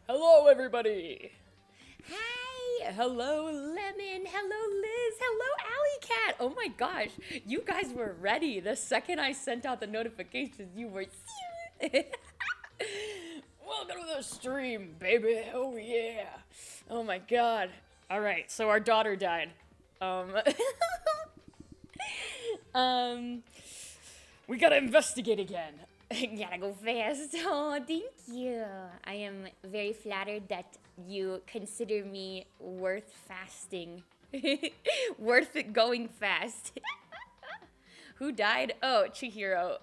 Hello, everybody. Hi. Hello, Lemon. Hello, Liz. Hello, Alley Cat. Oh my gosh, you guys were ready. The second I sent out the notifications, you were. Welcome to the stream, baby. Oh yeah. Oh my god. All right. So our daughter died. We gotta investigate again. Gotta go fast. Oh, thank you. I am very flattered that you consider me worth fasting. Worth it going fast. Who died? Oh, Chihiro.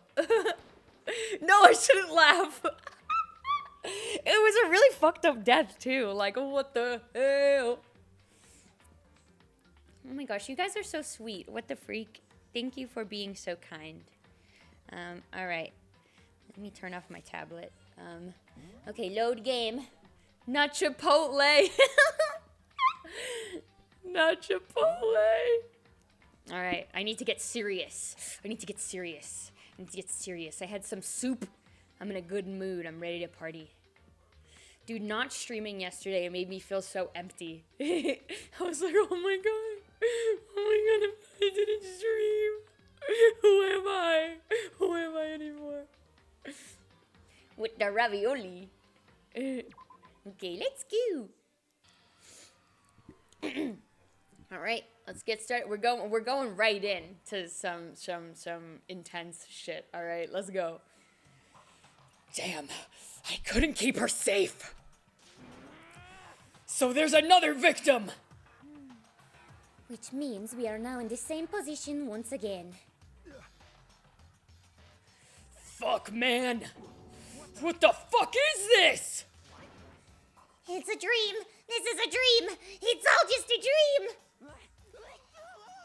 No, I shouldn't laugh. It was a really fucked up death, too. Like, what the hell? Oh my gosh, you guys are so sweet. What the freak? Thank you for being so kind. Alright. Let me turn off my tablet. Okay, load game. Not Chipotle. Not Chipotle. Alright, I need to get serious. I need to get serious. I had some soup. I'm in a good mood. I'm ready to party. Dude, not streaming yesterday made me feel so empty. I was like, oh my god. Oh my god, I didn't stream. Who am I? Who am I anymore? With the ravioli. Okay, let's go. All right, let's get started. We're going right in to some intense shit. All right, let's go. Damn, I couldn't keep her safe. So there's another victim. Which means we are now in the same position once again. Fuck, man. What the fuck is this? It's a dream. This is a dream. It's all just a dream.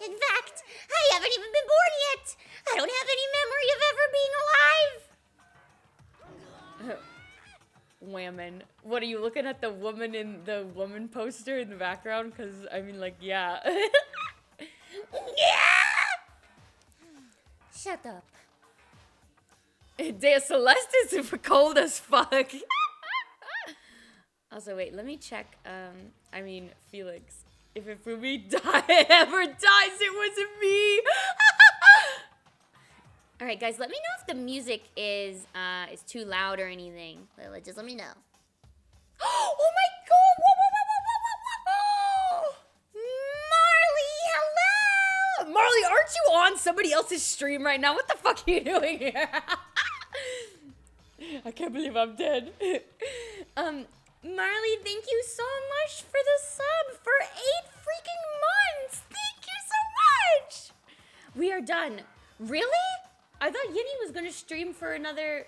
In fact, I haven't even been born yet. I don't have any memory of ever being alive. Whammon. What, are you looking at the woman in the woman poster in the background? Because, I mean, like, yeah. Yeah! Shut up. Dea Celeste is cold as fuck. Also, wait, let me check. I mean, Felix. If Ifumi ever dies, it wasn't me. All right, guys, let me know if the music is too loud or anything. Just let me know. Oh my god! Whoa. Marley, hello! Marley, aren't you on somebody else's stream right now? What the fuck are you doing here? I can't believe I'm dead. Marley, thank you so much for the sub for 8 freaking months. Thank you so much. We are done. Really? I thought Yinny was gonna stream for another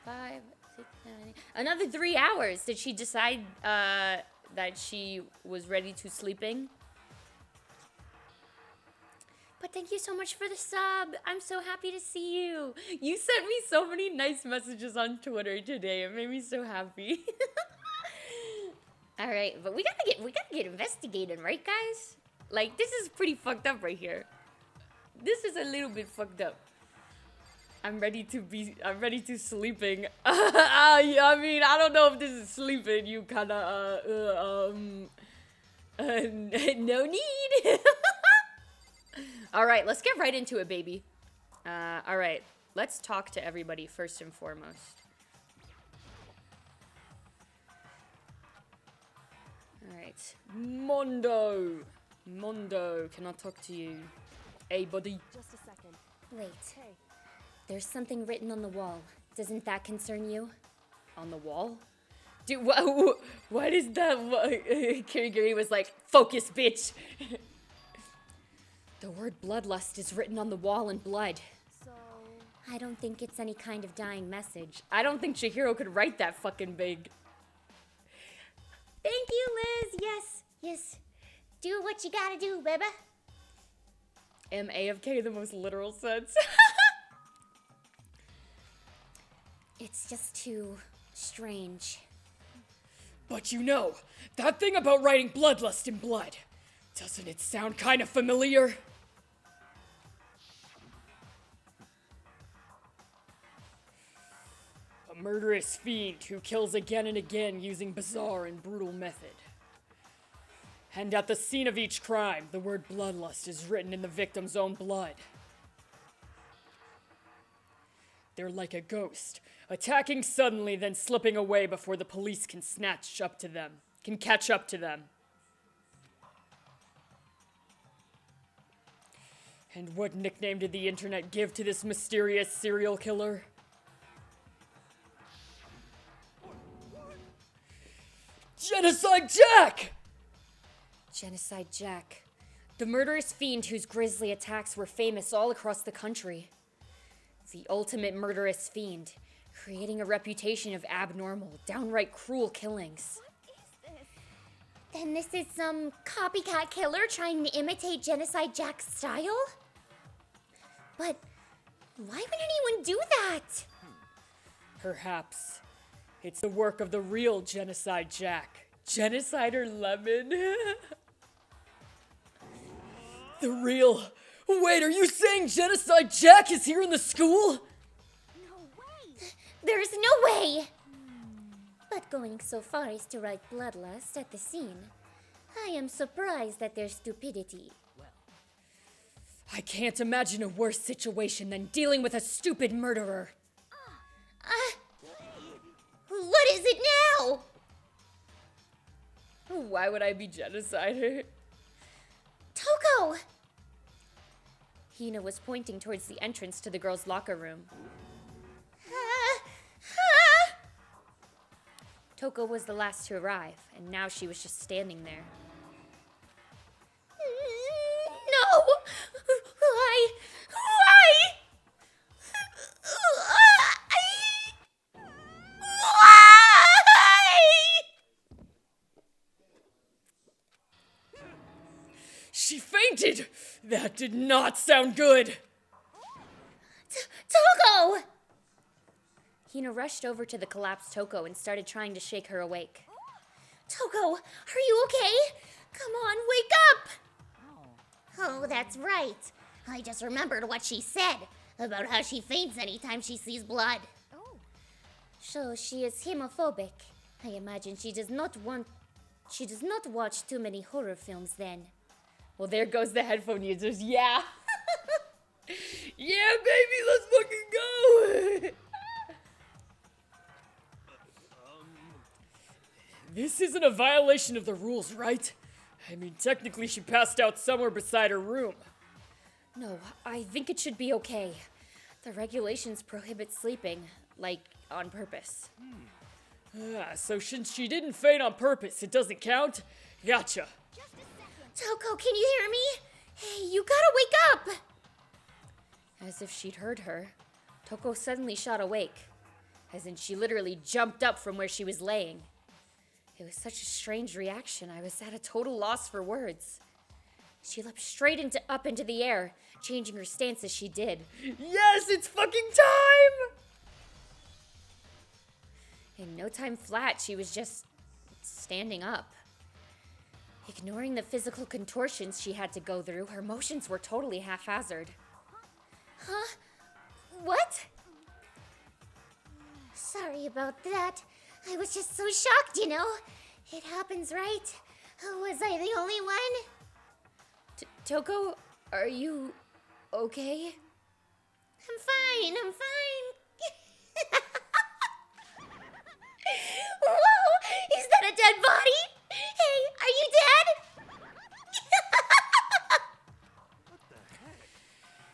5, 6, 7, 8, another 3 hours. Did she decide that she was ready to sleeping? But thank you so much for the sub. I'm so happy to see you. You sent me so many nice messages on Twitter today. It made me so happy. All right, but we gotta get investigating, right, guys? Like, this is pretty fucked up right here. This is a little bit fucked up. I'm ready to sleeping. I mean, I don't know if this is sleeping. You kinda, no need. All right, let's get right into it, baby. All right, let's talk to everybody first and foremost. All right, Mondo, can I talk to you? Hey, buddy. Just a second. Wait. Hey. There's something written on the wall. Doesn't that concern you? On the wall? Dude, what is that? Kirigiri was like, focus, bitch. The word bloodlust is written on the wall in blood. So... I don't think it's any kind of dying message. I don't think Chihiro could write that fucking big. Thank you, Liz. Yes. Do what you gotta do, baby. Am AFK the most literal sense? It's just too strange. But you know, that thing about writing bloodlust in blood, doesn't it sound kind of familiar? A murderous fiend who kills again and again using bizarre and brutal method. And at the scene of each crime, the word bloodlust is written in the victim's own blood. They're like a ghost, attacking suddenly, then slipping away before the police can catch up to them. And what nickname did the internet give to this mysterious serial killer? Genocide Jack! Genocide Jack. The murderous fiend whose grisly attacks were famous all across the country. The ultimate murderous fiend, creating a reputation of abnormal, downright cruel killings. Then this is some copycat killer trying to imitate Genocide Jack's style? But why would anyone do that? Perhaps it's the work of the real Genocide Jack. Genocider Lemon. The real... Wait, are you saying Genocide Jack is here in the school? No way! There's no way! But going so far as to write bloodlust at the scene, I am surprised at their stupidity. I can't imagine a worse situation than dealing with a stupid murderer. What is it now? Why would I be genocider? Toko! Hina was pointing towards the entrance to the girls' locker room. Toko was the last to arrive, and now she was just standing there. No! Why? She fainted! That did not sound good! Toko! Hina rushed over to the collapsed Toko and started trying to shake her awake. Toko, are you okay? Come on, wake up! Oh, that's right. I just remembered what she said about how she faints anytime she sees blood. So she is hemophobic. I imagine she does not watch too many horror films then. Well, there goes the headphone users. Yeah. Yeah, baby, let's fucking go. This isn't a violation of the rules, right? I mean, technically she passed out somewhere beside her room. No, I think it should be okay. The regulations prohibit sleeping, like, on purpose. So since she didn't faint on purpose, it doesn't count? Gotcha. Toko, can you hear me? Hey, you gotta wake up! As if she'd heard her, Toko suddenly shot awake. As in, she literally jumped up from where she was laying. It was such a strange reaction, I was at a total loss for words. She leapt straight up into the air, changing her stance as she did. Yes, it's fucking time! In no time flat, she was just standing up. Ignoring the physical contortions she had to go through, her motions were totally haphazard. Huh? What? Sorry about that. I was just so shocked, you know. It happens, right? Was I the only one? Toko, are you okay? I'm fine. Whoa! Is that a dead body? Hey, are you dead?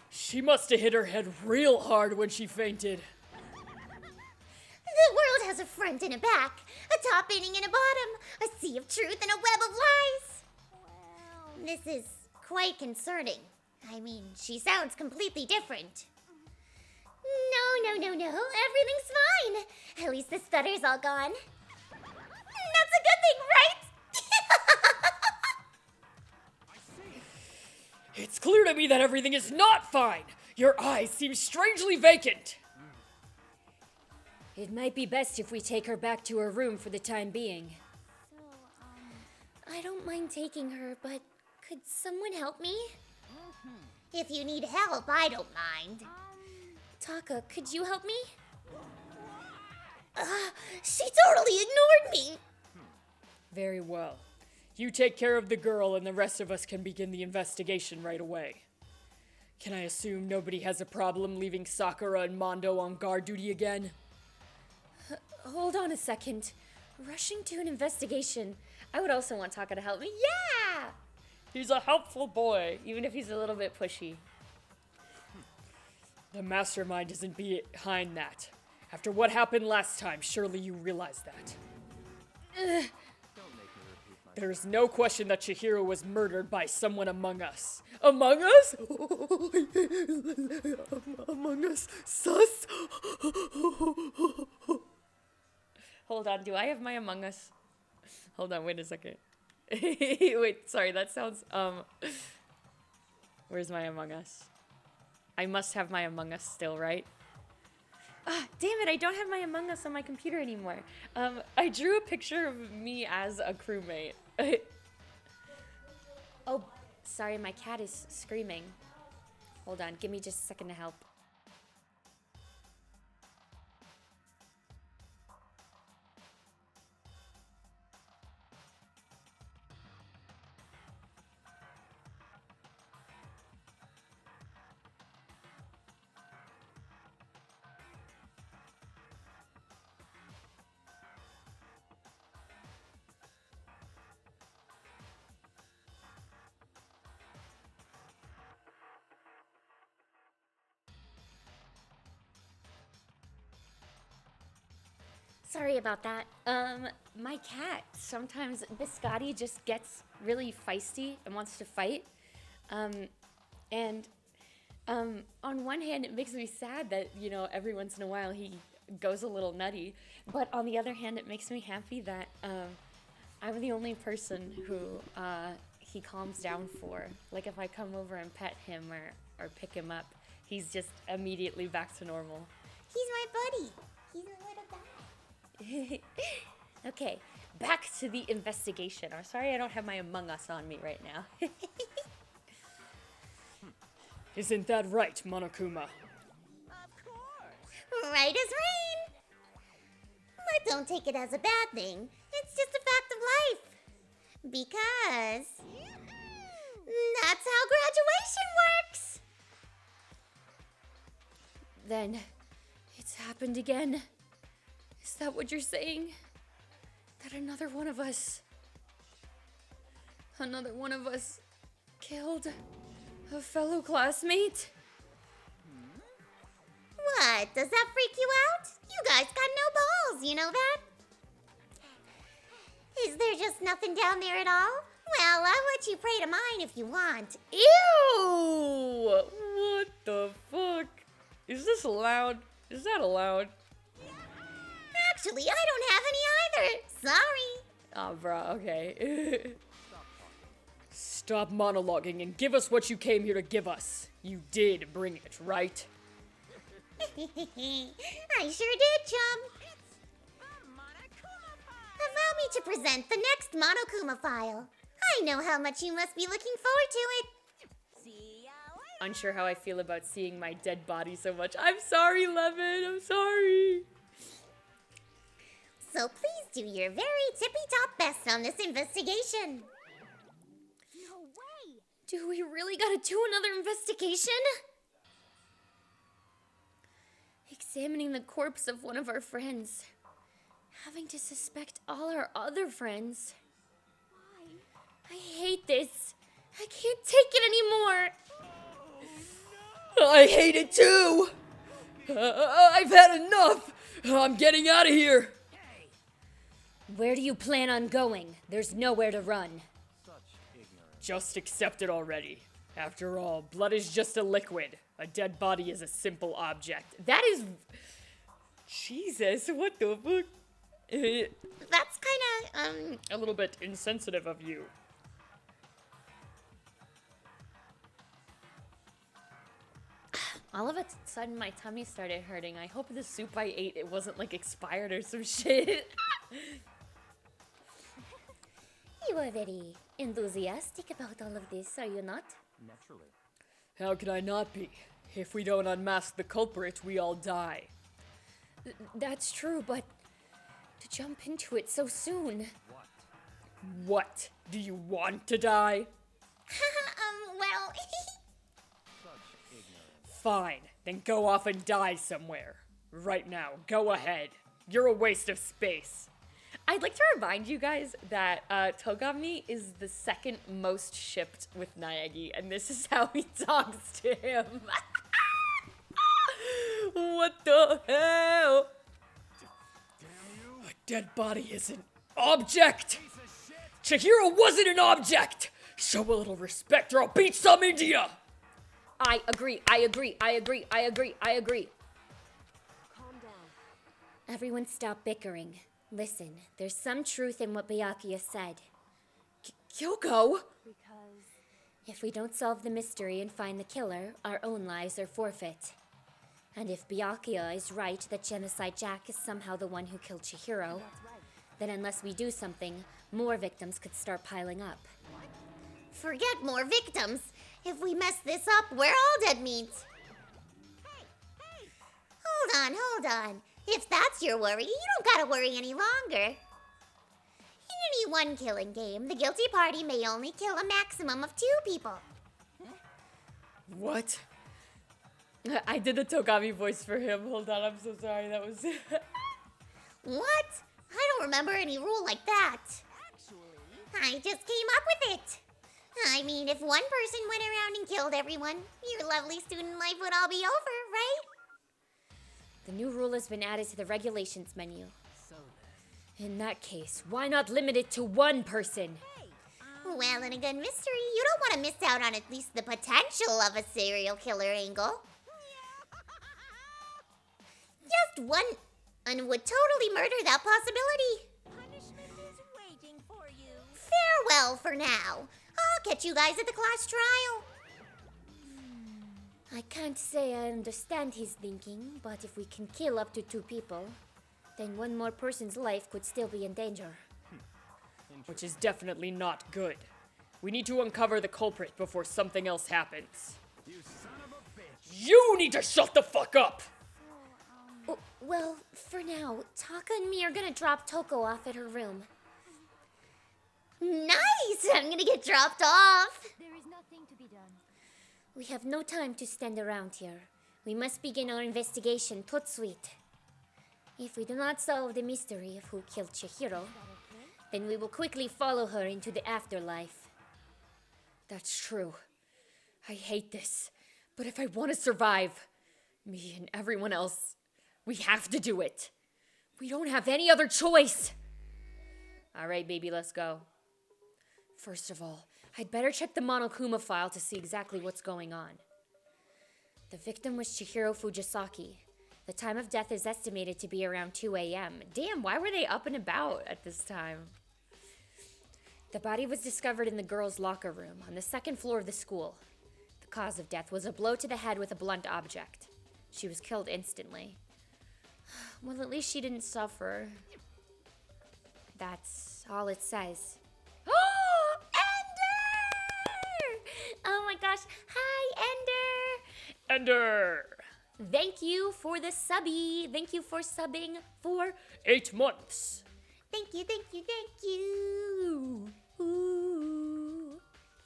She must have hit her head real hard when she fainted. The world has a front and a back, a top ending and a bottom, a sea of truth and a web of lies. Well, this is quite concerning. I mean, she sounds completely different. No. Everything's fine. At least the stutter's all gone. That's a good thing, right? It's clear to me that everything is not fine. Your eyes seem strangely vacant. It might be best if we take her back to her room for the time being. I don't mind taking her, but could someone help me? If you need help, I don't mind. Taka, could you help me? She totally ignored me. Very well. You take care of the girl and the rest of us can begin the investigation right away. Can I assume nobody has a problem leaving Sakura and Mondo on guard duty again? Hold on a second. Rushing to an investigation. I would also want Taka to help me. Yeah! He's a helpful boy, even if he's a little bit pushy. The mastermind isn't behind that. After what happened last time, surely you realize that. There's no question that Chihiro was murdered by someone among us. Among us? Among us? Sus? Hold on, do I have my Among Us? Hold on, wait a second. Wait, sorry, that sounds, where's my Among Us? I must have my Among Us still, right? Ah, damn it, I don't have my Among Us on my computer anymore. I drew a picture of me as a crewmate. Oh, sorry, my cat is screaming. Hold on, give me just a second to help. Sorry about that. My cat, sometimes Biscotti just gets really feisty and wants to fight. On one hand, it makes me sad that, you know, every once in a while he goes a little nutty. But on the other hand, it makes me happy that I'm the only person who he calms down for. Like if I come over and pet him or pick him up, he's just immediately back to normal. He's my buddy. He's a little guy. Okay, back to the investigation. I'm sorry I don't have my Among Us on me right now. Isn't that right, Monokuma? Right as rain. But don't take it as a bad thing. It's just a fact of life. Because that's how graduation works. Then it's happened again. Is that what you're saying? That another one of us killed a fellow classmate? What? Does that freak you out? You guys got no balls, you know that? Is there just nothing down there at all? Well, I'll let you pray to mine if you want. Ew! What the fuck? Is this allowed? Is that allowed? Actually, I don't have any either. Sorry. Oh, bruh, okay. Stop monologuing and give us what you came here to give us. You did bring it, right? I sure did, chum. Allow me to present the next Monokuma file. I know how much you must be looking forward to it. Unsure how I feel about seeing my dead body so much. I'm sorry, Lemon. I'm sorry. So please do your very tippy-top best on this investigation. No way! Do we really gotta do another investigation? Examining the corpse of one of our friends. Having to suspect all our other friends. Why? I hate this. I can't take it anymore. I hate it too! I've had enough! I'm getting out of here! Where do you plan on going? There's nowhere to run. Just accept it already. After all, blood is just a liquid. A dead body is a simple object. That is... Jesus, what the fuck? That's kinda, A little bit insensitive of you. All of a sudden, my tummy started hurting. I hope the soup I ate, it wasn't, like, expired or some shit. You are very enthusiastic about all of this, are you not? Naturally. How can I not be? If we don't unmask the culprit, we all die. That's true, but to jump into it so soon. What? Do you want to die? Well, Fine, then go off and die somewhere. Right now, go ahead. You're a waste of space. I'd like to remind you guys that Togami is the second most shipped with Naegi, and this is how he talks to him. What the hell? A dead body is an object! Chihiro wasn't an object! Show a little respect or I'll beat some India! I agree. Calm down. everyone stop bickering. Listen, there's some truth in what Byakuya said. Kyoko? Because If we don't solve the mystery and find the killer, our own lives are forfeit. And if Byakuya is right that Genocide Jack is somehow the one who killed Chihiro, then unless we do something, more victims could start piling up. Forget more victims! If we mess this up, we're all dead meat! Hold on. If that's your worry, you don't gotta worry any longer. In any one killing game, the guilty party may only kill a maximum of 2 people. What? I did the Togami voice for him. Hold on, I'm so sorry. That was. What? I don't remember any rule like that. I just came up with it. I mean, if one person went around and killed everyone, your lovely student life would all be over, right? The new rule has been added to the regulations menu. In that case, why not limit it to one person? Well, in a good mystery, you don't want to miss out on at least the potential of a serial killer angle. Just one, and would totally murder that possibility. punishment is waiting for you. Farewell for now. I'll catch you guys at the class trial. I can't say I understand his thinking, but if we can kill up to 2 people, then one more person's life could still be in danger. Which is definitely not good. We need to uncover the culprit before something else happens. You need to shut the fuck up! Oh, well, for now, Taka and me are gonna drop Toko off at her room. Nice! I'm gonna get dropped off! There is nothing to be done. We have no time to stand around here. We must begin our investigation tout suite. If we do not solve the mystery of who killed Chihiro, then we will quickly follow her into the afterlife. That's true. I hate this. But if I want to survive, me and everyone else, we have to do it. We don't have any other choice. All right, baby, let's go. First of all, I'd better check the Monokuma file to see exactly what's going on. The victim was Chihiro Fujisaki. The time of death is estimated to be around 2 a.m. Damn, why were they up and about at this time? The body was discovered in the girls' locker room on the 2nd floor of the school. The cause of death was a blow to the head with a blunt object. She was killed instantly. Well, at least she didn't suffer. That's all it says. Oh, Ender! Oh my gosh. Hi, Ender! Ender! Thank you for the subby. Thank you for subbing for 8 months. Thank you. Ooh.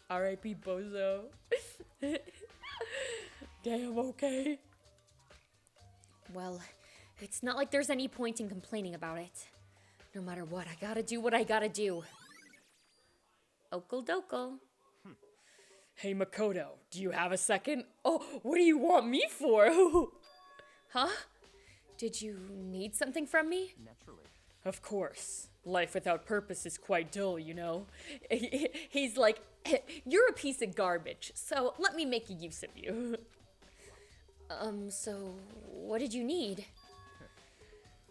R.I.P. Bozo. Damn, okay. Well, it's not like there's any point in complaining about it. No matter what, I gotta do what I gotta do. Okle dokle. Hey, Makoto, do you have a second? Oh, what do you want me for? Huh? Did you need something from me? Of course. Life without purpose is quite dull, you know? He's like, you're a piece of garbage, so let me make use of you. So what did you need?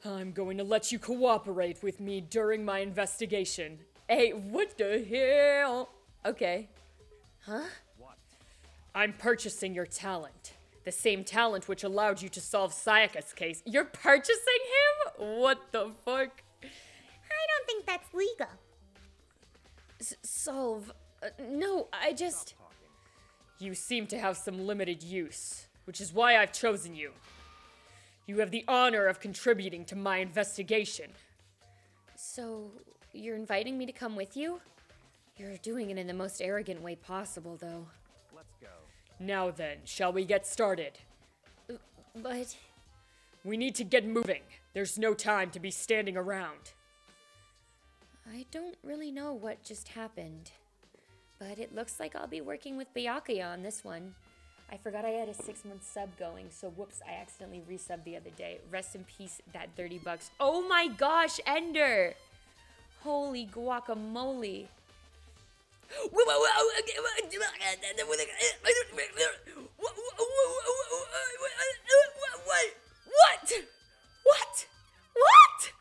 I'm going to let you cooperate with me during my investigation. Hey, what the hell? Okay. Huh? I'm purchasing your talent. The same talent which allowed you to solve Sayaka's case. You're purchasing him? What the fuck? I don't think that's legal. Solve. No, I just. You seem to have some limited use, which is why I've chosen you. You have the honor of contributing to my investigation. So, you're inviting me to come with you? You're doing it in the most arrogant way possible, though. Let's go. Now then, shall we get started? But... We need to get moving. There's no time to be standing around. I don't really know what just happened. But it looks like I'll be working with Byakuya on this one. I forgot I had a 6-month sub going, so whoops, I accidentally resubbed the other day. Rest in peace, that $30. Oh my gosh, Ender! Holy guacamole. What? What? What?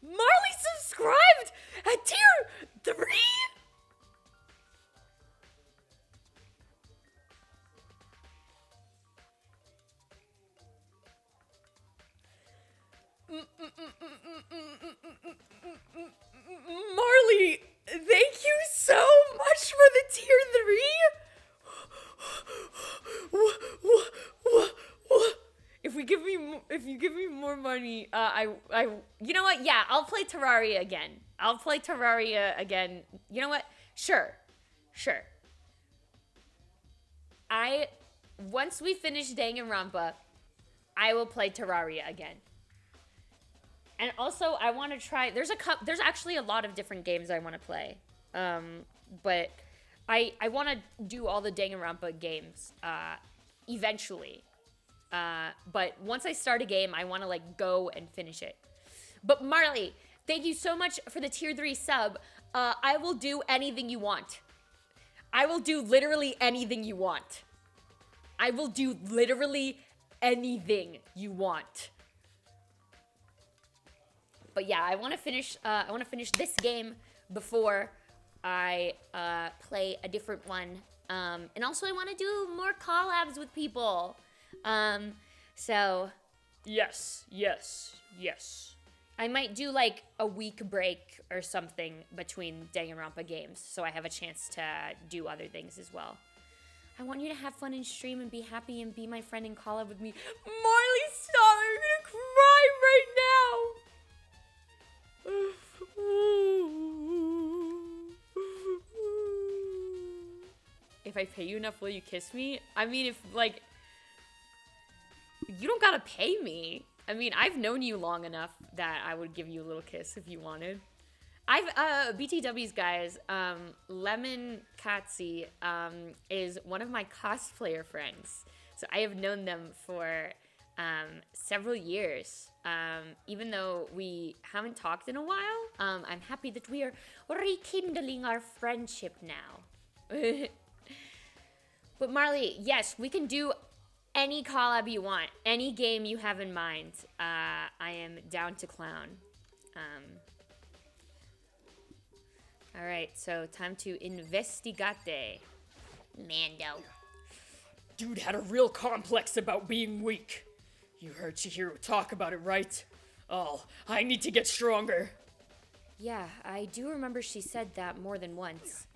Marley subscribed at tier 3? Marley, thank you so much for the tier 3. If you give me more money, you know what? Yeah, I'll play Terraria again. You know what? Sure. Once we finish Danganronpa, I will play Terraria again. And also, I want to try. There's actually a lot of different games I want to play. But I want to do all the Danganronpa games eventually. But once I start a game, I want to like go and finish it. But Marley, thank you so much for the tier 3 sub. I will do anything you want. I will do literally anything you want. I will do literally anything you want. But yeah, I want to finish this game before I play a different one. And also I want to do more collabs with people. So Yes. I might do like a week break or something between Danganronpa games, so I have a chance to do other things as well. I want you to have fun and stream and be happy and be my friend and collab with me. Marley, stop! I'm gonna cry right now. If I pay you enough, will you kiss me? I mean, if like, you don't gotta pay me. I mean, I've known you long enough that I would give you a little kiss if you wanted. BTWs guys, Lemon Katsi, is one of my cosplayer friends. So I have known them for, several years. Even though we haven't talked in a while, I'm happy that we are rekindling our friendship now. But Marley, yes, we can do any collab you want, any game you have in mind. I am down to clown. All right, so time to investigate. Mando. Dude had a real complex about being weak. You heard Chihiro talk about it, right? Oh, I need to get stronger. Yeah, I do remember she said that more than once.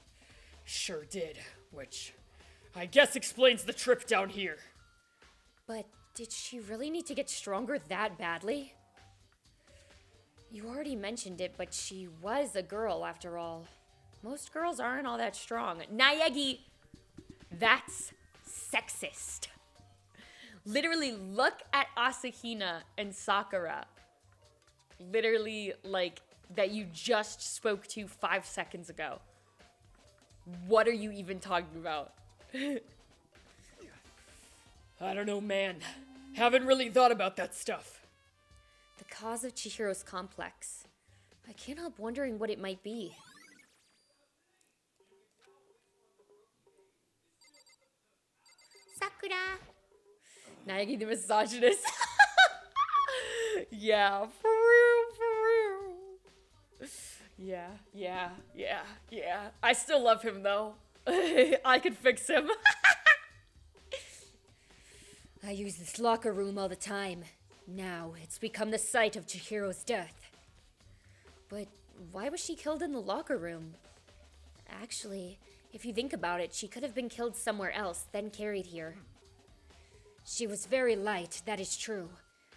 Sure did, which I guess explains the trip down here. But did she really need to get stronger that badly? You already mentioned it, but she was a girl after all. Most girls aren't all that strong. Naegi, that's sexist. Literally, look at Asahina and Sakura. Literally, like, that you just spoke to 5 seconds ago. What are you even talking about? I don't know, man. Haven't really thought about that stuff. The cause of Chihiro's complex. I can't help wondering what it might be. Sakura. Naegi the misogynist. Yeah, for real. Yeah. I still love him, though. I could fix him. I use this locker room all the time. Now it's become the site of Chihiro's death. But why was she killed in the locker room? Actually, if you think about it, she could have been killed somewhere else, then carried here. She was very light, that is true.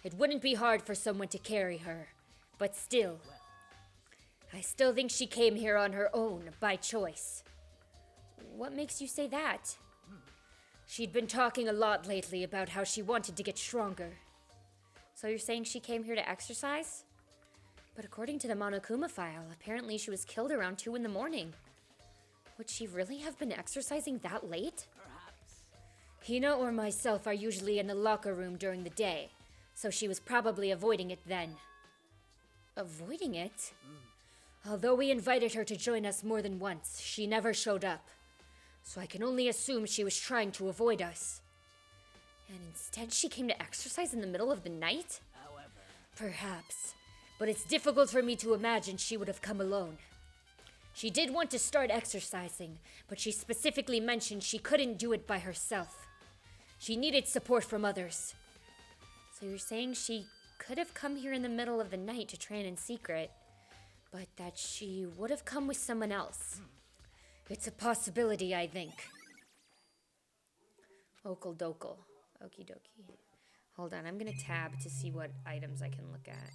It wouldn't be hard for someone to carry her. But still, I still think she came here on her own, by choice. What makes you say that? She'd been talking a lot lately about how she wanted to get stronger. So you're saying she came here to exercise? But according to the Monokuma file, apparently she was killed around 2 in the morning. Would she really have been exercising that late? Hina or myself are usually in the locker room during the day, so she was probably avoiding it then. Avoiding it? Although we invited her to join us more than once, she never showed up. So I can only assume she was trying to avoid us. And instead she came to exercise in the middle of the night? Perhaps. But it's difficult for me to imagine she would have come alone. She did want to start exercising, but she specifically mentioned she couldn't do it by herself. She needed support from others. So you're saying she could have come here in the middle of the night to train in secret, but that she would have come with someone else. It's a possibility, I think. Okal dokal. Okie dokie. Hold on, I'm gonna tab to see what items I can look at.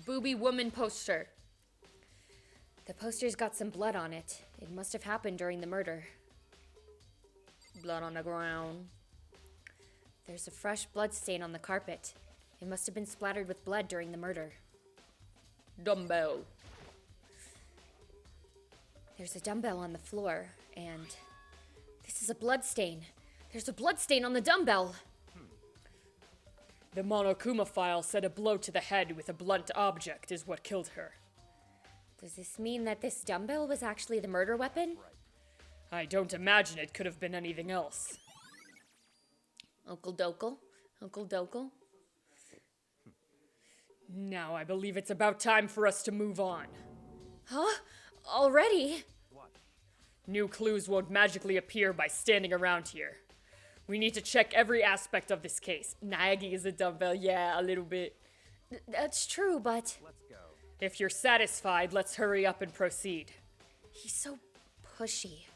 Booby woman poster. The poster's got some blood on it. It must have happened during the murder. Blood on the ground. There's a fresh blood stain on the carpet. It must have been splattered with blood during the murder. Dumbbell. There's a dumbbell on the floor, and this is a blood stain. There's a blood stain on the dumbbell. The Monokuma file said a blow to the head with a blunt object is what killed her. Does this mean that this dumbbell was actually the murder weapon? I don't imagine it could have been anything else. Okal dokal. Okal dokal. Now I believe it's about time for us to move on. Huh? Already? New clues won't magically appear by standing around here. We need to check every aspect of this case. Nagging is a dumbbell, yeah, a little bit. That's true, but... If you're satisfied, let's hurry up and proceed. He's so pushy.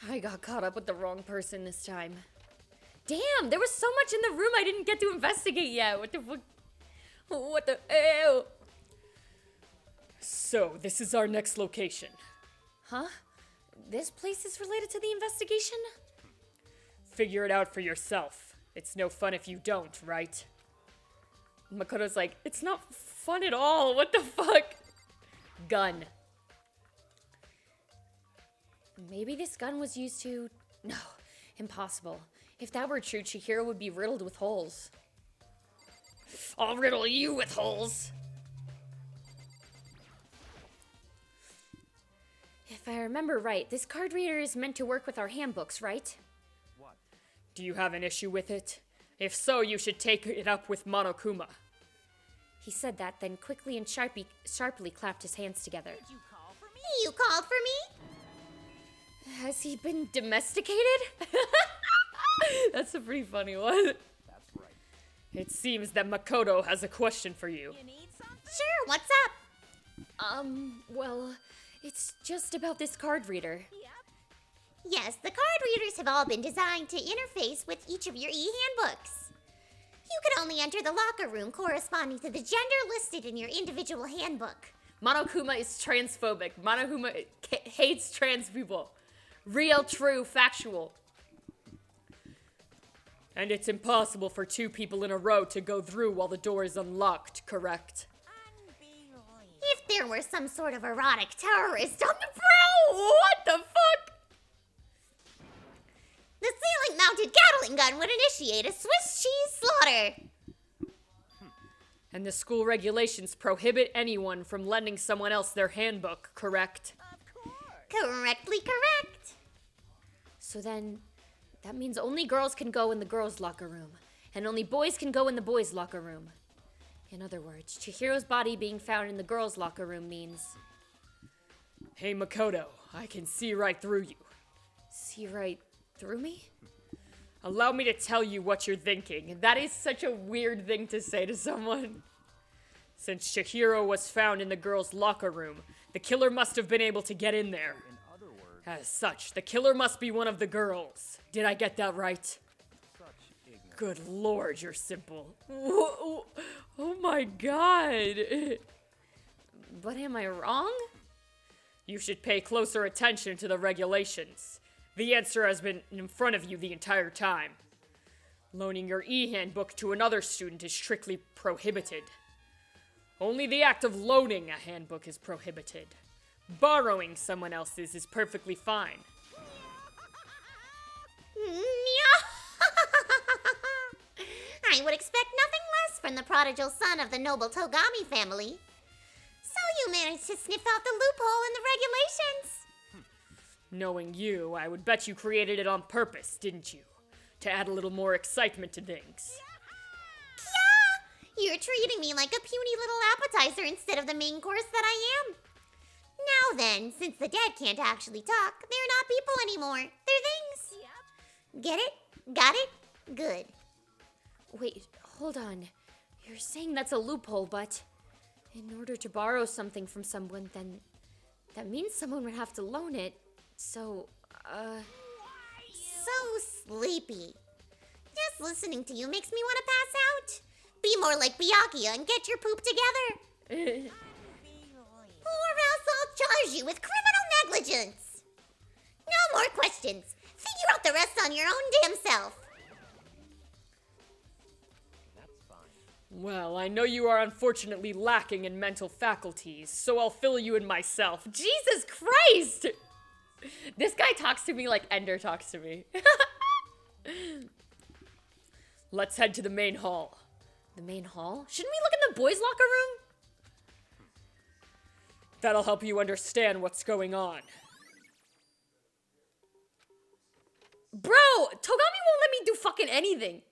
I got caught up with the wrong person this time. Damn, there was so much in the room I didn't get to investigate yet. What the fuck? What the... Ew. So, this is our next location. Huh? This place is related to the investigation? Figure it out for yourself. It's no fun if you don't, right? Makoto's like, it's not fun at all. What the fuck? Gun. Maybe this gun was used to... No, impossible. If that were true, Chihiro would be riddled with holes. I'll riddle you with holes. If I remember right, this card reader is meant to work with our handbooks, right? Do you have an issue with it? If so, you should take it up with Monokuma. He said that, then quickly and sharply clapped his hands together. You called for me? Has he been domesticated? That's a pretty funny one. It seems that Makoto has a question for you. Sure, what's up? Well, it's just about this card reader. Yes, the card readers have all been designed to interface with each of your e-handbooks. You can only enter the locker room corresponding to the gender listed in your individual handbook. Monokuma is transphobic. Monokuma hates trans people. Real, true, factual. And it's impossible for 2 people in a row to go through while the door is unlocked, correct? If there were some sort of erotic terrorist on the Bro, what the fuck? the ceiling-mounted Gatling gun would initiate a Swiss cheese slaughter. And the school regulations prohibit anyone from lending someone else their handbook, correct? Correctly correct. So then, that means only girls can go in the girls' locker room, and only boys can go in the boys' locker room. In other words, Chihiro's body being found in the girls' locker room means... Hey Makoto, I can see right through you. See right through me? Allow me to tell you what you're thinking. That is such a weird thing to say to someone. Since Chihiro was found in the girls' locker room, the killer must have been able to get in there. As such, the killer must be one of the girls. Did I get that right? Good lord, you're simple. Whoa, oh my god. But am I wrong? You should pay closer attention to the regulations. The answer has been in front of you the entire time. Loaning your e-handbook to another student is strictly prohibited. Only the act of loaning a handbook is prohibited. Borrowing someone else's is perfectly fine. I would expect nothing less from the prodigal son of the noble Togami family. So you managed to sniff out the loophole in the regulations. Knowing you, I would bet you created it on purpose, didn't you? To add a little more excitement to things. Yeah! You're treating me like a puny little appetizer instead of the main course that I am. Now then, since the dead can't actually talk, they're not people anymore. They're things. Get it? Got it? Good. Wait, hold on. You're saying that's a loophole, but in order to borrow something from someone, then that means someone would have to loan it. So Sleepy. Just listening to you makes me want to pass out. Be more like Byakuya and get your poop together. Or else I'll charge you with criminal negligence. No more questions. Figure out the rest on your own damn self. Well, I know you are unfortunately lacking in mental faculties, so I'll fill you in myself. Jesus Christ! This guy talks to me like Ender talks to me. Let's head to the main hall. The main hall? Shouldn't we look in the boys' locker room? That'll help you understand what's going on. Bro, Togami won't let me do fucking anything.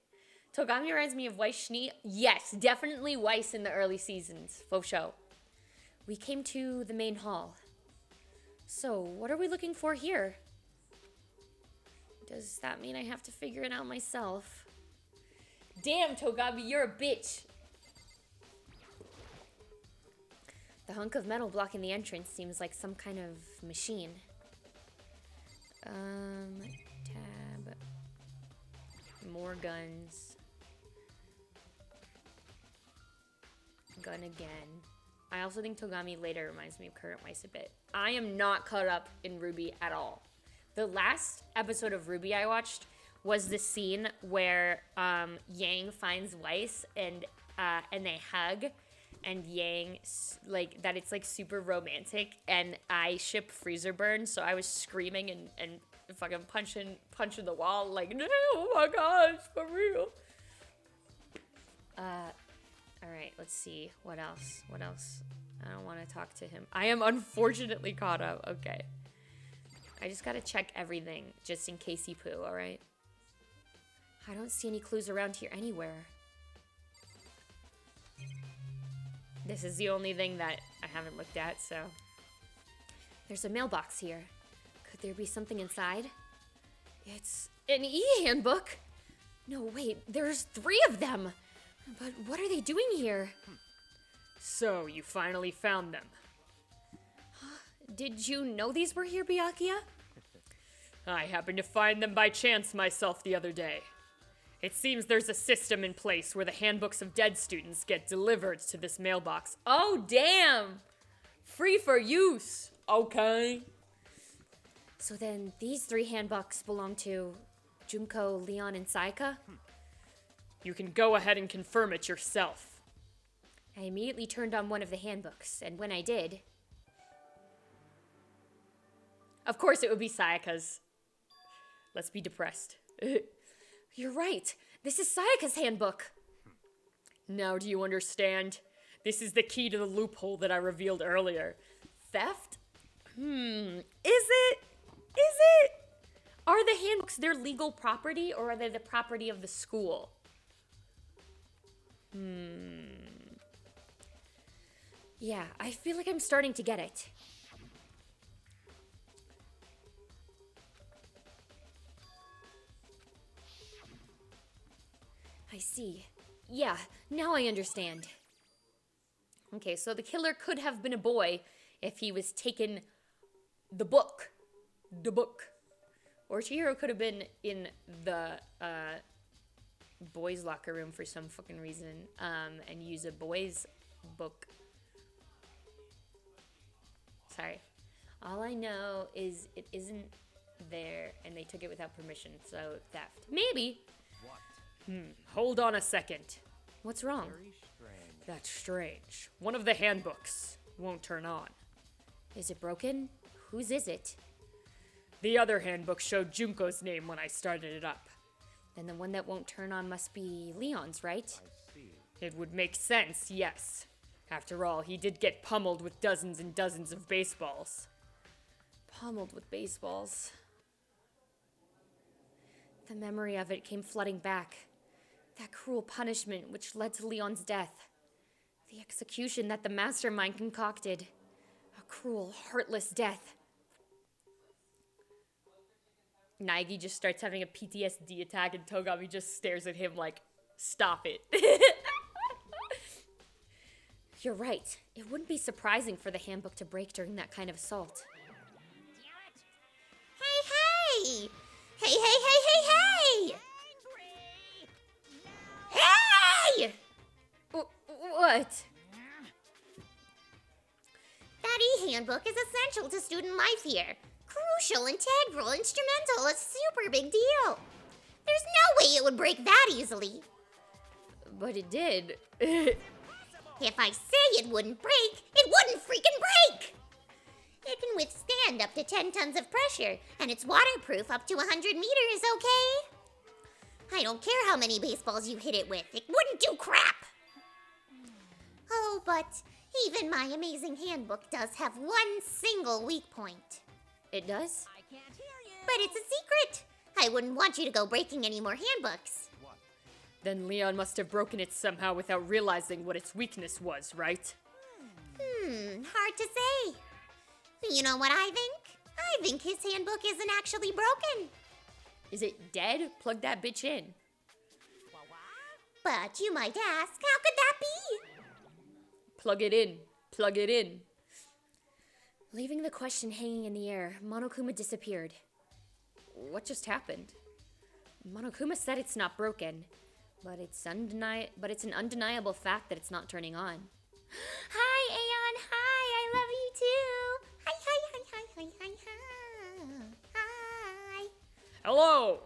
Togami reminds me of Weiss Schnee. Yes, definitely Weiss in the early seasons. Faux show. We came to the main hall. So, what are we looking for here? Does that mean I have to figure it out myself? Damn, Togami, you're a bitch. The hunk of metal blocking the entrance seems like some kind of machine. Tab. More guns. Gun again. I also think Togami later reminds me of Current Weiss a bit. I am not caught up in Ruby at all. The last episode of Ruby I watched was the scene where Yang finds Weiss and they hug, and Yang like that. It's like super romantic, and I ship Freezer Burn, so I was screaming and fucking punching the wall like, no, oh my gosh, for real. All right, let's see. What else? I don't want to talk to him. I am unfortunately caught up. Okay. I just gotta check everything just in case he poo, all right? I don't see any clues around here anywhere. This is the only thing that I haven't looked at, so. There's a mailbox here. Could there be something inside? It's an e-handbook. No, wait, there's 3 of them. But what are they doing here? So, you finally found them. Did you know these were here, Byakuya? I happened to find them by chance myself the other day. It seems there's a system in place where the handbooks of dead students get delivered to this mailbox. Oh, damn! Free for use. Okay. So then these 3 handbooks belong to Junko, Leon, and Saika? You can go ahead and confirm it yourself. I immediately turned on one of the handbooks, and when I did... Of course it would be Sayaka's. Let's be depressed. You're right. This is Sayaka's handbook. Now do you understand? This is the key to the loophole that I revealed earlier. Theft? Is it? Is it? Are the handbooks their legal property, or are they the property of the school? Yeah, I feel like I'm starting to get it. I see. Yeah, now I understand. Okay, so the killer could have been a boy if he was taken the book. The book. Or Chihiro could have been in the boys' locker room for some fucking reason, and use a boys' book. Sorry. All I know is it isn't there, and they took it without permission, so theft. Maybe. Hold on a second. What's wrong? That's strange. One of the handbooks won't turn on. Is it broken? Whose is it? The other handbook showed Junko's name when I started it up. Then the one that won't turn on must be Leon's, right? It would make sense, yes. After all, he did get pummeled with dozens and dozens of baseballs. Pummeled with baseballs. The memory of it came flooding back. That cruel punishment which led to Leon's death. The execution that the mastermind concocted. A cruel, heartless death. Naegi just starts having a PTSD attack and Togami just stares at him like, stop it. You're right. It wouldn't be surprising for the handbook to break during that kind of assault. Hey, hey! Hey, hey, hey, hey, hey! Hey! What? That e-handbook is essential to student life here. Crucial, integral, instrumental, a super big deal. There's no way it would break that easily. But it did. If I say it wouldn't break, it wouldn't freaking break! It can withstand up to 10 tons of pressure, and it's waterproof up to 100 meters, okay? I don't care how many baseballs you hit it with, it wouldn't do crap! Oh, but even my amazing handbook does have one single weak point. It does? I can't hear you. But it's a secret! I wouldn't want you to go breaking any more handbooks. Then Leon must have broken it somehow without realizing what its weakness was, right? Hard to say. You know what I think? I think his handbook isn't actually broken. Is it dead? Plug that bitch in. But you might ask, how could that be? Plug it in. Plug it in. Leaving the question hanging in the air, Monokuma disappeared. What just happened? Monokuma said it's not broken, but it's an undeniable fact that it's not turning on. Hi, Aeon. Hi, I love you too. Hi, hi, hi, hi, hi, hi, hi. Hi. Hello!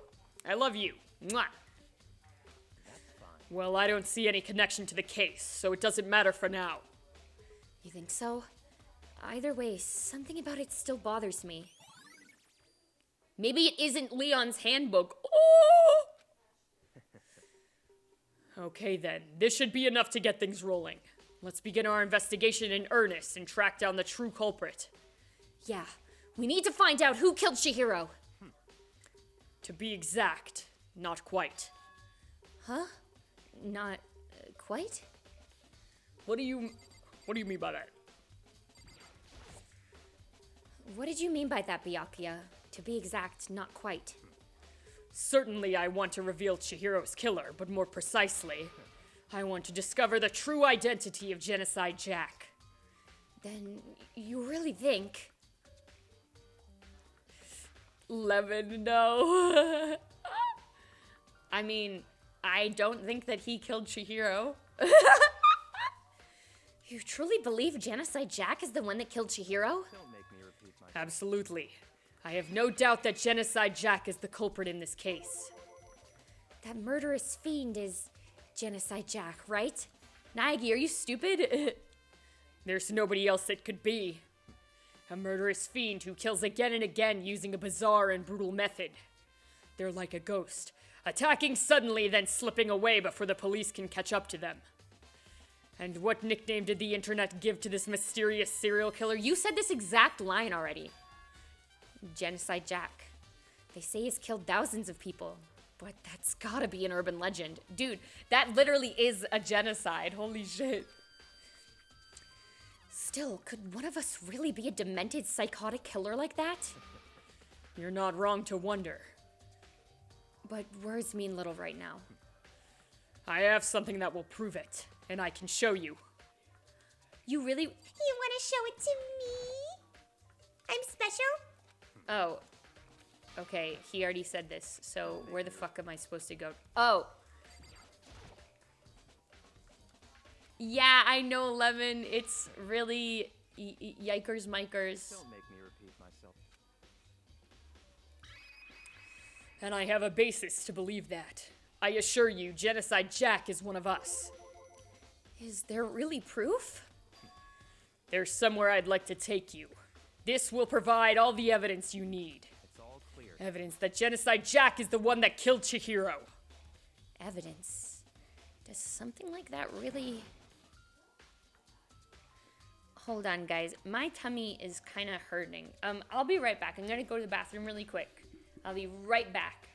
I love you. Mwah. Well, I don't see any connection to the case, so it doesn't matter for now. You think so? Either way, something about it still bothers me. Maybe it isn't Leon's handbook. Oh! Okay then, this should be enough to get things rolling. Let's begin our investigation in earnest and track down the true culprit. Yeah, we need to find out who killed Chihiro. To be exact, not quite. Huh? Not quite? What do you mean by that? What did you mean by that, Byakuya? To be exact, not quite. Certainly I want to reveal Chihiro's killer, but more precisely, I want to discover the true identity of Genocide Jack. Then you really think... Lemon, no. I mean, I don't think that he killed Chihiro. You truly believe Genocide Jack is the one that killed Chihiro? Absolutely. I have no doubt that Genocide Jack is the culprit in this case. That murderous fiend is Genocide Jack, right? Naegi, are you stupid? There's nobody else it could be. A murderous fiend who kills again and again using a bizarre and brutal method. They're like a ghost, attacking suddenly then slipping away before the police can catch up to them. And what nickname did the internet give to this mysterious serial killer? You said this exact line already. Genocide Jack. They say he's killed thousands of people, but that's gotta be an urban legend. Dude, that literally is a genocide. Holy shit. Still, could one of us really be a demented, psychotic killer like that? You're not wrong to wonder. But words mean little right now. I have something that will prove it, and I can show you. You really... You want to show it to me? I'm special? Oh. Okay, he already said this, so where the fuck am I supposed to go? Oh. Yeah, I know, Lemon. It's really yikers mikers. Don't make me repeat myself. And I have a basis to believe that. I assure you, Genocide Jack is one of us. Is there really proof? There's somewhere I'd like to take you. This will provide all the evidence you need. It's all clear. Evidence that Genocide Jack is the one that killed Chihiro. Evidence? Does something like that really... Hold on, guys. My tummy is kind of hurting. I'll be right back. I'm gonna go to the bathroom really quick. I'll be right back.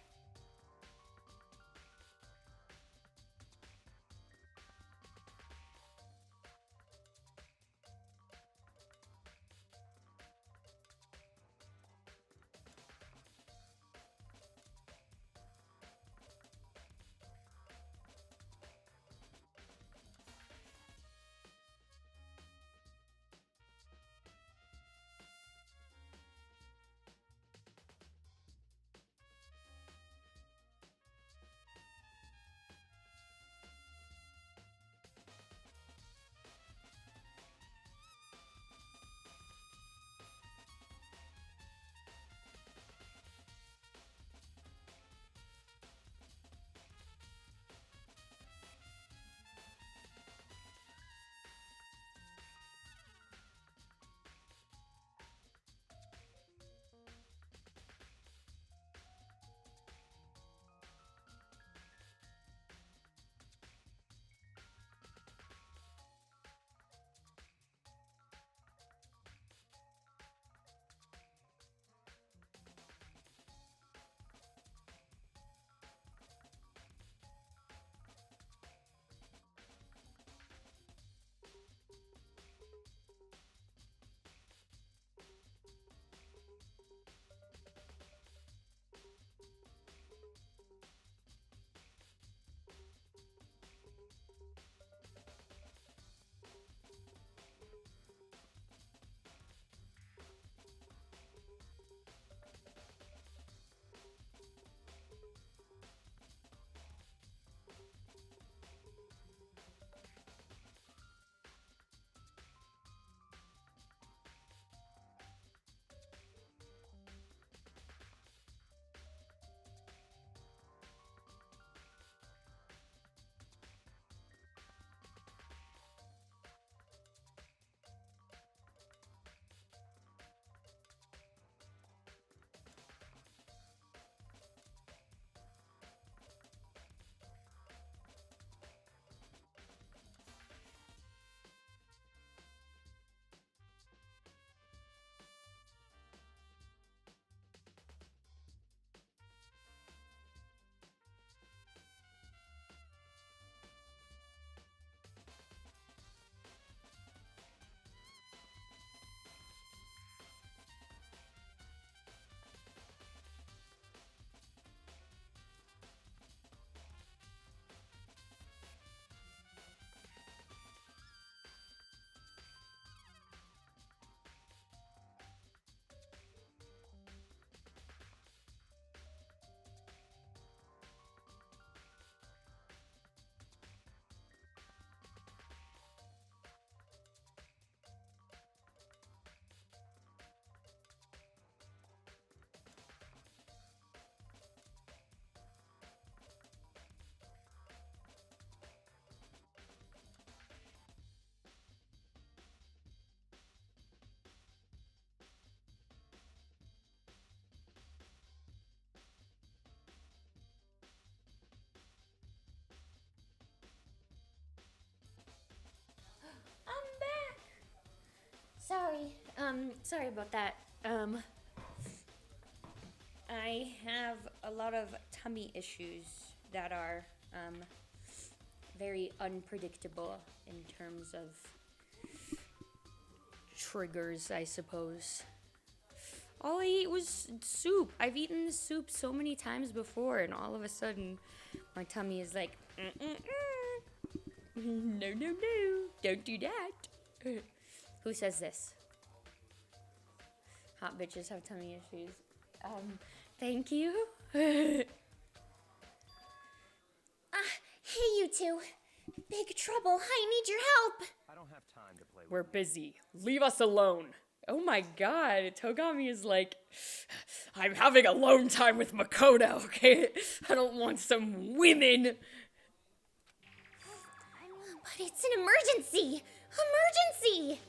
Sorry about that. I have a lot of tummy issues that are, very unpredictable in terms of triggers, I suppose. All I ate was soup. I've eaten this soup so many times before, and all of a sudden, my tummy is like, no, no, no, don't do that. Who says this? Hot bitches have tummy issues. Thank you. Hey, you two. Big trouble. I need your help. I don't have time to play We're with busy. Leave us alone. Oh my god, Togami is like, I'm having alone time with Makoto, okay? I don't want some women. But it's an emergency. Emergency.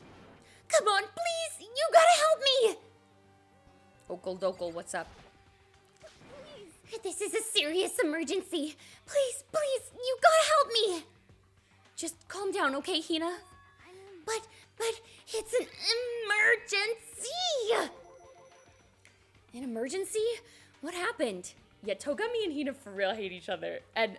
Come on, please. You gotta help me. Okal Dokal, what's up? This is a serious emergency. Please, please, you gotta help me. Just calm down, okay, Hina? But it's an emergency. An emergency? What happened? Yeah, Togami and Hina for real hate each other. And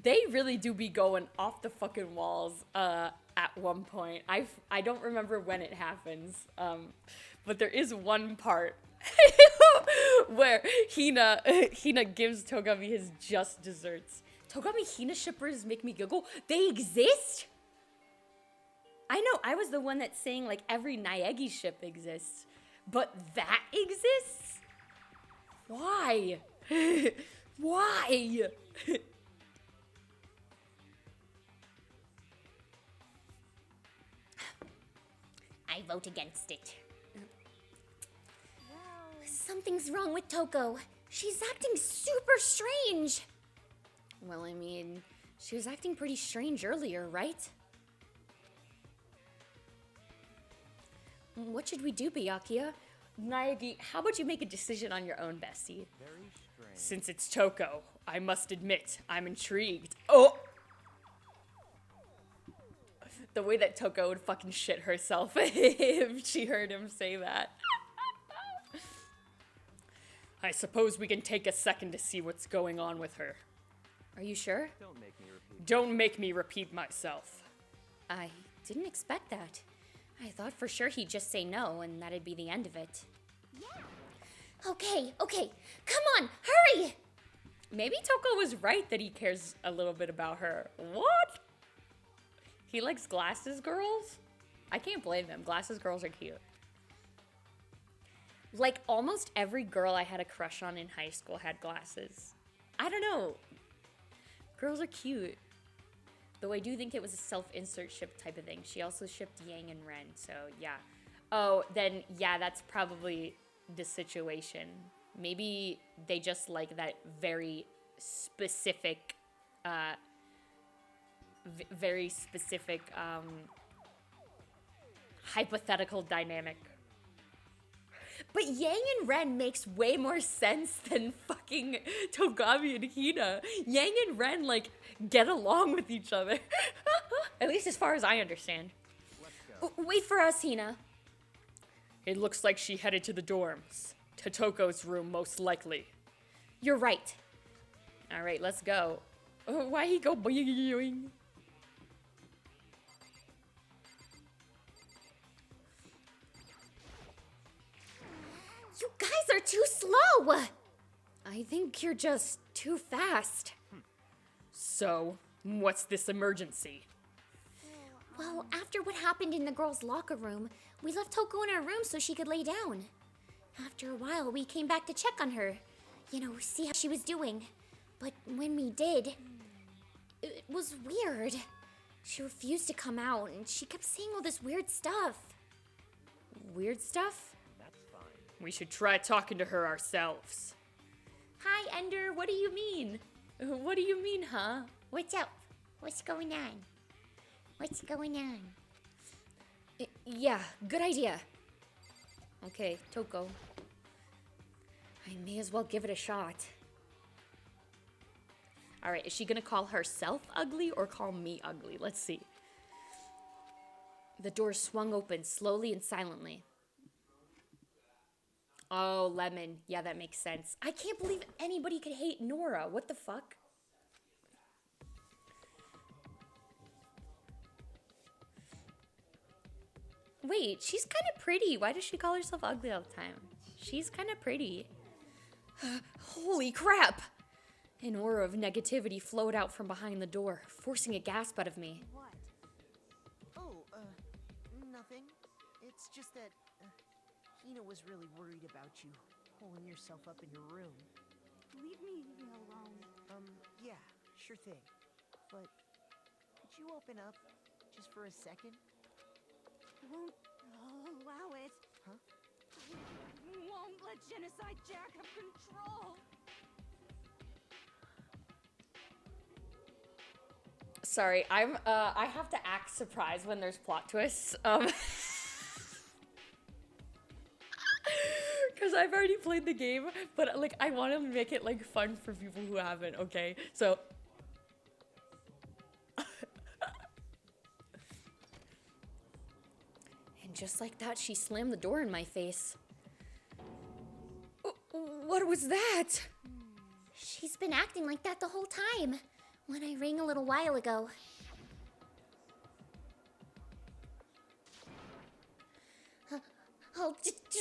they really do be going off the fucking walls at one point. I don't remember when it happens. But there is one part where Hina gives Togami his just desserts. Togami Hina shippers make me giggle. They exist? I know, I was the one that's saying like every Naegi ship exists. But that exists? Why? Why? I vote against it. Something's wrong with Toko. She's acting super strange. Well, I mean, she was acting pretty strange earlier, right? What should we do, Byakuya? Naegi, how about you make a decision on your own, bestie? very strange. Since it's Toko, I must admit, I'm intrigued. Oh! The way that Toko would fucking shit herself if she heard him say that. I suppose we can take a second to see what's going on with her. Are you sure? Don't make me repeat. Don't make me repeat myself. I didn't expect that. I thought for sure he'd just say no and that'd be the end of it. Okay, come on, hurry! Maybe Toko was right that he cares a little bit about her. What? He likes glasses girls? I can't blame him. Glasses girls are cute. Like, almost every girl I had a crush on in high school had glasses. I don't know. Girls are cute. Though I do think it was a self-insert ship type of thing. She also shipped Yang and Ren, so yeah. Oh, then, yeah, that's probably the situation. Maybe they just like that very specific, hypothetical dynamic. But Yang and Ren makes way more sense than fucking Togami and Hina. Yang and Ren, like, get along with each other. At least as far as I understand. Wait for us, Hina. It looks like she headed to the dorms. To Toko's room, most likely. You're right. All right, let's go. Why he go boing? You guys are too slow. I think you're just too fast. So, what's this emergency? Well, after what happened in the girls' locker room, we left Toko in her room so she could lay down. After a while, we came back to check on her. You know, see how she was doing. But when we did, it was weird. She refused to come out, and she kept saying all this weird stuff. Weird stuff? That's fine. We should try talking to her ourselves. Hi, Ender. What do you mean? What do you mean, huh? What's up? What's going on? What's going on? Yeah, good idea. Okay, Toko. I may as well give it a shot. All right, is she gonna call herself ugly or call me ugly? Let's see. The door swung open slowly and silently. Oh, Lemon. Yeah, that makes sense. I can't believe anybody could hate Nora. What the fuck? Wait, she's kind of pretty. Why does she call herself ugly all the time? She's kind of pretty. Holy crap! An aura of negativity flowed out from behind the door, forcing a gasp out of me. What? Oh, nothing. It's just that Hina was really worried about you, holding yourself up in your room. Leave me alone. Yeah, sure thing. But could you open up just for a second? I won't allow it. Huh? I won't let Genocide Jack have control. Sorry, I have to act surprised when there's plot twists. Because I've already played the game, but like I want to make it like fun for people who haven't. Okay, so. And just like that, she slammed the door in my face. What was that? She's been acting like that the whole time. When I rang a little while ago. I'll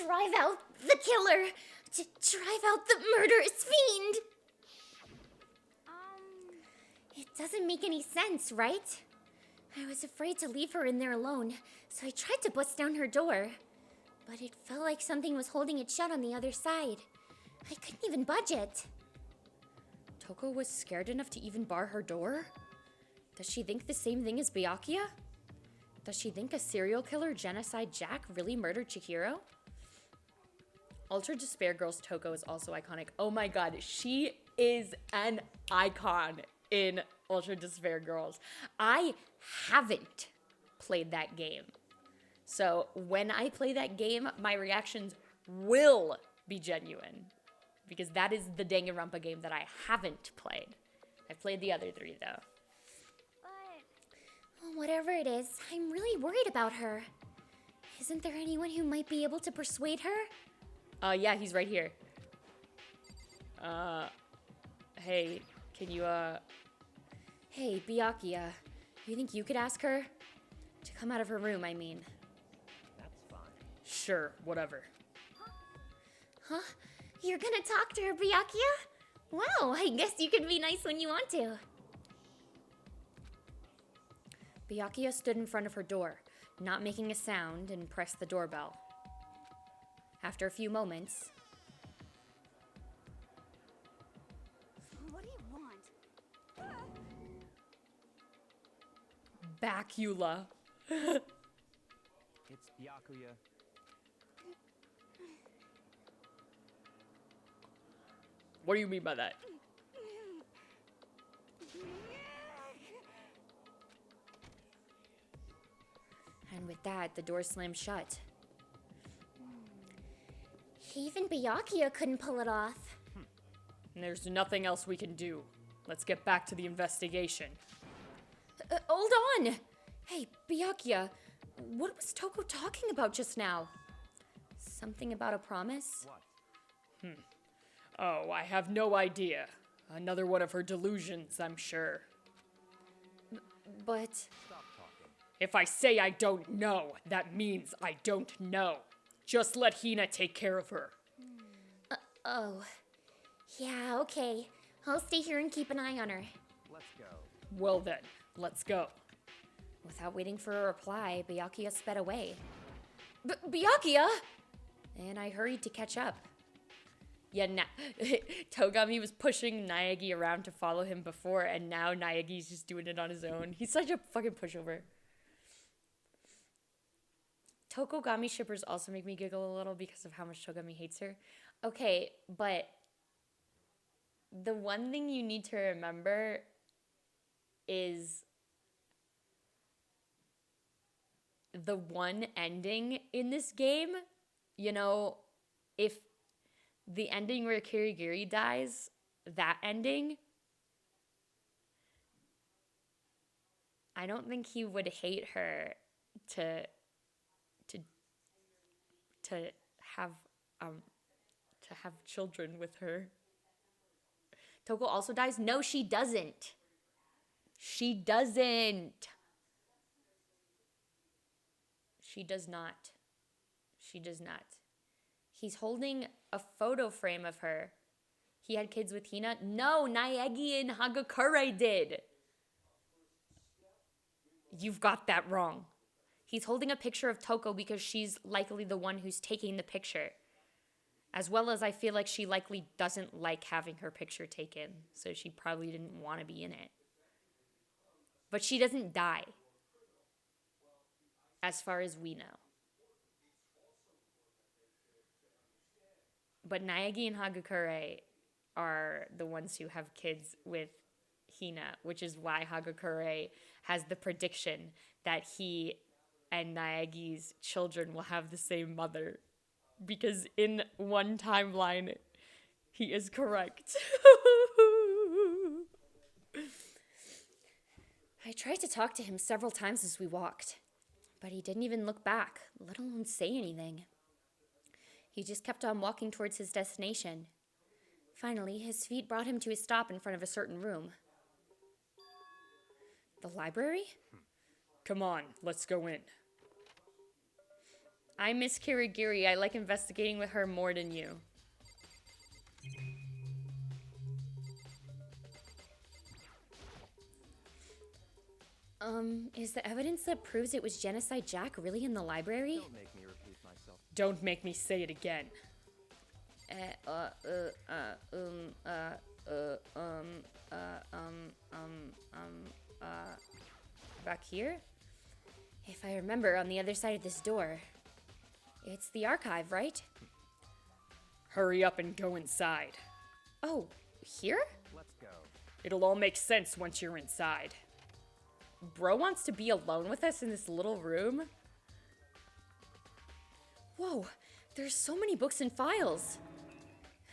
drive out the killer. Drive out the murderous fiend. It doesn't make any sense, right? I was afraid to leave her in there alone, so I tried to bust down her door. But it felt like something was holding it shut on the other side. I couldn't even budge it. Toko was scared enough to even bar her door? Does she think the same thing as Byakuya? Does she think a serial killer, Genocide Jack, really murdered Chihiro? Ultra Despair Girl's Toko is also iconic. Oh my god, she is an icon in Ultra Despair Girls. I haven't played that game. So when I play that game, my reactions will be genuine. Because that is the Danganronpa game that I haven't played. I've played the other three, though. Well, whatever it is, I'm really worried about her. Isn't there anyone who might be able to persuade her? Yeah, he's right here. Hey, can you, Hey, Byakuya, you think you could ask her? To come out of her room, I mean. That's fine. Sure, whatever. Huh? You're gonna talk to her, Byakuya? Wow, I guess you can be nice when you want to. Byakuya stood in front of her door, not making a sound, and pressed the doorbell. After a few moments, What do you want? Bacula. It's Byakuya. What do you mean by that? And with that, the door slammed shut. Even Byakuya couldn't pull it off. And there's nothing else we can do. Let's get back to the investigation. Hold on! Hey, Byakuya, what was Toko talking about just now? Something about a promise? What? Oh, I have no idea. Another one of her delusions, I'm sure. But Stop talking. If I say I don't know, that means I don't know. Just let Hina take care of her. Oh. Yeah, okay. I'll stay here and keep an eye on her. Let's go. Well then, let's go. without waiting for a reply, Byakuya sped away. Byakuya! And I hurried to catch up. Yeah, Togami was pushing Naegi around to follow him before, and now Naegi's just doing it on his own. He's such a fucking pushover. Tokogami shippers also make me giggle a little because of how much Togami hates her. Okay, but the one thing you need to remember is the one ending in this game. You know, if the ending where Kirigiri dies, that ending, I don't think he would hate her to have children with her. Toko also dies? No, she doesn't. She doesn't. She does not. She does not. He's holding a photo frame of her. He had kids with Hina? No, Naegi and Hagakure did. You've got that wrong. He's holding a picture of Toko because she's likely the one who's taking the picture. As well as I feel like she likely doesn't like having her picture taken, so she probably didn't want to be in it. But she doesn't die. As far as we know. But Naegi and Hagakure are the ones who have kids with Hina, which is why Hagakure has the prediction that he and Naegi's children will have the same mother. Because in one timeline, he is correct. I tried to talk to him several times as we walked, but he didn't even look back, let alone say anything. He just kept on walking towards his destination. Finally, his feet brought him to a stop in front of a certain room. The library? Come on, let's go in. I miss Kirigiri. I like investigating with her more than you. Is the evidence that proves it was Genocide Jack really in the library? Don't make me repeat myself. Don't make me say it again. Back here? If I remember, on the other side of this door. It's the archive, right? Hurry up and go inside. Oh, here? Let's go. It'll all make sense once you're inside. Bro wants to be alone with us in this little room? Whoa, there's so many books and files.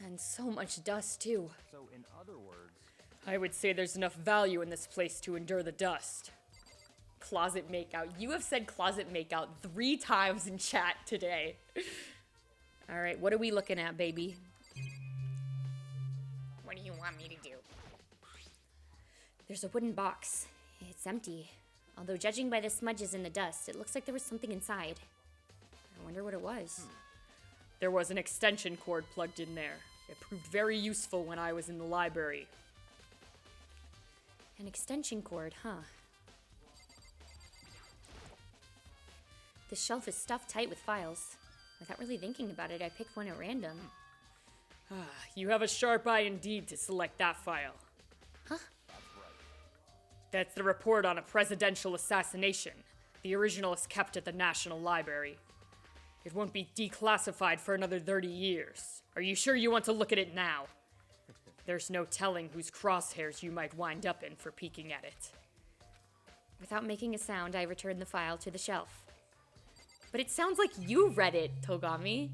And so much dust, too. So, in other words, I would say there's enough value in this place to endure the dust. Closet makeout. You have said closet makeout 3 times in chat today. All right, what are we looking at, baby? What do you want me to do? There's a wooden box. It's empty. Although judging by the smudges in the dust, it looks like there was something inside. I wonder what it was. There was an extension cord plugged in there. It proved very useful when I was in the library. An extension cord, huh? The shelf is stuffed tight with files. Without really thinking about it, I picked one at random. You have a sharp eye indeed to select that file. Huh? That's the report on a presidential assassination. The original is kept at the National Library. It won't be declassified for another 30 years. Are you sure you want to look at it now? There's no telling whose crosshairs you might wind up in for peeking at it. Without making a sound, I returned the file to the shelf. But it sounds like you read it, Togami.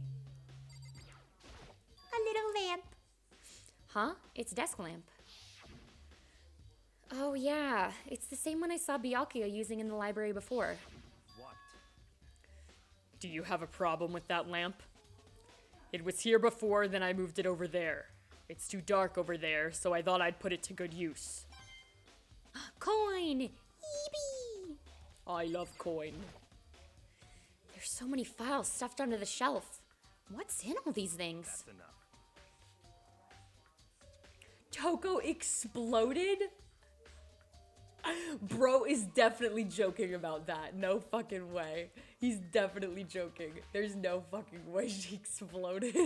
A little lamp. Huh? It's a desk lamp. Oh yeah, it's the same one I saw Byakuya using in the library before. what? Do you have a problem with that lamp? It was here before, then I moved it over there. It's too dark over there, so I thought I'd put it to good use. Coin! Eebee. I love coin. There's so many files stuffed under the shelf. What's in all these things? That's enough. Toko exploded? Bro is definitely joking about that. No fucking way. He's definitely joking. There's no fucking way she exploded.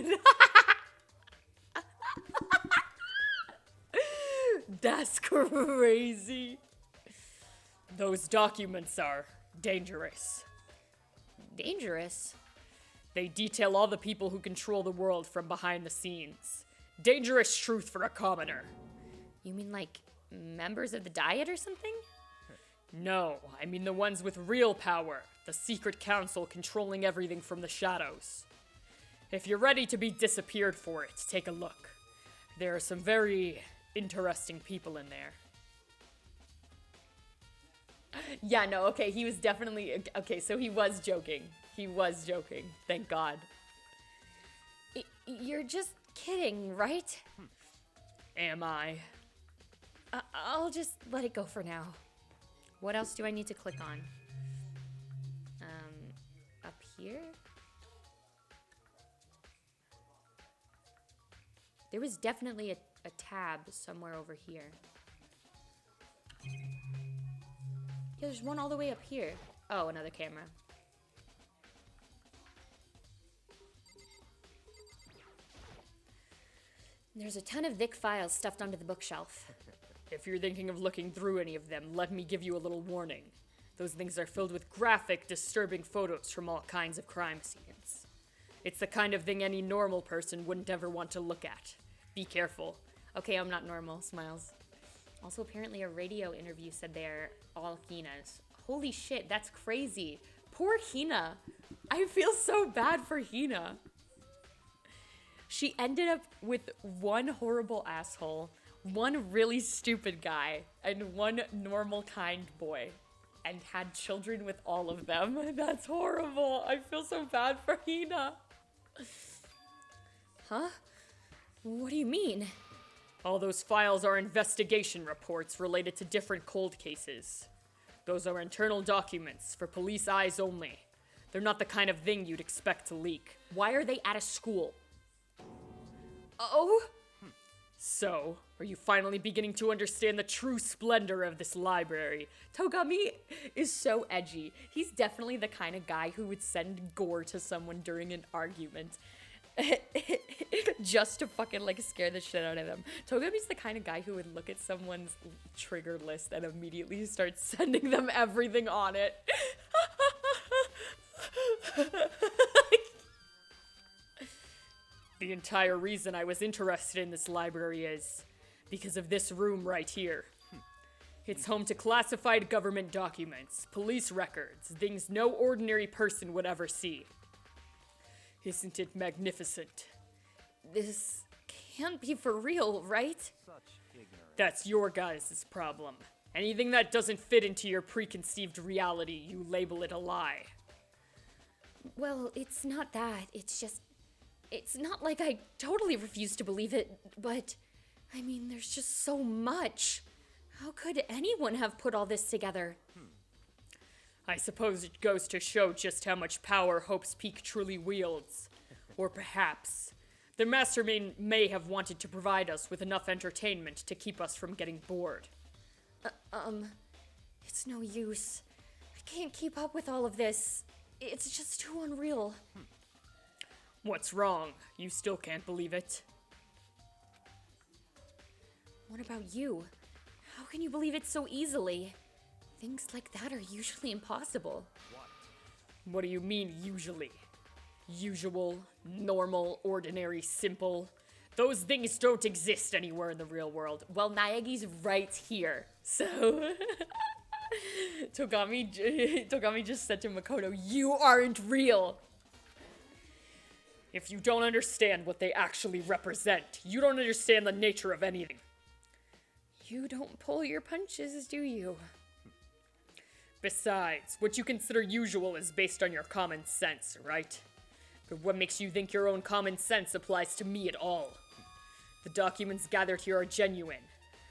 That's crazy. Those documents are dangerous. Dangerous? They detail all the people who control the world from behind the scenes. Dangerous truth for a commoner. You mean like members of the Diet or something? No, I mean the ones with real power. The secret council controlling everything from the shadows. If you're ready to be disappeared for it, take a look. There are some very interesting people in there. Yeah, no, okay, he was definitely... Okay, so he was joking. He was joking. Thank God. You're just kidding, right? Am I? I'll just let it go for now. What else do I need to click on? Up here? There was definitely a tab somewhere over here. Yeah, there's one all the way up here. Oh, another camera. There's a ton of thick files stuffed onto the bookshelf. If you're thinking of looking through any of them, let me give you a little warning. Those things are filled with graphic, disturbing photos from all kinds of crime scenes. It's the kind of thing any normal person wouldn't ever want to look at. Be careful. Okay, I'm not normal. Smiles. Also, apparently a radio interview said they're all Hina's. Holy shit, that's crazy. Poor Hina. I feel so bad for Hina. She ended up with one horrible asshole, one really stupid guy, and one normal kind boy. And had children with all of them. That's horrible. I feel so bad for Hina. Huh? What do you mean? All those files are investigation reports related to different cold cases. Those are internal documents for police eyes only. They're not the kind of thing you'd expect to leak. Why are they at a school? Oh? So, are you finally beginning to understand the true splendor of this library? Togami is so edgy. He's definitely the kind of guy who would send gore to someone during an argument. Just to fucking like scare the shit out of them. Togami's the kind of guy who would look at someone's trigger list and immediately start sending them everything on it. The entire reason I was interested in this library is because of this room right here. It's home to classified government documents, police records, things no ordinary person would ever see. Isn't it magnificent? This can't be for real, right? Such ignorance. That's your guys' problem. Anything that doesn't fit into your preconceived reality, you label it a lie. Well, it's not that. It's just... It's not like I totally refuse to believe it, but... I mean, there's just so much. How could anyone have put all this together? I suppose it goes to show just how much power Hope's Peak truly wields. Or perhaps, the mastermind may have wanted to provide us with enough entertainment to keep us from getting bored. It's no use. I can't keep up with all of this. It's just too unreal. What's wrong? You still can't believe it? What about you? How can you believe it so easily? Things like that are usually impossible. What do you mean, usually? Usual, normal, ordinary, simple? Those things don't exist anywhere in the real world. Well, Naegi's right here, so... Togami just said to Makoto, you aren't real! If you don't understand what they actually represent, you don't understand the nature of anything. You don't pull your punches, do you? Besides, what you consider usual is based on your common sense, right? But what makes you think your own common sense applies to me at all? The documents gathered here are genuine.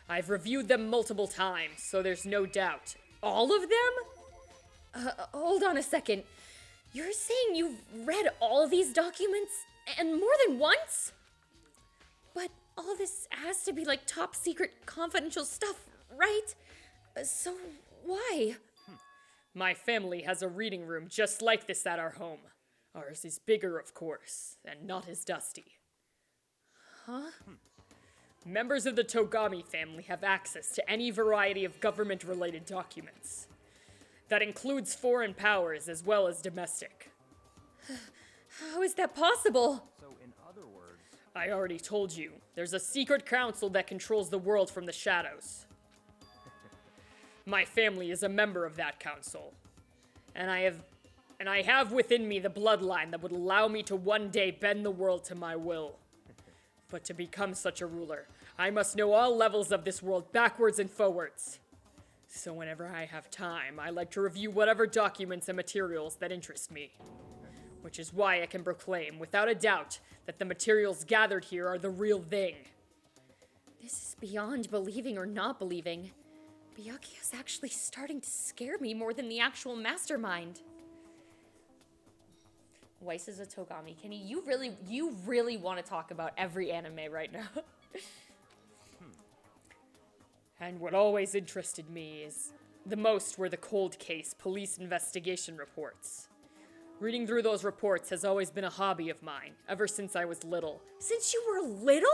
I've reviewed them multiple times, so there's no doubt. All of them? Hold on a second. You're saying you've read all these documents and more than once? But all this has to be like top secret confidential stuff, right? So why? My family has a reading room just like this at our home. Ours is bigger, of course, and not as dusty. Huh? Members of the Togami family have access to any variety of government-related documents. That includes foreign powers as well as domestic. How is that possible? So, in other words, I already told you, there's a secret council that controls the world from the shadows. My family is a member of that council. And I have within me the bloodline that would allow me to one day bend the world to my will. But to become such a ruler, I must know all levels of this world backwards and forwards. So whenever I have time, I like to review whatever documents and materials that interest me. Which is why I can proclaim, without a doubt, that the materials gathered here are the real thing. This is beyond believing or not believing. Byakuya is actually starting to scare me more than the actual mastermind. Weiss is a Togami. Kenny, you really want to talk about every anime right now. And what always interested me is the most were the cold case police investigation reports. Reading through those reports has always been a hobby of mine, ever since I was little. Since you were little?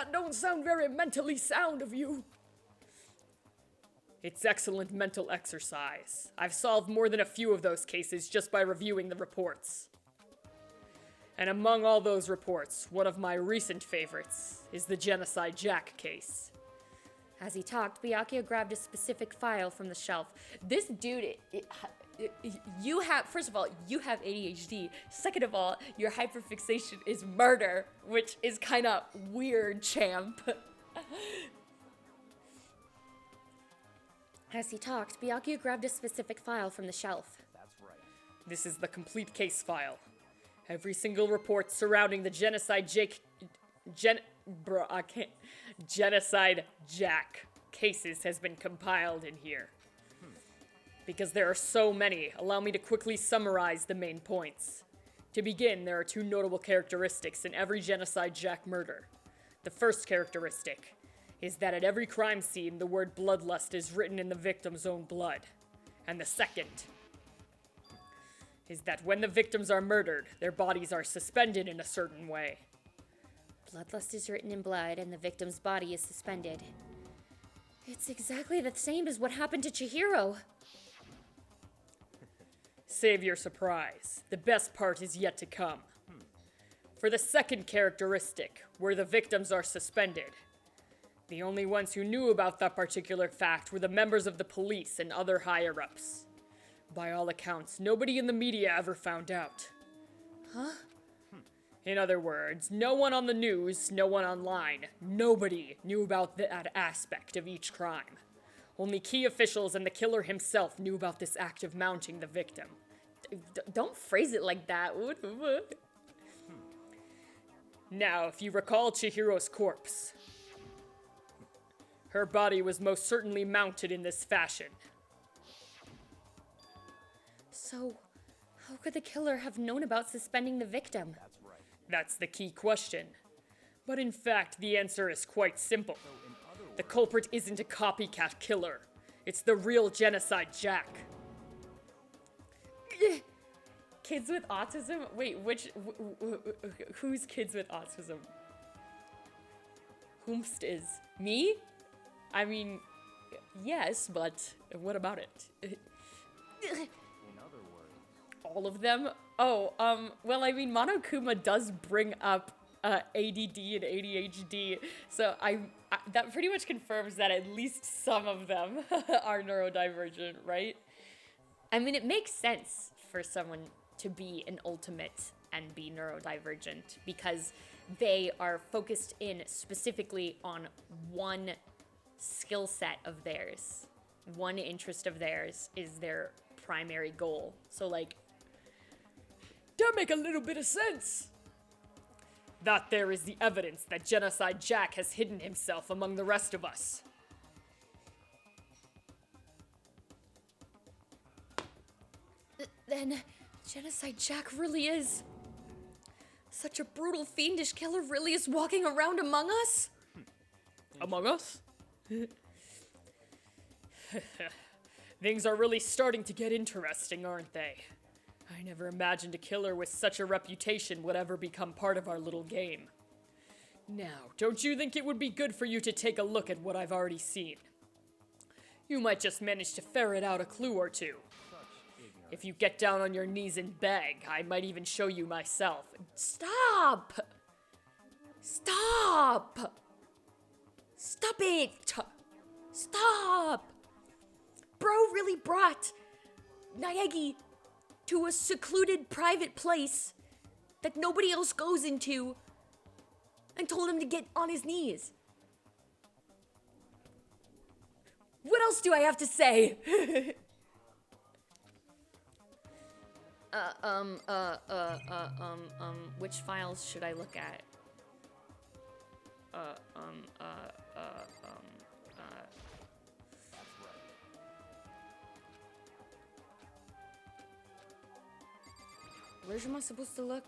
That don't sound very mentally sound of you. It's excellent mental exercise. I've solved more than a few of those cases just by reviewing the reports. And among all those reports, one of my recent favorites is the Genocide Jack case. As he talked, Byakuya grabbed a specific file from the shelf. This dude, you have, first of all, you have ADHD. Second of all, your hyperfixation is murder, which is kind of weird, champ. As he talked, Byakuya grabbed a specific file from the shelf. That's right. This is the complete case file. Every single report surrounding the Genocide Genocide Jack cases has been compiled in here. Because there are so many, allow me to quickly summarize the main points. To begin, there are two notable characteristics in every Genocide Jack murder. The first characteristic is that at every crime scene, the word bloodlust is written in the victim's own blood. And the second is that when the victims are murdered, their bodies are suspended in a certain way. Bloodlust is written in blood, and the victim's body is suspended. It's exactly the same as what happened to Chihiro. Save your surprise. The best part is yet to come. For the second characteristic, where the victims are suspended, the only ones who knew about that particular fact were the members of the police and other higher-ups. By all accounts, nobody in the media ever found out. Huh? In other words, no one on the news, no one online, nobody knew about that aspect of each crime. Only key officials and the killer himself knew about this act of mounting the victim. Don't phrase it like that. Now, if you recall Chihiro's corpse, her body was most certainly mounted in this fashion. So, how could the killer have known about suspending the victim? That's right. That's the key question. But in fact, the answer is quite simple. So in other words, The culprit isn't a copycat killer. It's the real Genocide Jack. Kids with autism? Wait, who's kids with autism? Whomst is? Me? I mean, yes, but what about it? in other words, All of them? Oh, well, I mean, Monokuma does bring up ADD and ADHD, so that pretty much confirms that at least some of them are neurodivergent, right? I mean, it makes sense for someone to be an ultimate and be neurodivergent because they are focused in specifically on one skill set of theirs. One interest of theirs is their primary goal. So, like, That make a little bit of sense. That there is the evidence that Genocide Jack has hidden himself among the rest of us. then Genocide Jack really is such a brutal, fiendish killer, really is walking around among us? Among us? Things are really starting to get interesting, aren't they? I never imagined a killer with such a reputation would ever become part of our little game. Now, don't you think it would be good for you to take a look at what I've already seen? You might just manage to ferret out a clue or two. If you get down on your knees and beg, I might even show you myself. Stop! Stop! Stop it! Stop! Bro really brought Naegi to a secluded private place that nobody else goes into and told him to get on his knees. What else do I have to say? Which files should I look at? Where am I supposed to look?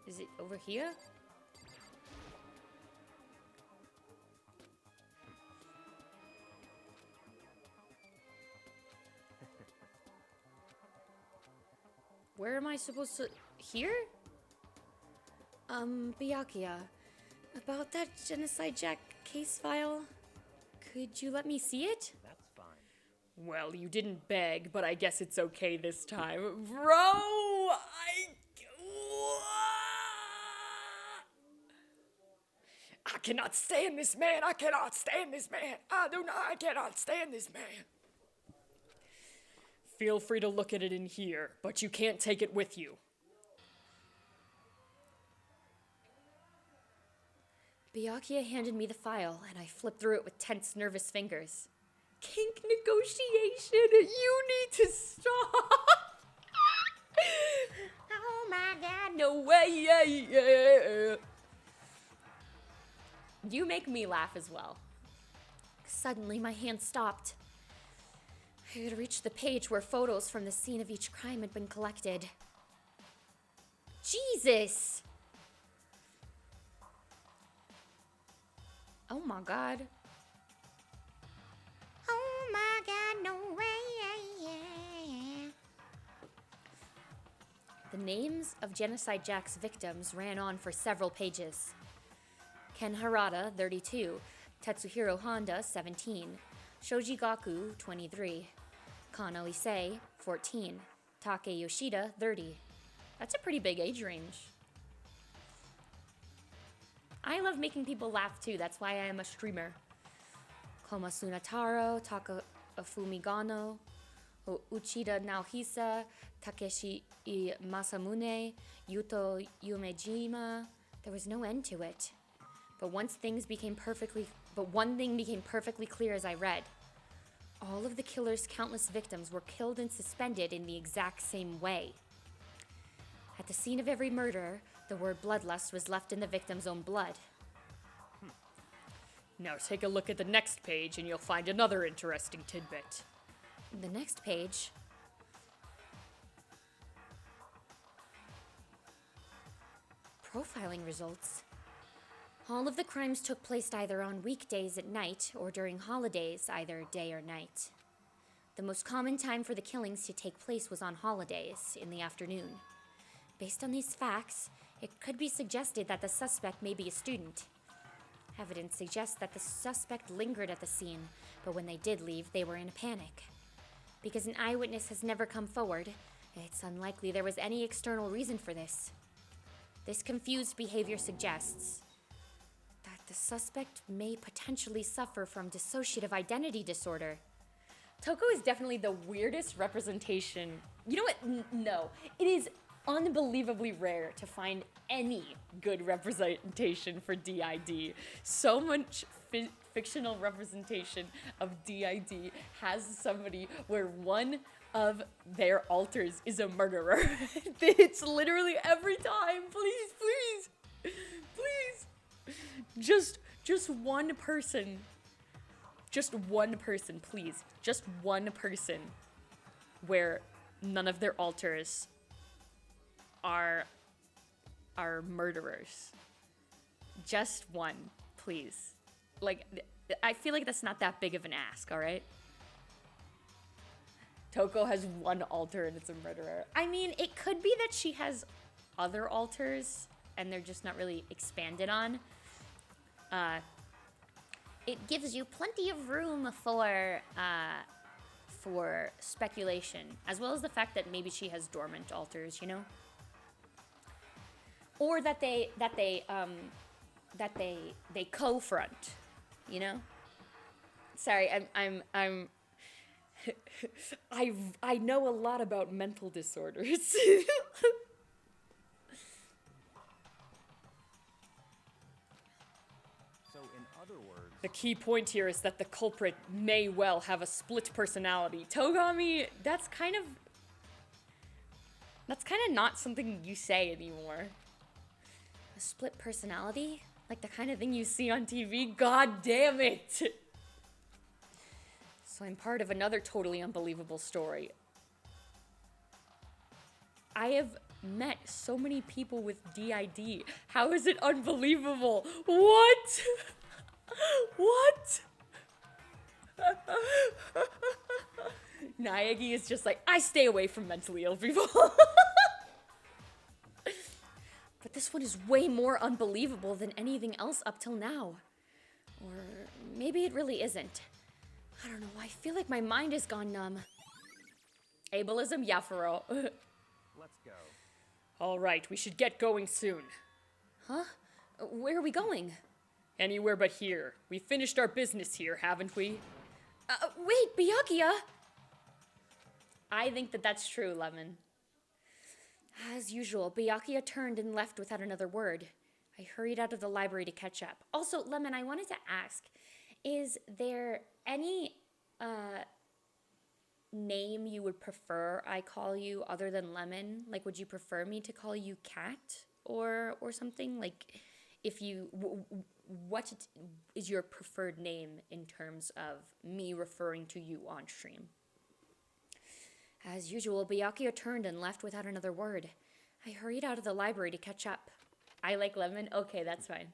Is it over here? Where am I supposed to... Here? Byakuya, about that Genocide Jack case file, could you let me see it? That's fine. Well, you didn't beg, but I guess it's okay this time. Bro, I cannot stand this man. I cannot stand this man. I cannot stand this man. Feel free to look at it in here, but you can't take it with you. Byakuya handed me the file, and I flipped through it with tense, nervous fingers. Kink negotiation! You need to stop! Oh my god, no way! You make me laugh as well. Suddenly, my hand stopped. I had reached the page where photos from the scene of each crime had been collected. Jesus! Oh my god. Oh my god, no way. The names of Genocide Jack's victims ran on for several pages. Ken Harada, 32, Tetsuhiro Honda, 17, Shoji Gaku, 23, Kano Issei, 14, Take Yoshida, 30. That's a pretty big age range. I love making people laugh too, that's why I am a streamer. Komasu Taro, Taka Fumigano, Uchida Naohisa, Takeshi Masamune, Yuto Yumejima. There was no end to it. But one thing became perfectly clear as I read. All of the killer's countless victims were killed and suspended in the exact same way. At the scene of every murder, the word bloodlust was left in the victim's own blood. Now take a look at the next page and you'll find another interesting tidbit. The next page. Profiling results. All of the crimes took place either on weekdays at night or during holidays, either day or night. The most common time for the killings to take place was on holidays, in the afternoon. Based on these facts, it could be suggested that the suspect may be a student. Evidence suggests that the suspect lingered at the scene, but when they did leave, they were in a panic. Because an eyewitness has never come forward, it's unlikely there was any external reason for this. This confused behavior suggests that the suspect may potentially suffer from dissociative identity disorder. Toko is definitely the weirdest representation. You know what? No. It is unbelievably rare to find any good representation for DID. So much fictional representation of DID has somebody where one of their alters is a murderer. It's literally every time. Please. Just one person. Just one person, please. Just one person where none of their alters are murderers. Just one, please. Like, I feel like that's not that big of an ask, all right? Toko has one alter and it's a murderer. I mean, it could be that she has other alters and they're just not really expanded on. It gives you plenty of room for Speculation, as well as the fact that maybe she has dormant alters, you know? Or that they co-front, you know? Sorry, I know a lot about mental disorders. So, in other words, The key point here is that the culprit may well have a split personality. Togami, that's kind of not something you say anymore. A split personality? Like the kind of thing you see on TV? God damn it! So I'm part of another totally unbelievable story. I have met so many people with DID. How is it unbelievable? What? What? Naegi is just like, I stay away from mentally ill people. But this one is way more unbelievable than anything else up till now. Or maybe it really isn't. I don't know, I feel like my mind has gone numb. Ableism? Yeah, for real. Let's go. All right, we should get going soon. Huh? Where are we going? Anywhere but here. We finished our business here, haven't we? Wait, Byakuya! I think that that's true, Lemon. As usual, Byakuya turned and left without another word. I hurried out of the library to catch up. Also, Lemon, I wanted to ask, is there any name you would prefer I call you other than Lemon? Like, would you prefer me to call you Cat or something? Like, if you, what is your preferred name in terms of me referring to you on stream? As usual, Byakuya turned and left without another word. I hurried out of the library to catch up. I like Lemon? Okay, that's fine.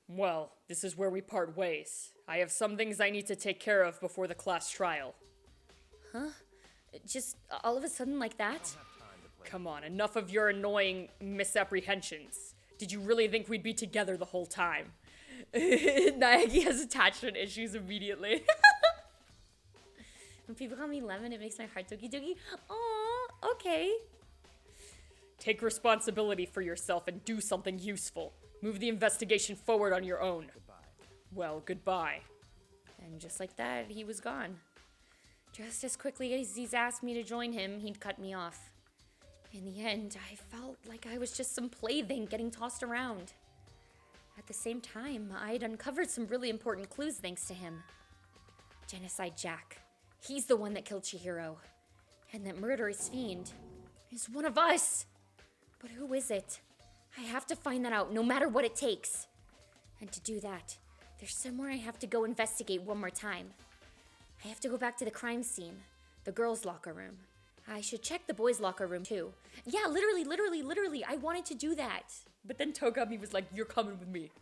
Well, this is where we part ways. I have some things I need to take care of before the class trial. Huh? Just all of a sudden like that? Come on, enough of your annoying misapprehensions. Did you really think we'd be together the whole time? Naegi has attachment issues immediately. When people call me Lemon, it makes my heart doki doki. Aw, okay. Take responsibility for yourself and do something useful. Move the investigation forward on your own. Well, goodbye. And just like that, he was gone. Just as quickly as he's asked me to join him, he'd cut me off. In the end, I felt like I was just some plaything getting tossed around. At the same time, I'd uncovered some really important clues thanks to him. Genocide Jack. He's the one that killed Chihiro. And that murderous fiend is one of us. But who is it? I have to find that out, no matter what it takes. And to do that, there's somewhere I have to go investigate one more time. I have to go back to the crime scene, the girls' locker room. I should check the boys' locker room too. Yeah, literally, I wanted to do that. But then Togami was like, you're coming with me.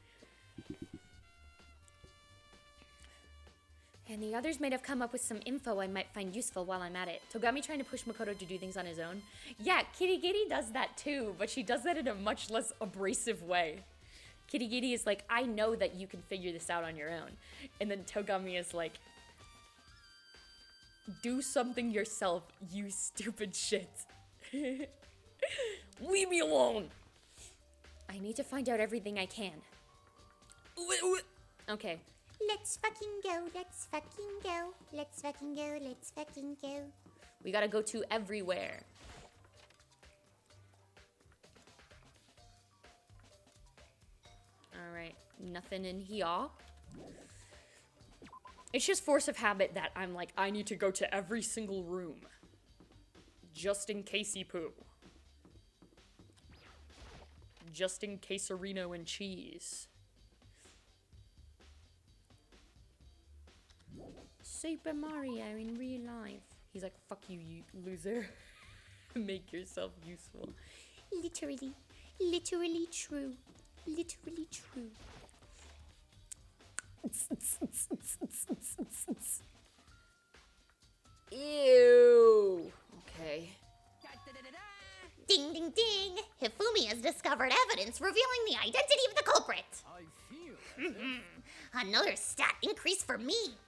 And the others might have come up with some info I might find useful while I'm at it. Togami trying to push Makoto to do things on his own. Yeah, Kirigiri does that too, but she does that in a much less abrasive way. Kirigiri is like, I know that you can figure this out on your own. And then Togami is like, do something yourself, you stupid shit. Leave me alone! I need to find out everything I can. Okay. Let's fucking go, let's fucking go, let's fucking go, let's fucking go. We gotta go to everywhere. Alright, nothing in here. It's just force of habit that I'm like, I need to go to every single room. Just in case poo. Just in case Reno and cheese. Super Mario in real life. He's like, fuck you, you loser. Make yourself useful. Literally true. Literally true. Ew. Okay. Ding ding ding! Hifumi has discovered evidence revealing the identity of the culprit. I feel Another stat increase for me.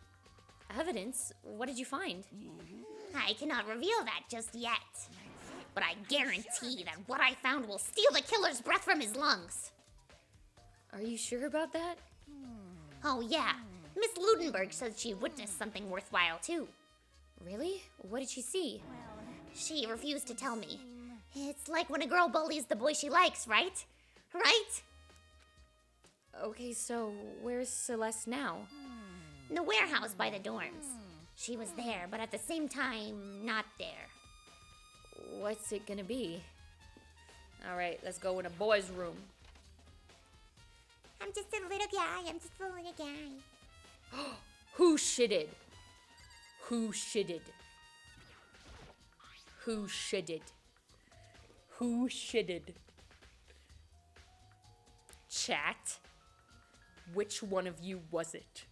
Evidence? What did you find? I cannot reveal that just yet. But I guarantee that what I found will steal the killer's breath from his lungs. Are you sure about that? Oh yeah, Miss Ludenberg says she witnessed something worthwhile too. Really? What did she see? She refused to tell me. It's like when a girl bullies the boy she likes, right? Right? Okay, so where's Celeste now? The warehouse by the dorms. She was there, but at the same time, not there. What's it gonna be? Alright, let's go in a boy's room. I'm just a little guy, I'm just a little guy. Who shitted? Who shitted? Who shitted? Who shitted? Chat? Which one of you was it?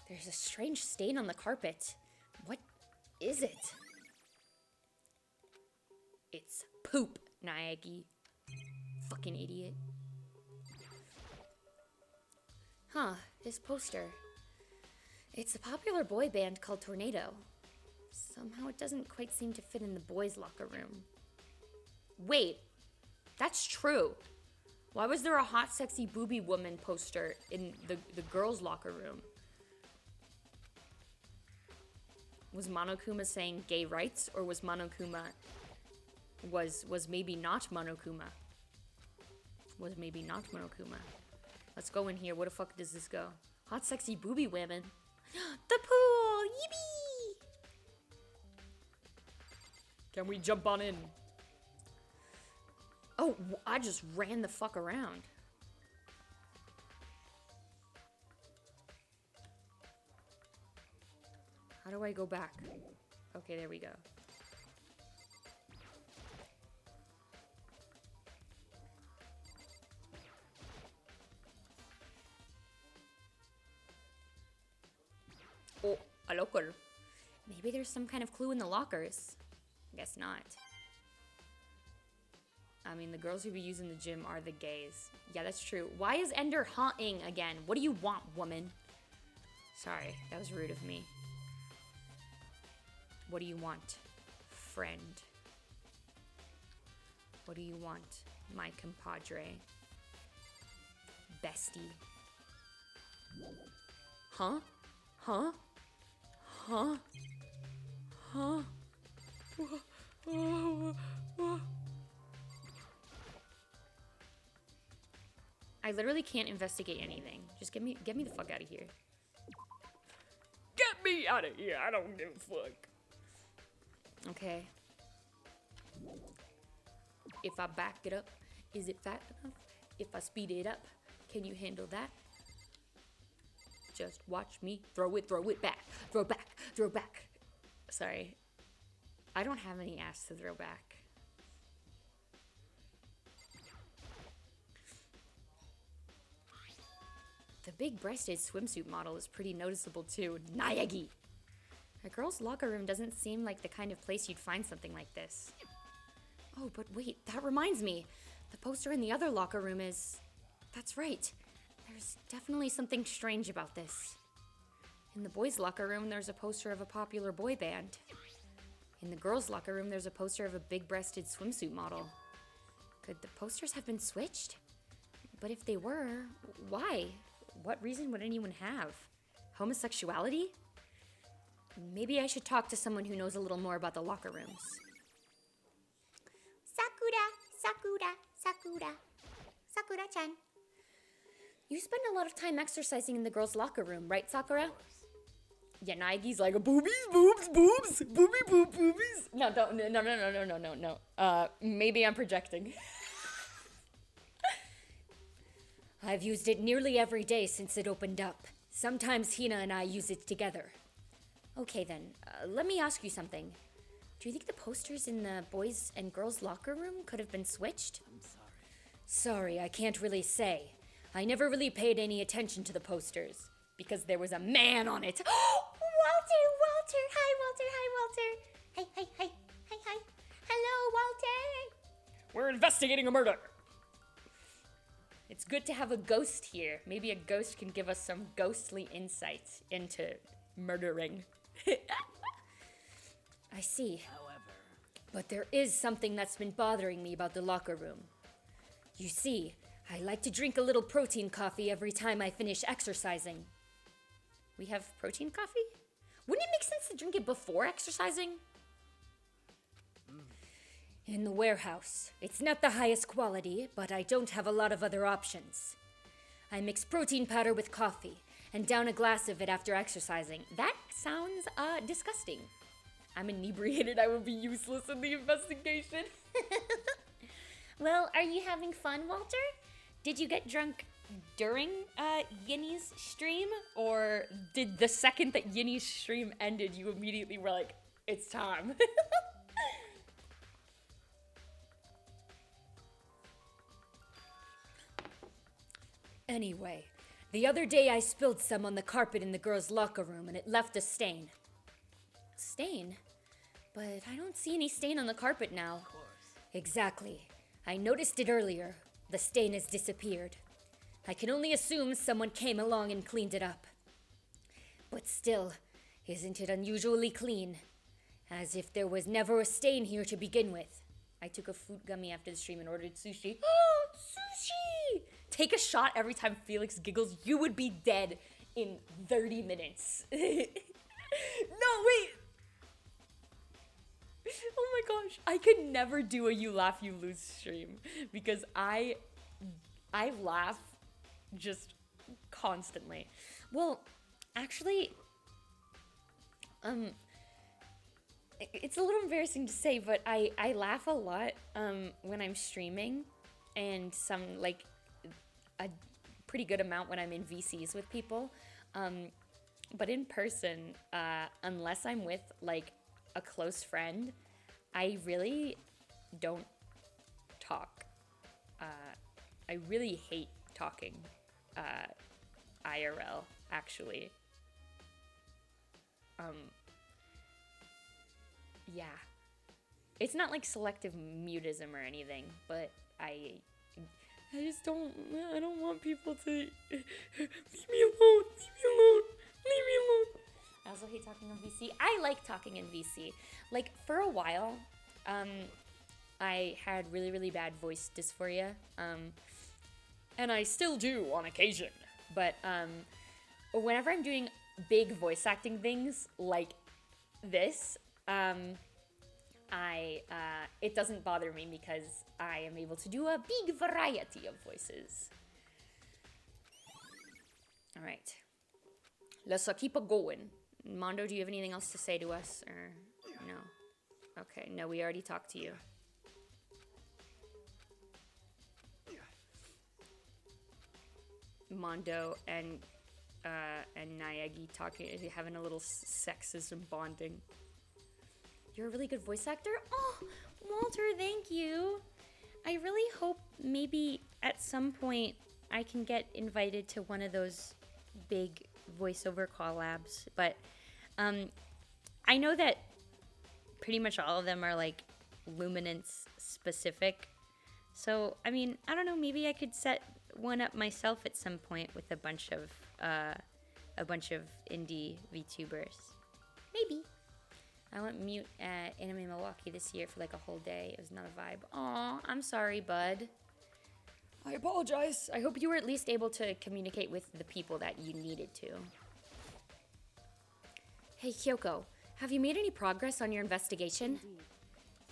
There's a strange stain on the carpet. What is it? It's poop, Naegi. Fucking idiot. Huh, this poster. It's a popular boy band called Tornado. Somehow it doesn't quite seem to fit in the boys' locker room. Wait, that's true. Why was there a hot, sexy, booby woman poster in the girls' locker room? Was Monokuma saying gay rights, or was Monokuma was maybe not Monokuma? Was maybe not Monokuma? Let's go in here. Where the fuck does this go? Hot, sexy, booby women. The pool! Yippee! Can we jump on in? Oh, I just ran the fuck around. How do I go back? Okay, there we go. Oh, a locker. Maybe there's some kind of clue in the lockers. Guess not. I mean, the girls who be using the gym are the gays. Yeah, that's true. Why is Ender haunting again? What do you want, woman? Sorry, that was rude of me. What do you want, friend? What do you want, my compadre? Bestie. Huh? Huh? Huh? Huh? I literally can't investigate anything. Just get me the fuck out of here. Get me out of here. I don't give a fuck. Okay. If I back it up, is it fat enough? If I speed it up, can you handle that? Just watch me throw it back. Throw back, throw back. Sorry. I don't have any ass to throw back. The big-breasted swimsuit model is pretty noticeable too. Naegi! A girl's locker room doesn't seem like the kind of place you'd find something like this. Oh, but wait, that reminds me. The poster in the other locker room is... That's right. There's definitely something strange about this. In the boys' locker room, there's a poster of a popular boy band. In the girls' locker room, there's a poster of a big-breasted swimsuit model. Could the posters have been switched? But if they were, why? What reason would anyone have? Homosexuality? Maybe I should talk to someone who knows a little more about the locker rooms. Sakura. Sakura-chan. You spend a lot of time exercising in the girls' locker room, right, Sakura? Yeah, Naigi's like, boobies, boobs, boobs, booby, boob, boobies. No, don't, no. Maybe I'm projecting. I've used it nearly every day since it opened up. Sometimes Hina and I use it together. Okay then, let me ask you something. Do you think the posters in the boys' and girls' locker room could have been switched? I'm sorry. Sorry, I can't really say. I never really paid any attention to the posters, because there was a man on it. Walter! Hi, Walter! Hi! Hello, Walter! We're investigating a murder. It's good to have a ghost here. Maybe a ghost can give us some ghostly insight into murdering. I see. But there is something that's been bothering me about the locker room. You see, I like to drink a little protein coffee every time I finish exercising. We have protein coffee? Wouldn't it make sense to drink it before exercising? In the warehouse. It's not the highest quality, but I don't have a lot of other options. I mix protein powder with coffee and down a glass of it after exercising. That sounds disgusting. I'm inebriated. I will be useless in the investigation. Well, are you having fun, Walter? Did you get drunk during Yinny's stream? Or did the second that Yinny's stream ended, you immediately were like, it's time? Anyway, the other day I spilled some on the carpet in the girls' locker room and it left a stain. Stain? But I don't see any stain on the carpet now. Exactly. I noticed it earlier. The stain has disappeared. I can only assume someone came along and cleaned it up. But still, isn't it unusually clean? As if there was never a stain here to begin with. I took a fruit gummy after the stream and ordered sushi. Oh, sushi! Take a shot every time Felix giggles. You would be dead in 30 minutes. No, wait! Oh my gosh, I could never do a you laugh, you lose stream because I laugh just constantly. Well, actually, it's a little embarrassing to say, but I laugh a lot when I'm streaming, and like a pretty good amount when I'm in VCs with people. But in person, unless I'm with like a close friend, I really don't talk. I really hate talking IRL, actually. Yeah. It's not like selective mutism or anything, but I just don't want people to leave me alone. I also hate talking on VC. I like talking in VC. Like, for a while, I had really, really bad voice dysphoria. And I still do on occasion. But whenever I'm doing big voice acting things like this, it doesn't bother me because I am able to do a big variety of voices. All right. Let's keep it going. Mondo, do you have anything else to say to us, or no? Okay, no, we already talked to you. Mondo and Naegi having a little sexism bonding. You're a really good voice actor? Oh, Walter, thank you. I really hope maybe at some point I can get invited to one of those big voiceover collabs. But I know that pretty much all of them are like Luminance specific. So, I mean, I don't know, maybe I could set one up myself at some point with a bunch of indie VTubers. Maybe. I went mute at Anime Milwaukee this year for like a whole day. It was not a vibe. Aw, I'm sorry, bud. I apologize. I hope you were at least able to communicate with the people that you needed to. Hey, Kyoko, have you made any progress on your investigation?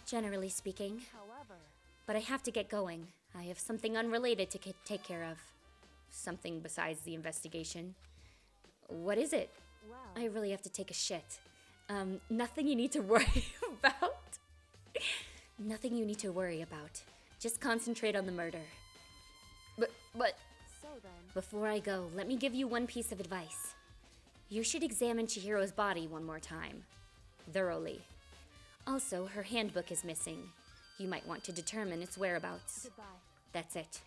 Generally speaking. However, But I have to get going. I have something unrelated to take care of. Something besides the investigation. What is it? well, I really have to take a shit. Nothing you need to worry about. Nothing you need to worry about. Just concentrate on the murder. But so then, before I go, let me give you one piece of advice. You should examine Chihiro's body one more time. Thoroughly. Also, her handbook is missing. You might want to determine its whereabouts. goodbye. That's it.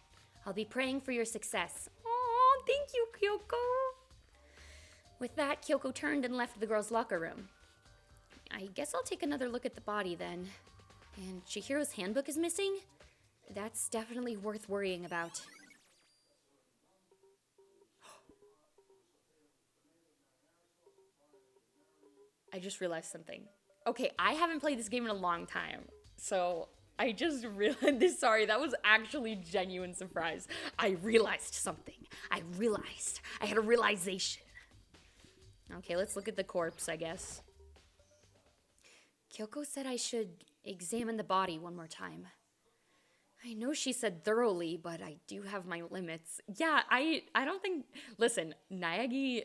I'll be praying for your success. Oh, thank you, Kyoko. With that, Kyoko turned and left the girls' locker room. I guess I'll take another look at the body then. And Chihiro's handbook is missing? That's definitely worth worrying about. I just realized something. Okay, I haven't played this game in a long time, so I just realized this. Sorry, that was actually genuine surprise. I realized something. I had a realization. Okay, let's look at the corpse, I guess. Kyoko said I should examine the body one more time. I know she said thoroughly, but I do have my limits. Yeah, I don't think... Listen, Naegi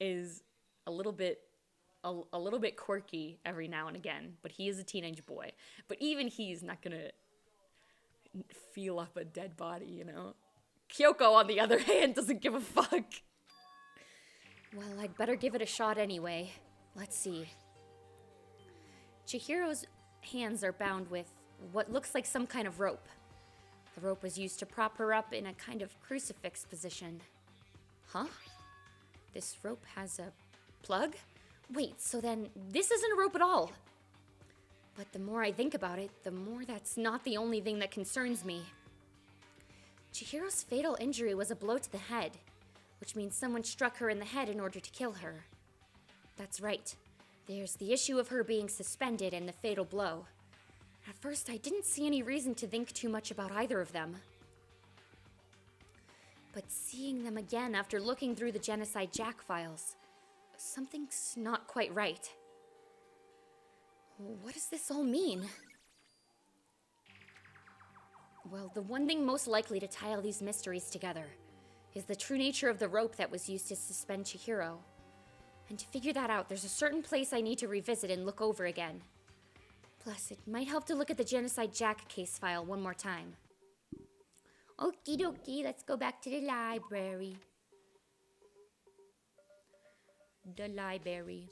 is a little bit quirky every now and again, but he is a teenage boy. But even he's not gonna feel up a dead body, you know? Kyoko, on the other hand, doesn't give a fuck. Well, I'd better give it a shot anyway. Let's see. Chihiro's hands are bound with what looks like some kind of rope. The rope was used to prop her up in a kind of crucifix position. Huh? This rope has a plug? Wait, so then this isn't a rope at all. But the more I think about it, the more that's not the only thing that concerns me. Chihiro's fatal injury was a blow to the head, which means someone struck her in the head in order to kill her. That's right. There's the issue of her being suspended and the fatal blow. At first, I didn't see any reason to think too much about either of them. But seeing them again after looking through the Genocide Jack files, something's not quite right. What does this all mean? Well, the one thing most likely to tie all these mysteries together is the true nature of the rope that was used to suspend Chihiro. And to figure that out, there's a certain place I need to revisit and look over again. Plus, it might help to look at the Genocide Jack case file one more time. Okie dokie, let's go back to the library. The library.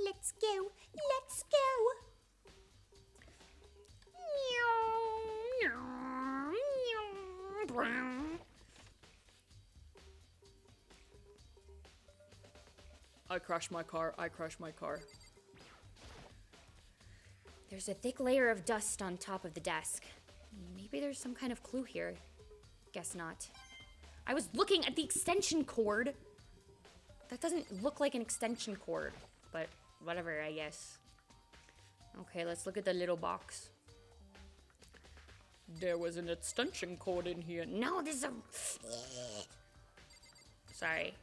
Let's go. Let's go. I crashed my car. I crashed my car. There's a thick layer of dust on top of the desk. Maybe there's some kind of clue here. Guess not. I was looking at the extension cord. That doesn't look like an extension cord, but whatever, I guess. Okay, let's look at the little box. There was an extension cord in here. No, there's a... Sorry.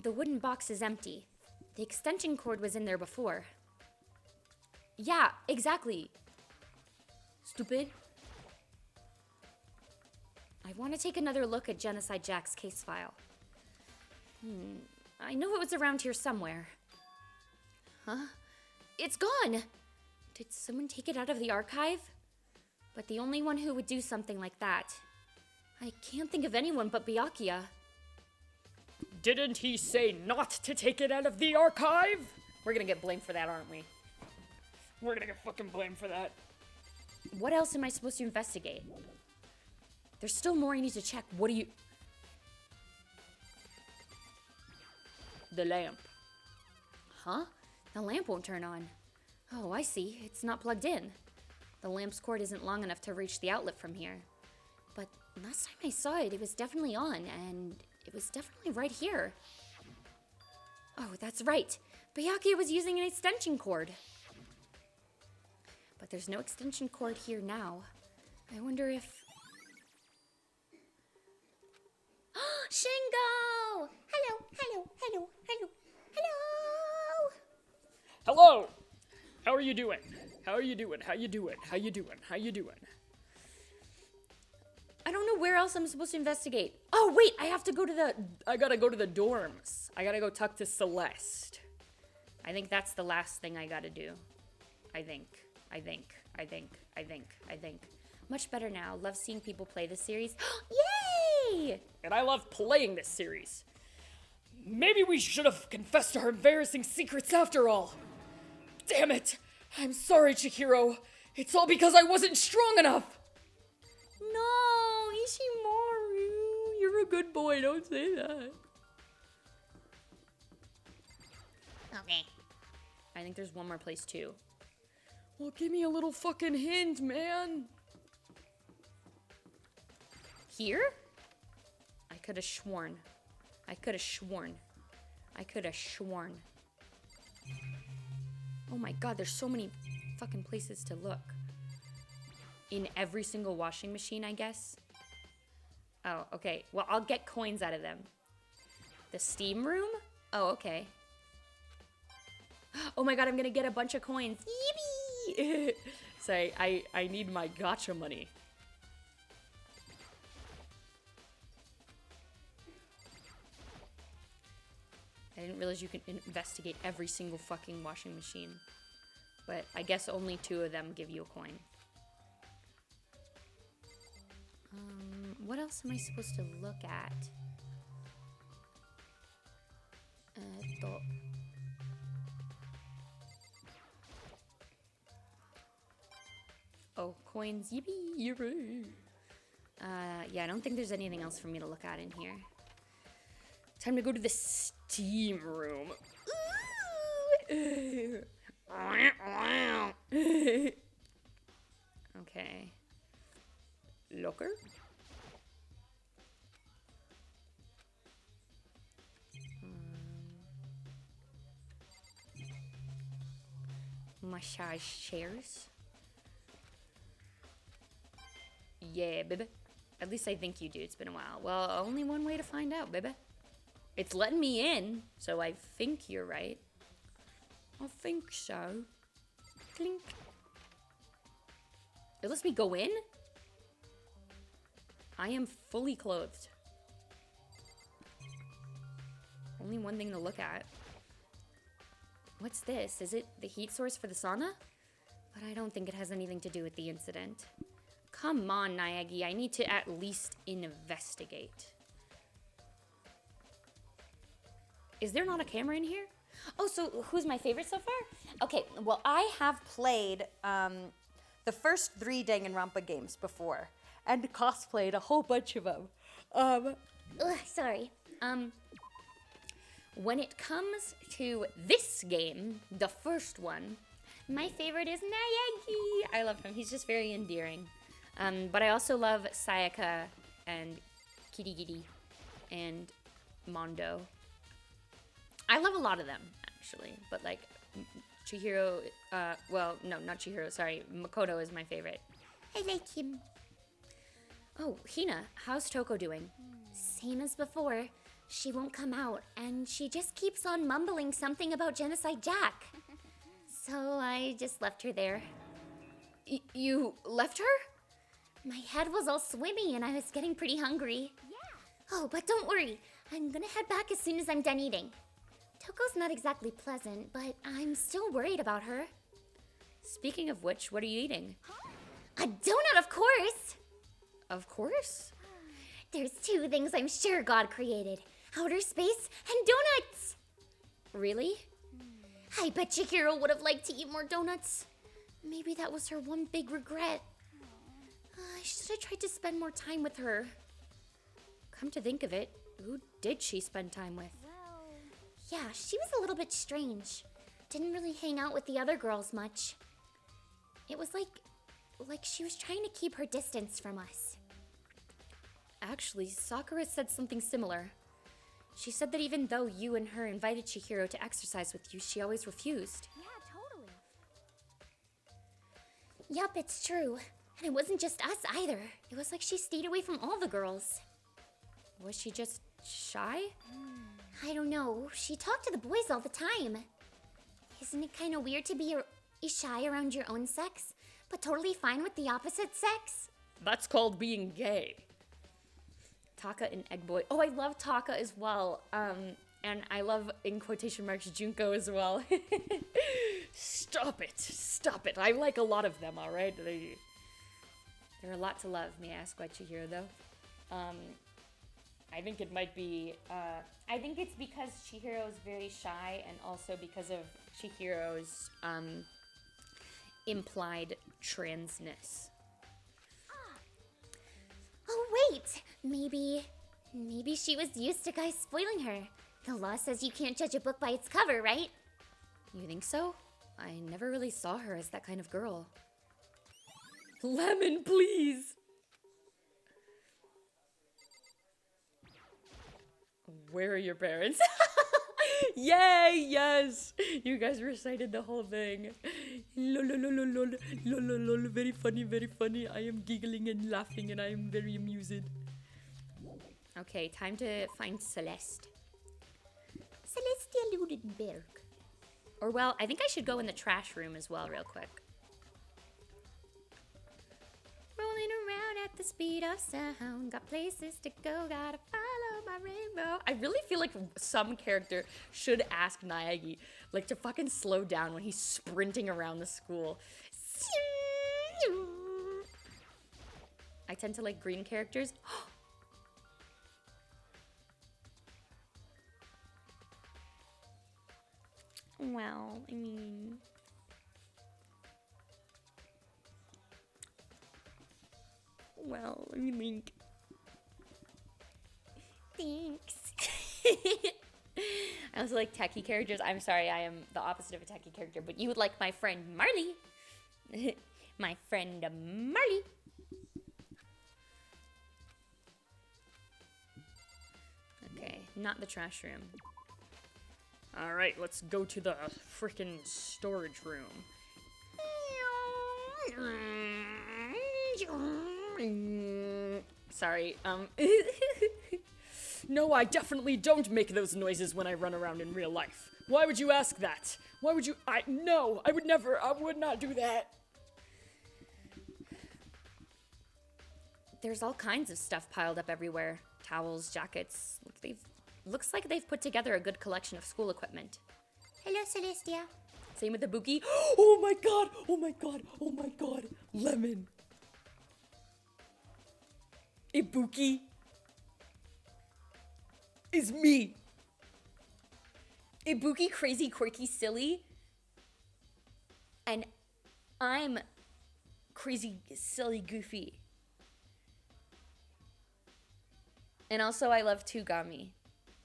The wooden box is empty. The extension cord was in there before. Yeah, exactly. Stupid. I want to take another look at Genocide Jack's case file. I know it was around here somewhere. Huh? It's gone! Did someone take it out of the archive? But the only one who would do something like that. I can't think of anyone but Byakuya. Didn't he say not to take it out of the archive? We're gonna get blamed for that, aren't we? We're gonna get fucking blamed for that. What else am I supposed to investigate? There's still more I need to check. What do you... The lamp. Huh? The lamp won't turn on. Oh, I see. It's not plugged in. The lamp's cord isn't long enough to reach the outlet from here. But last time I saw it, it was definitely on, and it was definitely right here. Oh, that's right. Byakuya was using an extension cord. But there's no extension cord here now. I wonder if... Shingo! Hello, hello, hello, hello, hello! Hello! How are you doing? How are you doing? How you doing? How you doing? How you doing? I don't know where else I'm supposed to investigate. Oh, wait, I have to go to the... I gotta go to the dorms. I gotta go talk to Celeste. I think that's the last thing I gotta do. I think. Much better now. Love seeing people play this series. Yay! And I love playing this series. Maybe we should have confessed to our embarrassing secrets after all. Damn it! I'm sorry, Chihiro. It's all because I wasn't strong enough. No, Ishimaru. You're a good boy. Don't say that. Okay. I think there's one more place, too. Well, give me a little fucking hint, man. Here? I could have sworn. Oh my god, there's so many fucking places to look. In every single washing machine, I guess. Oh, okay. Well, I'll get coins out of them. The steam room? Oh, okay. Oh my god, I'm gonna get a bunch of coins. Yippee! Say, I need my gacha money. I didn't realize you could investigate every single fucking washing machine. But I guess only 2 of them give you a coin. What else am I supposed to look at? Oh, coins. Yippee! Yippee! Yeah, I don't think there's anything else for me to look at in here. Time to go to the steam room. Ooh. massage chairs. Yeah, baby. At least I think you do. It's been a while. Well, only one way to find out, baby. It's letting me in, so I think you're right. I think so. Clink. It lets me go in? I am fully clothed. Only one thing to look at. What's this? Is it the heat source for the sauna? But I don't think it has anything to do with the incident. Come on, Naegi. I need to at least investigate. Is there not a camera in here? Oh, so who's my favorite so far? Okay, well, I have played the first 3 Danganronpa games before and cosplayed a whole bunch of them. Ugh, sorry. When it comes to this game, the first one, my favorite is Naegi. I love him. He's just very endearing. But I also love Sayaka and Kirigiri and Mondo. I love a lot of them, actually. But like Chihiro, well, no, not Chihiro, sorry. Makoto is my favorite. I like him. Oh, Hina, how's Toko doing? Same as before. She won't come out, and she just keeps on mumbling something about Genocide Jack. So I just left her there. You left her? My head was all swimmy, and I was getting pretty hungry. Yeah. Oh, but don't worry. I'm gonna head back as soon as I'm done eating. Toko's not exactly pleasant, but I'm still worried about her. Speaking of which, what are you eating? A donut, of course! Of course. There's 2 things I'm sure God created. Outer space and donuts! Really? I bet Chihiro would have liked to eat more donuts. Maybe that was her one big regret. I should have tried to spend more time with her. Come to think of it, who did she spend time with? Yeah, she was a little bit strange. Didn't really hang out with the other girls much. It was like she was trying to keep her distance from us. Actually, Sakura said something similar. She said that even though you and her invited Chihiro to exercise with you, she always refused. Yeah, totally. Yup, it's true. And it wasn't just us either. It was like she stayed away from all the girls. Was she just shy? I don't know. She talked to the boys all the time. Isn't it kind of weird to be shy around your own sex, but totally fine with the opposite sex? That's called being gay. Taka and Egg Boy. Oh, I love Taka as well. And I love, in quotation marks, Junko as well. Stop it. Stop it. I like a lot of them, alright? There are a lot to love. May I ask why Chihiro, though? I think it might be, I think it's because Chihiro is very shy, and also because of Chihiro's implied transness. Oh, wait! Maybe she was used to guys spoiling her. The law says you can't judge a book by its cover, right? You think so? I never really saw her as that kind of girl. lemon, please. Where are your parents? Yay, yes! You guys recited the whole thing. Lol, lol, lol, lol, lol, lol, lol, very funny, very funny. I am giggling and laughing and I am very amused. Okay, time to find Celeste. Celestia Ludenberg. Or, well, I think I should go in the trash room as well real quick. Rolling around at the speed of sound. Got places to go, gotta follow my rainbow. I really feel like some character should ask Naegi, like, to fucking slow down when he's sprinting around the school. I tend to like green characters. Well, I mean... Well, I mean... Thanks. I also like techie characters. I'm sorry, I am the opposite of a techie character, but you would like my friend Marley. My friend Marley. Okay, not the trash room. Alright, let's go to the frickin' storage room. Sorry, No, I definitely don't make those noises when I run around in real life. Why would you ask that? Why would you? No, I would never, I would not do that. there's all kinds of stuff piled up everywhere. Towels, jackets. Looks like they've put together a good collection of school equipment. Hello, Celestia. Same with the Buki. Oh my god, oh my god, oh my god. Lemon. Ibuki is me. Ibuki, crazy, quirky, silly. And I'm crazy, silly, goofy. And also I love Tugami.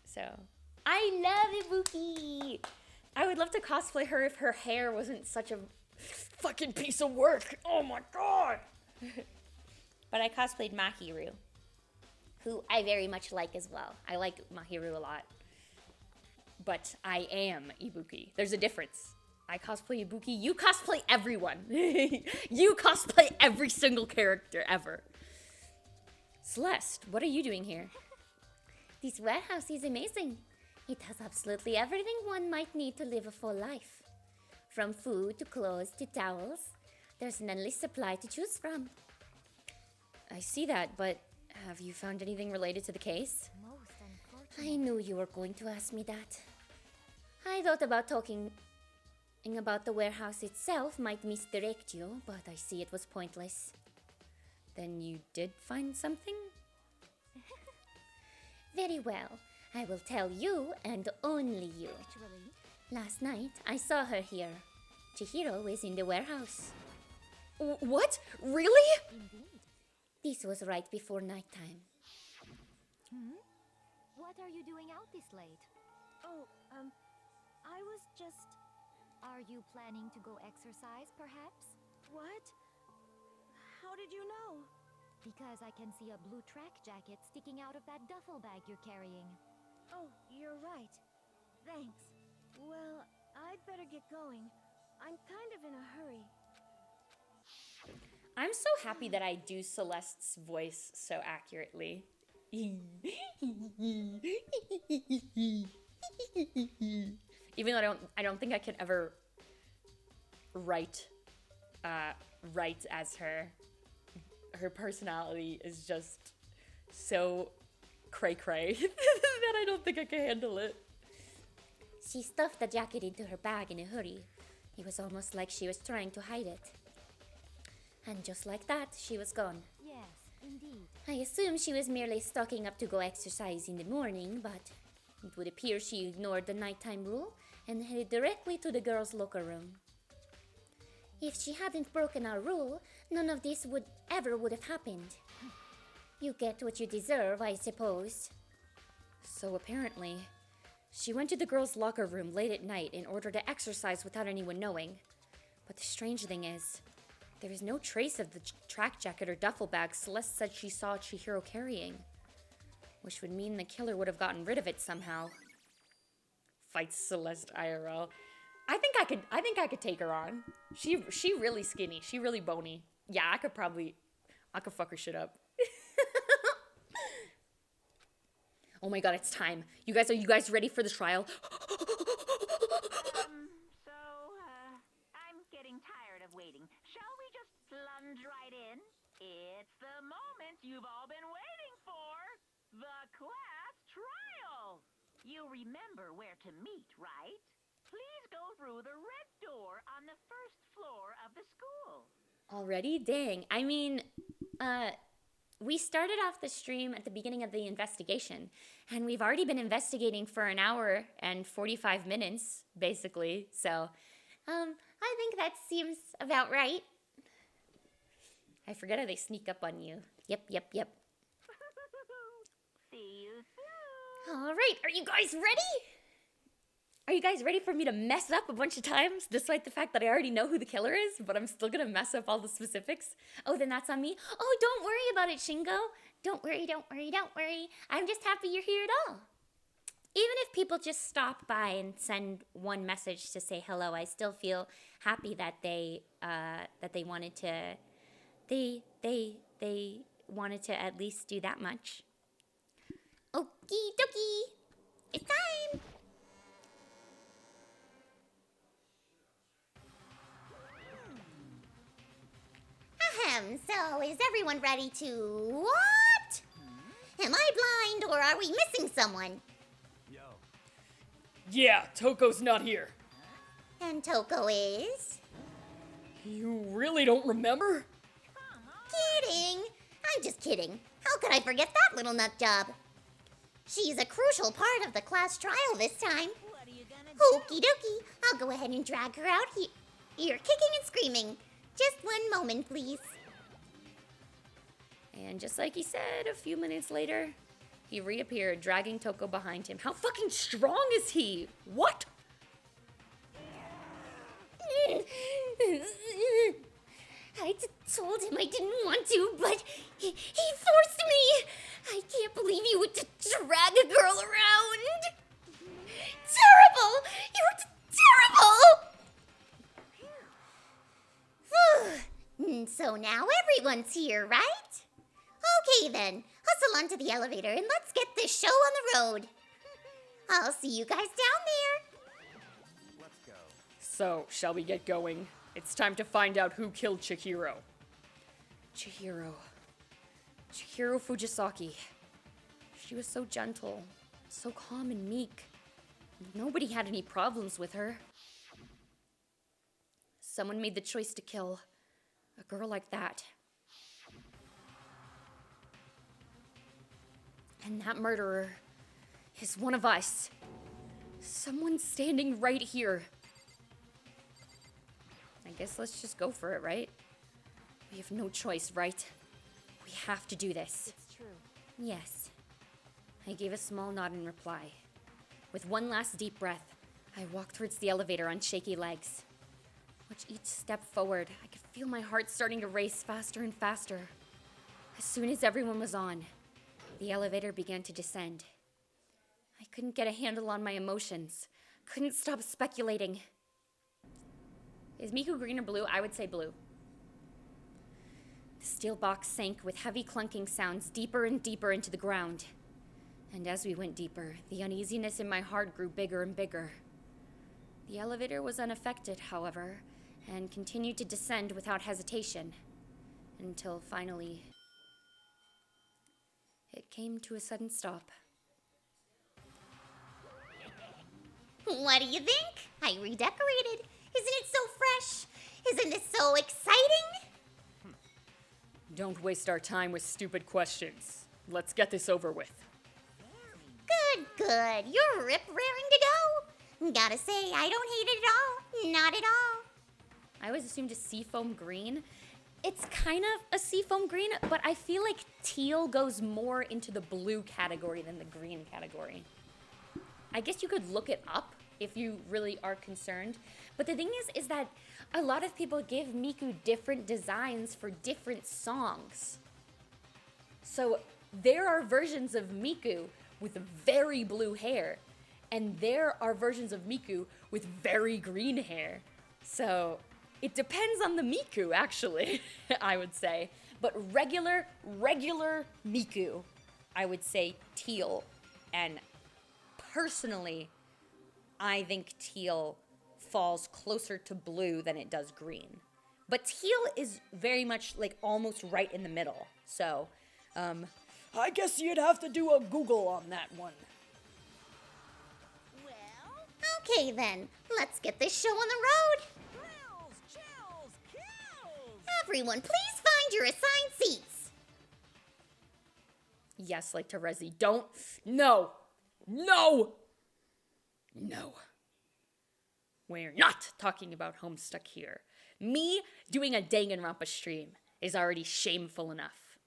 So, I love Ibuki. I would love to cosplay her if her hair wasn't such a Fucking piece of work. Oh my god. But I cosplayed Mahiru, who I very much like as well. I like Mahiru a lot. But I am Ibuki. There's a difference. I cosplay Ibuki. You cosplay everyone. You cosplay every single character ever. Celeste, what are you doing here? This warehouse is amazing. It has absolutely everything one might need to live a full life. From food to clothes to towels, there's an endless supply to choose from. I see that, but have you found anything related to the case? Most unfortunate. I knew you were going to ask me that. I thought about talking about the warehouse itself might misdirect you, but I see it was pointless. Then you did find something? Very well. I will tell you and only you. Actually, Last night, I saw her here. Chihiro is in the warehouse. What? Really? indeed. This was right before nighttime. What are you doing out this late? Oh, I was just... Are you planning to go exercise, perhaps? What? How did you know? Because I can see a blue track jacket sticking out of that duffel bag you're carrying. Oh, you're right. Thanks. Well, I'd better get going. I'm kind of in a hurry. I'm so happy that I do Celeste's voice so accurately. Even though I don't think I could ever write as her. Her personality is just so cray-cray that I don't think I can handle it. She stuffed the jacket into her bag in a hurry. It was almost like she was trying to hide it. And just like that, she was gone. Yes, indeed. I assume she was merely stocking up to go exercise in the morning, but it would appear she ignored the nighttime rule and headed directly to the girls' locker room. If she hadn't broken our rule, none of this would have happened. You get what you deserve, I suppose. So apparently, she went to the girls' locker room late at night in order to exercise without anyone knowing. But the strange thing is, there is no trace of the track jacket or duffel bag Celeste said she saw Chihiro carrying. Which would mean the killer would have gotten rid of it somehow. Fights Celeste IRL. I think I could take her on. She really skinny. She really bony. Yeah, I could fuck her shit up. Oh my god, it's time. Are you guys ready for the trial? I'm getting tired of waiting. Shall we just plunge right in? It's the moment you've all been waiting for. The class trial. You remember where to meet, right? Please go through the red door on the first floor of the school. Already? Dang. I mean, we started off the stream at the beginning of the investigation, and we've already been investigating for an hour and 45 minutes, basically, so, I think that seems about right. I forget how they sneak up on you. Yep. See you soon. All right, are you guys ready? Are you guys ready for me to mess up a bunch of times, despite the fact that I already know who the killer is, but I'm still gonna mess up all the specifics? Oh, then that's on me. Oh, don't worry about it, Shingo. Don't worry. I'm just happy you're here at all. Even if people just stop by and send one message to say hello, I still feel happy that they wanted to they wanted to at least do that much. Okie dokie. It's time. Ahem, so is everyone ready to what? Am I blind or are we missing someone? Yo. Yeah, Toko's not here. And Toko is? You really don't remember? Kidding. I'm just kidding. How could I forget that little nut job? She's a crucial part of the class trial this time. What are you gonna Okie dokie. I'll go ahead and drag her out here. You're kicking and screaming. Just one moment, please. And just like he said, a few minutes later, he reappeared, dragging Toko behind him. How fucking strong is he? What? I told him I didn't want to, but he forced me. I can't believe you would drag a girl around. Terrible! You're terrible! So now everyone's here, right? Okay then, hustle onto the elevator and let's get this show on the road. I'll see you guys down there. Let's go. So, shall we get going? It's time to find out who killed Chihiro. Chihiro Fujisaki. She was so gentle, so calm and meek. Nobody had any problems with her. Someone made the choice to kill a girl like that. And that murderer is one of us. Someone standing right here. I guess let's just go for it, right? We have no choice, right? We have to do this. It's true. Yes. I gave a small nod in reply. With one last deep breath, I walked towards the elevator on shaky legs. With each step forward, I could feel my heart starting to race faster and faster. As soon as everyone was on, the elevator began to descend. I couldn't get a handle on my emotions. Couldn't stop speculating. Is Miku green or blue? I would say blue. The steel box sank with heavy clunking sounds deeper and deeper into the ground. And as we went deeper, the uneasiness in my heart grew bigger and bigger. The elevator was unaffected, however, and continued to descend without hesitation, until finally it came to a sudden stop. What do you think? I redecorated. Isn't it so fresh? Isn't this so exciting? Don't waste our time with stupid questions. Let's get this over with. Good. You're rip-raring to go. Gotta say, I don't hate it at all. Not at all. I always assumed a seafoam green. It's kind of a seafoam green, but I feel like teal goes more into the blue category than the green category. I guess you could look it up if you really are concerned. But the thing is that a lot of people give Miku different designs for different songs. So there are versions of Miku with very blue hair, and there are versions of Miku with very green hair. So it depends on the Miku, actually, I would say. But regular Miku, I would say teal. And personally, I think teal falls closer to blue than it does green. But teal is very much like almost right in the middle. So, I guess you'd have to do a Google on that one. Okay then, let's get this show on the road. Thrills, chills, kills! Everyone, please find your assigned seats. Yes, like Terezi. Don't. No. We're not talking about Homestuck here. Me doing a Danganronpa stream is already shameful enough.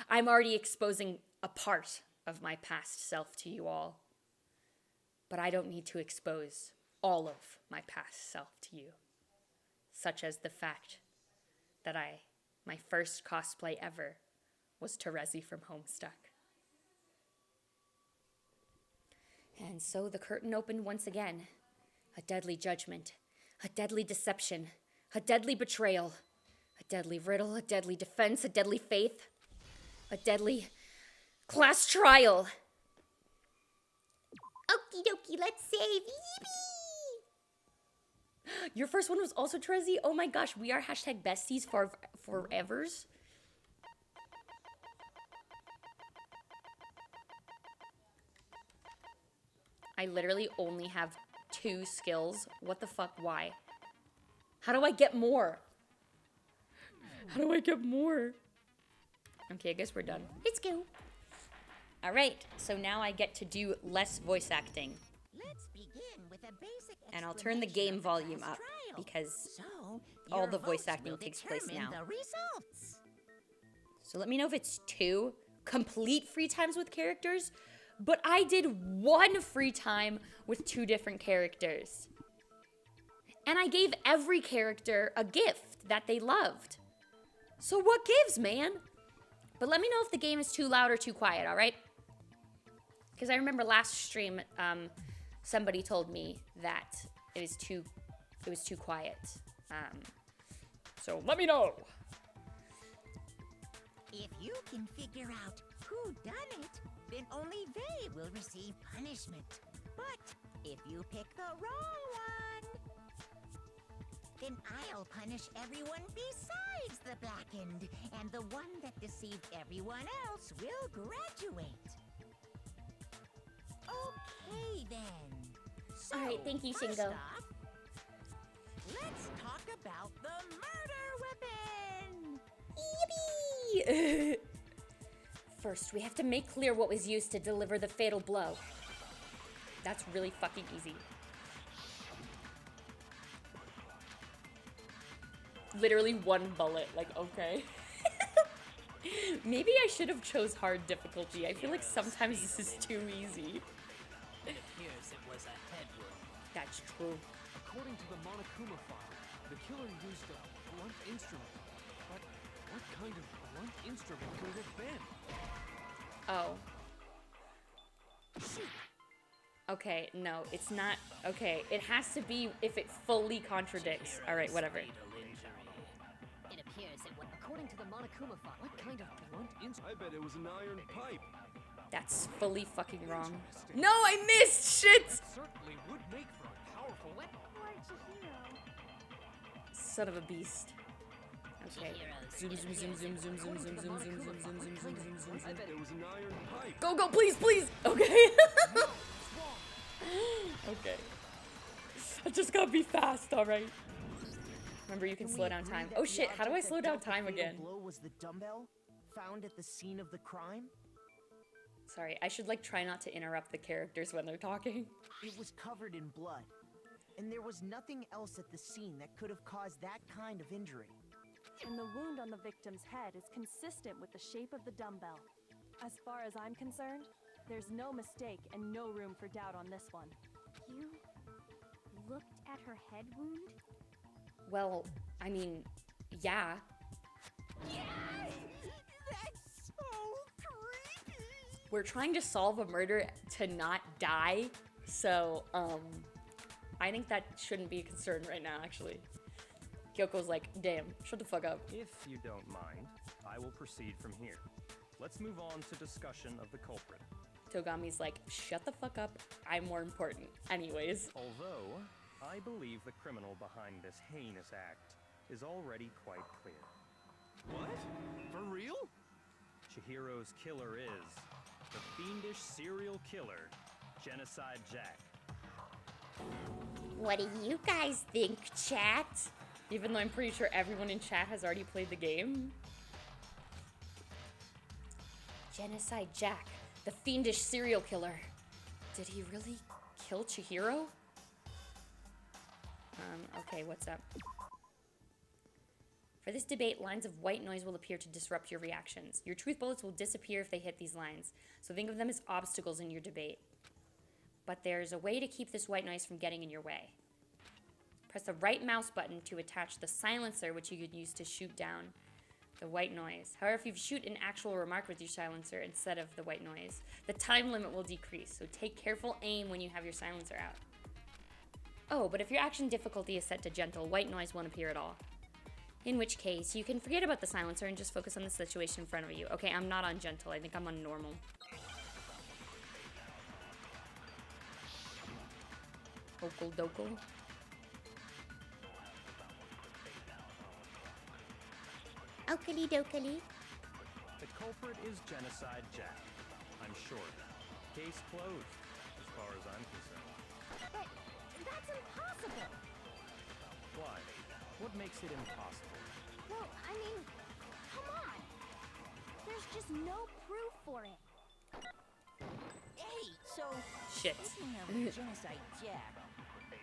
I'm already exposing a part of my past self to you all. But I don't need to expose all of my past self to you. Such as the fact that my first cosplay ever was Terezi from Homestuck. And so the curtain opened once again. A deadly judgment, a deadly deception, a deadly betrayal, a deadly riddle, a deadly defense, a deadly faith, a deadly class trial. Okie dokie, let's save. Yippee! Your first one was also Trezzy? Oh my gosh, we are hashtag besties for forevers. I literally only have 2 skills. What the fuck? Why? How do I get more? How do I get more? Okay, I guess we're done. Let's go. All right, so now I get to do less voice acting. Let's begin with a basic And I'll turn the game volume up because all your the voice votes acting will takes place determine now. The results. So let me know if it's 2 complete free times with characters, but I did 1 free time with 2 different characters. And I gave every character a gift that they loved. So what gives, man? But let me know if the game is too loud or too quiet, all right? Because I remember last stream, somebody told me that it was too quiet. So let me know. If you can figure out who done it, then only they will receive punishment. But if you pick the wrong one, then I'll punish everyone besides the blackened, and the one that deceived everyone else will graduate. Okay then. So, All right, thank you, first Shingo. off, let's talk about the murder weapon. Yippee! First, we have to make clear what was used to deliver the fatal blow. That's really fucking easy. Literally 1 bullet, like, okay. Maybe I should have chose hard difficulty. I feel like sometimes this is too easy. It appears it was a head wound. That's true. According to the Monokuma file, the killer used a blunt instrument. But what kind of blunt instrument could it have been? Oh. Okay, no, it's not. Okay, it has to be if it fully contradicts. All right, whatever. It appears it was, according to the Monokuma file, what kind of blunt I bet it was an iron pipe. That's fully fucking wrong. No, I missed! Shit! Certainly would make for a powerful weapon. Son of a beast. Okay. Zoom, zoom, zoom, zoom, zoom, zoom, zoom, zoom, zoom, zoom, zoom, zoom, zoom, zoom, zoom, I bet it was an iron pipe. Go, go, please, please! Okay. Okay. I just gotta be fast, alright? Remember, you can slow down time. Oh shit, how do I slow down time again? Blow was the dumbbell found at the scene of the crime? Sorry, I should like try not to interrupt the characters when they're talking. It was covered in blood, and there was nothing else at the scene that could have caused that kind of injury. And the wound on the victim's head is consistent with the shape of the dumbbell. As far as I'm concerned, there's no mistake and no room for doubt on this one. You looked at her head wound? Well, I mean, yeah. Yes! That's so creepy! We're trying to solve a murder to not die, so, I think that shouldn't be a concern right now, actually. Kyoko's like, damn, shut the fuck up. If you don't mind, I will proceed from here. Let's move on to discussion of the culprit. Togami's like, shut the fuck up, I'm more important. Anyways. Although, I believe the criminal behind this heinous act is already quite clear. What? For real? Chihiro's killer is the fiendish serial killer, Genocide Jack. What do you guys think, chat? Even though I'm pretty sure everyone in chat has already played the game. Genocide Jack, the fiendish serial killer. Did he really kill Chihiro? Okay, what's up? For this debate, lines of white noise will appear to disrupt your reactions. Your truth bullets will disappear if they hit these lines, so think of them as obstacles in your debate. But there's a way to keep this white noise from getting in your way. Press the right mouse button to attach the silencer, which you could use to shoot down the white noise. However, if you shoot an actual remark with your silencer instead of the white noise, the time limit will decrease, so take careful aim when you have your silencer out. Oh, but if your action difficulty is set to gentle, white noise won't appear at all. In which case, you can forget about the silencer and just focus on the situation in front of you. Okay, I'm not on gentle, I think I'm on normal. Okal dokal. Okally dokally. The culprit is Genocide Jack. I'm sure. Case closed, as far as I'm concerned. But that's impossible. Why? What makes it impossible? Well, I mean, come on. There's just no proof for it. Hey, so Shit. speaking of Genocide Jack,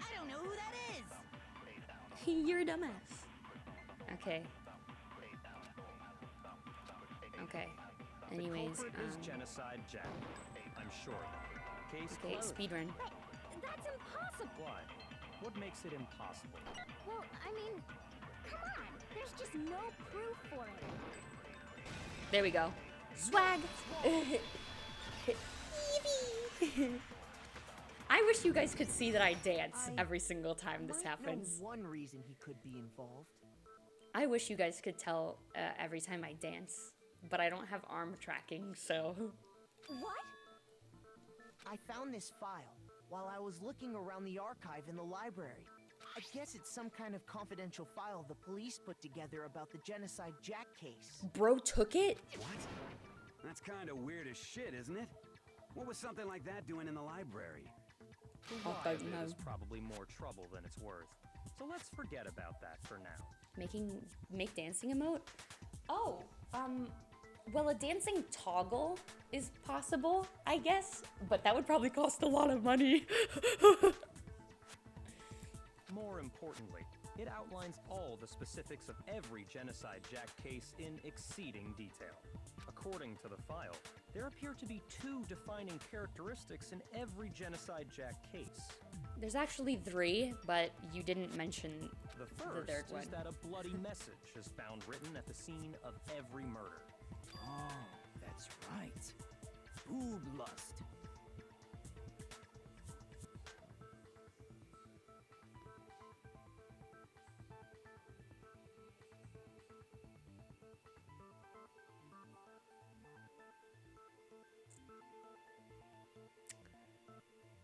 I don't know who that is. You're a dumbass. Okay. Okay. Anyways, the culprit is Genocide Jack. I'm sure. Case okay, closed. speedrun. But that's impossible. Why? What makes it impossible? Well, I mean, come on. There's just no proof for it. There we go. Swag! I wish you guys could see that I dance every single time this happens. Know one reason he could be involved. I wish you guys could tell every time I dance, but I don't have arm tracking, so. What? I found this file while I was looking around the archive in the library. I guess it's some kind of confidential file the police put together about the Genocide Jack case. Bro took it? What? That's kind of weird as shit, isn't it? What was something like that doing in the library? The I why don't of it know. is probably more trouble than it's worth. So let's forget about that for now. Make dancing emote? Oh, well, a dancing toggle is possible, I guess, but that would probably cost a lot of money. More importantly, it outlines all the specifics of every Genocide Jack case in exceeding detail. According to the file, there appear to be two defining characteristics in every Genocide Jack case. There's actually 3, but you didn't mention The the first third one. is that a bloody message is found written at the scene of every murder. Oh, that's right. Food lust.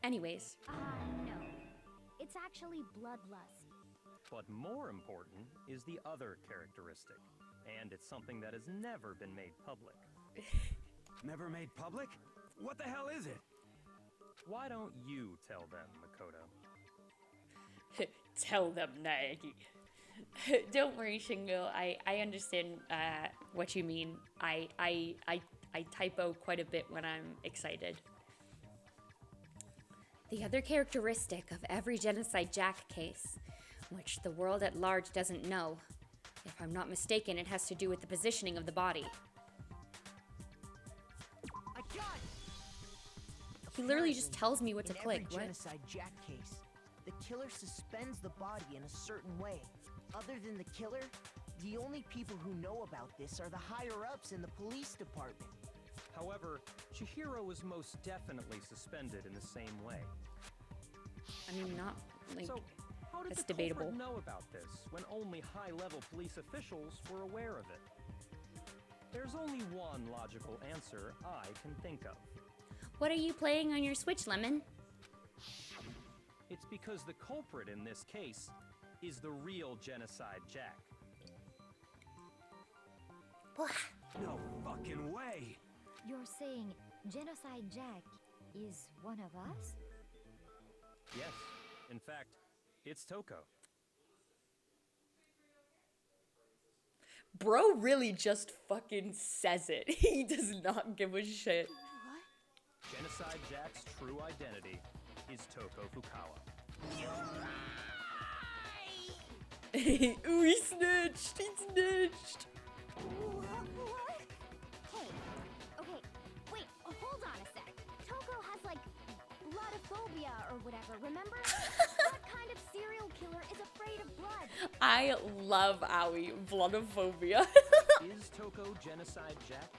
Anyways, No. It's actually bloodlust. But more important is the other characteristic, and it's something that has never been made public. Never made public? What the hell is it? Why don't you tell them, Makoto? tell them, Naegi. Don't worry, Shingo. I understand what you mean. I typo quite a bit when I'm excited. The other characteristic of every Genocide Jack case, which the world at large doesn't know, if I'm not mistaken, it has to do with the positioning of the body. I got it! He literally just tells me what to in click. Every What? Genocide Jack case, the killer suspends the body in a certain way. Other than the killer, the only people who know about this are the higher-ups in the police department. However, Chihiro was most definitely suspended in the same way. I mean, not like So, how did that's the debatable. culprit know about this when only high-level police officials were aware of it? There's only one logical answer I can think of. What are you playing on your Switch, Lemon? It's because the culprit in this case is the real Genocide Jack. No fucking way. You're saying Genocide Jack is one of us? Yes, in fact, it's Toko. Bro really just fucking says it. He does not give a shit. Genocide Jack's true identity is Toko Fukawa. Ooh, he snitched! He snitched! What? Hey, okay, wait, hold on a sec. Toko has, like, bloodophobia or whatever, remember? What kind of serial killer is afraid of blood? I love Aoi. Bloodophobia. Is Toko Genocide Jack?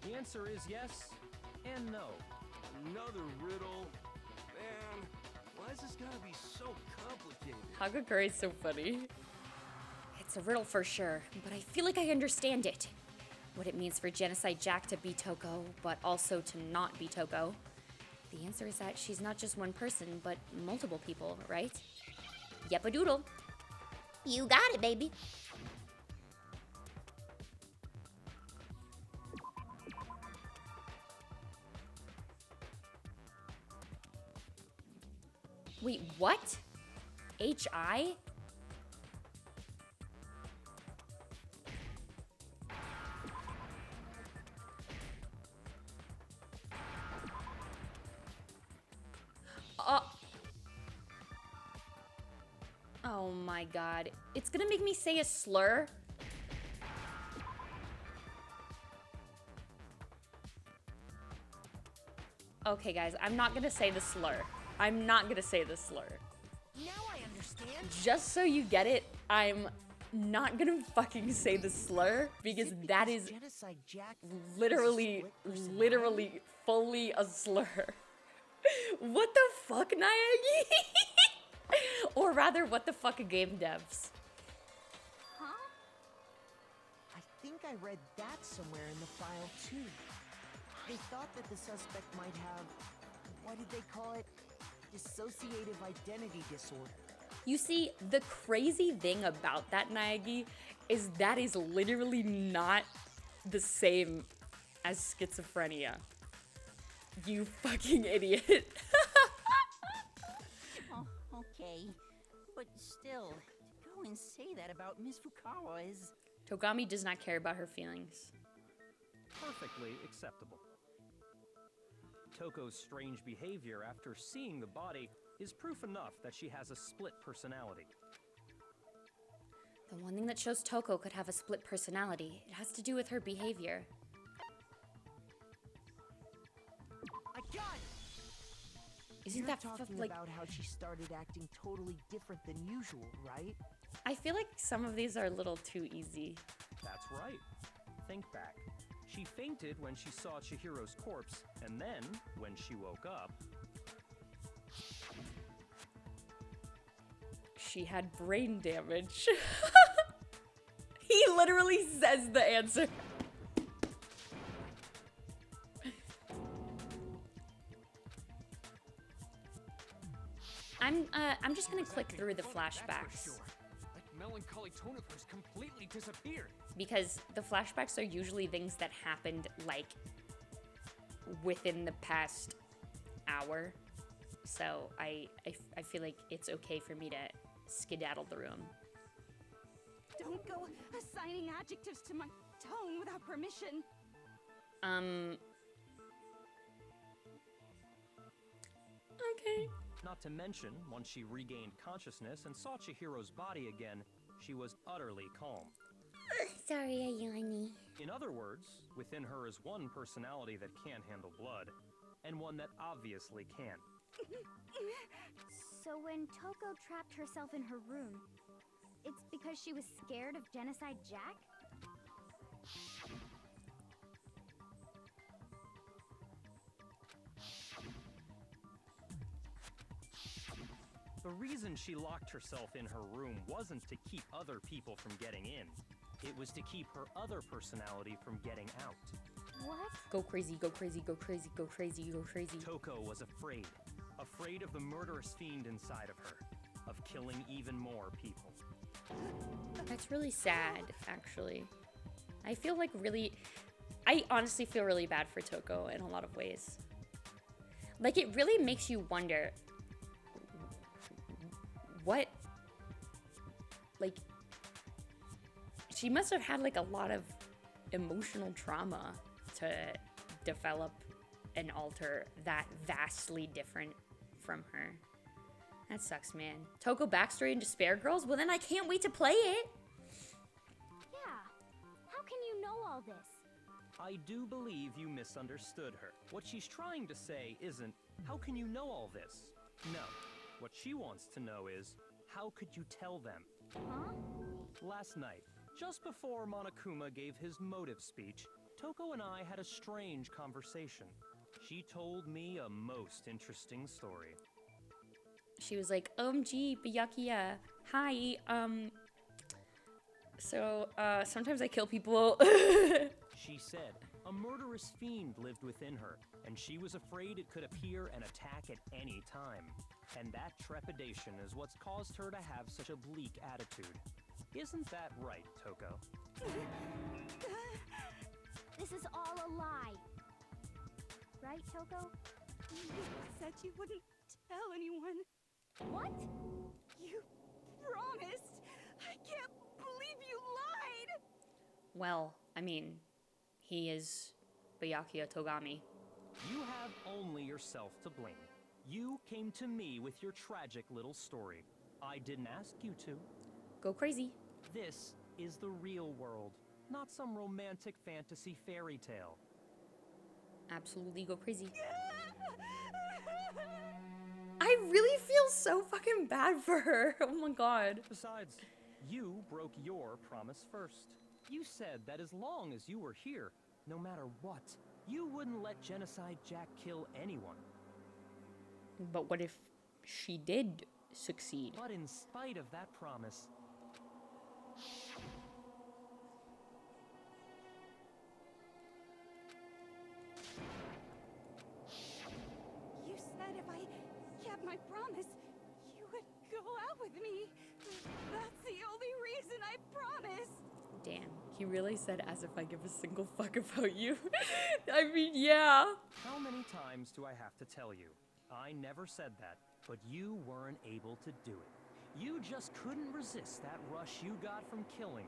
The answer is yes and no. Another riddle. Man, why is this gotta be so complicated? Hagakure is so funny. It's a riddle for sure, but I feel like I understand it. What it means for Genocide Jack to be Toko, but also to not be Toko. The answer is that she's not just one person, but multiple people, right? Yep, a doodle. You got it, baby. Wait, what? H.I.? Oh my god. It's gonna make me say a slur? Okay, guys, I'm not gonna say the slur. I'm not gonna say the slur. Now I understand. Just so you get it, I'm not gonna fucking say the slur because that is Genocide Jack literally, fully a slur. What the fuck, Naegi? Or rather, what the fuck, game devs? Huh? I think I read that somewhere in the file too. They thought that the suspect might have, what did they call it? Dissociative identity disorder. You see, the crazy thing about that, Naegi, is that is literally not the same as schizophrenia. You fucking idiot. Oh, okay. But still, to go and say that about Miss Fukawa is... Togami does not care about her feelings. Perfectly acceptable. Toko's strange behavior after seeing the body is proof enough that she has a split personality. The one thing that shows Toko could have a split personality, it has to do with her behavior. I got it! Isn't You're that talking like... about how she started acting totally different than usual, right? I feel like some of these are a little too easy. That's right. Think back. She fainted when she saw Chihiro's corpse, and then, when she woke up... She had brain damage. He literally says the answer. I'm just gonna click through the flashbacks. That melancholy tone of hers completely disappeared. Because the flashbacks are usually things that happened, like, within the past hour. So I feel like it's okay for me to skedaddle the room. Don't go assigning adjectives to my tone without permission. Okay. Not to mention, once she regained consciousness and saw Chihiro's body again, she was utterly calm. Sorry, Ayani. In other words, within her is one personality that can't handle blood, and one that obviously can. So when Toko trapped herself in her room, it's because she was scared of Genocide Jack? The reason she locked herself in her room wasn't to keep other people from getting in. It was to keep her other personality from getting out. What? Go crazy, go crazy, go crazy, go crazy, go crazy. Toko was afraid. Afraid of the murderous fiend inside of her. Of killing even more people. That's really sad, actually. I feel like I honestly feel really bad for Toko in a lot of ways. Like, it really makes you wonder what, like, she must have had like a lot of emotional trauma to develop an alter that vastly different from her. That sucks, man. Toko backstory in Despair Girls? Well, then I can't wait to play it. Yeah. How can you know all this? I do believe you misunderstood her. What she's trying to say isn't, how can you know all this? No. What she wants to know is, how could you tell them? Huh? Last night, just before Monokuma gave his motive speech, Toko and I had a strange conversation. She told me a most interesting story. She was like, OMG, Byakuya. Hi, sometimes I kill people. She said a murderous fiend lived within her, and she was afraid it could appear and attack at any time. And that trepidation is what's caused her to have such a bleak attitude. Isn't that right, Toko? This is all a lie. Right, Toko? You said you wouldn't tell anyone. What? You promised. I can't believe you lied. Well, I mean, he is Byakuya Togami. You have only yourself to blame. You came to me with your tragic little story. I didn't ask you to. Go crazy. This is the real world, not some romantic fantasy fairy tale. Absolutely go crazy. I really feel so fucking bad for her. Oh my god. Besides, you broke your promise first. You said that as long as you were here, no matter what, you wouldn't let Genocide Jack kill anyone. But what if she did succeed? But in spite of that promise, You said if I kept my promise, you would go out with me. That's the only reason I promised. Damn, he really said as if I give a single fuck about you. I mean, yeah. how many times do I have to tell you? I never said that, but you weren't able to do it. You just couldn't resist that rush you got from killing,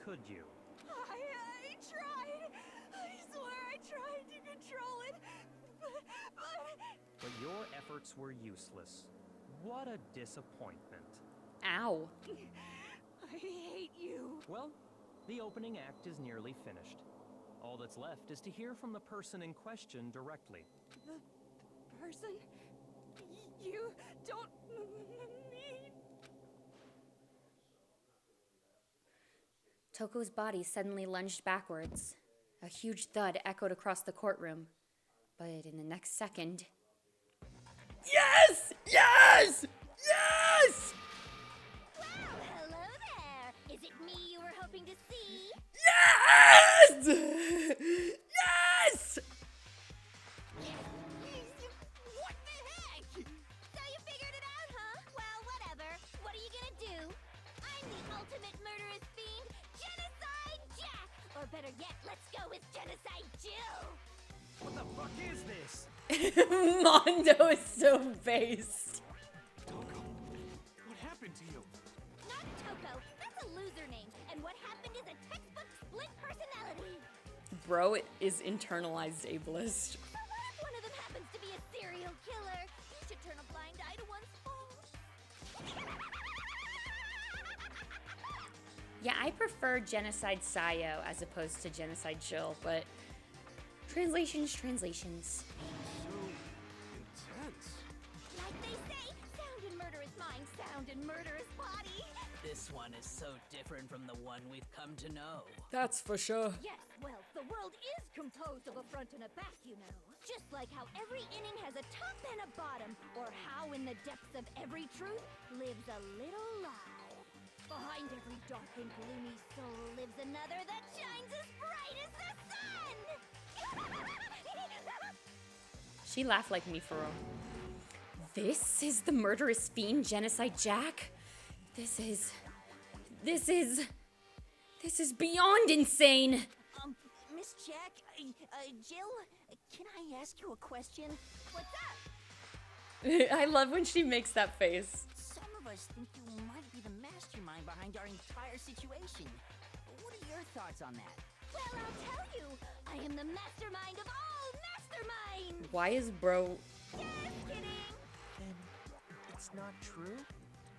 could you? I tried. I swear I tried to control it, But your efforts were useless. What a disappointment. Ow. I hate you. Well, the opening act is nearly finished. All that's left is to hear from the person in question directly. The person you don't mean. Toko's body suddenly lunged backwards. A huge thud echoed across the courtroom. But in the next second... Yes! Yes! Yes! Well, hello there. Is it me you were hoping to see? Yes! Yes! What the heck? So you figured it out, huh? Well, whatever. What are you gonna do? I'm the ultimate murderous fiend, Genocide Jack! Or better yet, let's go with Genocide Jill! What the fuck is this? Mondo is so based. Toko, what happened to you? Not Toko. That's a loser name. And what happened is a textbook split personality. Bro is internalized ableist. So what if one of them happens to be a serial killer? You should turn a blind eye to one's faults. Yeah, I prefer Genocide Sayo as opposed to Genocide Jill, but translations. So intense. Like they say, sound in murderous mind, sound in murderous body. This one is so different from the one we've come to know. That's for sure. Yes, well, the world is composed of a front and a back, you know. Just like how every inning has a top and a bottom, or how in the depths of every truth lives a little lie. Behind every dark and gloomy soul lives another that shines as bright as the sun! She laughed like me for real. This is the murderous fiend Genocide Jack? This is beyond insane! Miss Jack, Jill, can I ask you a question? What's up? I love when she makes that face. Some of us think you might be the mastermind behind our entire situation. What are your thoughts on that? Well, I'll tell you, I am the mastermind of all masterminds! Why is bro... Just kidding! Then it's not true?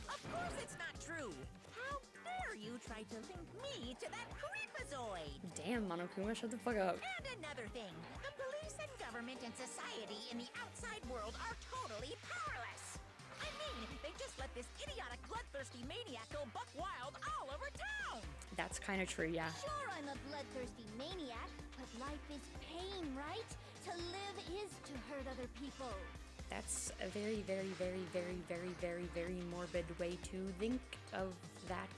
Of course it's not true! How dare you try to link me to that creepazoid? Damn, Monokuma, shut the fuck up. And another thing, the police and government and society in the outside world are totally powerless. I mean, They just let this idiotic, bloodthirsty maniac go buck wild all over town! That's kind of true, yeah. Sure, I'm a bloodthirsty maniac, but life is pain, right? To live is to hurt other people. That's a very, very, very, very, very, very, very morbid way to think of that.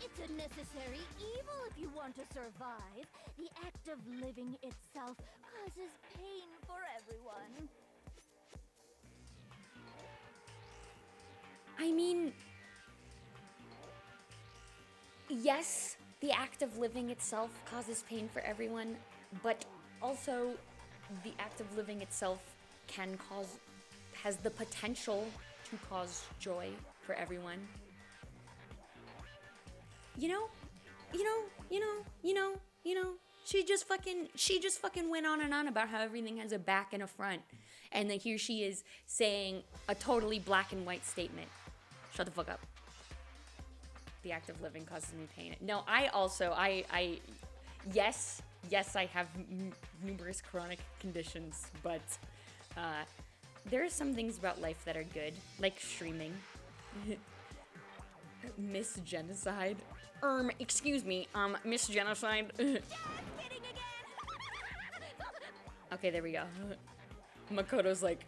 It's a necessary evil if you want to survive. The act of living itself causes pain for everyone. I mean, yes, the act of living itself causes pain for everyone, but also the act of living itself has the potential to cause joy for everyone. She just fucking went on and on about how everything has a back and a front. And then here she is saying a totally black and white statement. Shut the fuck up. The act of living causes me pain. No, yes, I have numerous chronic conditions, but there are some things about life that are good, like streaming. Miss Genocide. Excuse me, Miss Genocide. Okay, there we go. Makoto's like,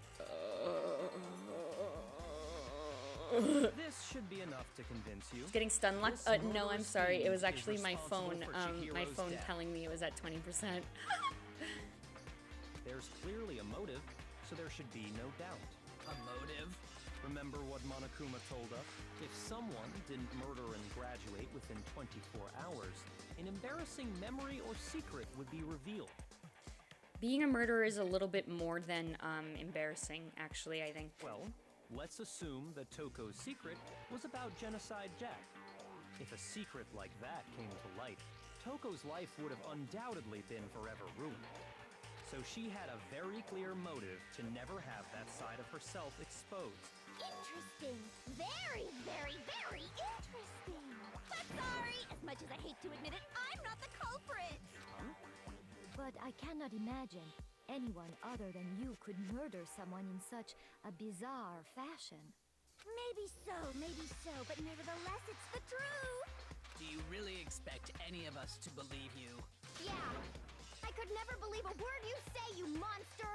This should be enough to convince you. It's getting stun locked. No, I'm sorry. It was actually my phone. My phone telling me it was at 20%. There's clearly a motive, so there should be no doubt. A motive? Remember what Monokuma told us? If someone didn't murder and graduate within 24 hours, an embarrassing memory or secret would be revealed. Being a murderer is a little bit more than embarrassing, actually, I think. Well, let's assume that Toko's secret was about Genocide Jack. If a secret like that came to light, Toko's life would have undoubtedly been forever ruined. So she had a very clear motive to never have that side of herself exposed. Interesting. Very, very, very interesting. But sorry, as much as I hate to admit it, I'm not the culprit. But I cannot imagine anyone other than you could murder someone in such a bizarre fashion. Maybe so, but nevertheless, it's the truth. Do you really expect any of us to believe you? Yeah. I could never believe a word you say, you monster.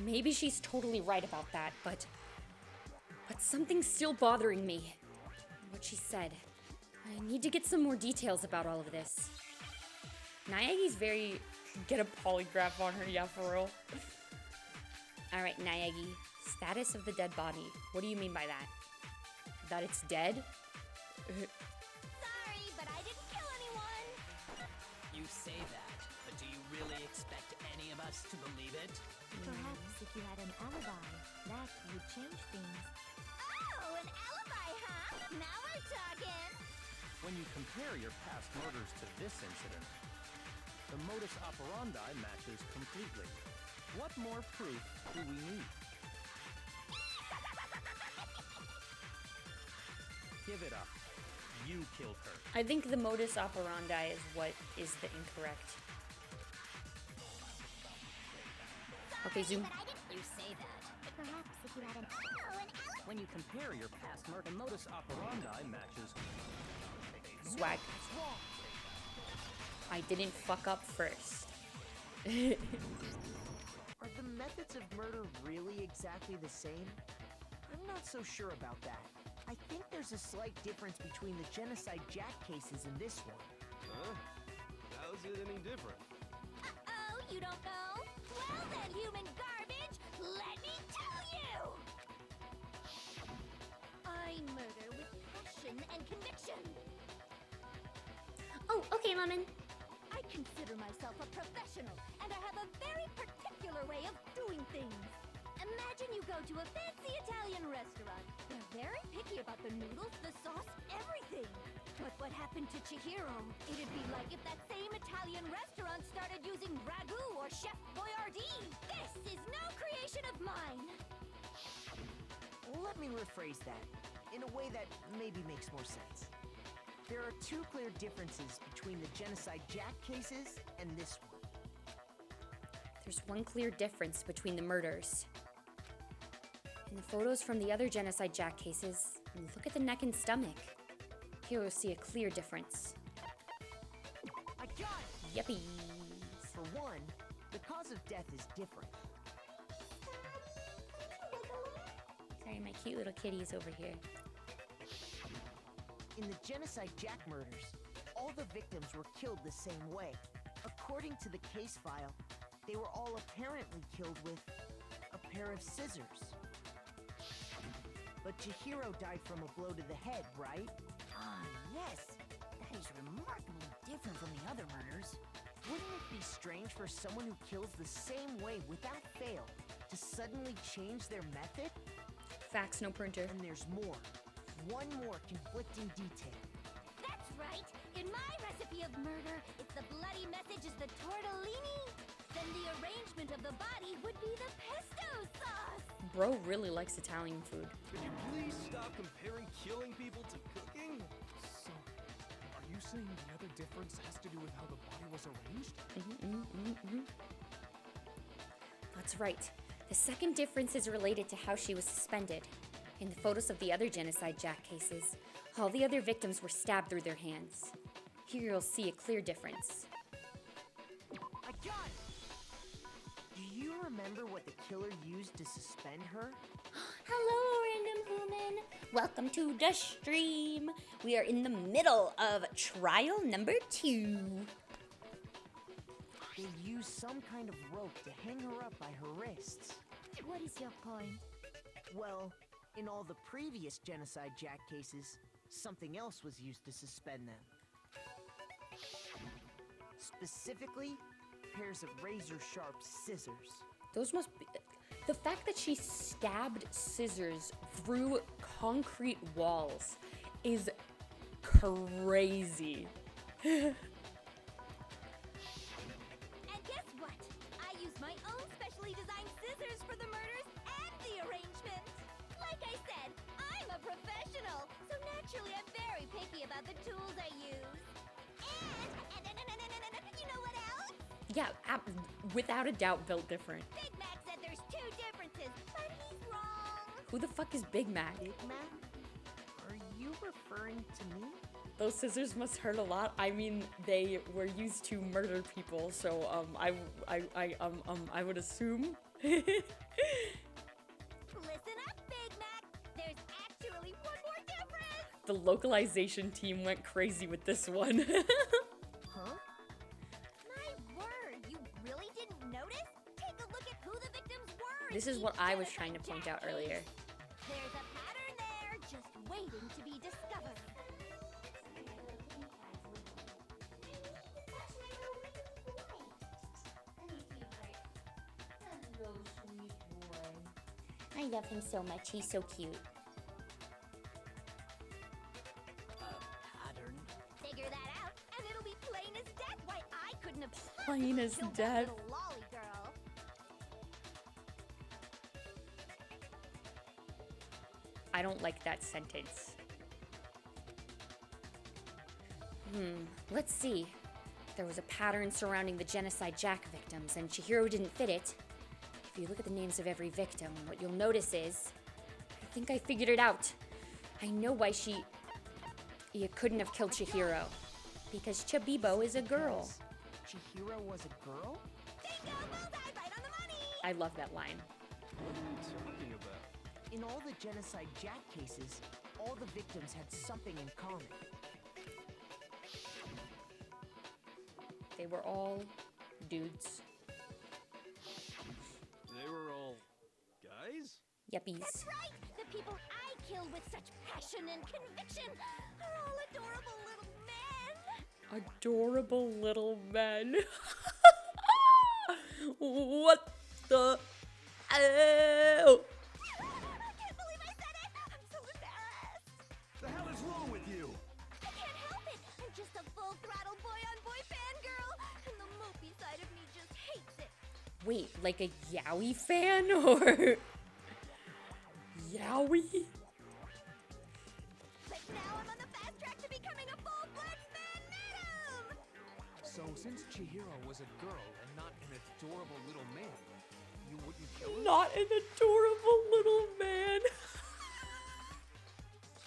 Maybe she's totally right about that, but something's still bothering me. What she said. I need to get some more details about all of this. Nayagi's very... Get a polygraph on her, yeah, for real. Alright, Nayagi. Status of the dead body. What do you mean by that? That it's dead? Sorry, but I didn't kill anyone. You say that, but do you really expect any of us to believe it? Perhaps if you had an alibi, that would change things. Oh, an alibi, huh? Now we're talking. When you compare your past murders to this incident, the modus operandi matches completely. What more proof do we need? Give it up. You killed her. I think the modus operandi is what is the incorrect. Okay, zoom. You say that. Perhaps if you had an... When you compare your past murder, the modus operandi matches. Swag. I didn't fuck up first. Are the methods of murder really exactly the same? I'm not so sure about that. I think there's a slight difference between the Genocide Jack cases and this one. Huh? How's it any different? Uh-oh, you don't know? Well then, human garbage, let me tell you! I murder with passion and conviction. Oh, okay, Lemon. I consider myself a professional, and I have a very particular way of doing things. Imagine you go to a fancy Italian restaurant. They're very picky about the noodles, the sauce, everything. But what happened to Chihiro? It'd be like if that same Italian restaurant started using ragu or Chef Boyardee. This is no creation of mine. Let me rephrase that in a way that maybe makes more sense. There are two clear differences between the Genocide Jack cases and this one. There's one clear difference between the murders. In the photos from the other Genocide Jack cases, look at the neck and stomach. Here you'll see a clear difference. I got it! Yuppie. For one, the cause of death is different. Sorry, my cute little kitty's over here. In the Genocide Jack murders, all the victims were killed the same way. According to the case file, they were all apparently killed with a pair of scissors. But Chihiro died from a blow to the head, right? Ah, yes. That is remarkably different from the other murders. Wouldn't it be strange for someone who kills the same way without fail to suddenly change their method? Facts, no printer. And there's more. One more conflicting detail. That's right. In my recipe of murder, if the bloody message is the tortellini, then the arrangement of the body would be the pesto sauce. Bro really likes Italian food. Could you please stop comparing killing people to cooking? So, are you saying the other difference has to do with how the body was arranged? That's right. The second difference is related to how she was suspended. In the photos of the other Genocide Jack cases, all the other victims were stabbed through their hands. Here you'll see a clear difference. I got it! Do you remember what the killer used to suspend her? Hello, random human. Welcome to the stream. We are in the middle of trial number 2. They used some kind of rope to hang her up by her wrists. What is your point? Well, in all the previous Genocide Jack cases, something else was used to suspend them. Specifically, pairs of razor-sharp scissors. Those must be... The fact that she stabbed scissors through concrete walls is crazy. And guess what? I used my own specially designed scissors for the murders and the arrangement. Like I said, I'm a professional, so naturally I'm very picky about the tools I use. And you know what else? Yeah, without a doubt built different. Big Mac said there's 2 differences, but he's wrong. Who the fuck is Big Mac? Big Mac? Are you referring to me? Those scissors must hurt a lot. I mean, they were used to murder people, so I would assume. Listen up, Big Mac. There's actually one more difference. The localization team went crazy with this one. Huh? My word, you really didn't notice? Take a look at who the victims were. This in is what each I was Genocide trying to point Jack out earlier. case. There's a pattern there, just waiting to be discovered. I love him so much. He's so cute. Pattern. Figure that out, and it'll be plain as death why I couldn't have Plain as killed death. that little lolly girl. I don't like that sentence. Let's see. There was a pattern surrounding the Genocide Jack victims, and Chihiro didn't fit it. If you look at the names of every victim, what you'll notice is... I think I figured it out. I know why you couldn't have killed Chihiro. Because Chabibo is a girl. Chihiro was a girl? Bingo, bullseye, right on the money. I love that line. What are you talking about? In all the Genocide Jack cases, all the victims had something in common. They were all dudes. They were all guys? Yuppies. That's right. The people I kill with such passion and conviction are all adorable little men. Adorable little men. What the... Oh. I can't believe I said it. I'm so embarrassed. The hell is wrong with you? I can't help it. I'm just a full-throttle boy-on-boy fangirl, and the mopey side of me just hates it. Wait, like a yaoi fan or yaoi? But now I'm on the fast track to becoming a full-fledged fan madam. So, since Chihiro was a girl and not an adorable little man, you wouldn't kill her? Not an adorable little man.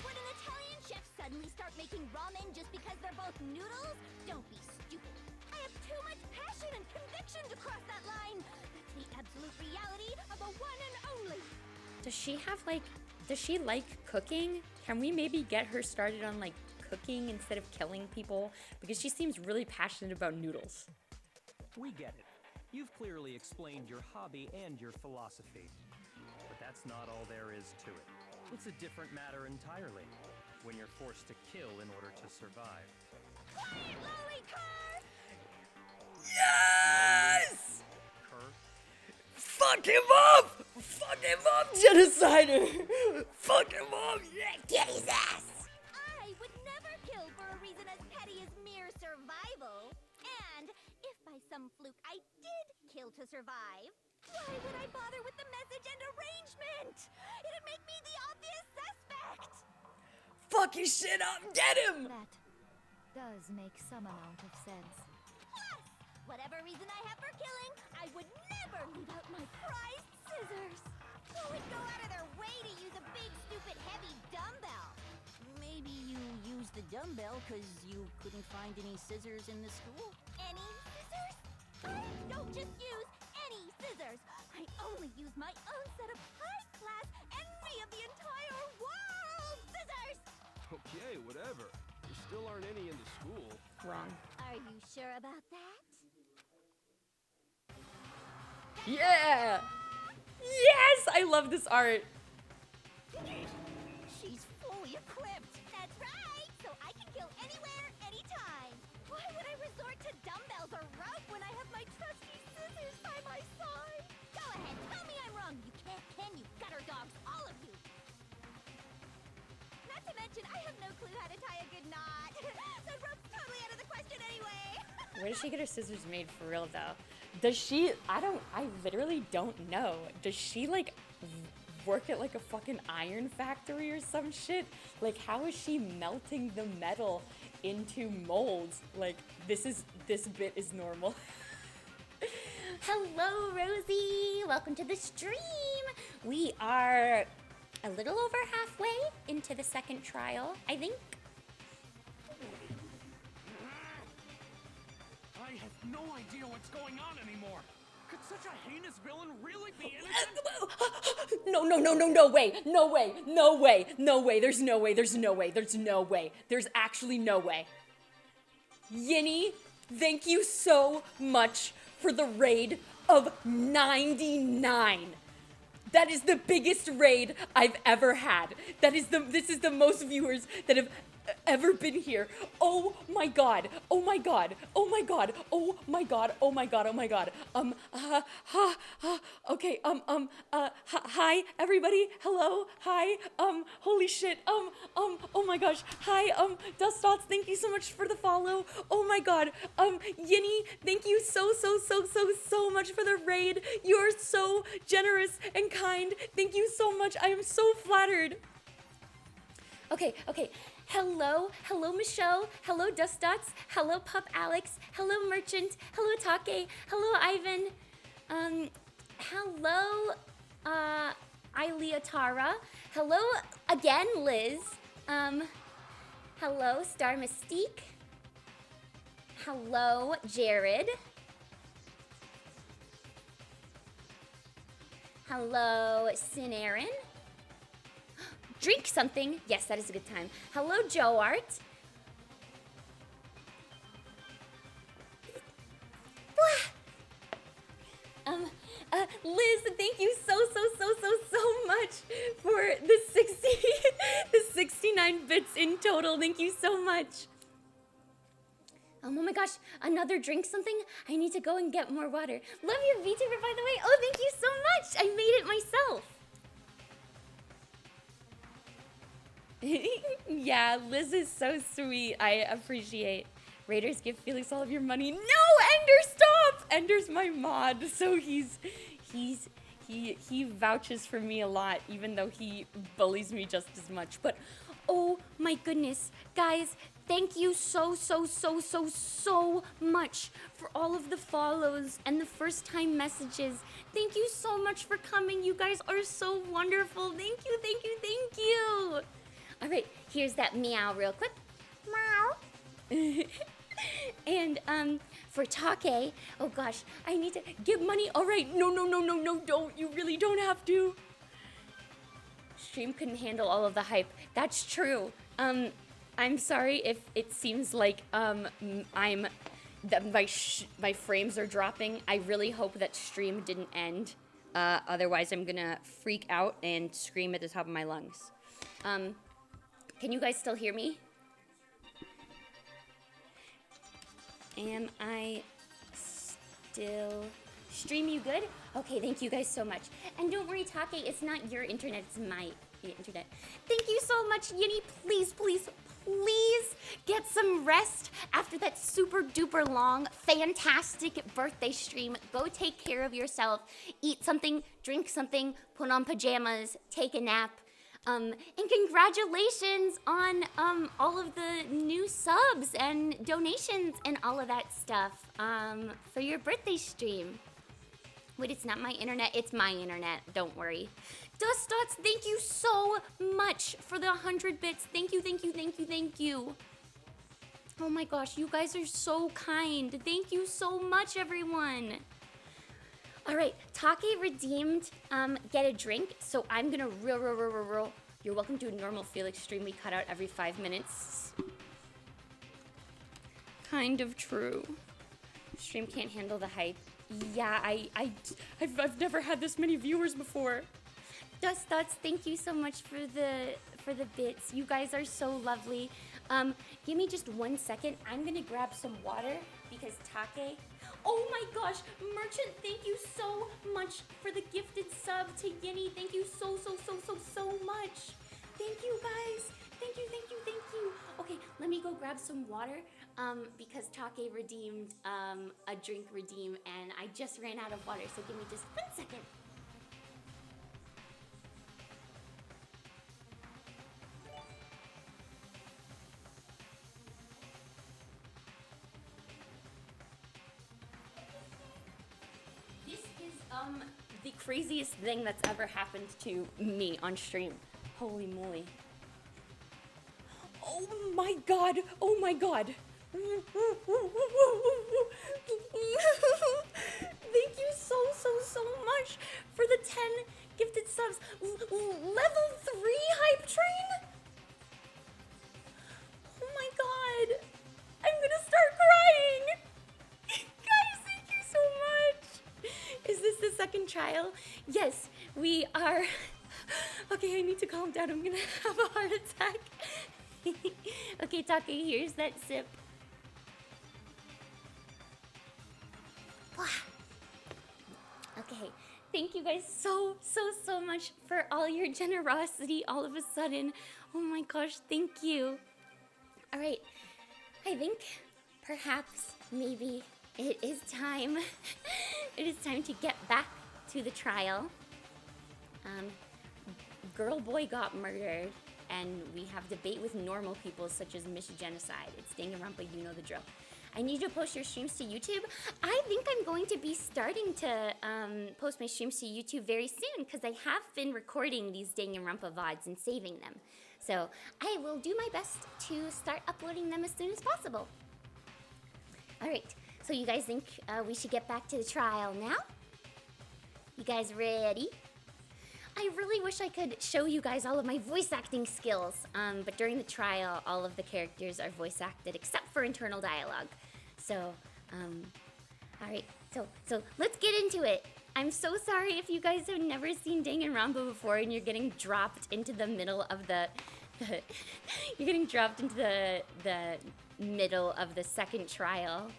Would an Italian chef suddenly start making ramen just because they're both noodles? Don't be stupid. I have too much passion and conviction to cross that line. That's the absolute reality of a one and only. Does she like cooking? Can we maybe get her started on like cooking instead of killing people? Because she seems really passionate about noodles. We get it. You've clearly explained your hobby and your philosophy. But that's not all there is to it. It's a different matter entirely, when you're forced to kill in order to survive. Quiet, lowly cur! Yes! Cur? Fuck him up! Fuck him up, genocider! Fuck him up! Yeah, get his ass! I would never kill for a reason as petty as mere survival. And if by some fluke I did kill to survive, why would I bother with the message and arrangement? It'd make me the obvious suspect. Fuck his shit up! Get him! That does make some amount of sense. Plus, whatever reason I have for killing, I would never leave out my prized scissors. Who would go out of their way to use a big, stupid, heavy dumbbell? Maybe you used the dumbbell because you couldn't find any scissors in the school? Any scissors? I don't just use any scissors. I only use my own set of high-class, envy of the entire world scissors. Okay, whatever. There still aren't any in the school. Wrong. Are you sure about that? Yeah! Yes! I love this art. She's fully equipped. That's right. So I can kill anywhere, anytime. Why would I resort to dumbbells or rope when I have my trusty scissors by my side? Go ahead, tell me I'm wrong. You can't, can you? Gutter dogs, all of you. Not to mention, I have no clue how to tie a good knot. So rope's totally out of the question anyway. Where does she get her scissors made for real though? Does she, I literally don't know. Does she like work at like a fucking iron factory or some shit? Like how is she melting the metal into molds? Like this bit is normal. Hello, Rosie. Welcome to the stream. We are a little over halfway into the second trial, I think. I have no idea what's going on anymore. Could such a heinous villain really be innocent? No way. There's actually no way. Yinny, thank you so much for the raid of 99. That is the biggest raid I've ever had. This is the most viewers that have ever been here. Oh my god. Okay, hi everybody. Hello. Hi. Holy shit. Oh my gosh. Hi, Dust Dots, thank you so much for the follow. Oh my god. Yinny, thank you so much for the raid. You are so generous and kind. Thank you so much. I am so flattered. Okay. Hello, Michelle. Hello, Dust Dots. Hello, Pup Alex. Hello, Merchant. Hello, Take. Hello, Ivan. Hello, Iliatara. Hello again, Liz. Hello, Star Mystique. Hello, Jared. Hello, Sin Aaron. Drink something. Yes, that is a good time. Hello, Joe Art. Liz, thank you so much for the 69 bits in total. Thank you so much. Oh my gosh, another drink something? I need to go and get more water. Love you, VTuber, by the way. Oh, thank you so much. I made it myself. Yeah, Liz is so sweet. I appreciate. Raiders, give Felix all of your money. No, Ender, stop! Ender's my mod, so he vouches for me a lot, even though he bullies me just as much. But Oh my goodness. Guys, thank you so much for all of the follows and the first time messages. Thank you so much for coming. You guys are so wonderful. Thank you, thank you, thank you. All right, here's that meow real quick. Meow. And for Take, oh gosh, I need to give money. All right, no, don't. You really don't have to. Stream couldn't handle all of the hype. That's true. I'm sorry if it seems like my frames are dropping. I really hope that stream didn't end. Otherwise, I'm gonna freak out and scream at the top of my lungs. Can you guys still hear me? Am I still... Stream, you good? Okay, thank you guys so much. And don't worry, Take, it's not your internet, it's my internet. Thank you so much, Yinny. Please get some rest after that super duper long, fantastic birthday stream. Go take care of yourself. Eat something, drink something, put on pajamas, take a nap. And congratulations on all of the new subs and donations and all of that stuff for your birthday stream. Wait, it's not my internet, it's my internet, don't worry. Dust Dots, thank you so much for the 100 bits. Thank you. Oh my gosh, you guys are so kind. Thank you so much, everyone. All right, Take redeemed get a drink, so I'm gonna roll. You're welcome to a normal Felix stream we cut out every 5 minutes. Kind of true. Stream can't handle the hype. Yeah, I've never had this many viewers before. Dust Dots, thank you so much for the bits. You guys are so lovely. Give me just 1 second. I'm gonna grab some water because Take. Oh my gosh, Merchant, thank you so much for the gifted sub to Yinny. Thank you so much. Thank you guys. Thank you. Okay, let me go grab some water because Take redeemed a drink redeem and I just ran out of water. So give me just 1 second. This is the craziest thing that's ever happened to me on stream. Holy moly. Oh my god. Thank you so much for the 10 gifted subs. Level 3 hype train? Oh my god. I'm gonna start crying. Guys, thank you so much. Is this the second trial? Yes, we are. Okay, I need to calm down. I'm gonna have a heart attack. Okay, Take, here's that sip. Okay, thank you guys so much for all your generosity all of a sudden. Oh my gosh, thank you. All right, I think perhaps maybe it is time. It is time to get back to the trial. Girl boy got murdered, and we have debate with normal people such as Miss Genocide. It's Danganronpa, you know the drill. I need you to post your streams to YouTube. I think I'm going to be starting to post my streams to YouTube very soon because I have been recording these Danganronpa VODs and saving them. So I will do my best to start uploading them as soon as possible. All right, so you guys think we should get back to the trial now? You guys ready? I really wish I could show you guys all of my voice acting skills, but during the trial, all of the characters are voice acted except for internal dialogue. So, all right, so let's get into it. I'm so sorry if you guys have never seen Danganronpa before and you're getting dropped into the middle of the middle of the second trial.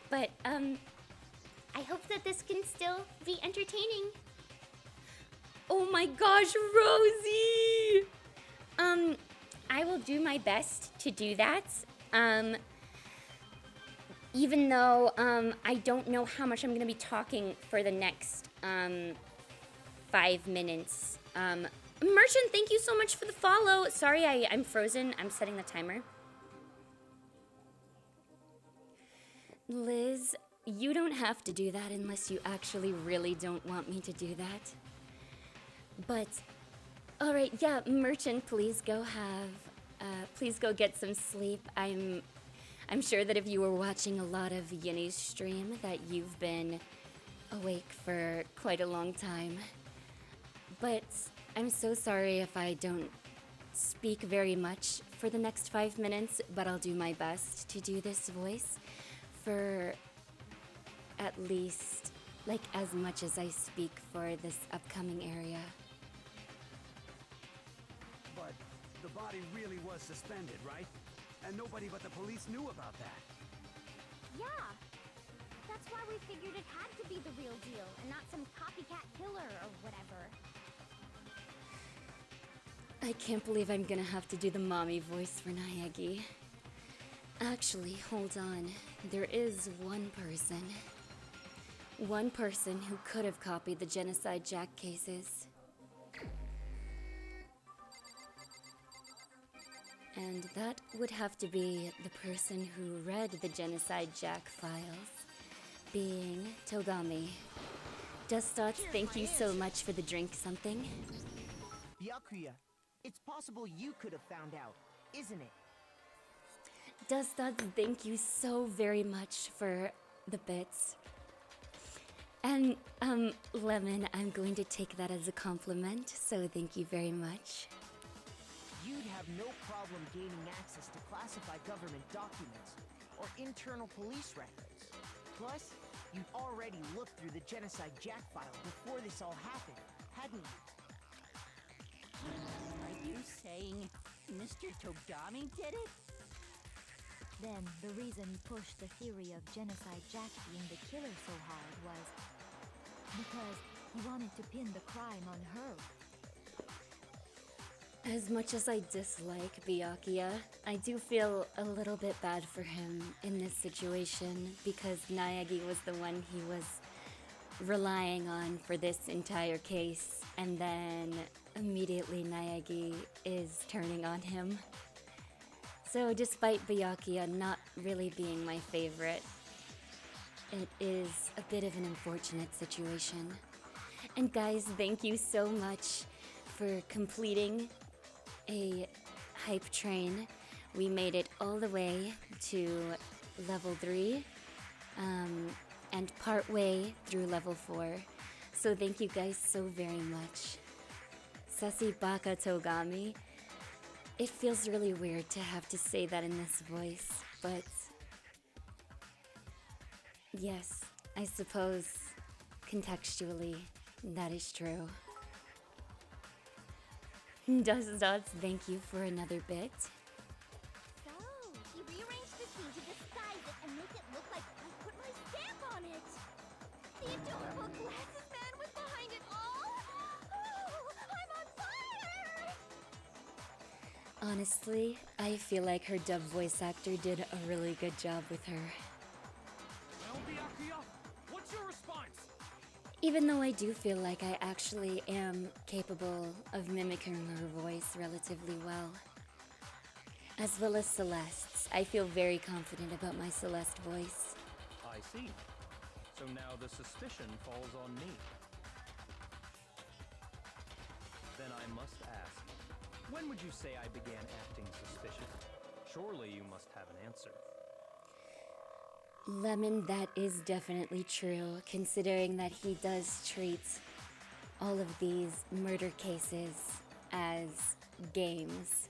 But I hope that this can still be entertaining. Oh my gosh, Rosie! I will do my best to do that. Even though I don't know how much I'm going to be talking for the next 5 minutes. Merchant, thank you so much for the follow. Sorry, I'm frozen. I'm setting the timer. Liz, you don't have to do that unless you actually really don't want me to do that. But, alright, yeah, Merchant, please go get some sleep. I'm sure that if you were watching a lot of Yinny's stream that you've been awake for quite a long time. But I'm so sorry if I don't speak very much for the next 5 minutes, but I'll do my best to do this voice for at least, like, as much as I speak for this upcoming area. But the body really was suspended, right? And nobody but the police knew about that. Yeah. That's why we figured it had to be the real deal and not some copycat killer or whatever. I can't believe I'm gonna have to do the mommy voice for Naegi. Actually, hold on. There is one person. One person who could have copied the Genocide Jack cases. And that would have to be the person who read the Genocide Jack files, being Togami. Dustdots, thank you so much for the drink something. Byakuya, it's possible you could have found out, isn't it? Dustdots, thank you so very much for the bits. And, Lemon, I'm going to take that as a compliment, so thank you very much. You'd have no problem gaining access to classified government documents or internal police records. Plus, you'd already looked through the Genocide Jack file before this all happened, hadn't you? Are you saying Mr. Togami did it? Then the reason he pushed the theory of Genocide Jack being the killer so hard was because he wanted to pin the crime on her. As much as I dislike Byakuya, I do feel a little bit bad for him in this situation because Naegi was the one he was relying on for this entire case, and then immediately Naegi is turning on him. So despite Byakuya not really being my favorite, it is a bit of an unfortunate situation. And guys, thank you so much for completing a hype train. We made it all the way to level 3 and part way through level 4. So thank you guys so very much. Sassy Baka Togami. It feels really weird to have to say that in this voice, but yes, I suppose contextually that is true. Dustdots, thank you for another bit. So, he rearranged the scene to disguise it and make it look like I put my stamp on it. The adorable glasses man was behind it all. Oh, I'm on fire! Honestly, I feel like her dub voice actor did a really good job with her. Well, Byakuya, what's your response? Even though I do feel like I actually am capable of mimicking her voice relatively well. As well as Celeste's, I feel very confident about my Celeste voice. I see. So now the suspicion falls on me. Then I must ask, when would you say I began acting suspicious? Surely you must have an answer. Lemon, that is definitely true, considering that he does treat all of these murder cases as games.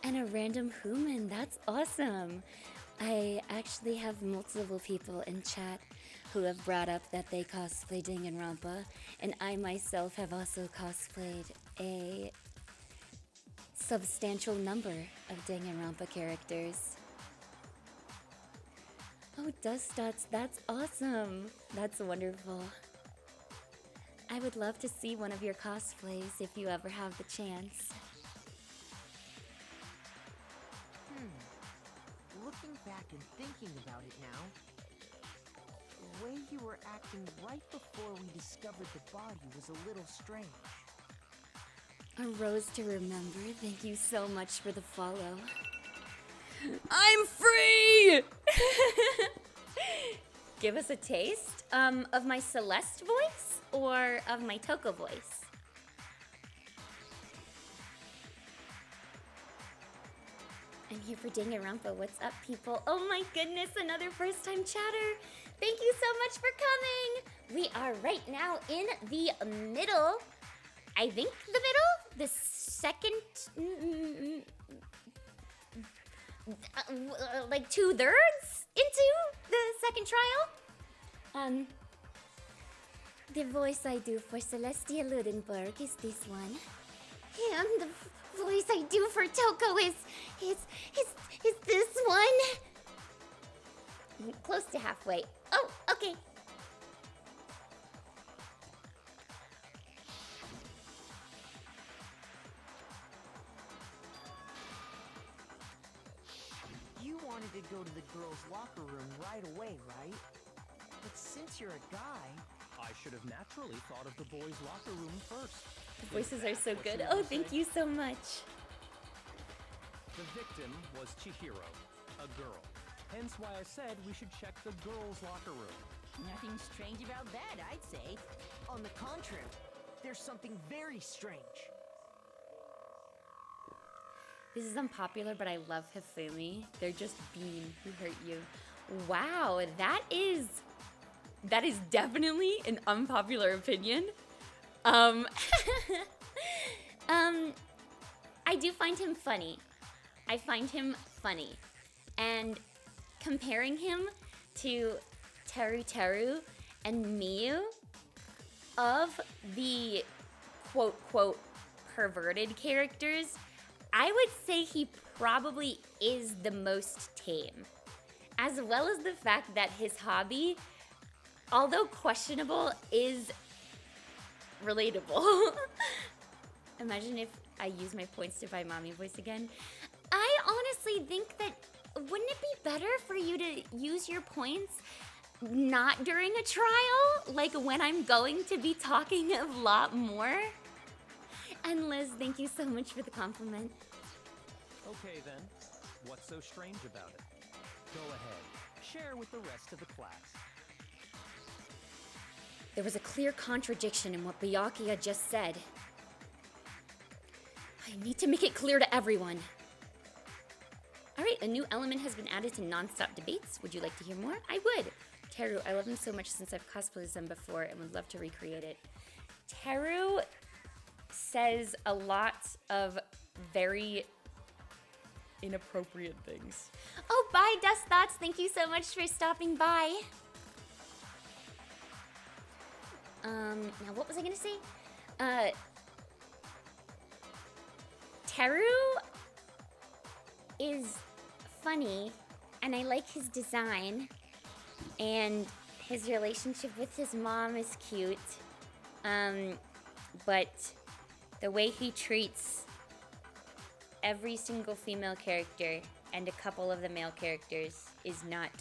And a random human, that's awesome! I actually have multiple people in chat who have brought up that they cosplay Danganronpa, and I myself have also cosplayed a substantial number of Danganronpa characters. Oh, Dustdots, that's awesome! That's wonderful. I would love to see one of your cosplays if you ever have the chance. Looking back and thinking about it now, the way you were acting right before we discovered the body was a little strange. A rose to remember. Thank you so much for the follow. I'm free! Give us a taste of my Celeste voice or of my Toko voice. I'm here for Danganronpa. What's up, people? Oh my goodness, another first-time chatter. Thank you so much for coming. We are right now in the middle. I think the middle? The second... like 2/3 into the second trial. The voice I do for Celestia Ludenberg is this one. And the voice I do for Toko is this one. Close to halfway. Oh, okay. You wanted to go to the girls' locker room right away, right? But since you're a guy... I should have naturally thought of the boys' locker room first. The voices are so good. Oh, thank you so much. The victim was Chihiro, a girl. Hence why I said we should check the girls' locker room. Nothing strange about that, I'd say. On the contrary, there's something very strange. This is unpopular, but I love Hifumi. They're just Bean who hurt you. Wow, that is definitely an unpopular opinion. I do find him funny. I find him funny. And comparing him to Teru and Miyu of the quote perverted characters, I would say he probably is the most tame. As well as the fact that his hobby, although questionable, is relatable. Imagine if I use my points to buy mommy voice again. I honestly think that, wouldn't it be better for you to use your points not during a trial? Like when I'm going to be talking a lot more? And Liz, thank you so much for the compliment. Okay then, what's so strange about it? Go ahead, share with the rest of the class. There was a clear contradiction in what Byakuya just said. I need to make it clear to everyone. Alright, a new element has been added to non-stop debates. Would you like to hear more? I would. Teru, I love him so much since I've cosplayed as him before and would love to recreate it. Teru says a lot of very inappropriate things. Oh, bye, Dust Thoughts. Thank you so much for stopping by. Now what was I gonna say? Teru is funny, and I like his design, and his relationship with his mom is cute, but the way he treats every single female character and a couple of the male characters is not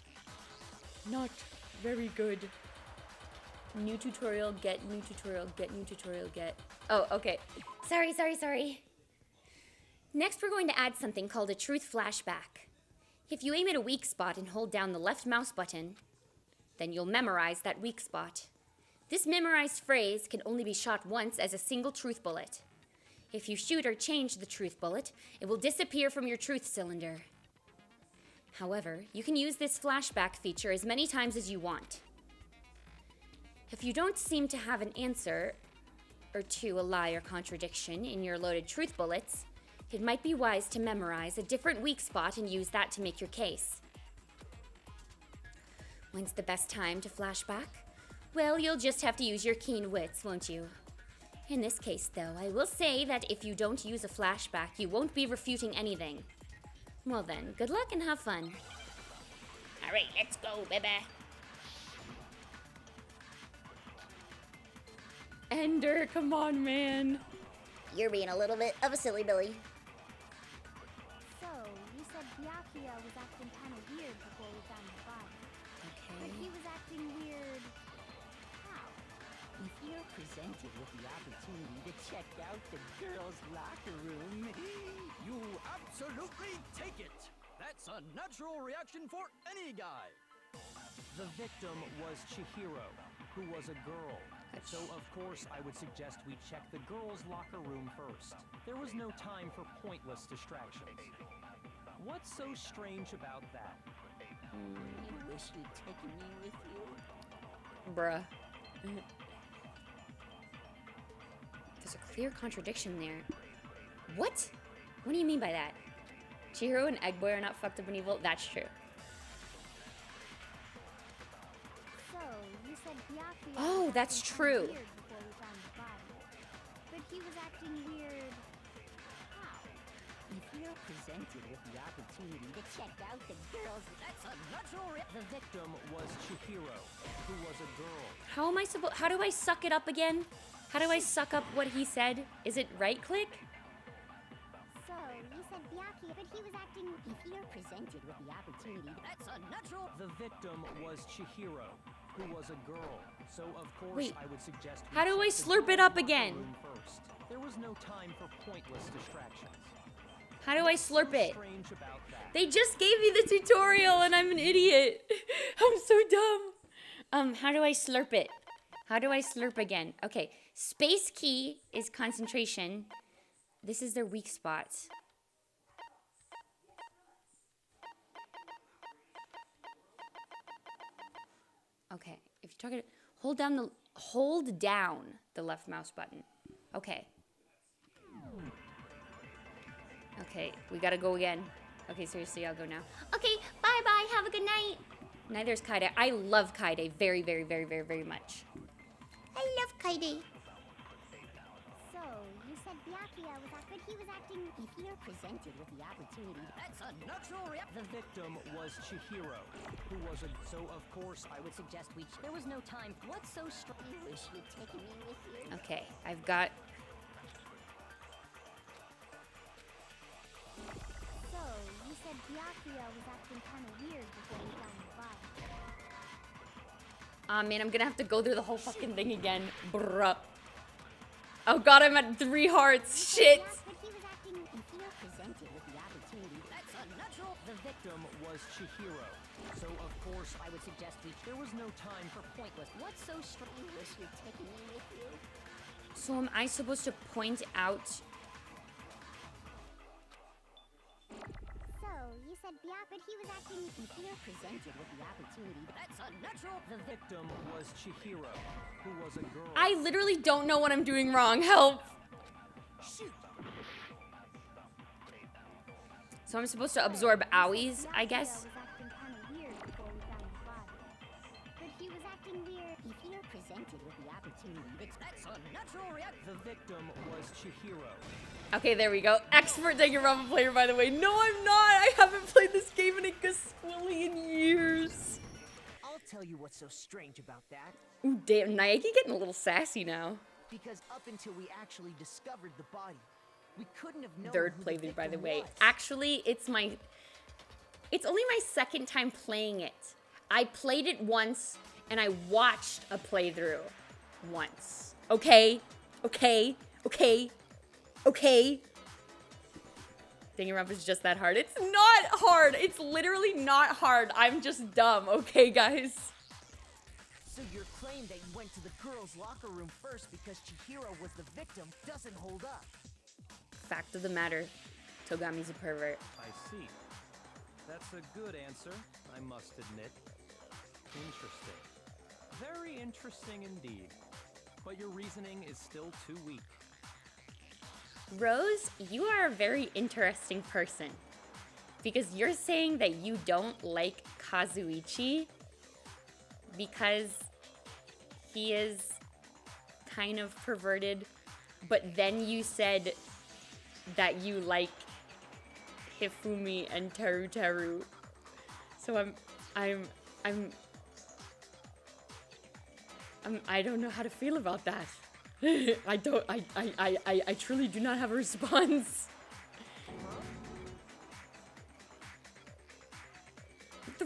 very good. New tutorial, get new tutorial, get new tutorial, get. Oh, okay. Sorry. Next, we're going to add something called a truth flashback. If you aim at a weak spot and hold down the left mouse button, then you'll memorize that weak spot. This memorized phrase can only be shot once as a single truth bullet. If you shoot or change the truth bullet, it will disappear from your truth cylinder. However, you can use this flashback feature as many times as you want. If you don't seem to have an answer or to a lie or contradiction in your loaded truth bullets, it might be wise to memorize a different weak spot and use that to make your case. When's the best time to flashback? Well, you'll just have to use your keen wits, won't you? In this case, though, I will say that if you don't use a flashback, you won't be refuting anything. Well then, good luck and have fun. Alright, let's go, baby. Ender, come on, man. You're being a little bit of a silly Billy. So, you said Byakuya was acting kind of weird before we found the body. Okay. But he was acting weird how? If you're presented with the opportunity to check out the girls' locker room, You absolutely take it! That's a natural reaction for any guy! The victim was Chihiro, who was a girl. So, of course, I would suggest we check the girls' locker room first. There was no time for pointless distractions. What's so strange about that? I wish you'd taken me with you. Bruh. There's a clear contradiction there. What? What do you mean by that? Chihiro and Egg Boy are not fucked up and evil? That's true. So, you said Byakuya Oh, was that's acting true. kinda weird before we found the body. But he was acting weird. How? If you're presented with the opportunity to check out the girls, That's a natural The victim was Chihiro, who was a girl. How do I suck it up again? How do I suck up what he said? Is it right click? So, you said Byakuya, but he was acting. if you're presented with the opportunity, That's a natural The victim was Chihiro, who was a girl. So, of course, Wait, I would suggest we how do I check the slurp it girls' up locker again? room first. There was no time for pointless distractions. How do I slurp it? Strange about that. They just gave me the tutorial and I'm an idiot. I'm so dumb. How do I slurp it? How do I slurp again? Okay, space key is concentration. This is their weak spots. Okay, if you're talking, hold down the left mouse button. Okay. Okay, we gotta go again. Okay, seriously, I'll go now. Okay, bye-bye, have a good night. Neither's Kaide. I love Kaide very, very, very, very, very much. I love Kaide. So, you said Byakuya was acting, but he was acting. if you're presented with the opportunity, That's a natural The victim was Chihiro, who was a... So, of course, I would suggest we. There was no time. What's so strange? I wish you'd taken me with you. Okay, I've got... So, you said Byakuya was acting kind of weird before we found the body. Aw, man, I'm gonna have to go through the whole fucking thing again. Bruh. Oh god, I'm at 3 hearts. Shit! But he was acting. If you're presented with the opportunity, That's a natural The victim was Chihiro. So, of course, I would suggest we... There was no time for pointless... what's so strange? I wish you'd taken me with you. So am I supposed to point out... So, you said Byakuya, but he was acting. If you're presented with the opportunity, That's a natural The victim was Chihiro, who was a girl. I literally don't know what I'm doing wrong. Help! Shoot! So I'm supposed to absorb owies, I Byakuya guess? was acting kind of weird before we found the body. But he was acting weird. if you're presented with the opportunity, That's a natural reaction. The victim was Chihiro. Okay, there we go. Expert Danganronpa player, by the way. No, I'm not! I haven't played this game in a gazillion years. I'll tell you what's so strange about that. Ooh, damn, Naeki getting a little sassy now. Because up until we actually discovered the body, we couldn't have known Third who the playthrough, by the victim way. was. Actually, it's only my second time playing it. I played it once, and I watched a playthrough once. Okay? Okay? Okay? Okay? Danganronpa is just that hard. It's not hard! It's literally not hard. I'm just dumb, okay, guys? So your claim that you went to the girls' locker room first because Chihiro was the victim doesn't hold up. Fact of the matter, Togami's a pervert. I see. That's a good answer, I must admit. Interesting. Very interesting indeed. But your reasoning is still too weak. Rose, you are a very interesting person. Because you're saying that you don't like Kazuichi because he is kind of perverted, but then you said that you like Hifumi and Teru Teru. So I don't know how to feel about that. I truly do not have a response. What the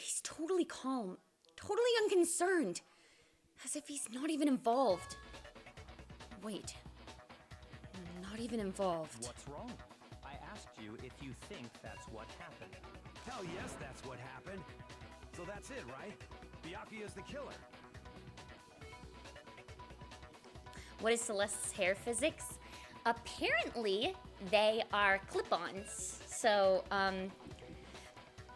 He's totally calm, totally unconcerned, as if he's not even involved. Wait, not even involved. What's wrong? I asked you if you think that's what happened. Hell yes, that's what happened. So that's it, right? Byakuya's the killer. What is Celeste's hair physics? Apparently, they are clip-ons. So,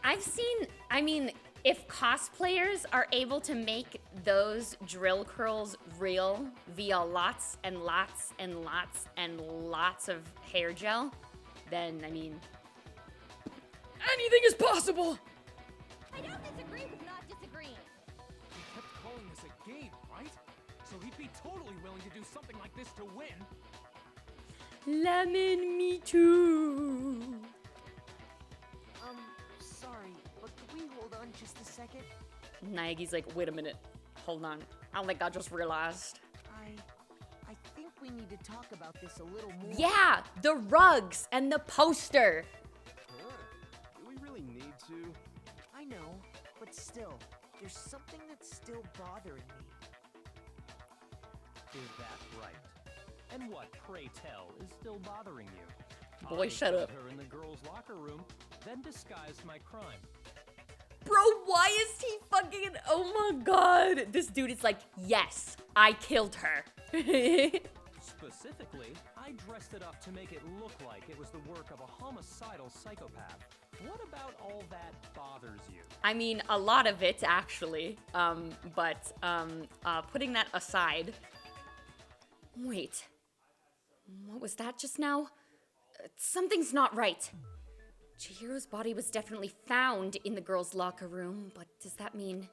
I've seen, I mean, if cosplayers are able to make those drill curls real via lots and lots and lots and lots of hair gel, then, I mean, Anything is possible! I don't disagree with not disagreeing. He kept calling this a game, right? So he'd be totally willing to do something like this to win. Lemon, me too. Sorry, but could we hold on just a second? Naegi's like, wait a minute, hold on. I think I just realized. I think we need to talk about this a little more. Yeah, the rugs and the poster. Do we really need to? I know, but still, there's something that's still bothering me. Is that right? And what, pray tell, is still bothering you? Boy, I shut killed up. her in the girls' locker room, then disguised my crime. Bro, why is he fucking, oh my god. This dude is like, yes, I killed her. Specifically, I dressed it up to make it look like it was the work of a homicidal psychopath. What about all that bothers you? I mean, a lot of it, actually. But putting that aside. Wait. What was that just now? Something's not right. Chihiro's body was definitely found in the girls' locker room, but does that mean...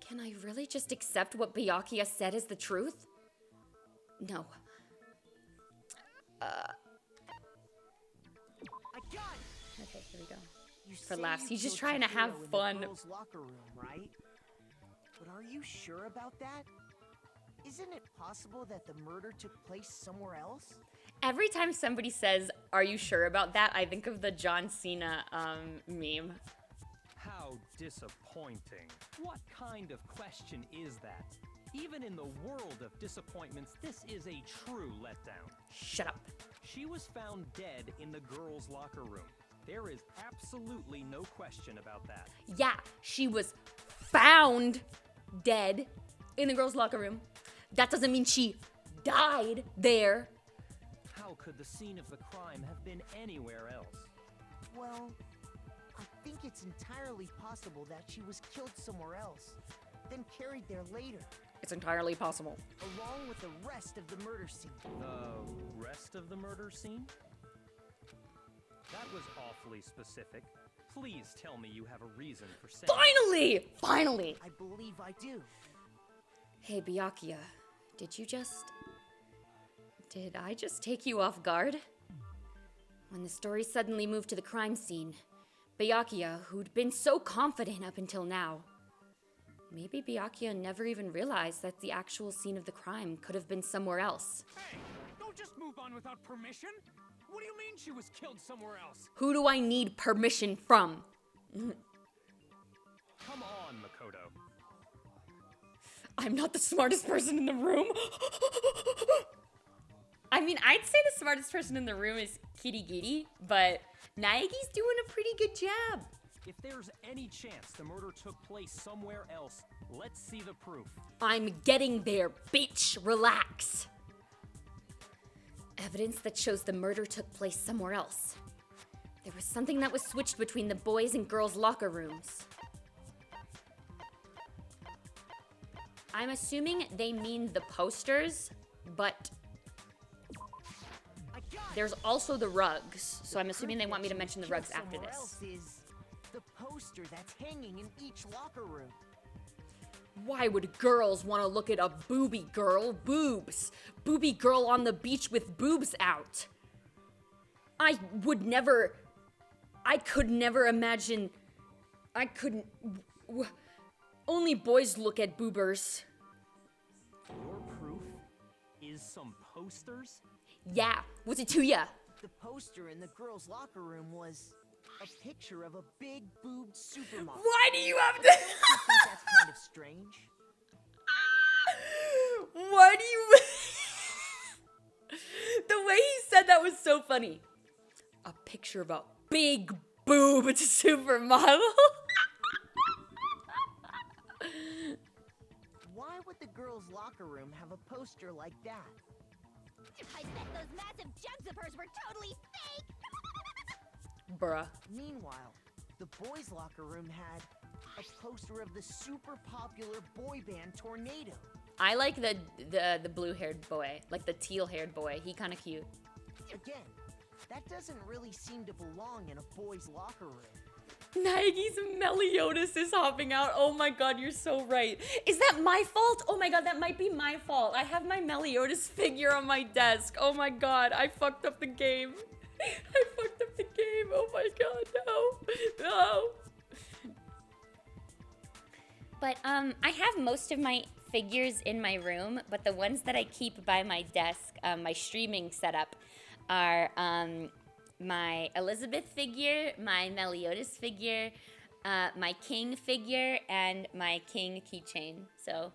Can I really just accept what Byakuya said as the truth? No. I got it. Okay, here we go. You For say laughs. you He's just killed trying to have Chihiro in fun. The girls' locker room, right? But are you sure about that? Isn't it possible that the murder took place somewhere else? Every time somebody says, "Are you sure about that?" I think of the John Cena meme. How disappointing. What kind of question is that? Even in the world of disappointments, this is a true letdown. Shut up. She was found dead in the girls' locker room. There is absolutely no question about that. Yeah, she was found dead in the girls' locker room. That doesn't mean she died there. How could the scene of the crime have been anywhere else? Well, I think it's entirely possible that she was killed somewhere else, then carried there later, It's entirely possible. along with the rest of the murder scene. The rest of the murder scene? That was awfully specific. Please tell me you have a reason for saying... Finally! Finally! I believe I do. Hey, Byakuya, Did I just take you off guard? When the story suddenly moved to the crime scene, Byakuya, who'd been so confident up until now, maybe Byakuya never even realized that the actual scene of the crime could have been somewhere else. Hey, don't just move on without permission. What do you mean she was killed somewhere else? Who do I need permission from? Come on, Makoto. I'm not the smartest person in the room. I mean, I'd say the smartest person in the room is Kirigiri, but Naegi's doing a pretty good job. If there's any chance the murder took place somewhere else, let's see the proof. I'm getting there, bitch. Relax. Evidence that shows the murder took place somewhere else. There was something that was switched between the boys' and girls' locker rooms. I'm assuming they mean the posters, but there's also the rugs, so I'm assuming they want me to mention the rugs after Somewhere this. else is the poster that's hanging in each locker room. Why would girls want to look at a booby girl? Boobs. Booby girl on the beach with boobs out. I could never imagine. I couldn't. Only boys look at boobers. Your proof is some posters? Yeah, what's it to ya? The poster in the girls' locker room was a picture of a big boobed supermodel. Why do you have to? Don't you think that's kind of strange? Why do you? The way he said that was so funny. A picture of a big boobed supermodel. Why would the girls' locker room have a poster like that? I bet those massive jugs of hers were totally fake! Bruh. Meanwhile, the boys' locker room had a poster of the super popular boy band Tornado. I like the blue-haired boy, like the teal-haired boy. He kind of cute. Again, that doesn't really seem to belong in a boys' locker room. Naegi's Meliodas is hopping out. Oh my god, you're so right. Is that my fault? Oh my god, that might be my fault. I have my Meliodas figure on my desk. Oh my god, I fucked up the game. I fucked up the game. Oh my god, no. No. But I have most of my figures in my room, but the ones that I keep by my desk, my streaming setup, are my Elizabeth figure, my Meliodas figure, my King figure, and my King keychain. So,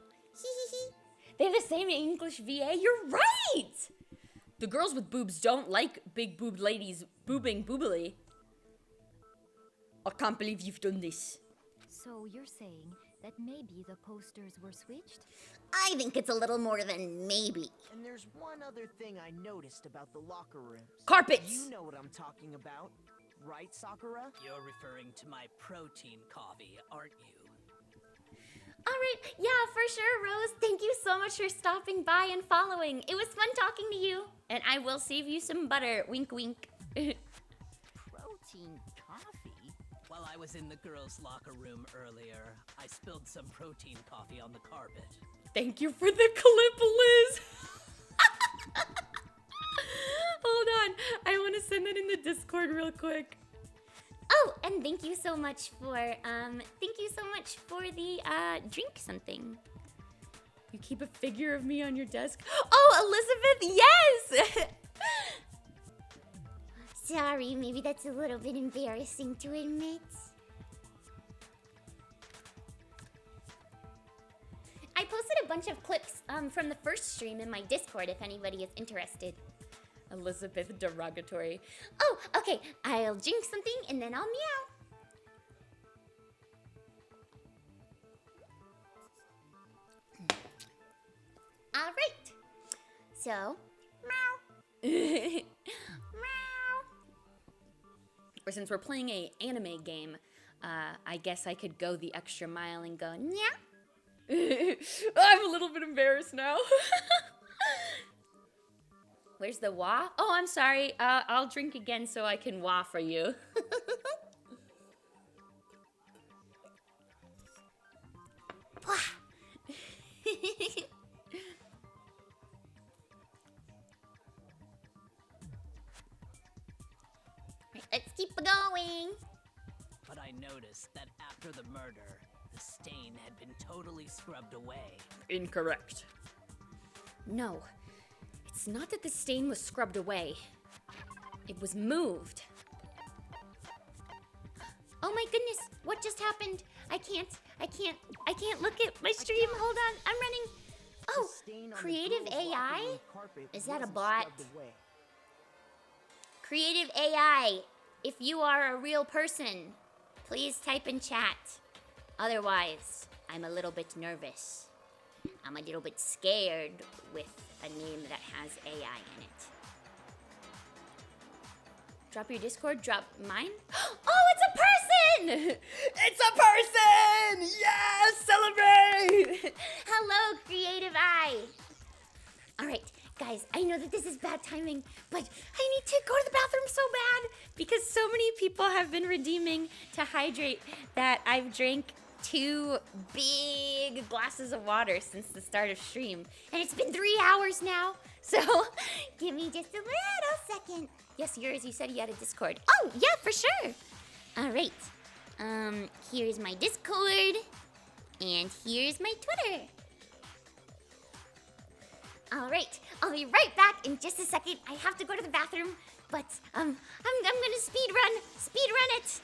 they have the same English VA. You're right! The girls with boobs don't like big boobed ladies boobing boobily. I can't believe you've done this. So you're saying that maybe the posters were switched? I think it's a little more than maybe. And there's one other thing I noticed about the locker rooms. Carpets! You know what I'm talking about, right, Sakura? You're referring to my protein coffee, aren't you? All right, yeah, for sure, Rose. Thank you so much for stopping by and following. It was fun talking to you. And I will save you some butter. Wink, wink. Protein coffee? While I was in the girls' locker room earlier, I spilled some protein coffee on the carpet. Thank you for the clip, Liz. Hold on. I want to send that in the Discord real quick. Oh, and thank you so much for the drink something. You keep a figure of me on your desk? Oh, Elizabeth, yes! Sorry, maybe that's a little bit embarrassing to admit. I posted a bunch of clips from the first stream in my Discord if anybody is interested. Elizabeth derogatory. Oh, okay. I'll drink something and then I'll meow. All right. So, meow. Or since we're playing a anime game, I guess I could go the extra mile and go, yeah. I'm a little bit embarrassed now. Where's the wah? Oh, I'm sorry. I'll drink again so I can wah for you. Let's keep going. But I noticed that after the murder, the stain had been totally scrubbed away. Incorrect. No. It's not that the stain was scrubbed away. It was moved. Oh my goodness, what just happened? I can't look at my stream. Hold on, I'm running. Oh, creative AI? Is that a bot? Creative AI, if you are a real person, please type in chat. Otherwise, I'm a little bit nervous. I'm a little bit scared with a name that has AI in it. Drop your Discord, drop mine. Oh, it's a person! It's a person! Yes, celebrate! Hello, Creative Eye. All right, guys, I know that this is bad timing, but I need to go to the bathroom so bad because so many people have been redeeming to hydrate that I've drank 2 big glasses of water since the start of stream. And it's been 3 hours now, so give me just a little second. Yes, yours, you said you had a Discord. Oh, yeah, for sure. All right, here's my Discord, and here's my Twitter. All right, I'll be right back in just a second. I have to go to the bathroom, but I'm gonna speed run it.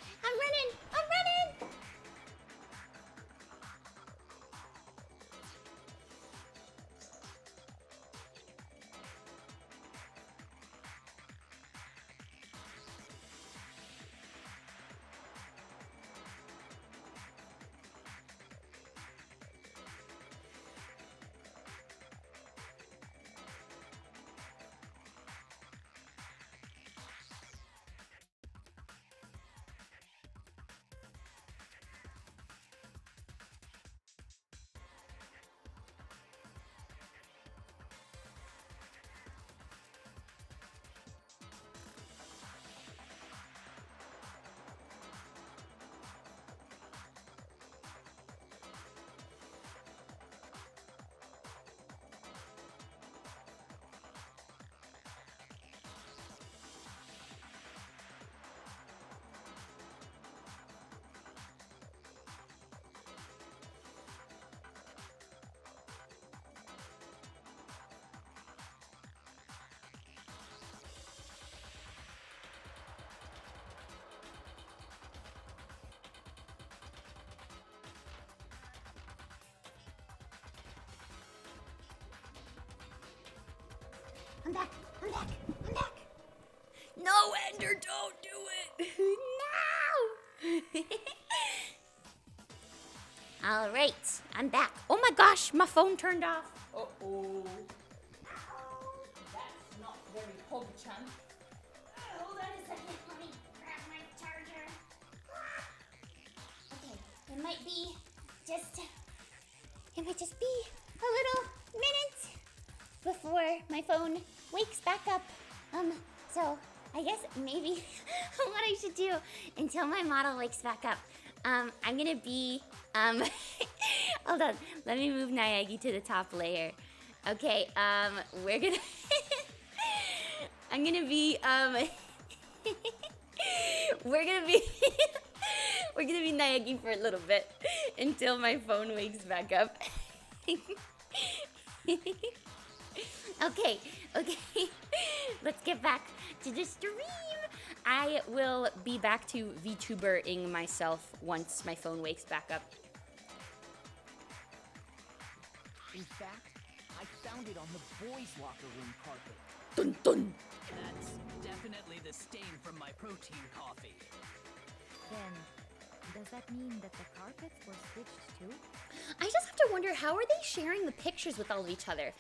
I'm back. I'm back. I'm back. No, Ender, don't do it. No! All right, I'm back. Oh my gosh, my phone turned off. Uh-oh. That's not very Hog-chan. Hold on a second. Let me grab my charger. Okay, it might just be a little minute before my phone wakes back up. So I guess maybe what I should do until my model wakes back up. I'm gonna be, hold on, let me move Naegi to the top layer. Okay, we're gonna, I'm gonna be, we're gonna be Naegi for a little bit until my phone wakes back up. Okay, let's get back to the stream. I will be back to VTuber-ing myself once my phone wakes back up. In fact, I found it on the boys' locker room carpet. Dun dun! That's definitely the stain from my protein coffee. Then, does that mean that the carpets were switched too? I just have to wonder, how are they sharing the pictures with all of each other?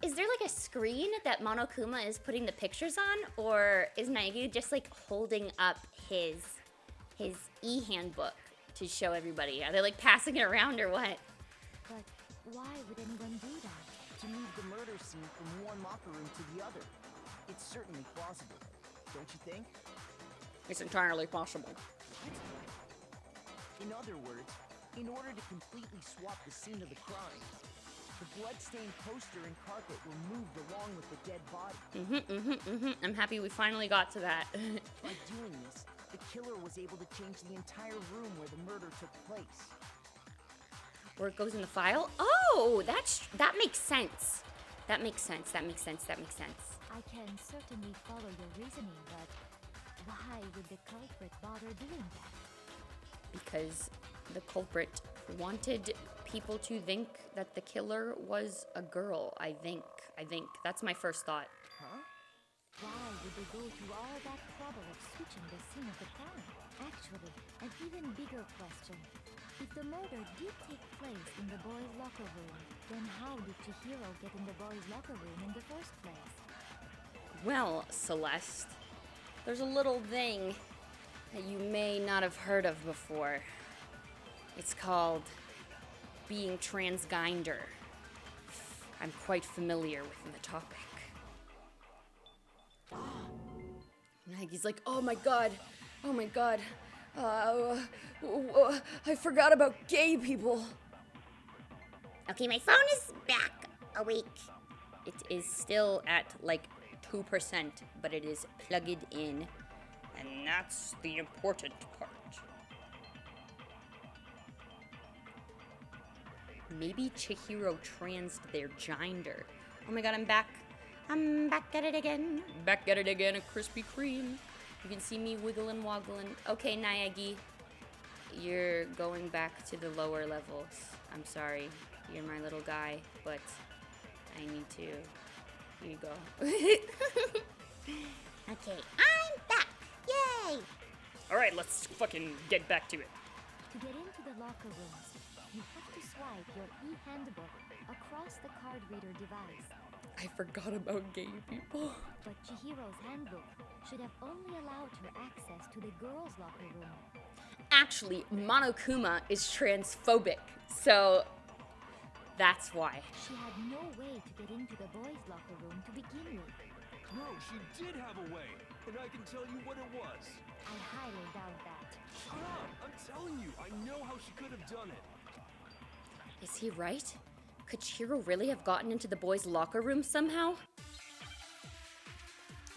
Is there like a screen that Monokuma is putting the pictures on, or is Naegi just like holding up his e-handbook to show everybody? Are they like passing it around or what? But why would anyone do that? To move the murder scene from one locker room to the other. It's certainly plausible, don't you think? It's entirely possible. In other words, in order to completely swap the scene of the crime, the bloodstained poster and carpet were moved along with the dead body. I'm happy we finally got to that. By doing this, the killer was able to change the entire room where the murder took place. Where it goes in the file? Oh, that makes sense. That makes sense. I can certainly follow your reasoning, but why would the culprit bother doing that? Because the culprit wanted people to think that the killer was a girl, I think. That's my first thought. Huh? Why would they go through all that trouble of switching the scene of the crime? Actually, an even bigger question. If the murder did take place in the boys' locker room, then how did Chihiro get in the boys' locker room in the first place? Well, Celeste, there's a little thing that you may not have heard of before. It's called being transgender. I'm quite familiar with the topic. He's like, oh my god, I forgot about gay people. Okay, my phone is back awake. It is still at like 2%, but it is plugged in, and that's the important part. Maybe Chihiro transed their gender. Oh my god, I'm back. I'm back at it again. Back at it again, a Krispy Kreme. You can see me wiggling, woggling. Okay, Naegi, you're going back to the lower levels. I'm sorry, you're my little guy, but I need to. Here you go. Okay, I'm back. Yay! Alright, let's fucking get back to it. To get into the locker rooms, you have to swipe your e-handbook across the card reader device. I forgot about gay people. But Chihiro's handbook should have only allowed her access to the girls' locker room. Actually, Monokuma is transphobic, so that's why. She had no way to get into the boys' locker room to begin with. No, she did have a way, and I can tell you what it was. I highly doubt that. Shut up! I'm telling you, I know how she could have done it. Is he right? Could Chihiro really have gotten into the boys' locker room somehow?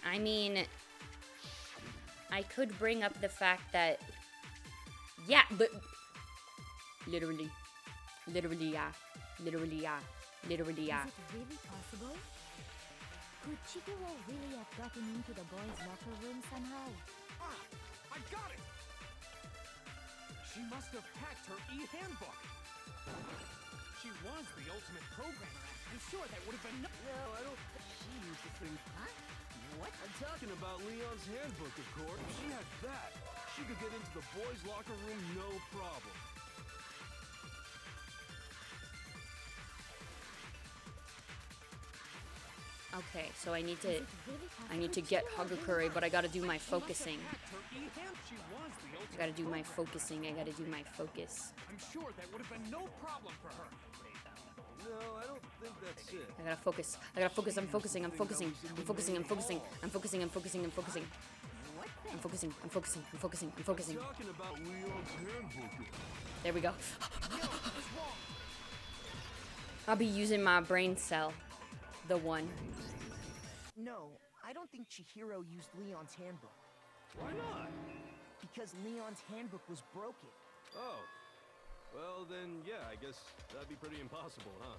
I mean, I could bring up the fact that, yeah, but literally, yeah. Is it really possible? Could Chihiro really have gotten into the boys' locker room somehow? Ah, I got it! She must have hacked her e-handbook. she was the ultimate programmer, I'm sure that would have been no, I don't. She used the thing. Huh? What? I'm talking about Leon's handbook, of course. If she had that, she could get into the boys' locker room no problem. Okay, so I need to get Hagakure, but I gotta do my focusing. I gotta do my focusing. I gotta do my focus. I'm sure that would have been no problem for her. No, I don't think that's it. I gotta focus. I gotta focus. I'm focusing. I'm focusing. I'm focusing. I'm focusing. I'm focusing. I'm focusing. I'm focusing. I'm focusing. I'm focusing. I'm focusing. I'm focusing. Talking about Leon's handbook. There we go. I'll be using my brain cell. The one. No, I don't think Chihiro used Leon's handbook. Why not? Because Leon's handbook was broken. Oh. Well, then, yeah, I guess that'd be pretty impossible, huh?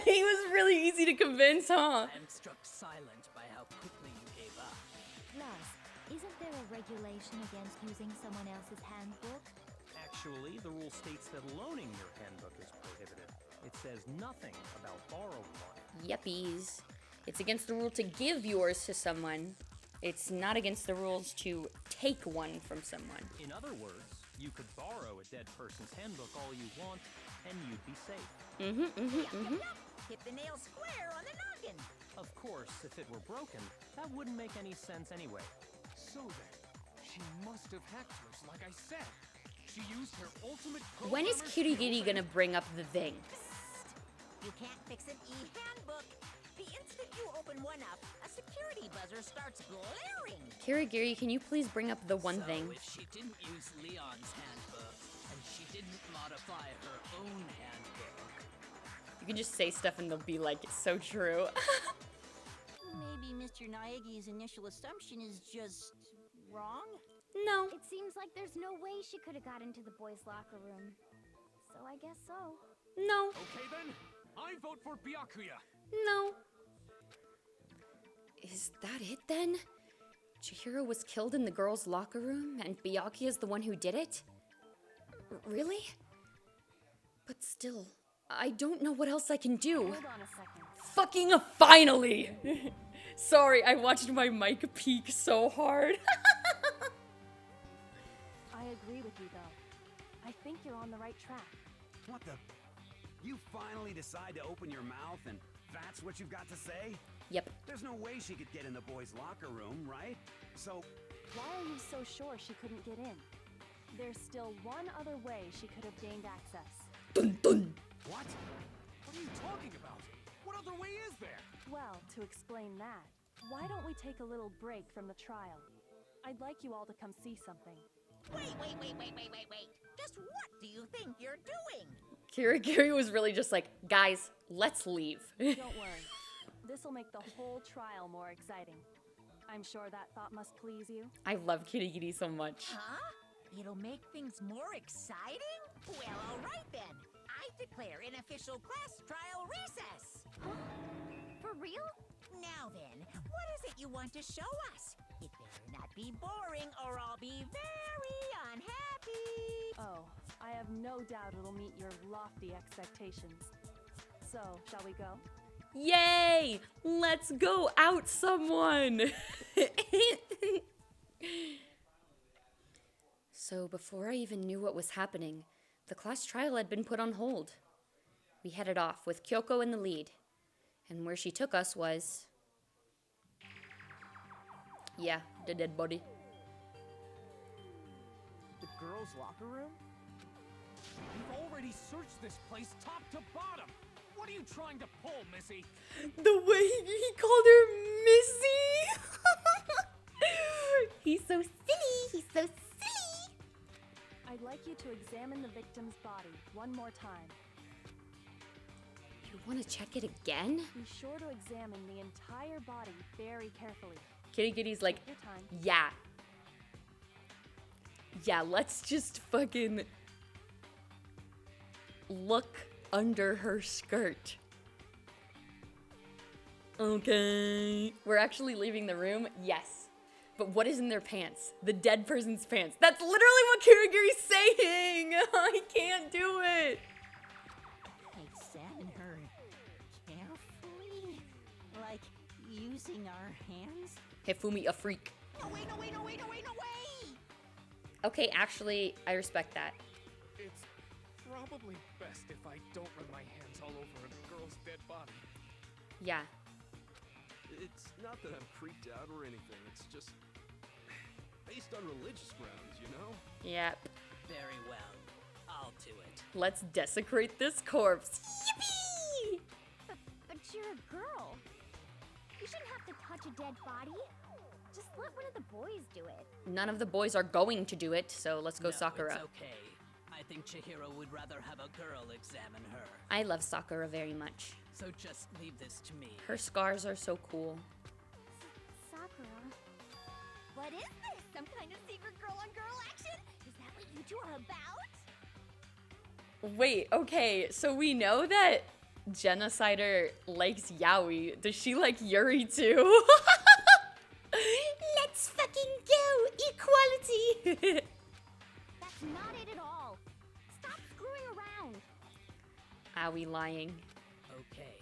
He was really easy to convince, huh? I am struck silent by how quickly you gave up. Plus, isn't there a regulation against using someone else's handbook? Actually, the rule states that loaning your handbook is prohibited. It says nothing about borrowing one. Yuppies. It's against the rule to give yours to someone. It's not against the rules to take one from someone. In other words, you could borrow a dead person's handbook all you want, and you'd be safe. Hit the nail square on the noggin. Of course, if it were broken, that wouldn't make any sense anyway. So then, she must have hacked hers, like I said. She used her ultimate. When is Kirigiri gonna bring up the thing? You can't fix an e-handbook. The instant you open one up, a security buzzer starts glaring. Kirigiri, can you please bring up the one thing? If she didn't use Leon's handbook, and she didn't modify her own handbook. You can just say stuff and they'll be like, it's so true. Maybe Mr. Naegi's initial assumption is just wrong? No. It seems like there's no way she could have got into the boys' locker room. So I guess so. No. Okay then, I vote for Byakuya. No. Is that it then? Chihiro was killed in the girls' locker room and Byakuya is the one who did it? Really? But still, I don't know what else I can do. Hold on a second. Fucking finally! Sorry, I watched my mic peak so hard. I agree with you, though. I think you're on the right track. What the? You finally decide to open your mouth and that's what you've got to say? Yep. There's no way she could get in the boys' locker room, right? So... Why are you so sure she couldn't get in? There's still one other way she could have gained access. Dun dun! What? What are you talking about? What other way is there? Well, to explain that, why don't we take a little break from the trial? I'd like you all to come see something. Wait. Just what do you think you're doing? Kirigiri was really just like, guys, let's leave. Don't worry. This'll make the whole trial more exciting. I'm sure that thought must please you. I love Kirigiri so much. Huh? It'll make things more exciting? Well, all right then. I declare an official class trial recess. For real? Now then, what is it you want to show us? It better not be boring or I'll be very unhappy. Oh, I have no doubt it'll meet your lofty expectations. So, shall we go? Yay! Let's go out someone! So before I even knew what was happening, the class trial had been put on hold. We headed off with Kyoko in the lead. And where she took us was... yeah, the dead body. The girls' locker room? We've already searched this place top to bottom. What are you trying to pull, Missy? The way he called her Missy! He's so silly! He's so silly! I'd like you to examine the victim's body one more time. You want to check it again? Be sure to examine the entire body very carefully. Kirigiri's like, Take your time. yeah. Yeah, let's just fucking look under her skirt. Okay. We're actually leaving the room? Yes. But what is in their pants? The dead person's pants. That's literally what Kirigiri's saying! I can't do it! using our hands? Hifumi a freak. No way, no way, no way, no way, no way! Okay, actually, I respect that. It's probably best if I don't run my hands all over a girl's dead body. Yeah. It's not that I'm creeped out or anything. It's just based on religious grounds, you know? Yep. Very well. I'll do it. Let's desecrate this corpse. Yippee! But you're a girl. You shouldn't have to touch a dead body. Just let one of the boys do it. None of the boys are going to do it, so let's go No, Sakura. It's okay. I think Chihiro would rather have a girl examine her. I love Sakura very much. So just leave this to me. Her scars are so cool. Sakura. What is this? Some kind of secret girl-on-girl action? Is that what you two are about? Wait, okay, so we know that Genocider likes yaoi. Does she like Yuri too? Let's fucking go! Equality! That's not it at all. Stop screwing around. Are we lying? Okay,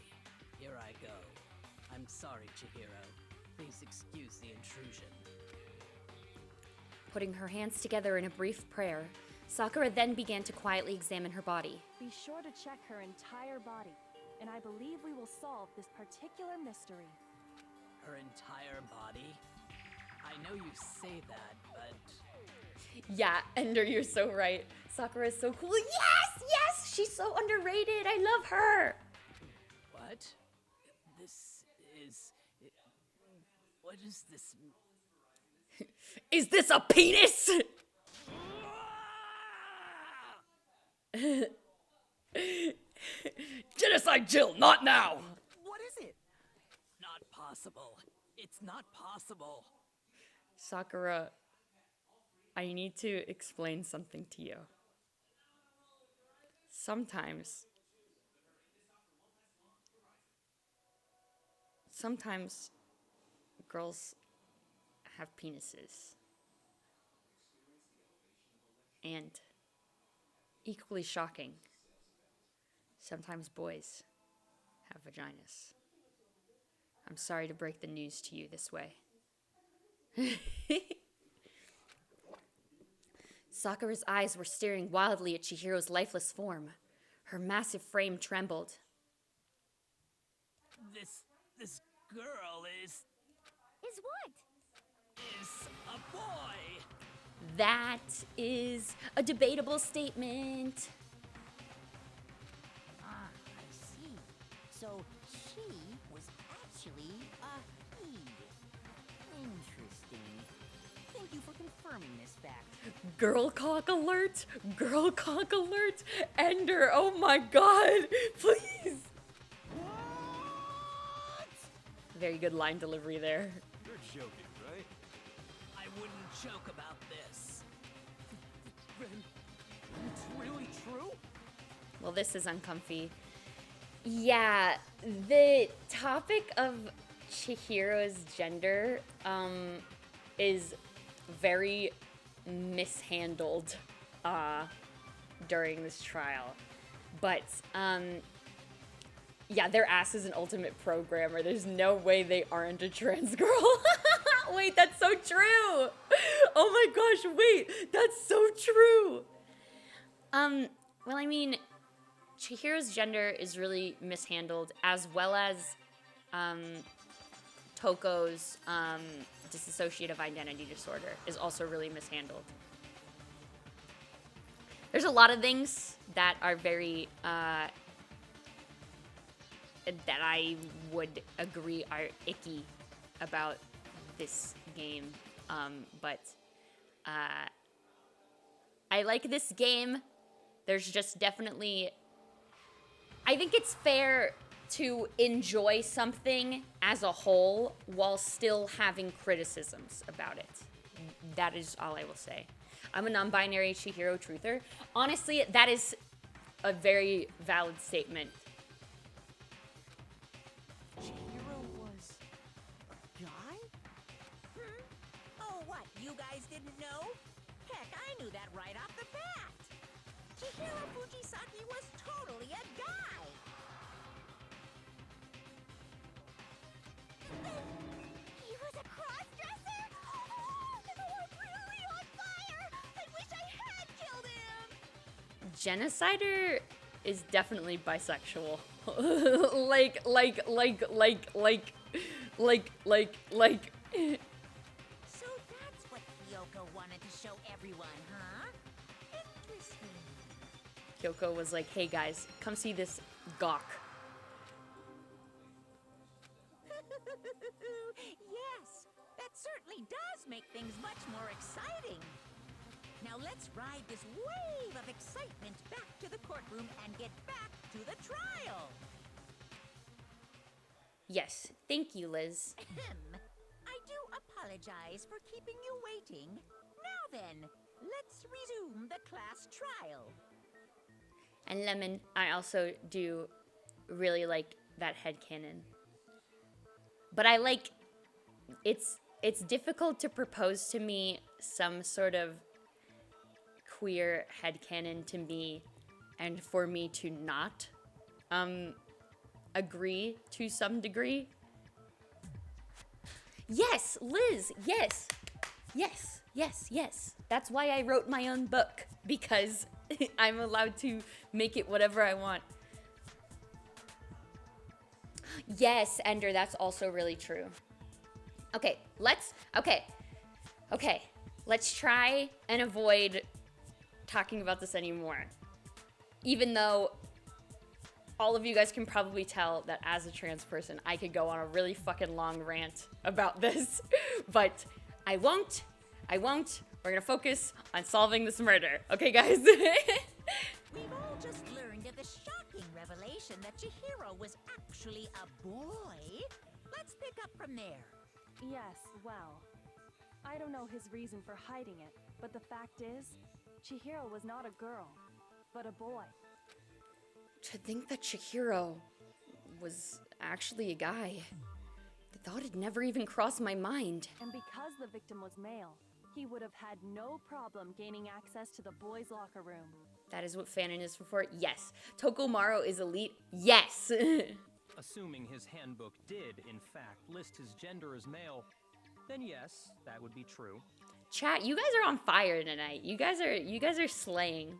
here I go. I'm sorry, Chihiro. Please excuse the intrusion. Putting her hands together in a brief prayer, Sakura then began to quietly examine her body. Be sure to check her entire body, and I believe we will solve this particular mystery. Her entire body? I know you say that, but... Yeah, Ender, you're so right. Sakura is so cool. Yes, yes, she's so underrated. I love her. What? This is... What is this? Is this a penis? Genocide Jill, not now! What is it? Not possible. It's not possible. Sakura, I need to explain something to you. Sometimes girls have penises. And equally shocking, sometimes boys have vaginas. I'm sorry to break the news to you this way. Sakura's eyes were staring wildly at Chihiro's lifeless form. Her massive frame trembled. This girl is what? Is a boy. That is a debatable statement. Ah, I see. So she was actually a he. Interesting. Thank you for confirming this fact. Girl cock alert! Girl cock alert! Ender, oh my god! Please! What? Very good line delivery there. You're joking, right? I wouldn't joke about this. Then it's really true? Well, this is uncomfy. Yeah, the topic of Chihiro's gender is very mishandled during this trial. But yeah, their ass is an ultimate programmer. There's no way they aren't a trans girl. Wait, that's so true. Oh my gosh, wait, that's so true. Well, I mean, Chihiro's gender is really mishandled, as well as Toko's dissociative identity disorder is also really mishandled. There's a lot of things that are very that I would agree are icky about this game, but I like this game. There's just definitely, I think it's fair to enjoy something as a whole while still having criticisms about it. That is all I will say. I'm a non-binary Chihiro truther. Honestly, that is a very valid statement. Chihiro was a guy? Oh, what? You guys didn't know? Heck, I knew that right off the bat. Chihiro Fujisaki was totally a guy. Genocider is definitely bisexual. like. So that's what Kyoko wanted to show everyone, huh? Interesting. Kyoko was like, hey guys, come see this gawk. Yes, that certainly does make things much more exciting. Now let's ride this wave of excitement back to the courtroom and get back to the trial. Yes, thank you, Liz. I do apologize for keeping you waiting. Now then, let's resume the class trial. And Lemon, I also do really like that headcanon. But I like, it's difficult to propose to me some sort of queer headcanon to me and for me to not agree to some degree. Yes, Liz, yes. That's why I wrote my own book, because I'm allowed to make it whatever I want. Yes, Ender, that's also really true. Okay, let's try and avoid talking about this anymore. Even though all of you guys can probably tell that as a trans person, I could go on a really fucking long rant about this, but I won't. We're gonna focus on solving this murder. Okay, guys? We've all just learned of the shocking revelation that Chihiro was actually a boy. Let's pick up from there. Yes, well, I don't know his reason for hiding it, but the fact is, Chihiro was not a girl, but a boy. To think that Chihiro was actually a guy. The thought had never even crossed my mind. And because the victim was male, he would have had no problem gaining access to the boys' locker room. That is what fanon is for? Yes. Tokomaro is elite? Yes. Assuming his handbook did, in fact, list his gender as male, then yes, that would be true. Chat, you guys are on fire tonight. You guys are slaying.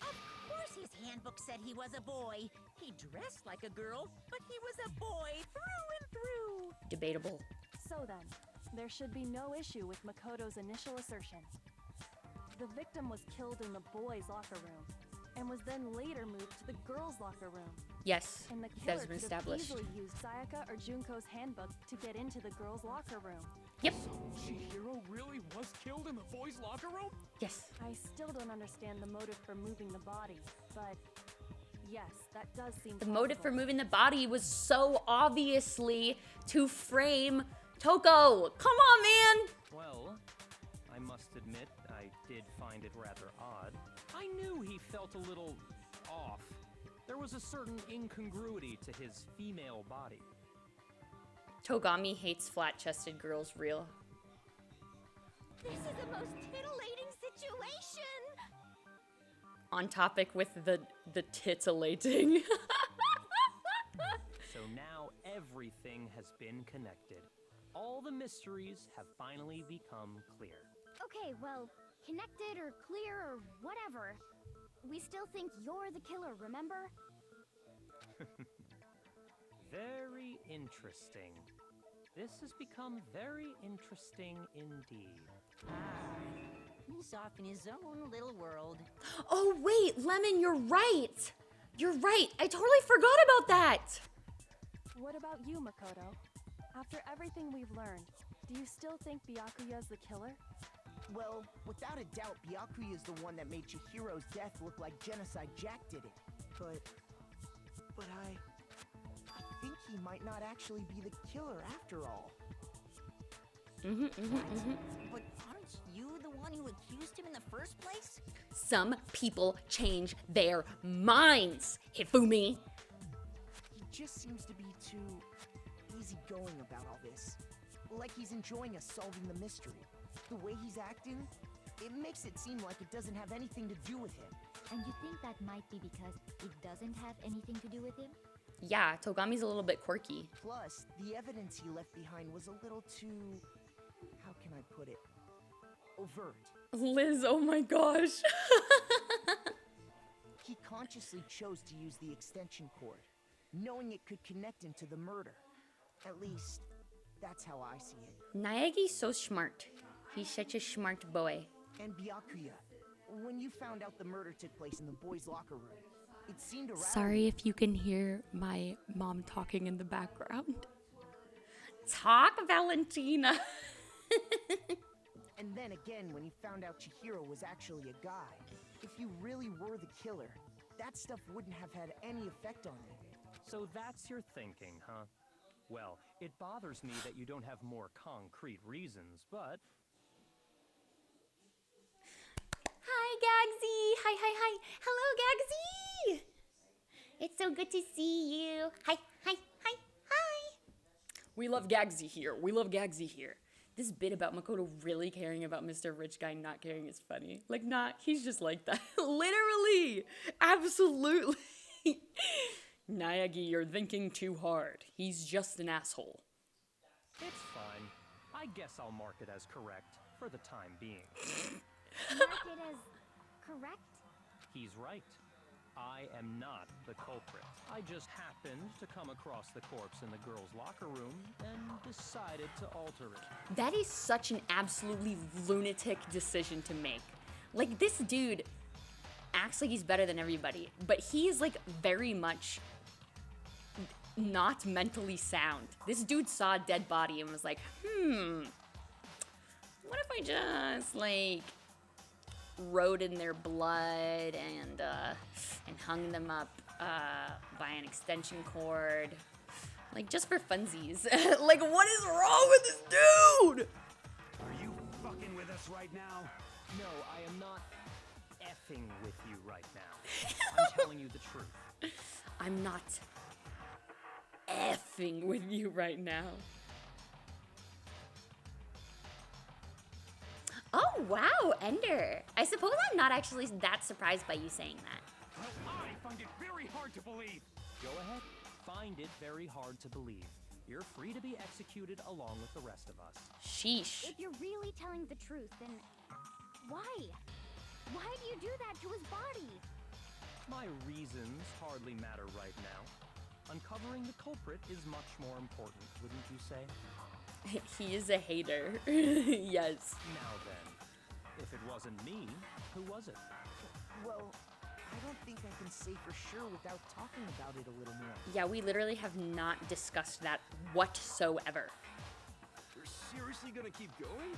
Of course his handbook said he was a boy. He dressed like a girl, but he was a boy through and through. Debatable. So then, there should be no issue with Makoto's initial assertion. The victim was killed in the boys' locker room, and was then later moved to the girls' locker room. Yes, and the that killer has been could have established. easily used Sayaka or Junko's handbook to get into the girls' locker room. Yep. So Chihiro really was killed in the boys' locker room? Yes. I still don't understand the motive for moving the body, but yes, that does seem The motive for plausible. moving the body was so obviously to frame Toko. Come on, man. Well, I must admit, I did find it rather odd. I knew he felt a little off. There was a certain incongruity to his female body. Togami hates flat-chested girls real. This is a most titillating situation! On topic with the titillating. So now everything has been connected. All the mysteries have finally become clear. Okay, well, connected or clear or whatever. We still think you're the killer, remember? Very interesting. This has become very interesting indeed. He's off in his own little world. Oh, wait, Lemon, you're right. You're right. I totally forgot about that. What about you, Makoto? After everything we've learned, do you still think Byakuya's the killer? Well, without a doubt, Byakuya is the one that made Chihiro's death look like Genocide Jack did it. But I think he might not actually be the killer after all. But aren't you the one who accused him in the first place? Some people change their minds, Hifumi. He just seems to be too easygoing about all this. Like he's enjoying us solving the mystery. The way he's acting, it makes it seem like it doesn't have anything to do with him. And you think that might be because it doesn't have anything to do with him? Yeah, Togami's a little bit quirky. Plus, the evidence he left behind was a little too... how can I put it? Overt. Liz, oh my gosh. he consciously chose to use the extension cord, knowing it could connect him to the murder. At least, that's how I see it. Naegi's so smart. He's such a smart boy. And Byakuya, when you found out the murder took place in the boys' locker room, it seemed to Sorry if you can hear my mom talking in the background. Talk, Valentina. And then again, when you found out Chihiro was actually a guy, if you really were the killer, that stuff wouldn't have had any effect on you. So that's your thinking, huh? Well, it bothers me that you don't have more concrete reasons, but... Hi, Gagsy! Hi. Hello, Gagsy! It's so good to see you. Hi. We love Gagsy here. We love Gagsy here. This bit about Makoto really caring about Mr. Rich Guy not caring is funny. Like, he's just like that. Literally! Absolutely! Naegi, you're thinking too hard. He's just an asshole. It's fine. I guess I'll mark it as correct, for the time being. Mark it as correct? He's right. I am not the culprit. I just happened to come across the corpse in the girls' locker room and decided to alter it. That is such an absolutely lunatic decision to make. Like, this dude acts like he's better than everybody, but he is, like, very much not mentally sound. This dude saw a dead body and was like, what if I just, like, wrote in their blood and hung them up by an extension cord, like, just for funsies. Like, what is wrong with this dude? Are you fucking with us right now? No, I am not effing with you right now. I'm telling you the truth. I'm not effing with you right now. Oh, wow, Ender. I suppose I'm not actually that surprised by you saying that. Well, I find it very hard to believe. Go ahead. Find it very hard to believe. You're free to be executed along with the rest of us. Sheesh. If you're really telling the truth, then why? Why do you do that to his body? My reasons hardly matter right now. Uncovering the culprit is much more important, wouldn't you say? He is a hater. Yes. Now then, if it wasn't me, who was it? Well, I don't think I can say for sure without talking about it a little more. Yeah, we literally have not discussed that whatsoever. We're seriously gonna keep going?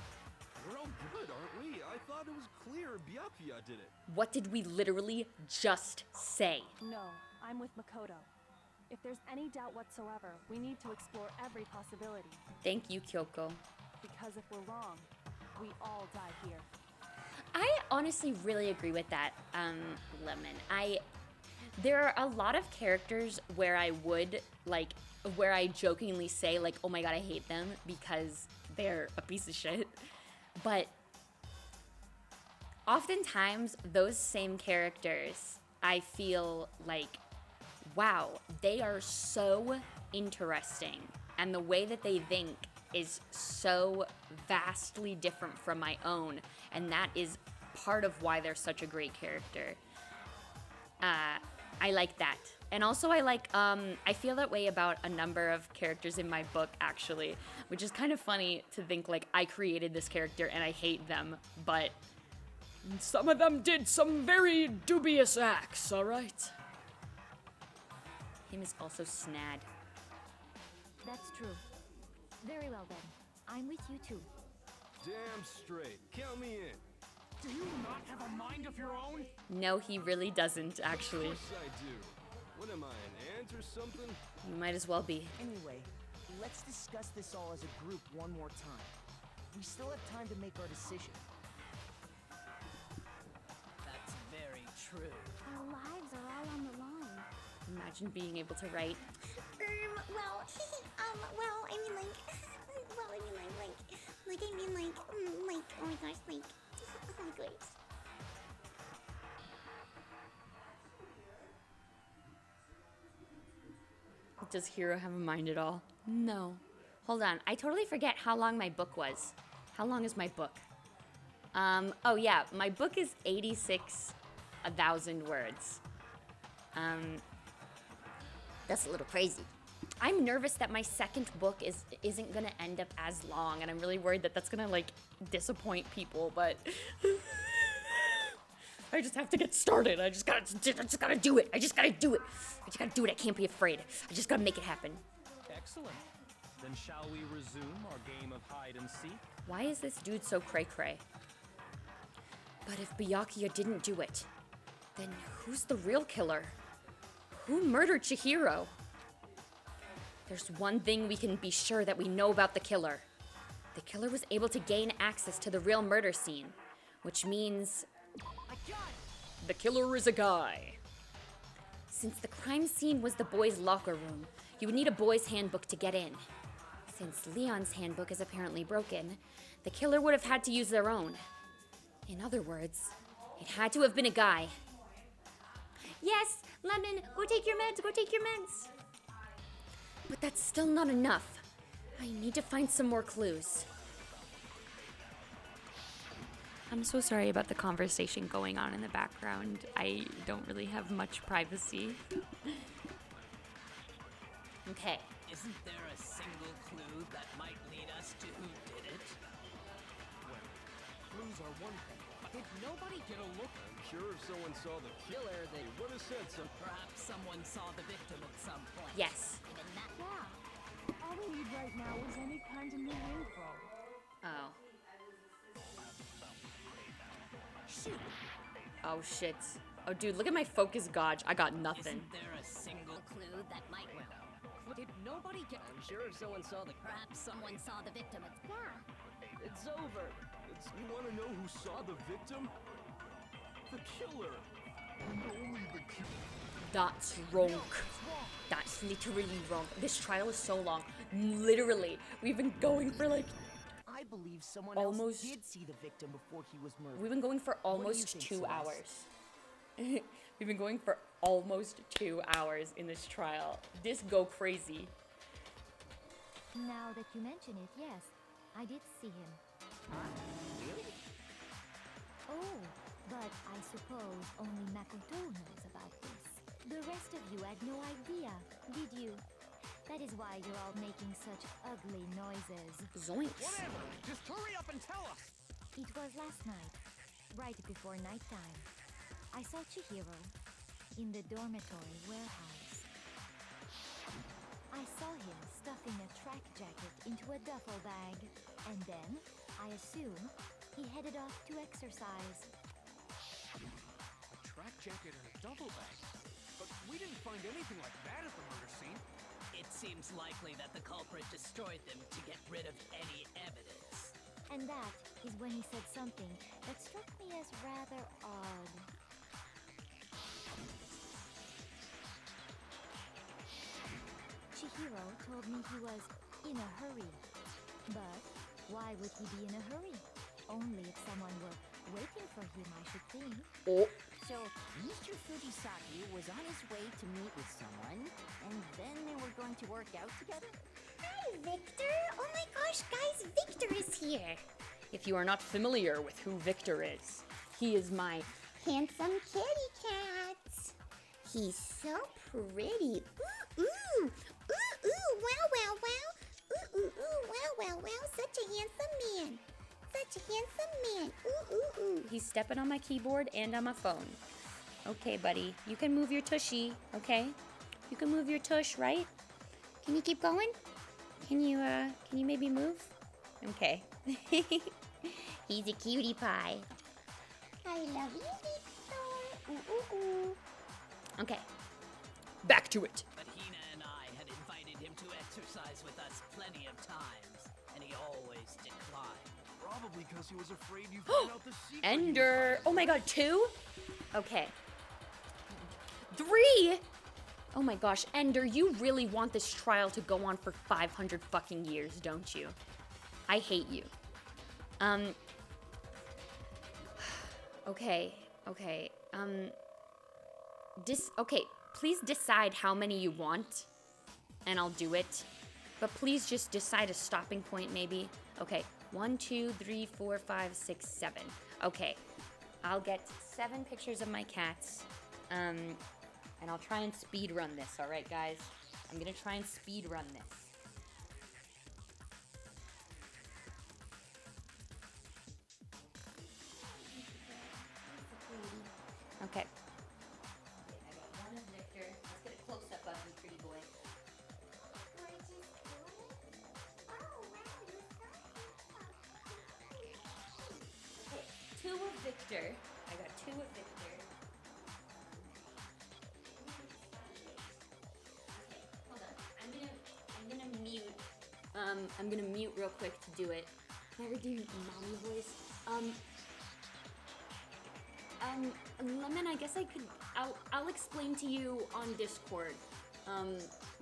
We're all good, aren't we? I thought it was clear Byakuya did it. What did we literally just say? No, I'm with Makoto. If there's any doubt whatsoever, we need to explore every possibility. Thank you, Kyoko. Because if we're wrong, we all die here. I honestly really agree with that, Lemon. There are a lot of characters where I would, like, where I jokingly say, like, oh my god, I hate them because they're a piece of shit. But oftentimes, those same characters, I feel like, wow, they are so interesting. And the way that they think is so vastly different from my own. And that is part of why they're such a great character. I like that. And also I like, I feel that way about a number of characters in my book, actually. Which is kind of funny to think, like, I created this character and I hate them, but some of them did some very dubious acts, alright? Him is also Snad. That's true. Very well then. I'm with you too. Damn straight. Count me in. Do you not have a mind of your own? No, he really doesn't, actually. Of course I do. What am I, an ant or something? You might as well be. Anyway, let's discuss this all as a group one more time. We still have time to make our decision. That's very true. Our lives are all on the line. Imagine being able to write. Oh my gosh, like, oh my gosh. Does Hiro have a mind at all? No. Hold on, I totally forget how long my book was. How long is my book? Oh yeah, my book is 86,000 words. That's a little crazy. I'm nervous that my second book isn't gonna end up as long, and I'm really worried that that's gonna like disappoint people. But I just have to get started. I just gotta do it. I just gotta do it. I can't be afraid. I just gotta make it happen. Excellent. Then shall we resume our game of hide and seek? Why is this dude so cray-cray? But if Byakuya didn't do it, then who's the real killer? Who murdered Chihiro? There's one thing we can be sure that we know about the killer. The killer was able to gain access to the real murder scene, which means the killer is a guy. since the crime scene was the boys' locker room, you would need a boys' handbook to get in. Since Leon's handbook is apparently broken, the killer would have had to use their own. In other words, it had to have been a guy. Yes, Lemon, go take your meds, But that's still not enough. I need to find some more clues. I'm so sorry about the conversation going on in the background. I don't really have much privacy. Okay. Isn't there a single clue that might lead us to who did it? Well, clues are one thing. Did nobody get a look? I'm sure if someone saw the killer, they would have said something. Perhaps someone saw the victim at some point. Yes. Yeah. All we need right now is any kind of new info. Oh. Shoot. Oh shit. Oh dude, look at my focus gauge. I got nothing. Isn't there a single clue that might Did nobody get I'm sure if someone saw the Perhaps someone saw the victim. It's over. You want to know who saw the victim? The killer. Only the killer. That's wrong. That's literally wrong. This trial is so long. Literally. We've been going for like I believe someone almost else did see the victim before he was murdered. We've been going for almost 2 hours. We've been going for almost 2 hours in this trial. This go crazy. Now that you mention it, yes, I did see him. Really? Oh, but I suppose only Makoto knows about this. The rest of you had no idea, did you? That is why you're all making such ugly noises. Zoinks. Whatever! Just hurry up and tell us! It was last night, right before nighttime. I saw Chihiro in the dormitory warehouse. I saw him stuffing a track jacket into a duffel bag, and then, I assume, he headed off to exercise. A track jacket and a duffel bag? But we didn't find anything like that at the murder scene. It seems likely that the culprit destroyed them to get rid of any evidence. And that is when he said something that struck me as rather odd. Chihiro told me he was in a hurry. But why would he be in a hurry? Only if someone were waiting for him, I should think. Oh. So, Mr. Fujisaki was on his way to meet with someone, and then they were going to work out together? Hi, Victor. Oh my gosh, guys, Victor is here. If you are not familiar with who Victor is, he is my Handsome kitty cat. He's so pretty. Ooh, ooh, ooh, ooh, wow, wow, wow. Ooh, ooh, ooh, wow, wow, wow. Such a handsome man. Such a handsome man. Ooh, ooh, ooh. He's stepping on my keyboard and on my phone. Okay, buddy. You can move your tushy, okay? You can move your tush, right? Can you keep going? Can you maybe move? Okay. He's a cutie pie. I love you, Victor. Ooh, ooh, ooh. Okay. Back to it. But Hina and I had invited him to exercise with us plenty of times, and he always declined. Probably because he was afraid you found out the secret. Ender. Oh my god, 2? Okay. 3? Oh my gosh, Ender, you really want this trial to go on for 500 fucking years, don't you? I hate you. Okay. Okay, please decide how many you want, and I'll do it. But please just decide a stopping point, maybe. Okay, 1, 2, 3, 4, 5, 6, 7. Okay, I'll get 7 pictures of my cats. And I'll try and speed run this, all right, guys? I'm gonna try and speed run this. Okay. I got one of Victor. Let's get a close-up of you, pretty boy. Okay, two of Victor. I got two of Victor. Okay, hold on. I'm gonna mute. I'm gonna mute real quick to do it. Can I redeem mommy voice? Lemon, I guess I'll explain to you on Discord,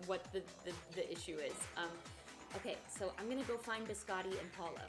what the issue is. Okay, so I'm gonna go find Biscotti and Paula.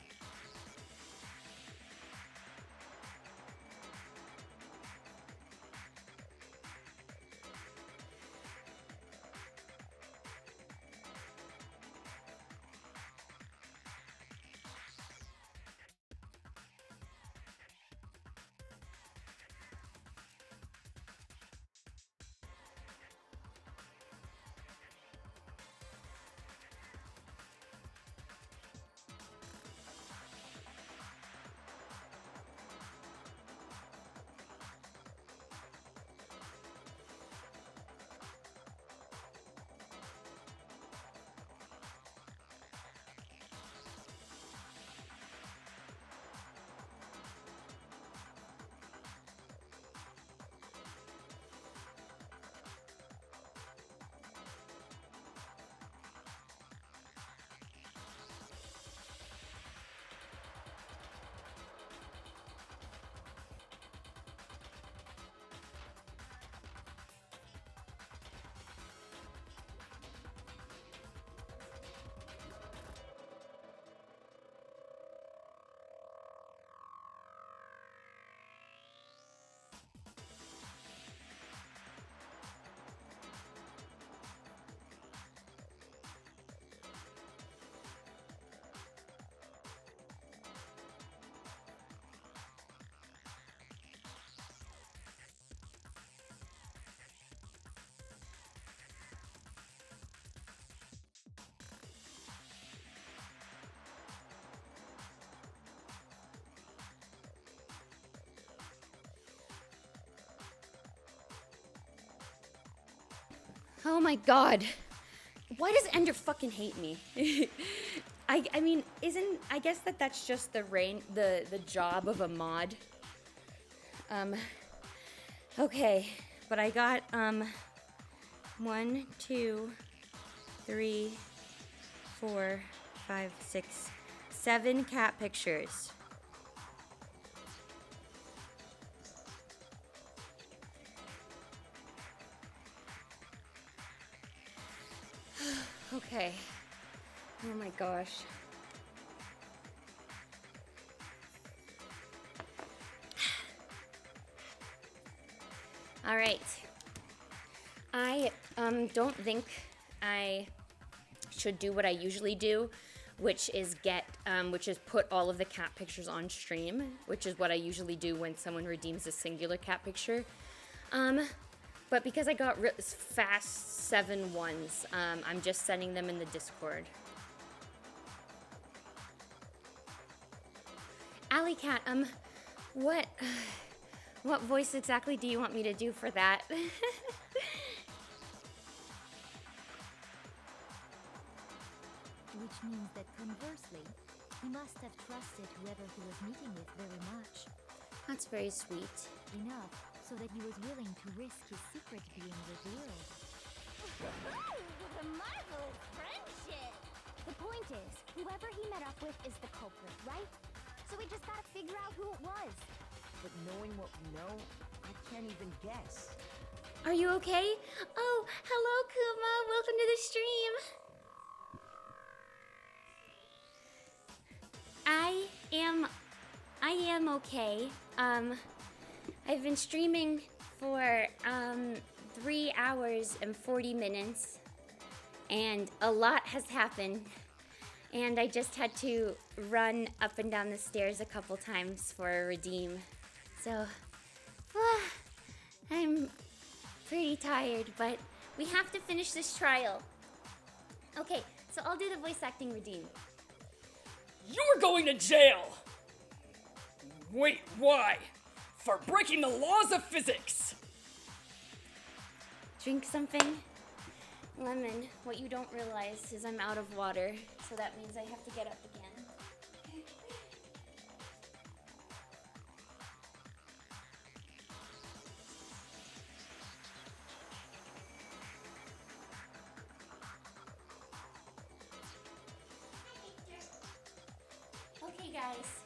Oh my god. Why does Ender fucking hate me? I mean, I guess that's just the job of a mod. Okay, but I got 1, 2, 3, 4, 5, 6, 7 cat pictures. Okay. Oh my gosh. All right. I don't think I should do what I usually do, which is put all of the cat pictures on stream, which is what I usually do when someone redeems a singular cat picture. But because I got fast 7 ones, I'm just sending them in the Discord. Alley Cat, what voice exactly do you want me to do for that? Which means that conversely, he must have trusted whoever he was meeting with very much. That's very sweet. Enough so that he was willing to risk his secret being revealed. What a marvelous friendship! The point is, whoever he met up with is the culprit, right? So we just gotta figure out who it was. But knowing what we know, I can't even guess. Are you okay? Oh, hello, Kuma. Welcome to the stream. I am okay. I've been streaming for 3 hours and 40 minutes, and a lot has happened. And I just had to run up and down the stairs a couple times for a redeem. So, I'm pretty tired, but we have to finish this trial. Okay, so I'll do the voice acting redeem. You're going to jail! Wait, why? For breaking the laws of physics! Drink something. Lemon, what you don't realize is I'm out of water, so that means I have to get up again. Okay, guys.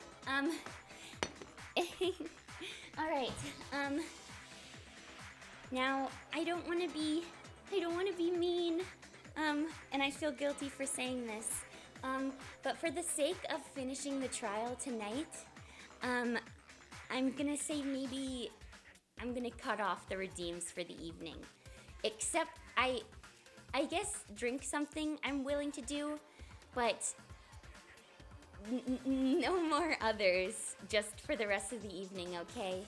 All right. Now I don't want to be mean. And I feel guilty for saying this. But for the sake of finishing the trial tonight, I'm gonna say maybe I'm gonna cut off the redeems for the evening. Except I guess drink something I'm willing to do, but no more others just for the rest of the evening, okay?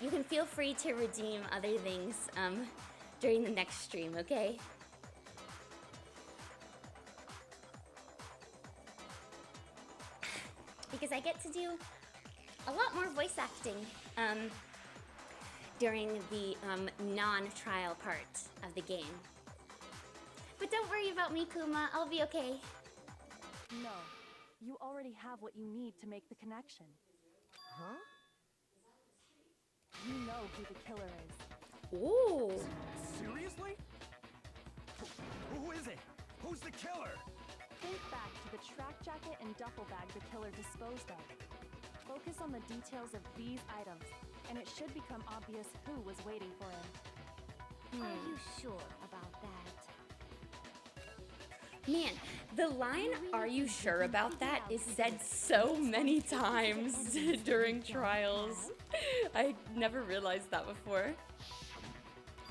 You can feel free to redeem other things during the next stream, okay? Because I get to do a lot more voice acting during the non-trial part of the game. But don't worry about me, Kuma. I'll be okay. No, you already have what you need to make the connection. Huh? You know who the killer is. Ooh. Seriously? Who is it? Who's the killer? Think back to the track jacket and duffel bag the killer disposed of. Focus on the details of these items, and it should become obvious who was waiting for him. Are you sure about that? Man, the line, "Are you sure about that?" is said so many times during trials. I never realized that before.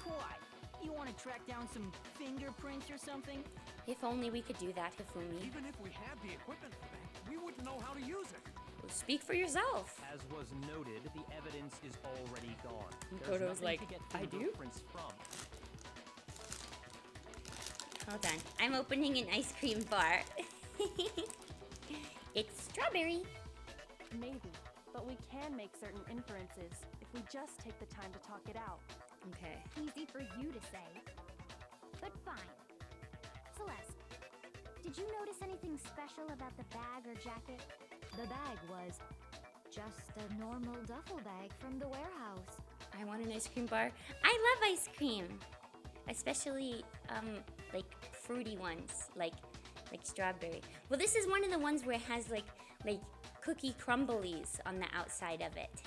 What? You want to track down some fingerprints or something? If only we could do that, Hifumi. Even if we had the equipment for that, we wouldn't know how to use it. Well, speak for yourself. As was noted, the evidence is already gone. Makoto's There's nothing like, to get "I do?" fingerprints from. Hold on. I'm opening an ice cream bar. It's strawberry. Maybe, but we can make certain inferences if we just take the time to talk it out. Okay. Easy for you to say. But fine. Celeste, did you notice anything special about the bag or jacket? The bag was just a normal duffel bag from the warehouse. I want an ice cream bar. I love ice cream. Especially, like fruity ones, like strawberry. Well, this is one of the ones where it has like cookie crumblies on the outside of it.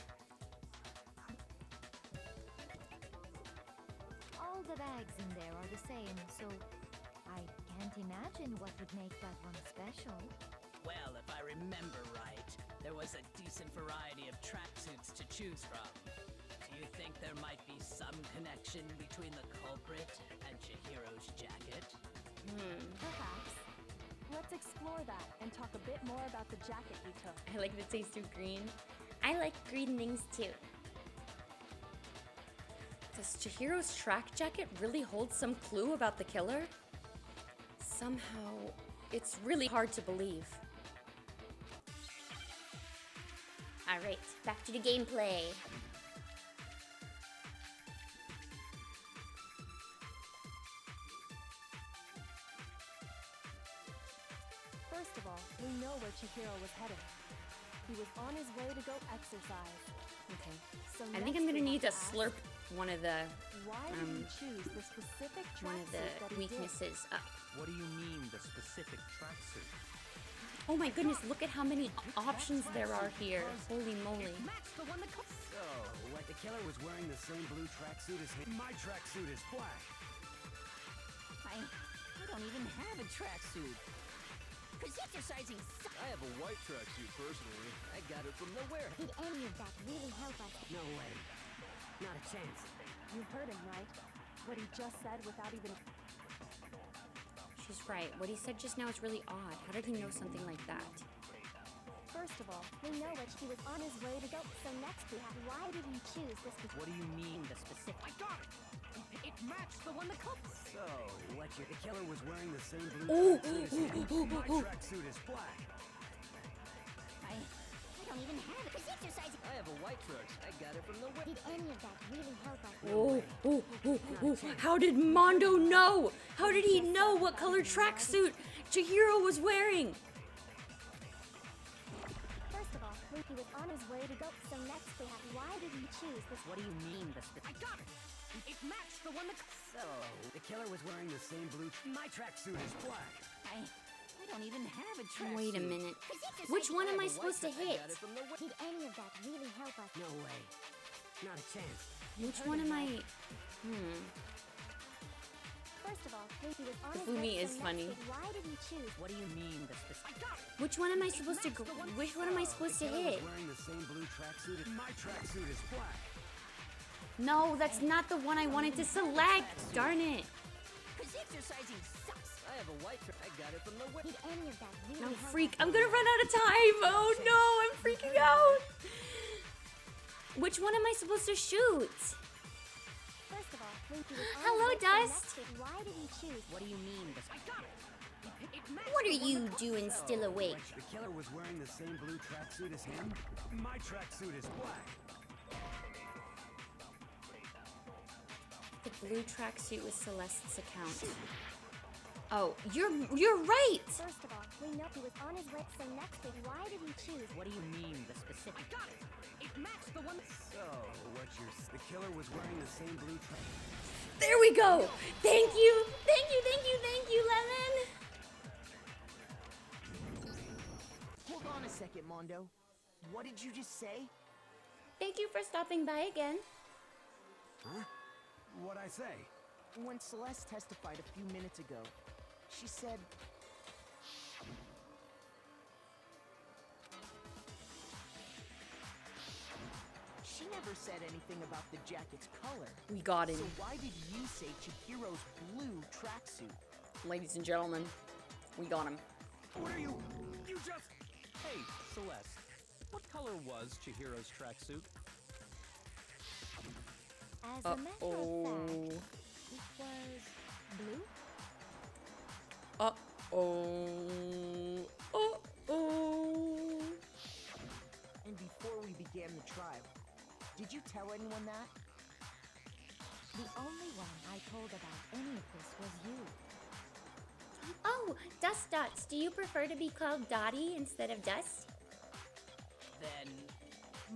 All the bags in there are the same, so I can't imagine what would make that one special. Well, if I remember right, there was a decent variety of tracksuits to choose from. Do you think there might be some connection between the culprit and Chihiro's jacket? Perhaps. Let's explore that and talk a bit more about the jacket you took. I like the taste of green. I like green things too. Does Chihiro's track jacket really hold some clue about the killer? Somehow, it's really hard to believe. Alright, back to the gameplay. First of all, we know where Chihiro was heading. He was on his way to go exercise. Okay. So I think next I'm gonna we need to have ask, slurp one of the why did he choose the specific tracksuit that he did? weaknesses up. What do you mean, the specific tracksuit? Oh my goodness, look at how many options there are here. Holy moly. So, like the killer was wearing the same blue tracksuit as him. My tracksuit is black. I don't even have a tracksuit. Cause exercising sucks. I have a white tracksuit personally. I got it from the warehouse. Did any of that really help us? No way. Not a chance. You heard him, right? What he just said without even... She's right. What he said just now is really odd. How did he know something like that? First of all, we know that he was on his way to go. So next we have, why did he choose this? What do you mean, the specific? I got it! It matched the one the culprit. So, what the killer was wearing the same blue Ooh, tracksuit as him? My tracksuit is black. I don't even have it. It's exercising. I have a white shirt. I got it from the Did any of that really help us? How did Mondo know? How did he know what color tracksuit Chihiro was wearing? First of all, he was on his way to go. So next we have, why did he choose this? What do you mean, the specific? I got it! It matched the one the... So, the killer was wearing the same blue... My tracksuit is black. I don't even have a tracksuit. Wait a minute. Which one am I supposed to hit? Did any of that really help us? No way. Not a chance. Which one am I? First of all, he was on The his Fumi way. is So funny. next, why did he choose? What do you mean, the specific? Which one am I supposed to? Which one am I supposed to The killer hit? was wearing the same blue tracksuit. My tracksuit is black. No, that's not the one I wanted to select. Darn it. Because exercising sucks. I have a white shirt. I got it from the... Did any of that really No, help freak. us? I'm gonna run out of time. Oh no, I'm freaking out. Which one am I supposed to shoot? First of all, he was on Hello, his way. So Dust. next, why did he choose? What do you mean, the I got it! It matched What are the one you the doing still awake? The killer was wearing the same blue tracksuit as him. My tracksuit is black. The blue tracksuit was Celeste's account. Oh, you're right. First of all, we know he was on his way. So next, why did he choose? What do you mean, the specific? I got it! It matched the one the... So, the killer was wearing the same blue tracksuit. There we go. Thank you. Thank you. Thank you. Thank you, Lemon. Hold on a second, Mondo. What did you just say? Thank you for stopping by again. Huh? What'd I say? When Celeste testified a few minutes ago, she said... She never said anything about the jacket's color. We got it. So why did you say Chihiro's blue tracksuit? Ladies and gentlemen, we got him. What are you? You just... Hey, Celeste. What color was Chihiro's tracksuit? As a matter of fact, it was blue. And before we began the trial, did you tell anyone that? The only one I told about any of this was you. Oh, Dust Dots. Do you prefer to be called Dottie instead of Dust? Then,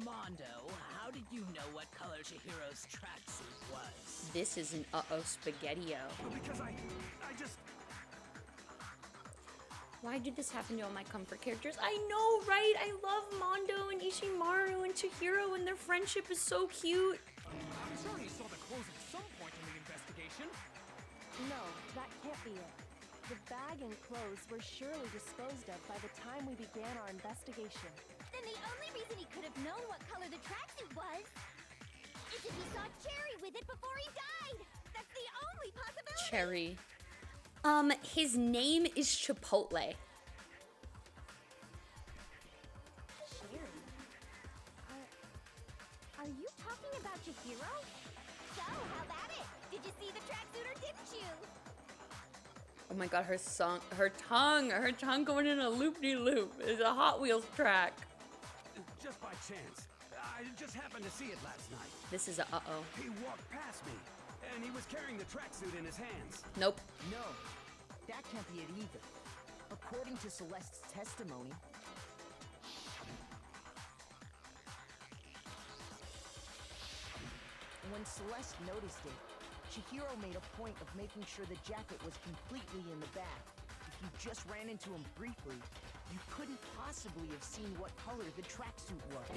Mondo, how did you know what color Chihiro's tracksuit was? This is an spaghetti-o. Because I just... Why did this happen to all my comfort characters? I know, right? I love Mondo and Ishimaru and Chihiro, and their friendship is so cute. I'm sure he saw the clothes at some point in the investigation. No, that can't be it. The bag and clothes were surely disposed of by the time we began our investigation. Then the only reason he could have known what color the tracksuit was is if he saw Cherry with it before he died. That's the only possibility. Cherry. His name is Chipotle. Cherry? Are you talking about Chihiro? So, how about it? Did you see the tracksuit or didn't you? Oh my god, her tongue going in a loop-de-loop. It's a Hot Wheels track. Just by chance. I just happened to see it last night. This is a uh-oh. He walked past me, and he was carrying the tracksuit in his hands. Nope. No, that can't be it either. According to Celeste's testimony, when Celeste noticed it, Chihiro made a point of making sure the jacket was completely in the bag. If you just ran into him briefly, you couldn't possibly have seen what color the tracksuit was.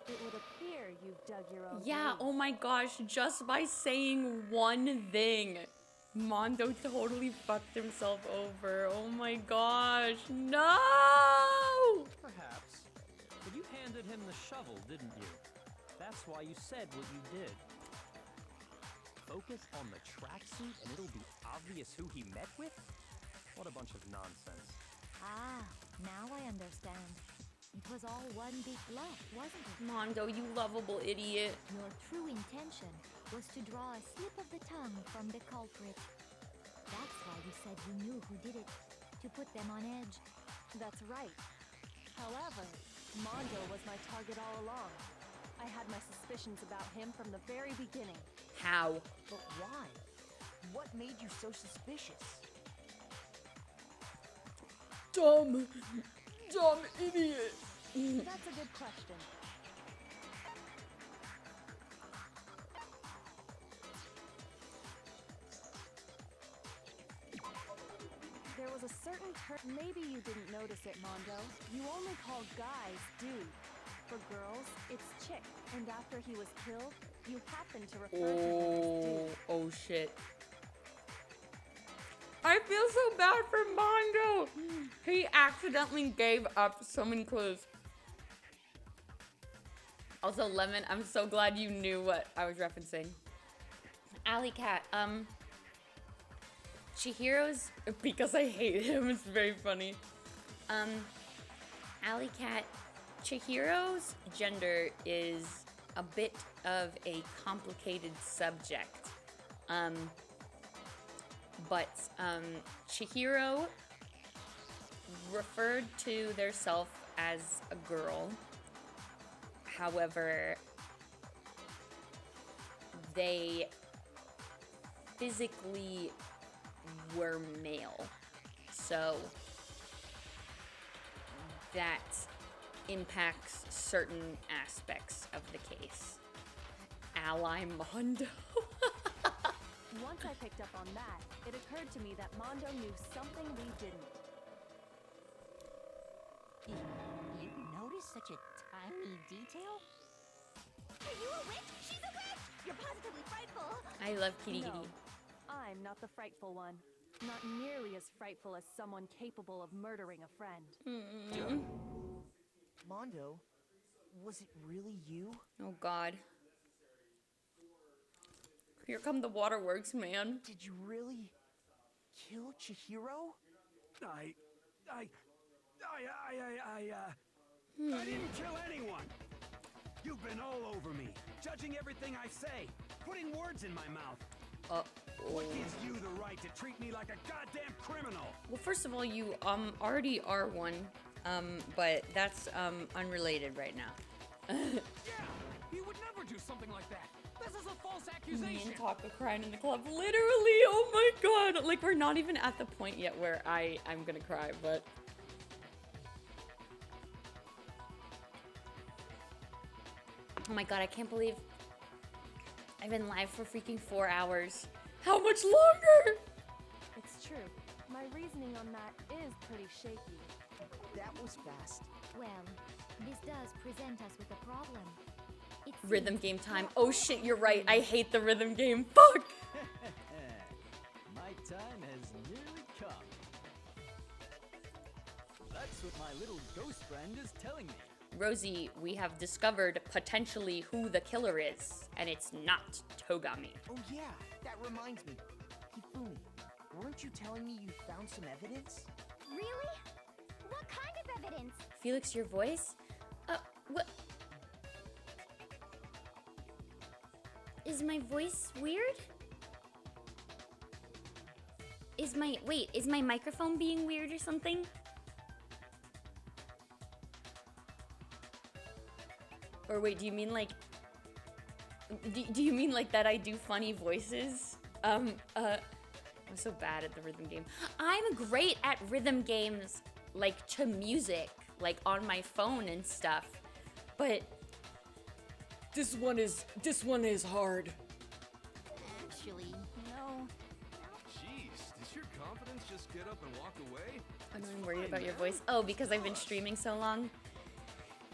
It would appear you've dug your own Yeah, grave. oh my gosh, just by saying one thing, Mondo totally fucked himself over. Oh my gosh, no! Perhaps. But you handed him the shovel, didn't you? That's why you said what you did. Focus on the tracksuit and it'll be obvious who he met with? What a bunch of nonsense. Ah, Now I understand. It was all one big bluff, wasn't it? Mondo, you lovable idiot. Your true intention was to draw a slip of the tongue from the culprit. That's why you said you knew who did it, to put them on edge. That's right. However, Mondo was my target all along. I had my suspicions about him from the very beginning. How? But why? What made you so suspicious? Dumb idiot. That's a good question. There was a certain maybe you didn't notice it, Mondo. You only call guys dude. For girls, it's chick. And after he was killed, you happened to refer to him as dude. Oh shit. I feel so bad for Mondo. He accidentally gave up so many clues. Also, Lemon, I'm so glad you knew what I was referencing. Alley Cat, Chihiro's, because I hate him, it's very funny. Alley Cat, Chihiro's gender is a bit of a complicated subject. But Chihiro referred to theirself as a girl. However, they physically were male. So that impacts certain aspects of the case. Ally Mondo. Once I picked up on that, it occurred to me that Mondo knew something we didn't. You noticed such a tiny detail? Are you a witch? She's a witch! You're positively frightful! I love Kitty No, Kitty. I'm not the frightful one. Not nearly as frightful as someone capable of murdering a friend. Mondo, was it really you? Oh God. Here come the waterworks, man. Did you really kill Chihiro? I didn't kill anyone. You've been all over me, judging everything I say, putting words in my mouth. What gives you the right to treat me like a goddamn criminal? Well, first of all, you already are one, but that's unrelated right now. Yeah, he would never do something like that. This is a false Me accusation. and Taka crying in the club, literally. Oh my God! Like we're not even at the point yet where I'm gonna cry, but. Oh my God! I can't believe I've been live for freaking 4 hours. How much longer? It's true. My reasoning on that is pretty shaky. That was fast. Well, this does present us with a problem. It Rhythm seems game time. that Oh shit! You're right. I hate the rhythm game. Fuck. My time has nearly come. That's what my little ghost friend is telling me. Rosie, we have discovered potentially who the killer is, and it's not Togami. Oh yeah, that reminds me. Hifumi, weren't you telling me you found some evidence? Really? What kind of evidence? Felix, your voice? What? Is my voice weird? Is my microphone being weird or something? Or wait, do you mean like... Do you mean like that I do funny voices? I'm so bad at the rhythm game. I'm great at rhythm games, like to music, like on my phone and stuff. But This one is hard. Actually, no. Jeez, does your confidence just get up and walk away? I'm worried about your voice. Oh, because I've been streaming so long.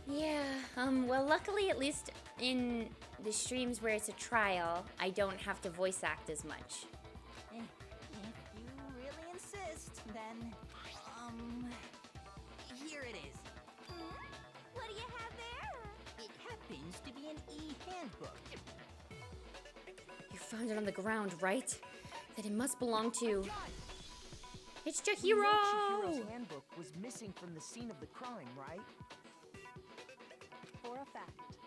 Yeah, well, luckily, at least in the streams where it's a trial, I don't have to voice act as much. If you really insist, then, here it is. What do you have there? It happens to be an e-handbook. You found it on the ground, right? Then it must belong to... It's We know Chihiro! Chihiro's handbook was missing from the scene of the crime, right? For a fact.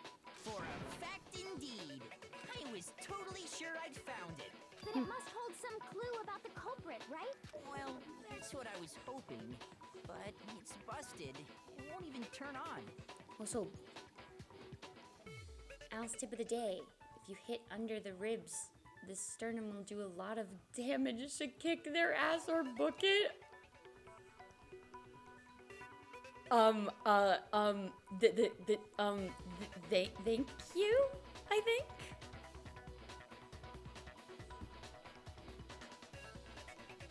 For a fact indeed. I was totally sure I'd found it. But it must hold some clue about the culprit, right? Well, that's what I was hoping. But it's busted. It won't even turn on. Also, Al's tip of the day. If you hit under the ribs, the sternum will do a lot of damage to kick their ass or book it. Thank you, I think.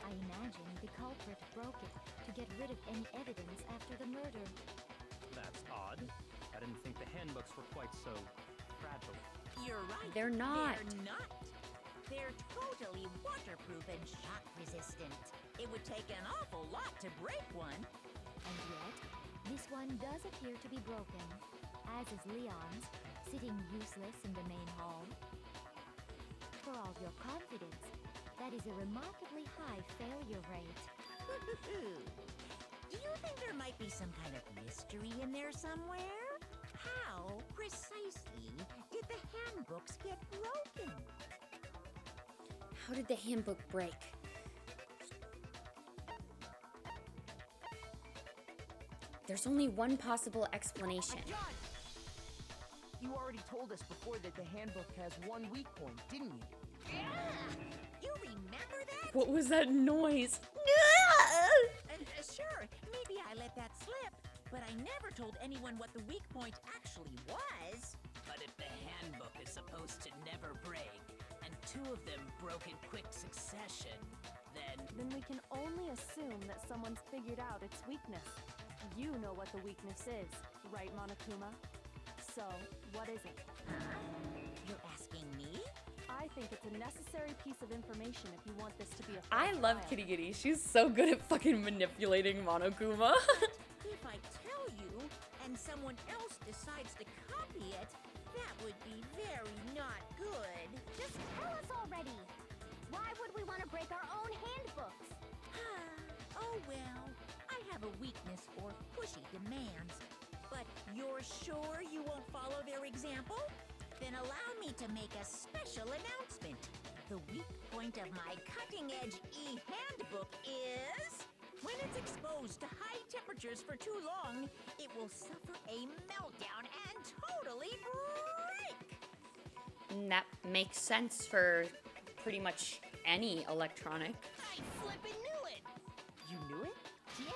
I imagine the culprit broke it to get rid of any evidence after the murder. That's odd. I didn't think the handbooks were quite so fragile. You're right. They're not. They're not. They're totally waterproof and shock resistant. It would take an awful lot to break one. And yet, this one does appear to be broken, as is Leon's, sitting useless in the main hall. For all your confidence, that is a remarkably high failure rate. Do you think there might be some kind of mystery in there somewhere? How precisely did the handbooks get broken? How did the handbook break? There's only one possible explanation. You already told us before that the handbook has one weak point, didn't you? You remember that? What was that noise? Sure, maybe I let that slip, but I never told anyone what the weak point actually was. But if the handbook is supposed to never break, and two of them broke in quick succession, Then we can only assume that someone's figured out its weakness. You know what the weakness is, right, Monokuma? So, what is it? You're asking me? I think it's a necessary piece of information if you want this to be a fair I love trial. Kitty Kitty. She's so good at fucking manipulating Monokuma. If I tell you, and someone else decides to copy it, that would be very not good. Just tell us already! Why would we want to break our own handbooks? Oh well, I have a weakness for pushy demands. But you're sure you won't follow their example? Then allow me to make a special announcement. The weak point of my cutting-edge e-handbook is... when it's exposed to high temperatures for too long, it will suffer a meltdown and totally break! And that makes sense for pretty much any electronic. I flippin' knew it! You knew it? Yeah,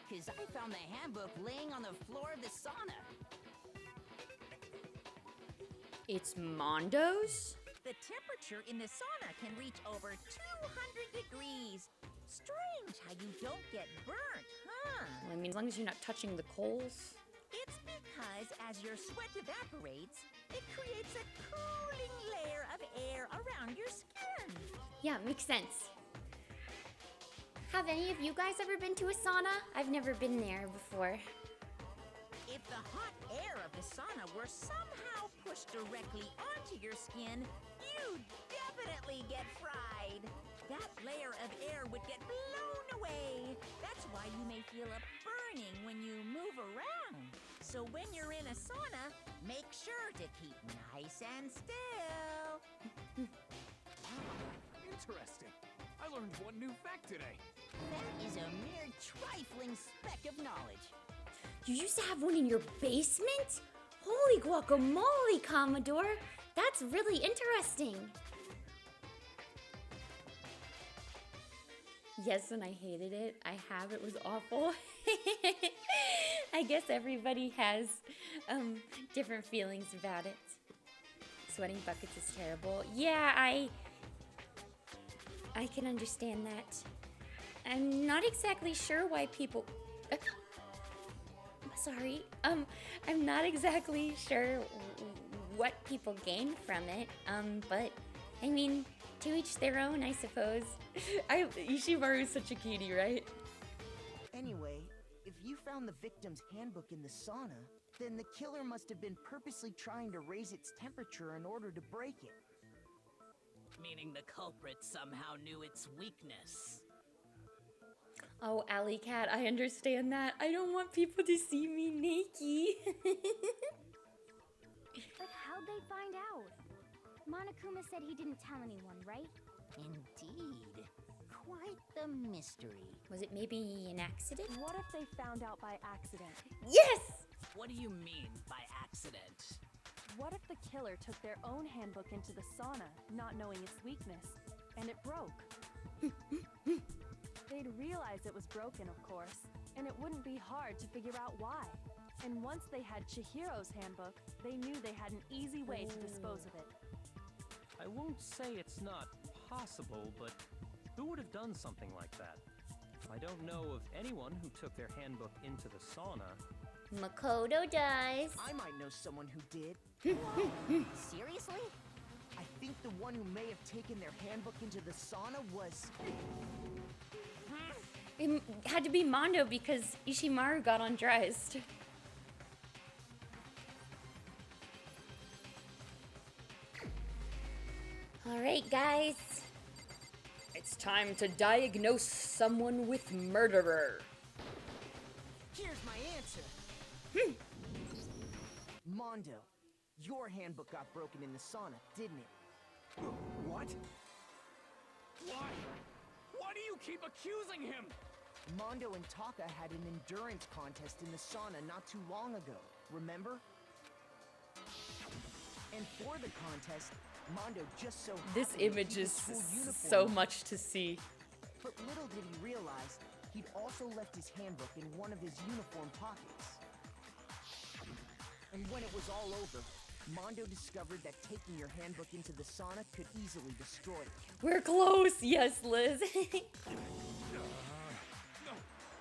because I found the handbook laying on the floor of the sauna. It's Mondo's? The temperature in the sauna can reach over 200 degrees. Strange how you don't get burnt, huh? Well, I mean, as long as you're not touching the coals. It's because as your sweat evaporates, it creates a cooling layer of air around your skin. Yeah, makes sense. Have any of you guys ever been to a sauna? I've never been there before. If the hot air of the sauna were somehow pushed directly onto your skin, you'd definitely get fried. That layer of air would get blown away. That's why you may feel a burning when you move around. So when you're in a sauna, make sure to keep nice and still. Interesting. I learned one new fact today. That is a mere trifling speck of knowledge. You used to have one in your basement? Holy guacamole, Commodore! That's really interesting. Yes, and I hated it. I have. It was awful. I guess everybody has different feelings about it. Sweating buckets is terrible. Yeah, I can understand that. I'm not exactly sure why people... Sorry. I'm not exactly sure what people gain from it. But I mean, to each their own, I suppose. Ishimaru's such a cutie, right? Anyway, if you found the victim's handbook in the sauna, then the killer must have been purposely trying to raise its temperature in order to break it. meaning the culprit somehow knew its weakness. Oh, Alley Cat, I understand that. I don't want people to see me naked. But how'd they find out? Monokuma said he didn't tell anyone, right? Indeed. Quite the mystery. Was it maybe an accident? What if they found out by accident? Yes! What do you mean by accident? What if the killer took their own handbook into the sauna, not knowing its weakness, and it broke? They'd realize it was broken, of course, and it wouldn't be hard to figure out why. And once they had Chihiro's handbook, they knew they had an easy way to dispose of it. I won't say it's not possible, but who would have done something like that? I don't know of anyone who took their handbook into the sauna. Makoto does. I might know someone who did. Seriously? I think the one who may have taken their handbook into the sauna was... It had to be Mondo because Ishimaru got undressed. Alright, guys. It's time to diagnose someone with murderer. Here's my answer. Mondo, your handbook got broken in the sauna, didn't it? What? Why? Why do you keep accusing him? Mondo and Taka had an endurance contest in the sauna not too long ago, remember? And for the contest, Mondo just so This happened to image keep is his full uniform so on. much to see. But little did he realize, he'd also left his handbook in one of his uniform pockets. And when it was all over, Mondo discovered that taking your handbook into the sauna could easily destroy it. We're close. Yes, Liz. No,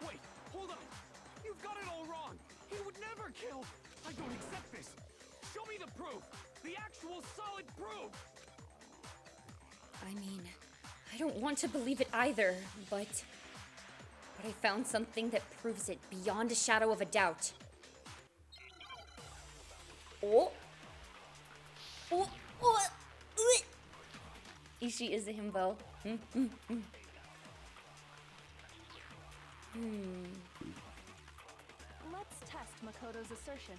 wait, hold on. You've got it all wrong. He would never kill. I don't accept this. Show me the proof. The actual solid proof. I mean, I don't want to believe it either, but I found something that proves it beyond a shadow of a doubt. Oh. Oh. Oh. Ishi is a himbo. Let's test Makoto's assertion.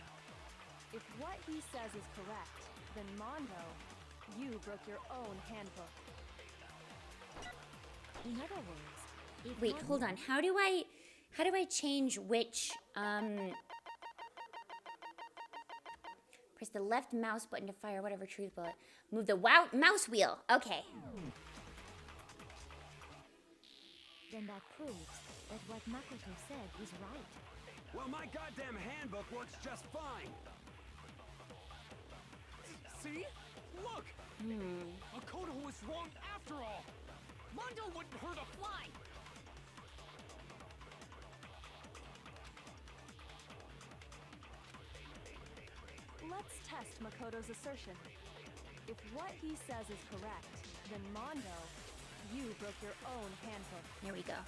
If what he says is correct, then Mondo, you broke your own handbook. In other words, if Wait, Mondo- hold on. How do I change which press the left mouse button to fire whatever truth bullet. Move the mouse wheel. Okay. Then that proves that what Makoto said was right. Well, my goddamn handbook works just fine. See? Look! Makoto was wrong after all. Mondo wouldn't hurt a fly. Let's test Makoto's assertion. If what he says is correct, then Mondo, you broke your own handbook. Here we go.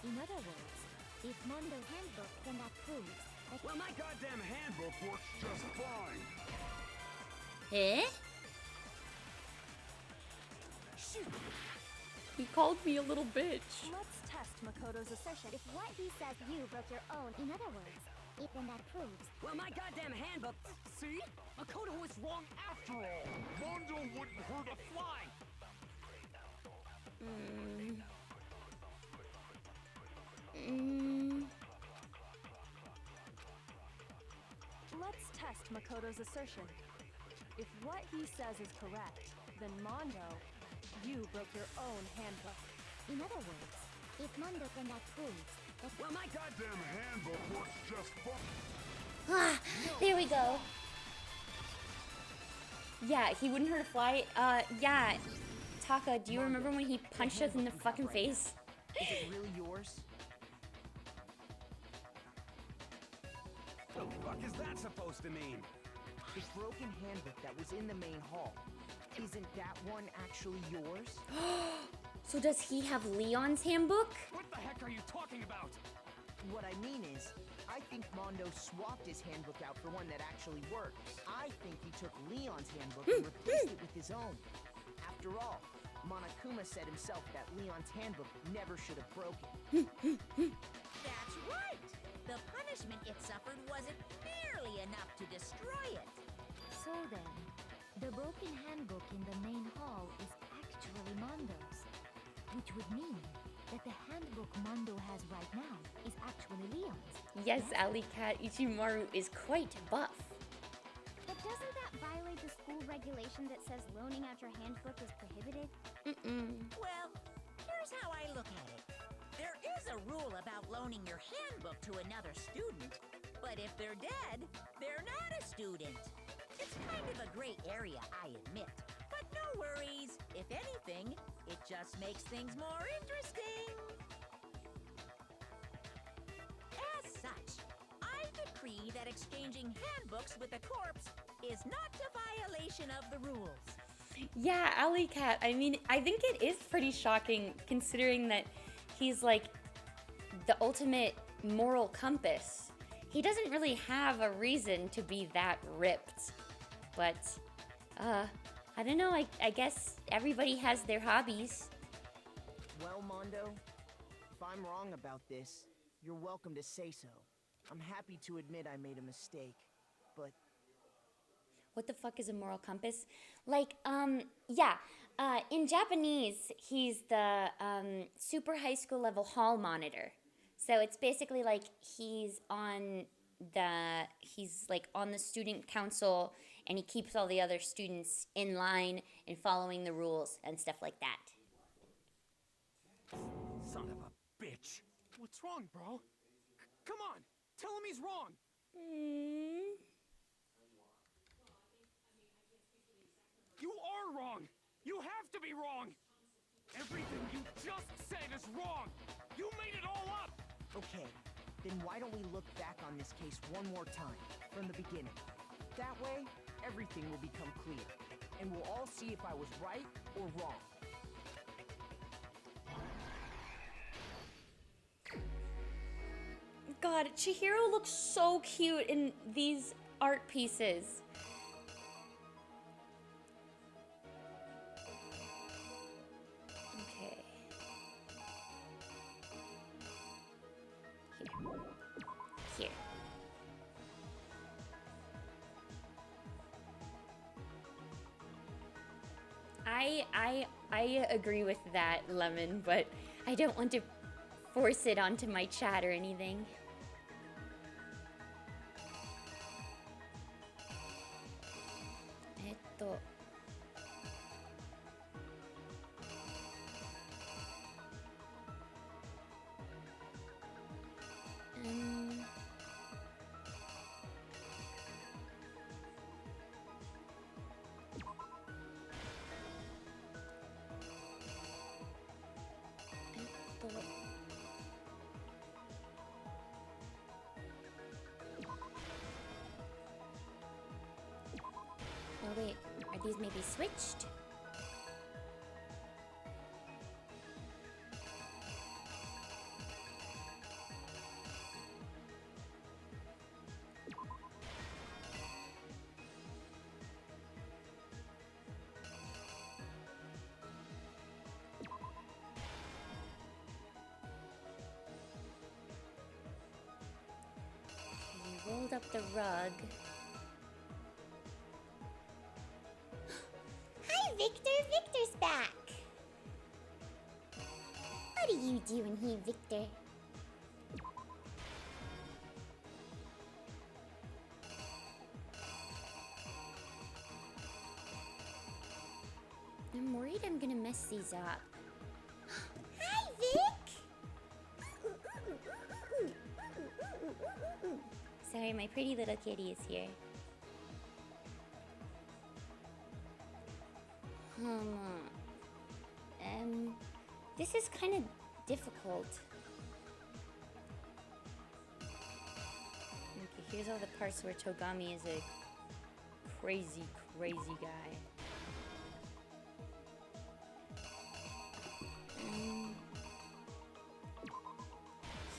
In other words, if Mondo handbook, then that proves that... Well, my goddamn handbook works just fine. Eh? He called me a little bitch. Let's test Makoto's assertion. If what he says you broke your own, in other words, if then that proves... Well, my goddamn handbook... See? Makoto was wrong after all. Mondo wouldn't hurt a fly. Let's test Makoto's assertion. If what he says is correct, then Mondo, you broke your own handbook. In other words, if Mondo, then that proves that... Well, my goddamn handbook works just fine. Ah, there we go. Yeah, he wouldn't hurt a fly. Yeah. Taka, do you remember when he punched us in the fucking face? Is it really yours? The fuck is that supposed to mean? The broken handbook that was in the main hall. Isn't that one actually yours? So does he have Leon's handbook? What the heck are you talking about? What I mean is, I think Mondo swapped his handbook out for one that actually works. I think he took Leon's handbook and replaced it with his own. After all, Monokuma said himself that Leon's handbook never should have broken. That's right! The punishment it suffered wasn't nearly enough to destroy it. So then, the broken handbook in the main hall is actually Mondo's. Which would mean that the handbook Mondo has right now is actually Leon's. Yes, Alley Cat, Ichimaru is quite buff. But doesn't that violate the school regulation that says loaning out your handbook is prohibited? Well, here's how I look at it. There is a rule about loaning your handbook to another student, but if they're dead, they're not a student. It's kind of a gray area, I admit. But no worries. If anything, it just makes things more interesting. As such, I decree that exchanging handbooks with a corpse is not a violation of the rules. Yeah, Alley Cat, I mean, I think it is pretty shocking considering that he's like the ultimate moral compass. He doesn't really have a reason to be that ripped. But, I don't know, I guess everybody has their hobbies. Well, Mondo, if I'm wrong about this, you're welcome to say so. I'm happy to admit I made a mistake, but... What the fuck is a moral compass? Like, in Japanese, he's the super high school level hall monitor. So it's basically like he's on the student council and he keeps all the other students in line and following the rules and stuff like that. Son of a bitch. What's wrong, bro? Come on, tell him he's wrong. You are wrong. You have to be wrong. Everything you just said is wrong. You made it all up. Okay, then why don't we look back on this case one more time, from the beginning? That way, everything will become clear, and we'll all see if I was right or wrong. God, Chihiro looks so cute in these art pieces. Okay. Here. I agree with that, Lemon, but I don't want to force it onto my chat or anything. Oh wait, are these maybe switched? Okay, rolled up the rug. Hi, Victor. Victor's back. What are you doing here, Victor? I'm worried I'm gonna mess these up. Hi, Vic. Sorry, my pretty little kitty is here. This is kind of difficult. Okay, here's all the parts where Togami is a crazy, crazy guy.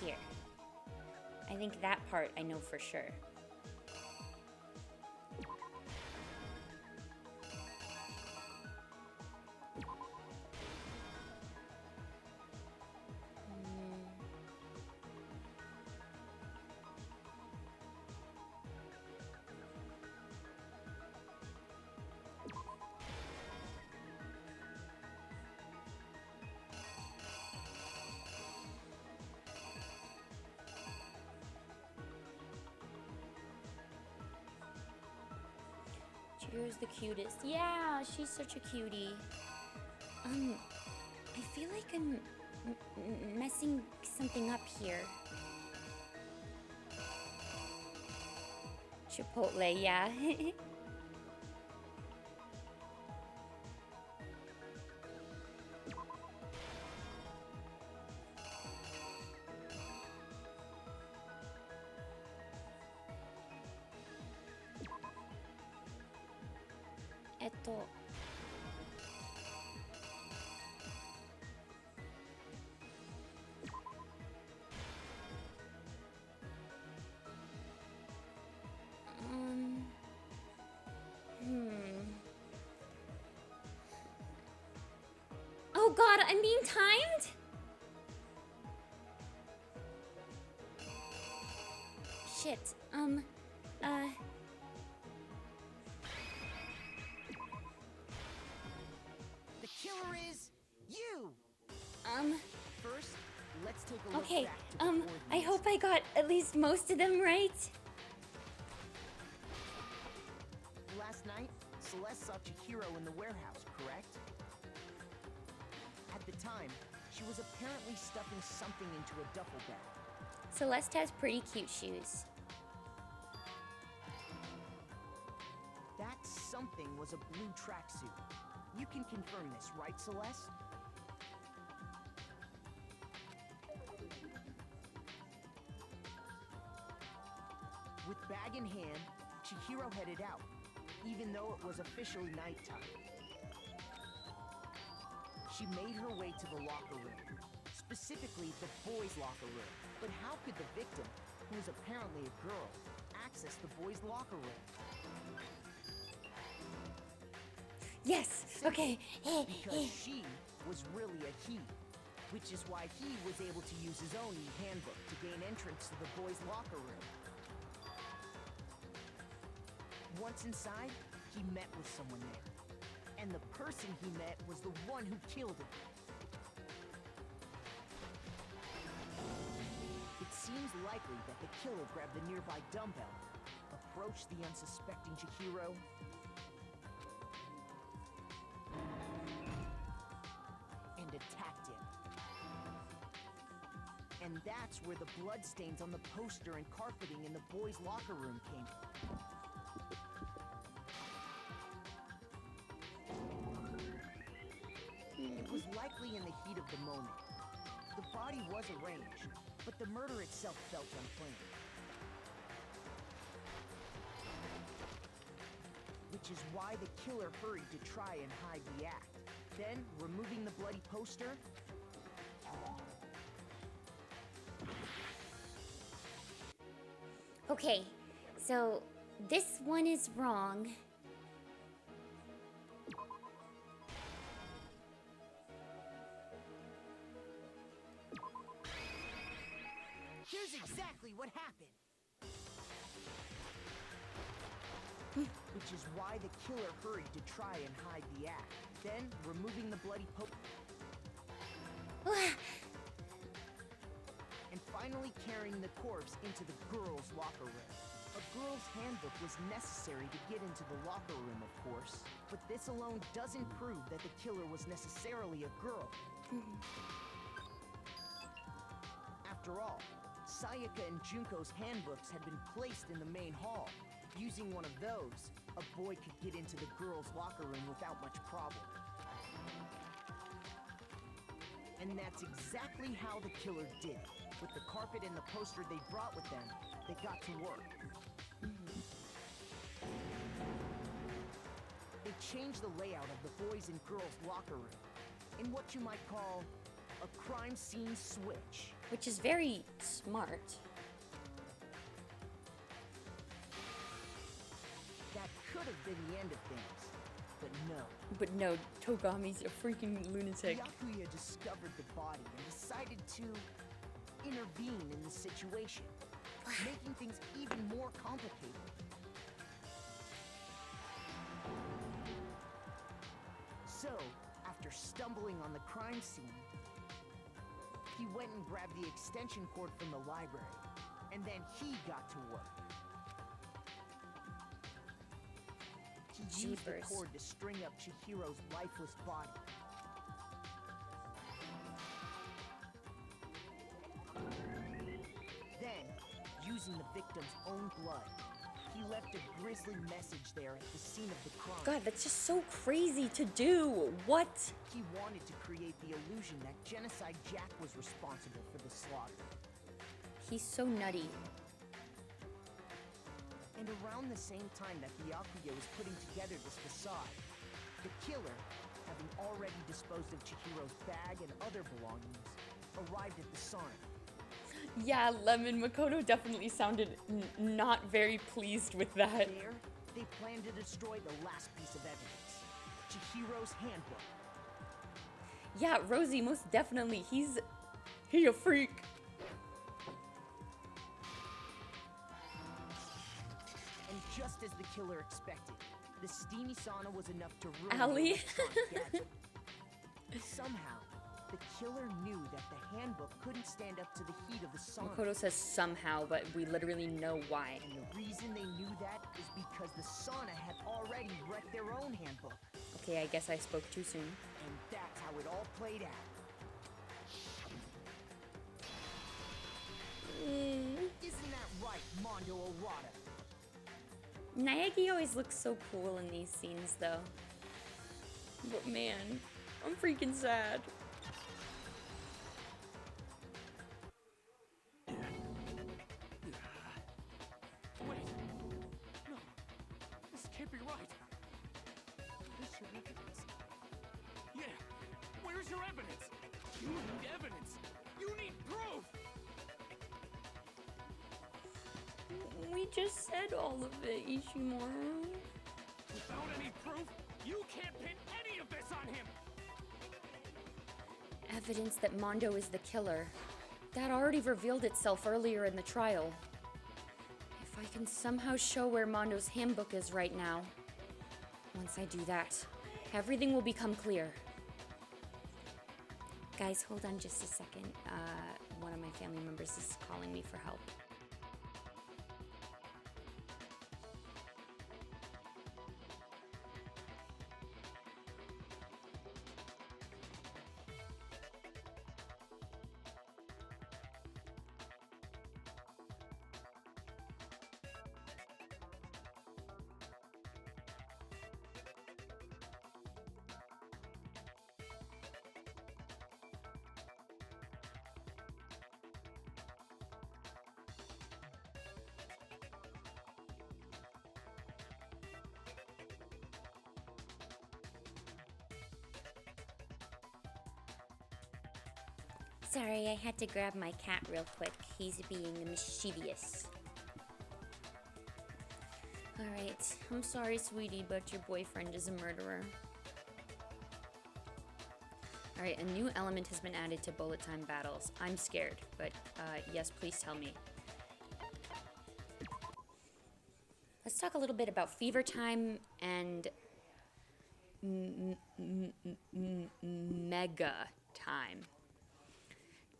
Here. I think that part I know for sure. Chihiro's the cutest. Yeah, she's such a cutie. I feel like I'm messing something up here. Chipotle, yeah. Oh god, I'm being timed? Shit, The killer is you! First, let's take a look okay, back to before I these. hope I got at least most of them right. Last night, Celeste saw Chihiro in the warehouse, correct? At the time, she was apparently stuffing something into a duffel bag. Celeste has pretty cute shoes. That something was a blue tracksuit. You can confirm this, right, Celeste? With bag in hand, Chihiro headed out, even though it was officially nighttime. She made her way to the locker room, specifically the boys' locker room. But how could the victim, who was apparently a girl, access the boys' locker room? Yes, okay. Because she was really a he, which is why he was able to use his own handbook to gain entrance to the boys' locker room. Once inside, he met with someone there. And the person he met was the one who killed him. It seems likely that the killer grabbed the nearby dumbbell, approached the unsuspecting Chihiro, and attacked him. And that's where the bloodstains on the poster and carpeting in the boys' locker room came from. It was likely in the heat of the moment. The body was arranged, but the murder itself felt unplanned. Which is why the killer hurried to try and hide the act. Then, removing the bloody poster, Okay, so this one is wrong. here's exactly what happened. Which is why the killer hurried to try and hide the act. Then, removing the bloody and finally carrying the corpse into the girls' locker room. A girl's handbook was necessary to get into the locker room, of course, but this alone doesn't prove that the killer was necessarily a girl. After all, Sayaka and Junko's handbooks had been placed in the main hall. Using one of those, a boy could get into the girls' locker room without much problem. And that's exactly how the killer did it. With the carpet and the poster they brought with them, they got to work. They changed the layout of the boys' and girls' locker room in what you might call a crime scene switch. Which is very smart. That could have been the end of things, but no. But no, Togami's a freaking lunatic. Byakuya discovered the body and decided to intervene in the situation, making things even more complicated. So, after stumbling on the crime scene, he went and grabbed the extension cord from the library, and then he got to work. He used the Jeepers. cord to string up Chihiro's lifeless body. Then, using the victim's own blood, he left a grisly message there at the scene of the crime. God, that's just so crazy to do. What? He wanted to create the illusion that Genocide Jack was responsible for the slaughter. He's so nutty. And around the same time that Byakuya was putting together this facade, the killer, having already disposed of Chihiro's bag and other belongings, arrived at the sauna. Yeah, Lemon Makoto definitely sounded not very pleased with that. There, they planned to destroy the last piece of evidence, Chihiro's handbook. Yeah, Rosie, most definitely. He a freak. And just as the killer expected, the steamy sauna was enough to ruin Allie? the electronic gadget. Somehow, the killer knew that the handbook couldn't stand up to the heat of the sauna. Makoto says somehow, but we literally know why. And the reason they knew that is because the sauna had already wrecked their own handbook. Okay, I guess I spoke too soon. And that's how it all played out. Isn't that right, Mondo Orada? Naegi always looks so cool in these scenes, though. But man, I'm freaking sad. Wait. No. This can't be right. Where's your evidence? Yeah. Where's your evidence? You need evidence. You need proof. We just said all of it, Ishimura. Without any proof, you can't pin any of this on him. Evidence that Mondo is the killer. That already revealed itself earlier in the trial. If I can somehow show where Mondo's handbook is right now, once I do that, everything will become clear. Guys, hold on just a second. One of my family members is calling me for help. Sorry, I had to grab my cat real quick. He's being mischievous. Alright, I'm sorry, sweetie, but your boyfriend is a murderer. Alright, a new element has been added to bullet time battles. I'm scared, but yes, please tell me. Let's talk a little bit about fever time and mega time.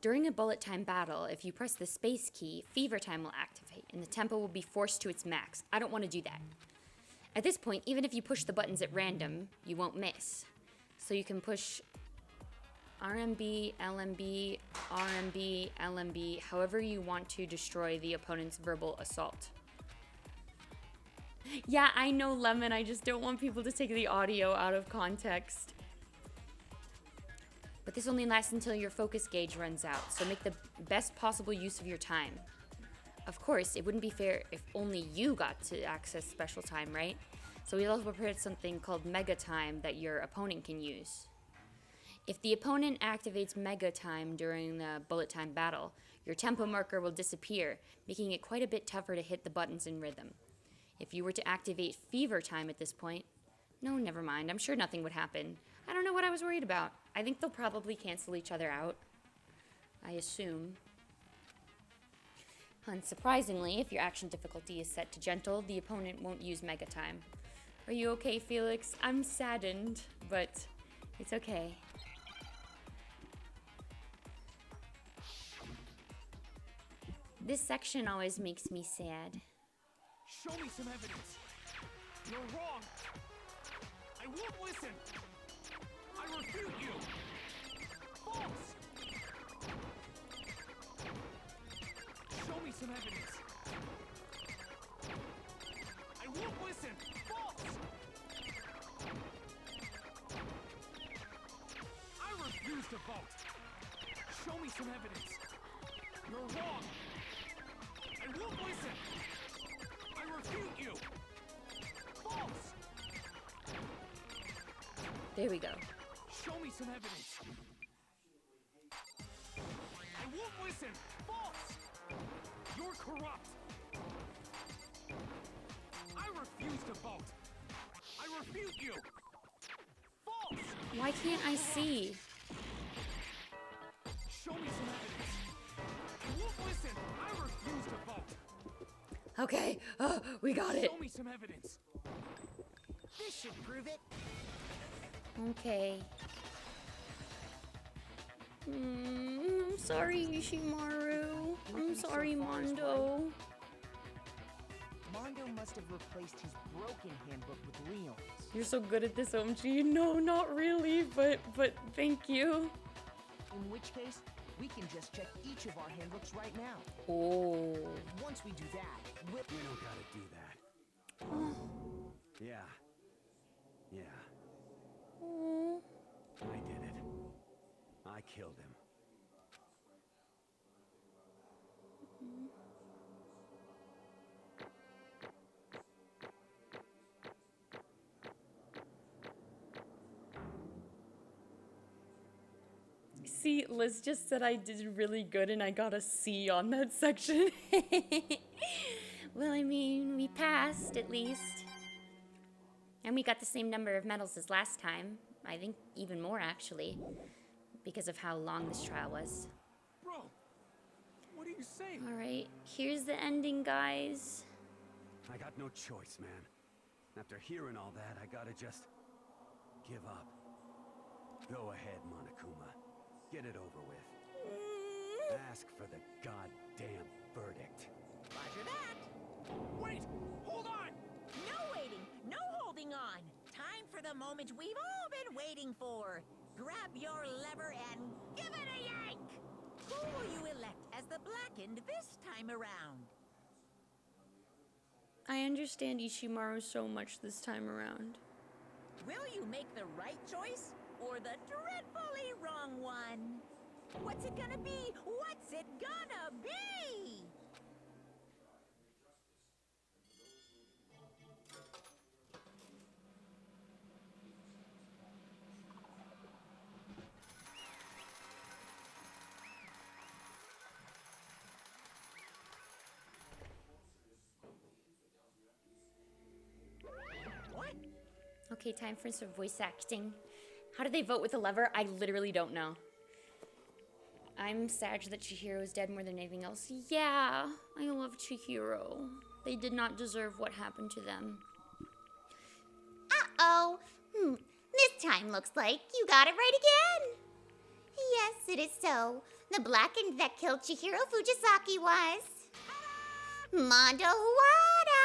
During a bullet time battle, if you press the space key, fever time will activate and the tempo will be forced to its max. I don't want to do that. At this point, even if you push the buttons at random, you won't miss. So you can push RMB, LMB, RMB, LMB, however you want to destroy the opponent's verbal assault. Yeah, I know, Lemon, I just don't want people to take the audio out of context. But this only lasts until your focus gauge runs out, so make the best possible use of your time. Of course, it wouldn't be fair if only you got to access special time, right? So we also prepared something called Mega Time that your opponent can use. If the opponent activates Mega Time during the bullet time battle, your tempo marker will disappear, making it quite a bit tougher to hit the buttons in rhythm. If you were to activate Fever Time at this point, no, never mind, I'm sure nothing would happen. I don't know what I was worried about. I think they'll probably cancel each other out. I assume. Unsurprisingly, if your action difficulty is set to gentle, the opponent won't use Mega Time. Are you okay, Felix? I'm saddened, but it's okay. This section always makes me sad. Show me some evidence. You're wrong. won't listen! I refute you! False! Show me some evidence! I won't listen! False! I refuse to vote! Show me some evidence! You're wrong! I won't listen! I refute you! False! There we go. Show me some evidence! I won't listen! False! You're corrupt! I refuse to vote! I refute you! False! Why can't I see? Show me some evidence! I won't listen! I refuse to vote! Okay, we got it. Show me some evidence! This should prove it. Okay. I'm sorry, Ishimaru. I'm sorry, Mondo. Mondo must have replaced his broken handbook with Leon's. You're so good at this, OMG. No, not really, but thank you. In which case, we can just check each of our handbooks right now. Oh. Once we do that, We don't gotta do that. Yeah. Yeah. Oh. I did it. I killed him. See, Liz just said I did really good and I got a C on that section. Well, I mean, we passed at least. And we got the same number of medals as last time. I think even more, actually. Because of how long this trial was. Bro, what are you saying? Alright, here's the ending, guys. I got no choice, man. After hearing all that, I gotta just give up. Go ahead, Monokuma. Get it over with. Ask for the goddamn verdict. Roger that. Wait! Hold on! No waiting, no holding on. Time for the moment we've all been waiting for. Grab your lever and give it a yank! Who will you elect as the Blackened this time around? I understand Ishimaru so much this time around. Will you make the right choice or the dreadfully wrong one? What's it gonna be? What's it gonna be? Okay, time for some voice acting. How do they vote with a lever? I literally don't know. I'm sad that Chihiro is dead more than anything else. Yeah, I love Chihiro. They did not deserve what happened to them. Uh-oh. This time looks like you got it right again. Yes, it is so. The Blackened that killed Chihiro Fujisaki was... Mondo Wada!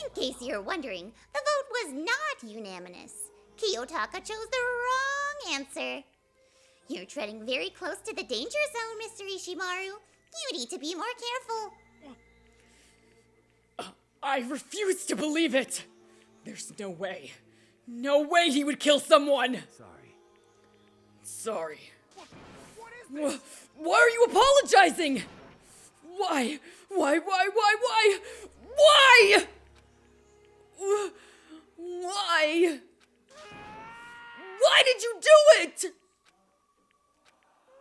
In case you're wondering, the vote was not unanimous. Kiyotaka chose the wrong answer. You're treading very close to the danger zone, Mr. Ishimaru. You need to be more careful. I refuse to believe it! There's no way. No way he would kill someone! Sorry. Why are you apologizing? Why? Why? Why? Why did you do it?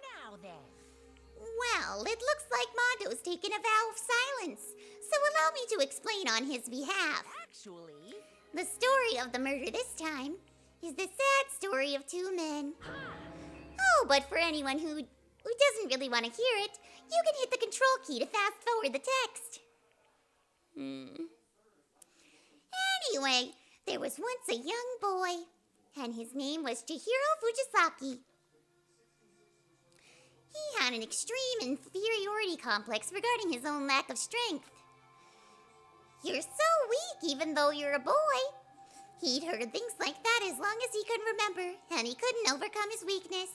Now then. Well, it looks like Mondo's taken a vow of silence, so allow me to explain on his behalf. Actually, the story of the murder this time is the sad story of two men. Oh, but for anyone who doesn't really want to hear it, you can hit the control key to fast forward the text. Anyway, there was once a young boy, and his name was Chihiro Fujisaki. He had an extreme inferiority complex regarding his own lack of strength. You're so weak even though you're a boy. He'd heard things like that as long as he could remember, and he couldn't overcome his weakness.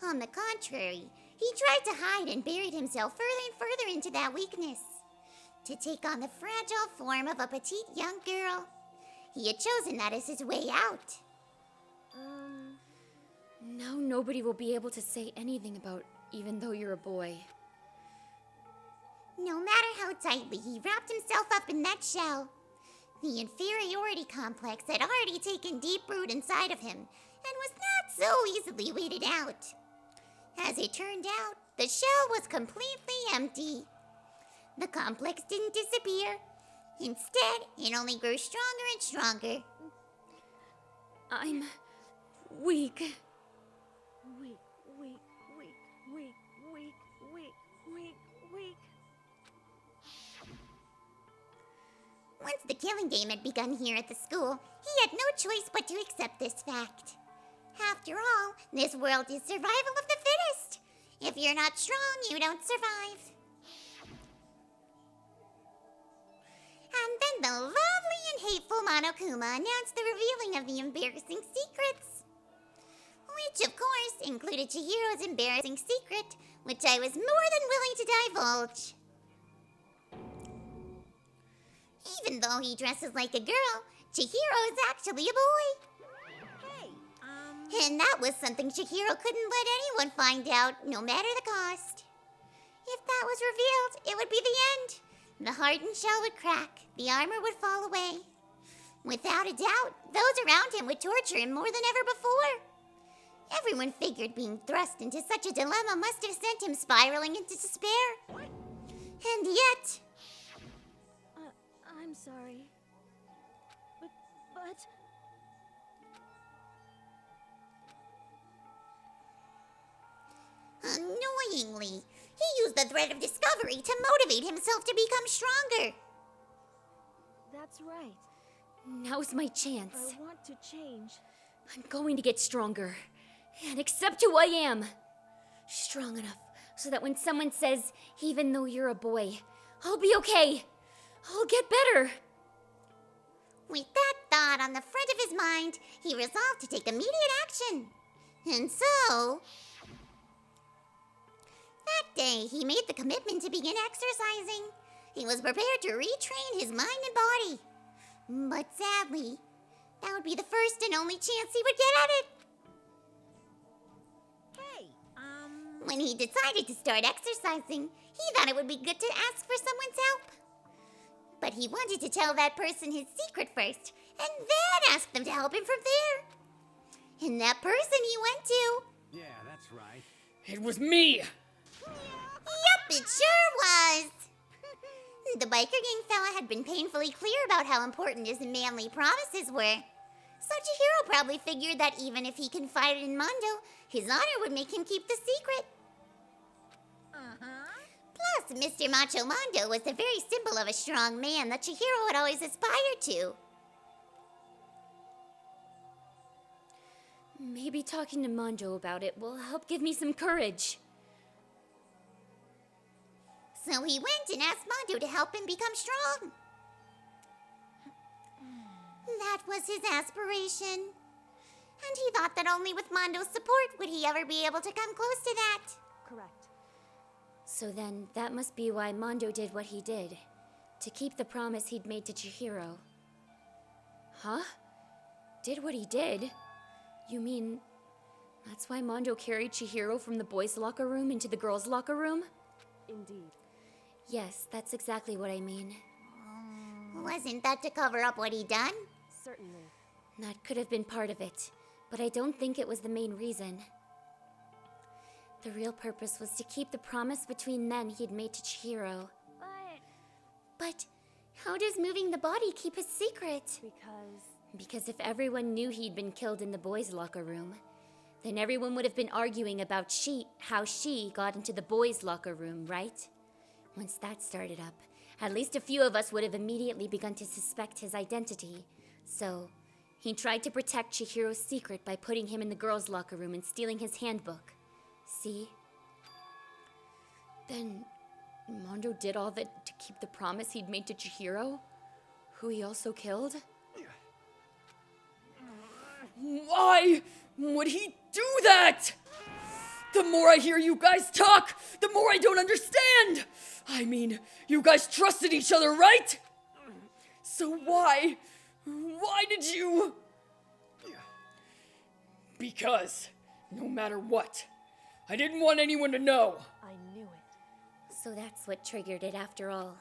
On the contrary, he tried to hide and buried himself further and further into that weakness, to take on the fragile form of a petite young girl. He had chosen that as his way out. Now nobody will be able to say anything about even though you're a boy. No matter how tightly he wrapped himself up in that shell, the inferiority complex had already taken deep root inside of him and was not so easily weeded out. As it turned out, the shell was completely empty. The complex didn't disappear. Instead, it only grew stronger and stronger. I'm weak. Weak, weak, weak, weak, weak, weak, weak, weak. Once the killing game had begun here at the school, he had no choice but to accept this fact. After all, this world is survival of the fittest. If you're not strong, you don't survive. And then the lovely and hateful Monokuma announced the revealing of the embarrassing secrets. Which, of course, included Chihiro's embarrassing secret, which I was more than willing to divulge. Even though he dresses like a girl, Chihiro is actually a boy. And that was something Chihiro couldn't let anyone find out, no matter the cost. If that was revealed, it would be the end. The hardened shell would crack, the armor would fall away. Without a doubt, those around him would torture him more than ever before. Everyone figured being thrust into such a dilemma must have sent him spiraling into despair. And yet... I'm sorry. But... Annoyingly, he used the thread of discovery to motivate himself to become stronger. That's right. Now's my chance. I want to change. I'm going to get stronger and accept who I am. Strong enough so that when someone says, even though you're a boy, I'll be okay. I'll get better. With that thought on the front of his mind, he resolved to take immediate action. And so... that day, he made the commitment to begin exercising. He was prepared to retrain his mind and body. But sadly, that would be the first and only chance he would get at it. When he decided to start exercising, he thought it would be good to ask for someone's help. But he wanted to tell that person his secret first, and then ask them to help him from there. And that person he went to... Yeah, that's right. It was me! Yep, it sure was! The biker gang fella had been painfully clear about how important his manly promises were. So Chihiro probably figured that even if he confided in Mondo, his honor would make him keep the secret. Plus, Mr. Macho Mondo was the very symbol of a strong man that Chihiro had always aspired to. Maybe talking to Mondo about it will help give me some courage. So he went and asked Mondo to help him become strong. That was his aspiration. And he thought that only with Mondo's support would he ever be able to come close to that. Correct. So then, that must be why Mondo did what he did. To keep the promise he'd made to Chihiro. Huh? Did what he did? You mean... that's why Mondo carried Chihiro from the boys' locker room into the girls' locker room? Indeed. Yes, that's exactly what I mean. Wasn't that to cover up what he'd done? Certainly. That could have been part of it, but I don't think it was the main reason. The real purpose was to keep the promise between them he'd made to Chihiro. But how does moving the body keep a secret? Because if everyone knew he'd been killed in the boys' locker room, then everyone would have been arguing about how she got into the boys' locker room, right? Once that started up, at least a few of us would have immediately begun to suspect his identity. So, he tried to protect Chihiro's secret by putting him in the girls' locker room and stealing his handbook. See? Then, Mondo did all that to keep the promise he'd made to Chihiro, who he also killed? Why would he do that? The more I hear you guys talk, the more I don't understand. I mean, you guys trusted each other, right? So why did you? Because, no matter what, I didn't want anyone to know. I knew it. So that's what triggered it after all.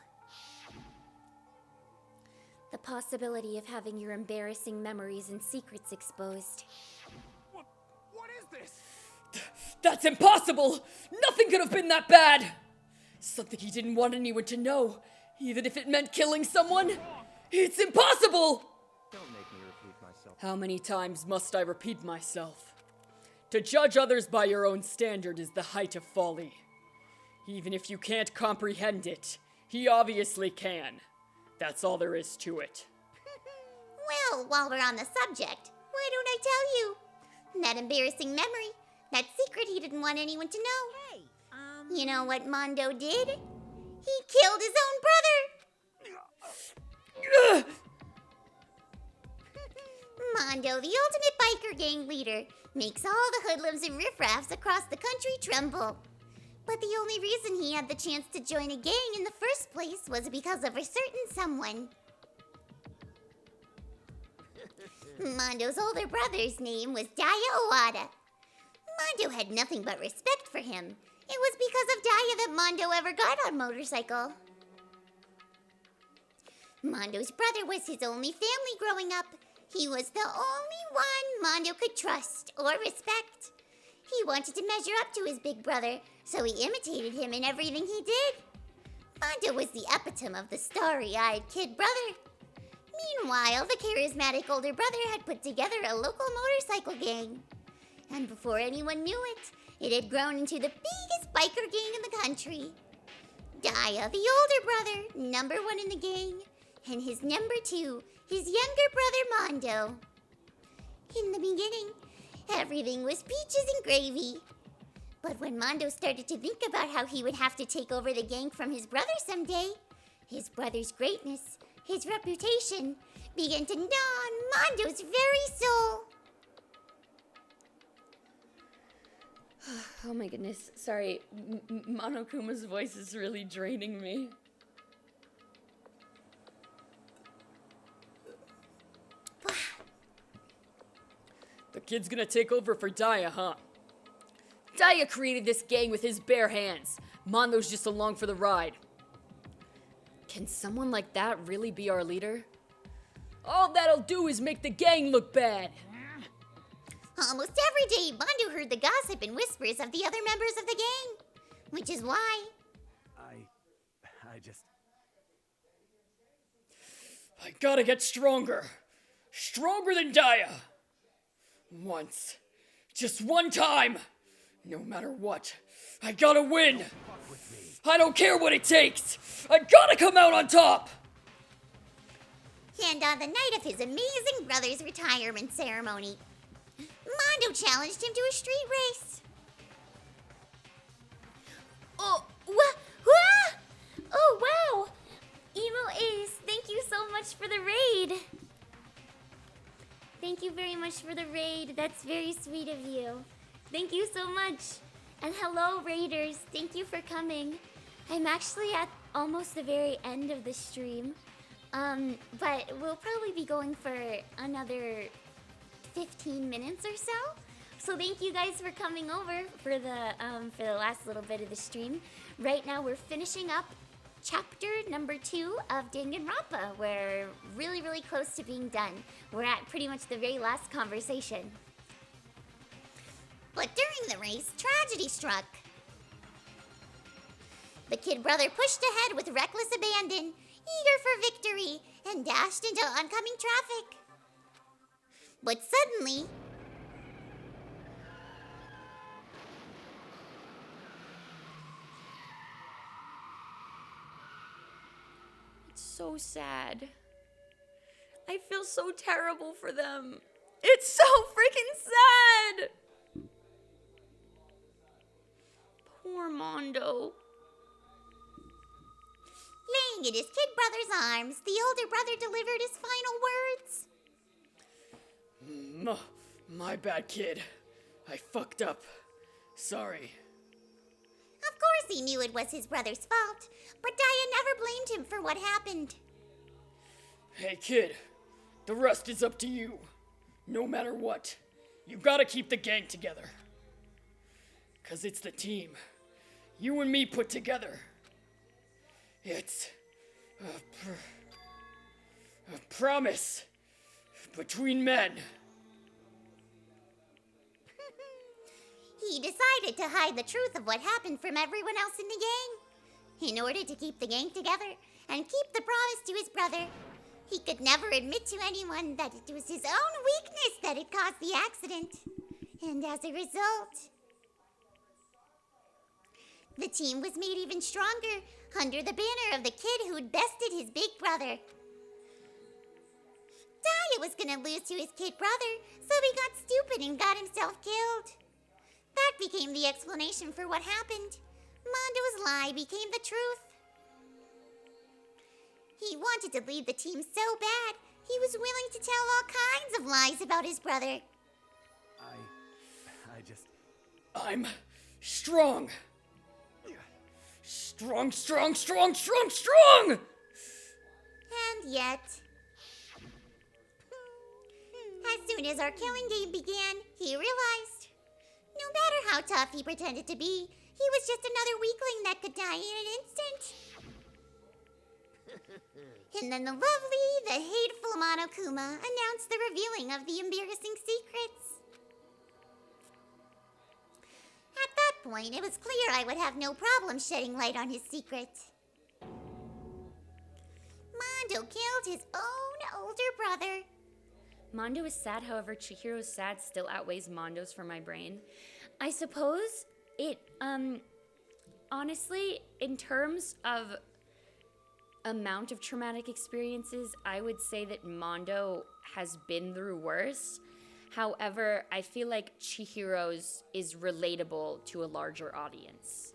The possibility of having your embarrassing memories and secrets exposed. What is this? That's impossible! Nothing could have been that bad! Something he didn't want anyone to know, even if it meant killing someone. It's impossible! Don't make me repeat myself. How many times must I repeat myself? To judge others by your own standard is the height of folly. Even if you can't comprehend it, he obviously can. That's all there is to it. Well, while we're on the subject, why don't I tell you? That embarrassing memory, that secret he didn't want anyone to know. Hey, You know what Mondo did? He killed his own brother! Mondo, the ultimate biker gang leader, makes all the hoodlums and riffraffs across the country tremble. But the only reason he had the chance to join a gang in the first place was because of a certain someone. Mondo's older brother's name was Daya Owada. Mondo had nothing but respect for him. It was because of Daya that Mondo ever got on motorcycle. Mondo's brother was his only family growing up. He was the only one Mondo could trust or respect. He wanted to measure up to his big brother, so he imitated him in everything he did. Mondo was the epitome of the starry-eyed kid brother. Meanwhile, the charismatic older brother had put together a local motorcycle gang. And before anyone knew it, it had grown into the biggest biker gang in the country. Daya, the older brother, number one in the gang, and his number two, his younger brother Mondo. In the beginning, everything was peaches and gravy. But when Mondo started to think about how he would have to take over the gang from his brother someday, his brother's greatness, his reputation, began to gnaw on Mondo's very soul. Oh my goodness, sorry, Monokuma's voice is really draining me. The kid's gonna take over for Daya, huh? Daya created this gang with his bare hands. Mondo's just along for the ride. Can someone like that really be our leader? All that'll do is make the gang look bad. Almost every day, Mondo heard the gossip and whispers of the other members of the gang. Which is why... I gotta get stronger. Stronger than Daya. Once. Just one time. No matter what. I gotta win. I don't care what it takes. I gotta come out on top. And on the night of his amazing brother's retirement ceremony, Mondo challenged him to a street race. Oh, what? Oh, wow! Emo Ace, thank you so much for the raid. Thank you very much for the raid. That's very sweet of you. Thank you so much. And hello, raiders. Thank you for coming. I'm actually at almost the very end of the stream. But we'll probably be going for another 15 minutes or so. So thank you guys for coming over for the last little bit of the stream. Right now we're finishing up chapter number 2 of Danganronpa. We're really, really close to being done. We're at pretty much the very last conversation. But during the race, tragedy struck. The kid brother pushed ahead with reckless abandon, eager for victory, and dashed into oncoming traffic. But suddenly... It's so sad. I feel so terrible for them. It's so freaking sad! Poor Mondo. Lying in his kid brother's arms, the older brother delivered his final words. My bad, kid. I fucked up. Sorry. Of course he knew it was his brother's fault, but Daya never blamed him for what happened. Hey, kid. The rest is up to you. No matter what, you gotta keep the gang together. 'Cause it's the team. You and me put together. It's a promise between men. He decided to hide the truth of what happened from everyone else in the gang. In order to keep the gang together and keep the promise to his brother, he could never admit to anyone that it was his own weakness that had caused the accident. And as a result, the team was made even stronger under the banner of the kid who'd bested his big brother. Daya was gonna lose to his kid brother, so he got stupid and got himself killed. That became the explanation for what happened. Mondo's lie became the truth. He wanted to lead the team so bad, he was willing to tell all kinds of lies about his brother. I'm strong. Strong, strong, strong, strong, strong! And yet, as soon as our killing game began, he realized no matter how tough he pretended to be, he was just another weakling that could die in an instant. And then the lovely, the hateful Monokuma announced the revealing of the embarrassing secrets. At that point, it was clear I would have no problem shedding light on his secret. Mondo killed his own older brother. Mondo is sad, however, Chihiro's sad still outweighs Mondo's for my brain. I suppose it, honestly, in terms of amount of traumatic experiences, I would say that Mondo has been through worse. However, I feel like Chihiro's is relatable to a larger audience.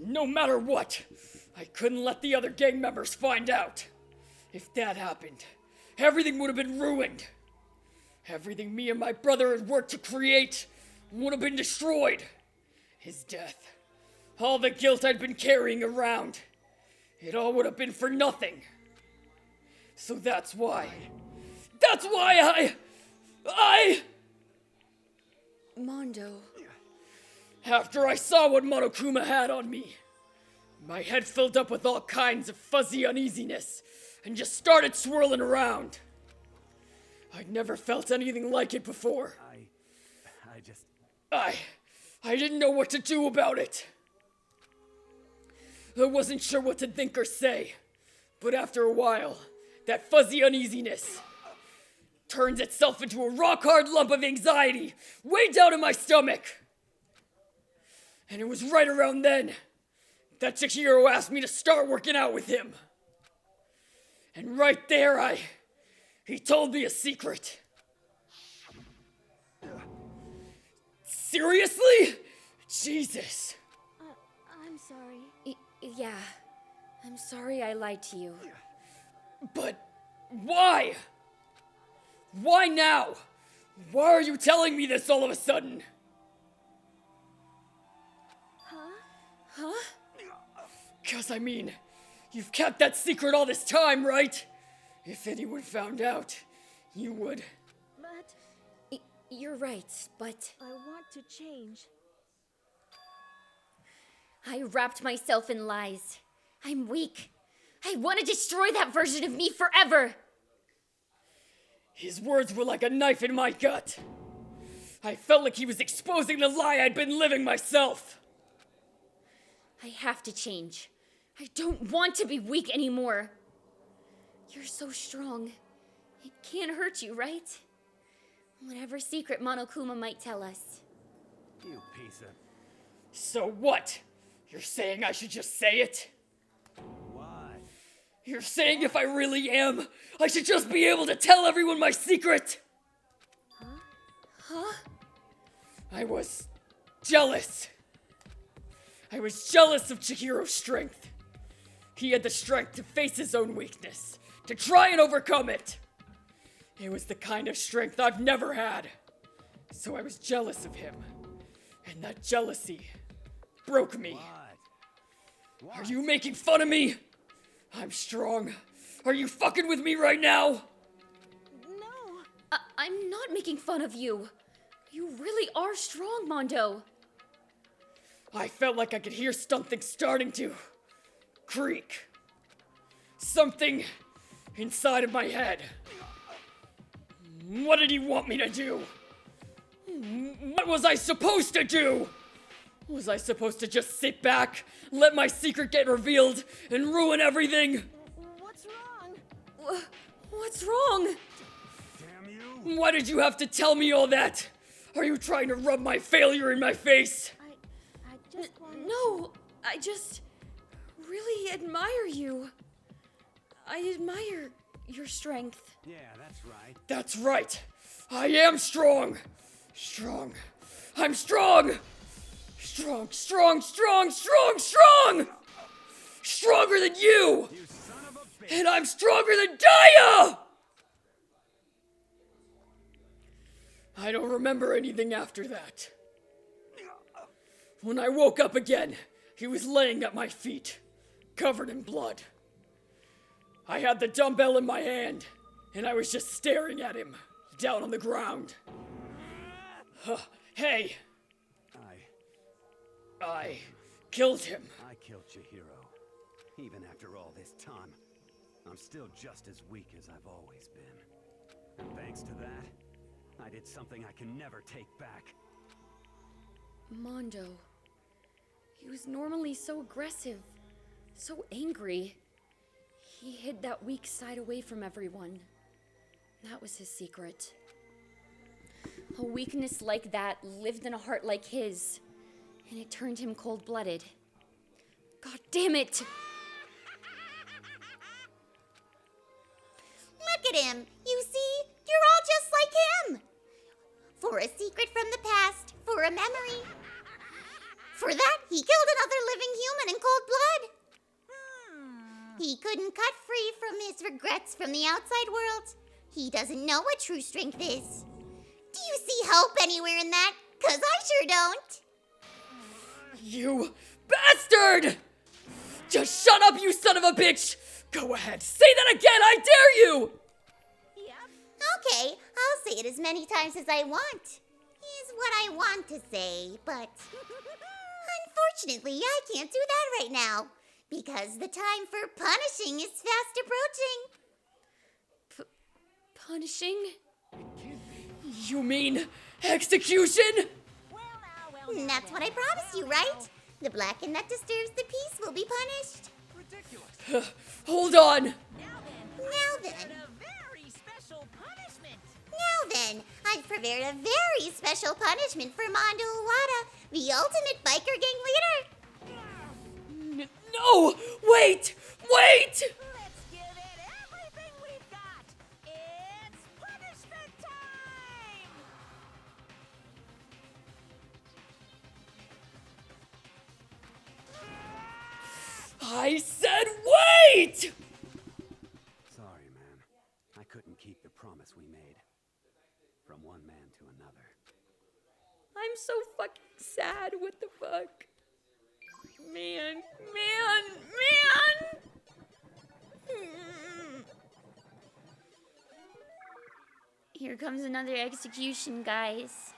No matter what, I couldn't let the other gang members find out. If that happened, everything would have been ruined. Everything me and my brother had worked to create would have been destroyed. His death, all the guilt I'd been carrying around, it all would have been for nothing. So that's why I... Mondo. After I saw what Monokuma had on me, my head filled up with all kinds of fuzzy uneasiness and just started swirling around. I'd never felt anything like it before. I didn't know what to do about it. I wasn't sure what to think or say, but after a while, that fuzzy uneasiness turns itself into a rock-hard lump of anxiety way down in my stomach. And it was right around then that Chihiro asked me to start working out with him. And right there, he told me a secret. Seriously? Jesus. I'm sorry. Yeah. I'm sorry I lied to you. But why? Why now? Why are you telling me this all of a sudden? Huh? 'Cause I mean, you've kept that secret all this time, right? If anyone found out, you would. But you're right, but I want to change. I wrapped myself in lies. I'm weak. I want to destroy that version of me forever. His words were like a knife in my gut. I felt like he was exposing the lie I'd been living myself. I have to change. I don't want to be weak anymore. You're so strong. It can't hurt you, right? Whatever secret Monokuma might tell us. You piece of... So what? You're saying I should just say it? Why? You're saying if I really am, I should just be able to tell everyone my secret? Huh? I was jealous. I was jealous of Chihiro's strength. He had the strength to face his own weakness, to try and overcome it. It was the kind of strength I've never had. So I was jealous of him. And that jealousy broke me. What? Are you making fun of me? I'm strong. Are you fucking with me right now? No. I'm not making fun of you. You really are strong, Mondo. I felt like I could hear something starting to creak. Something inside of my head. What did he want me to do? What was I supposed to do? Was I supposed to just sit back, let my secret get revealed, and ruin everything? What's wrong? What's wrong? Damn you! Why did you have to tell me all that? Are you trying to rub my failure in my face? I just wanted No, I just really admire you. I admire your strength. Yeah, that's right. That's right. I am strong. Strong. I'm strong. Strong, strong, strong, strong, strong! Stronger than you! You son of a bitch! And I'm stronger than Daya! I don't remember anything after that. When I woke up again, he was laying at my feet, covered in blood. I had the dumbbell in my hand, and I was just staring at him, down on the ground. Hey! I killed him. I killed Chihiro. Even after all this time, I'm still just as weak as I've always been. And thanks to that, I did something I can never take back. Mondo. He was normally so aggressive, so angry. He hid that weak side away from everyone. That was his secret. A weakness like that lived in a heart like his, and it turned him cold-blooded. God damn it! Look at him. You see? You're all just like him. For a secret from the past, for a memory. For that, he killed another living human in cold blood. He couldn't cut free from his regrets from the outside world. He doesn't know what true strength is. Do you see hope anywhere in that? 'Cause I sure don't. You bastard! Just shut up, you son of a bitch! Go ahead, say that again, I dare you! Okay, I'll say it as many times as I want. Is what I want to say, but unfortunately, I can't do that right now because the time for punishing is fast approaching. Punishing? You mean execution? That's what I promised you, right? The blackened that disturbs the peace will be punished. Ridiculous. Hold on. Now then. Now then, I've prepared a very special punishment for Mondo Iwata, the ultimate biker gang leader. No! Wait! Wait! Let's give it everything we've got. It's punishment time! I said wait! Sorry, man. I couldn't keep the promise we made. From one man to another. I'm so fucking sad. What the fuck? Man. Here comes another execution, guys.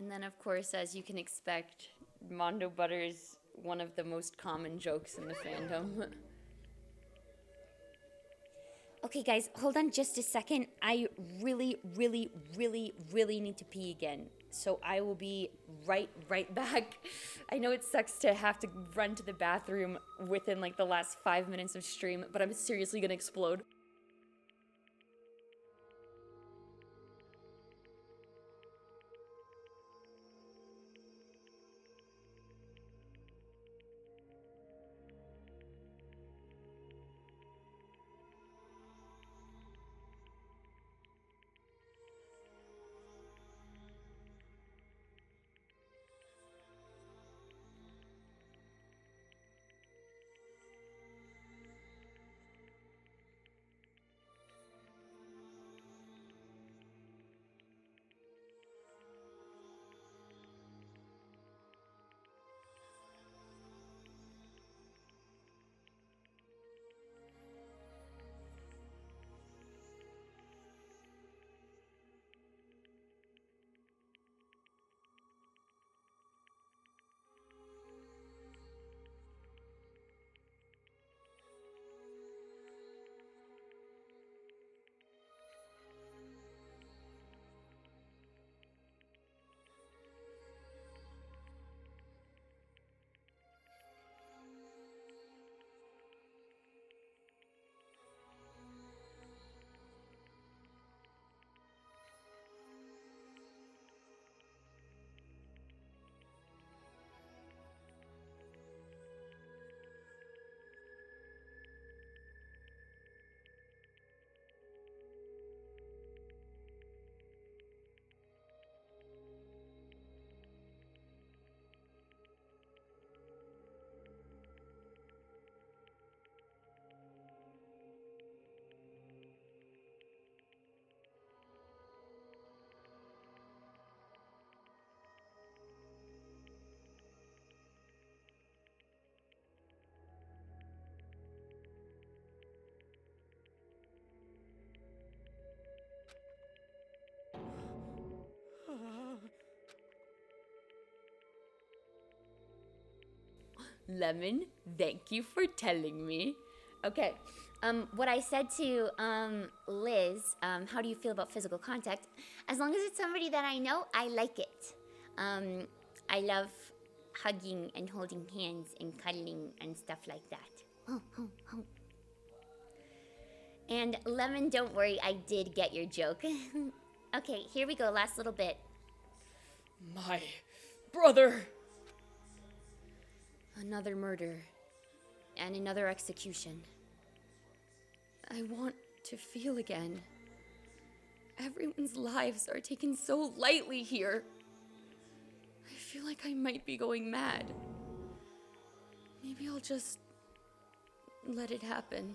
And then, of course, as you can expect, Mondo Butter is one of the most common jokes in the fandom. Okay, guys, hold on just a second. I really, really, really, really need to pee again. So I will be right back. I know it sucks to have to run to the bathroom within like the last 5 minutes of stream, but I'm seriously gonna explode. Lemon, thank you for telling me. Okay, what I said to Liz, how do you feel about physical contact? As long as it's somebody that I know, I like it. I love hugging and holding hands and cuddling and stuff like that. And Lemon, don't worry, I did get your joke. Okay, here we go, last little bit. My brother! Another murder. And another execution. I want to feel again. Everyone's lives are taken so lightly here. I feel like I might be going mad. Maybe I'll just let it happen.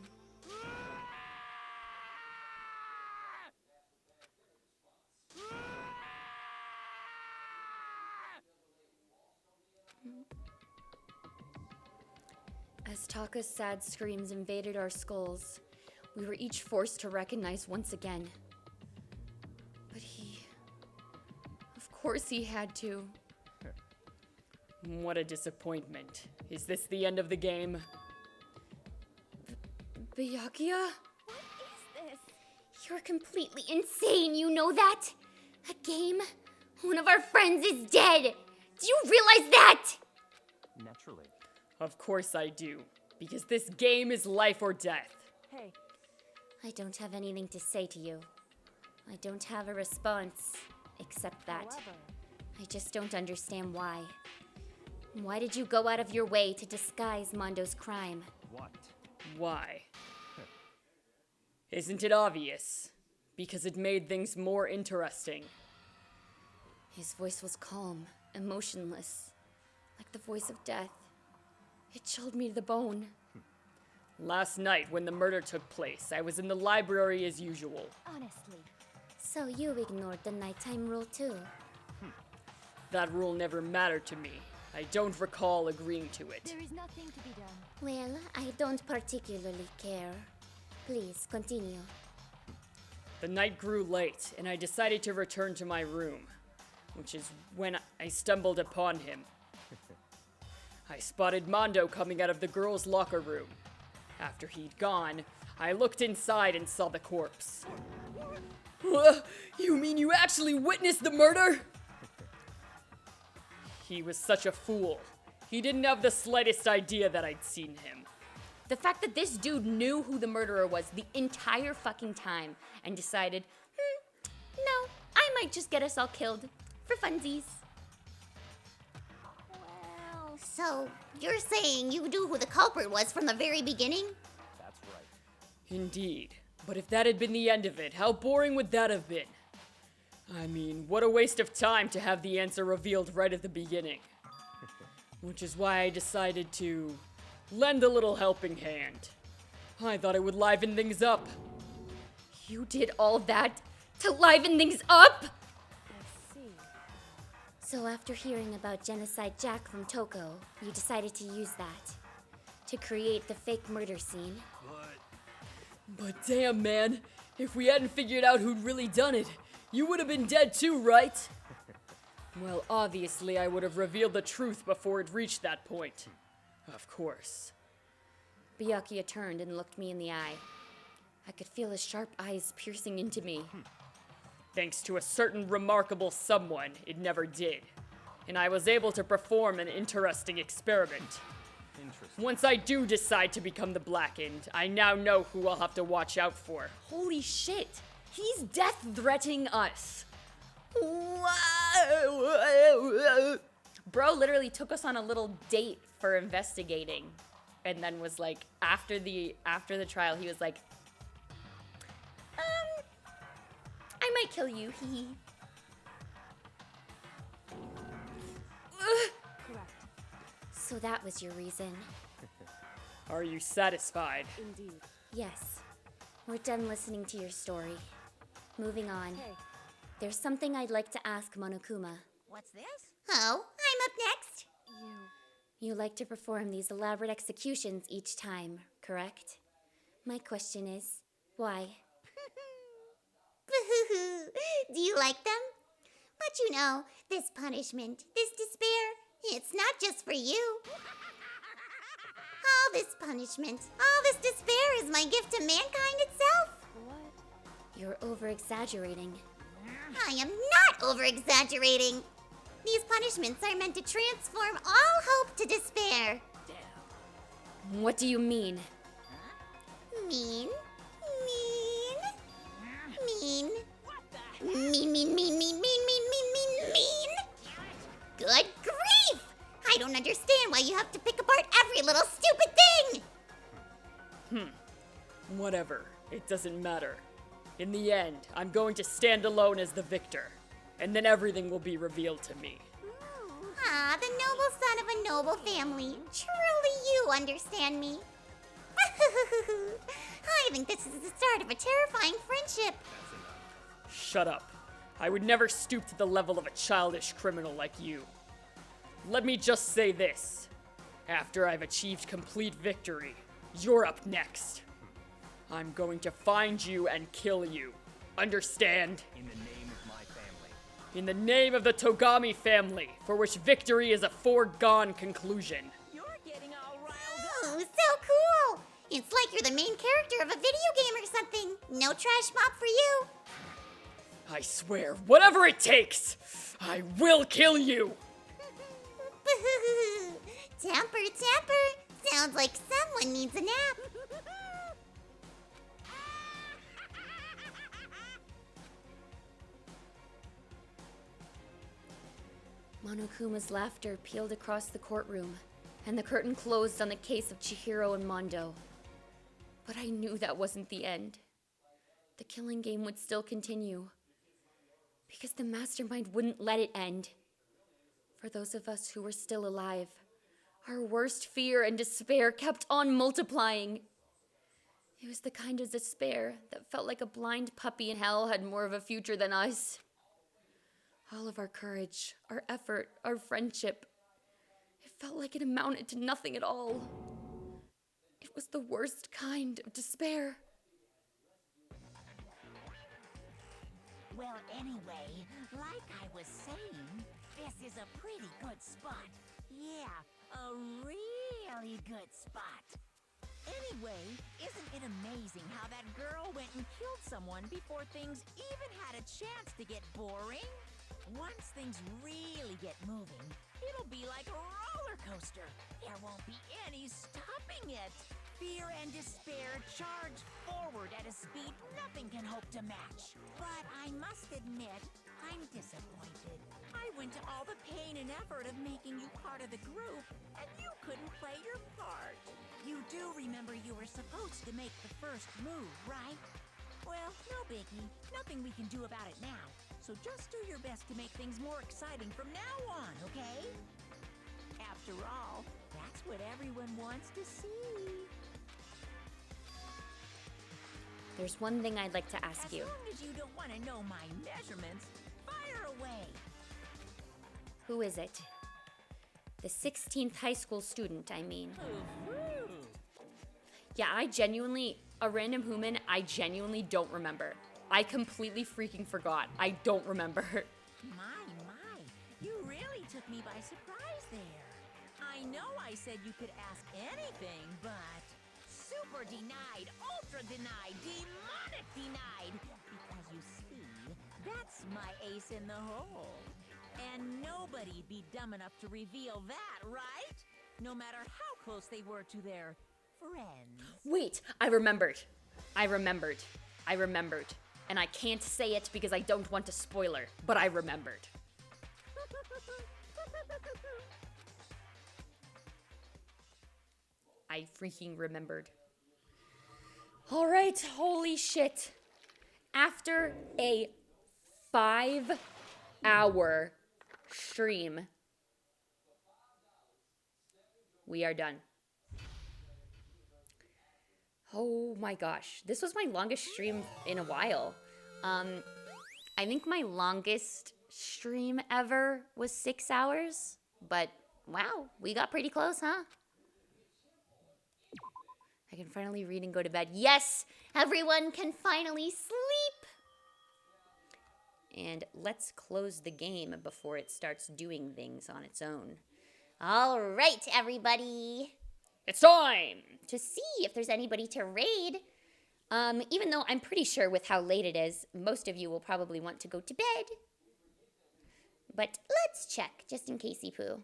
As Taka's sad screams invaded our skulls, we were each forced to recognize once again. But of course he had to. What a disappointment. Is this the end of the game? Byakuya? What is this? You're completely insane, you know that? A game? One of our friends is dead! Do you realize that? Naturally. Of course I do, because this game is life or death. Hey. I don't have anything to say to you. I don't have a response, except that. However, I just don't understand why. Why did you go out of your way to disguise Mondo's crime? What? Why? Isn't it obvious? Because it made things more interesting. His voice was calm, emotionless, like the voice of death. It chilled me to the bone. Last night, when the murder took place, I was in the library as usual. Honestly. So you ignored the nighttime rule too? That rule never mattered to me. I don't recall agreeing to it. There is nothing to be done. Well, I don't particularly care. Please, continue. The night grew late, and I decided to return to my room. which is when I stumbled upon him. I spotted Mondo coming out of the girls' locker room. After he'd gone, I looked inside and saw the corpse. You mean you actually witnessed the murder? He was such a fool. He didn't have the slightest idea that I'd seen him. The fact that this dude knew who the murderer was the entire fucking time and decided, no, I might just get us all killed for funsies. Well, so you're saying you knew who the culprit was from the very beginning? That's right. Indeed. But if that had been the end of it, how boring would that have been? I mean, what a waste of time to have the answer revealed right at the beginning. Which is why I decided to lend a little helping hand. I thought it would liven things up. You did all that to liven things up? I see. So after hearing about Genocide Jack from Toko, you decided to use that to create the fake murder scene. But damn, man, if we hadn't figured out who'd really done it, you would have been dead too, right? Well, obviously I would have revealed the truth before it reached that point. Of course. Byakuya turned and looked me in the eye. I could feel his sharp eyes piercing into me. Thanks to a certain remarkable someone, it never did. And I was able to perform an interesting experiment. Once I do decide to become the Blackened, I now know who I'll have to watch out for. Holy shit! He's death-threatening us! Bro literally took us on a little date for investigating. And then was like, after the trial, he was like, I might kill you, hee. Correct. So that was your reason. Are you satisfied? Indeed. Yes. We're done listening to your story. Moving on. Okay. There's something I'd like to ask Monokuma. What's this? Oh, I'm up next. You like to perform these elaborate executions each time, correct? My question is, why? Do you like them? But you know, this punishment, this despair, it's not just for you. All this punishment, all this despair is my gift to mankind itself. What? You're over-exaggerating. I am not over-exaggerating. These punishments are meant to transform all hope to despair. What do you mean? Mean. Good grief! I don't understand why you have to pick apart every little stupid thing! Whatever. It doesn't matter. In the end, I'm going to stand alone as the victor. And then everything will be revealed to me. Ah, the noble son of a noble family. Truly you understand me. I think this is the start of a terrifying friendship. Shut up. I would never stoop to the level of a childish criminal like you. Let me just say this. After I've achieved complete victory, you're up next. I'm going to find you and kill you. Understand? In the name of my family. In the name of the Togami family, for which victory is a foregone conclusion. You're getting all riled up. Ooh, so cool! It's like you're the main character of a video game or something. No trash mop for you. I swear, whatever it takes, I will kill you! Tamper. Sounds like someone needs a nap. Monokuma's laughter peeled across the courtroom, and the curtain closed on the case of Chihiro and Mondo. But I knew that wasn't the end. The killing game would still continue, because the mastermind wouldn't let it end. For those of us who were still alive, our worst fear and despair kept on multiplying. It was the kind of despair that felt like a blind puppy in hell had more of a future than us. All of our courage, our effort, our friendship, it felt like it amounted to nothing at all. It was the worst kind of despair. Well, anyway, like I was saying, this is a pretty good spot. Yeah, a really good spot. Anyway, isn't it amazing how that girl went and killed someone before things even had a chance to get boring? Once things really get moving, it'll be like a roller coaster. There won't be any stopping it. Fear and despair charge forward at a speed nothing can hope to match. But I must admit, I'm disappointed. I went to all the pain and effort of making you part of the group, and you couldn't play your part. You do remember you were supposed to make the first move, right? Well, no biggie. Nothing we can do about it now. So just do your best to make things more exciting from now on, okay? After all, that's what everyone wants to see. There's one thing I'd like to ask you. As long as you don't want to know my measurements, fire away. Who is it? The 16th high school student, I mean. Yeah, a random human, I genuinely don't remember. I completely freaking forgot. I don't remember. My, you really took me by surprise there. I know I said you could ask anything, but super denied, ultra denied, demonic denied. Because you see, that's my ace in the hole. And nobody'd be dumb enough to reveal that, right? No matter how close they were to their friends. Wait, I remembered. And I can't say it because I don't want a spoiler, but I remembered. I freaking remembered. All right, holy shit. After a 5-hour stream, we are done. Oh my gosh, this was my longest stream in a while. I think my longest stream ever was 6 hours, but wow, we got pretty close, huh? I can finally read and go to bed. Yes, everyone can finally sleep. And let's close the game before it starts doing things on its own. All right, everybody. It's time to see if there's anybody to raid. Even though I'm pretty sure with how late it is, most of you will probably want to go to bed. But let's check, just in case, Pooh.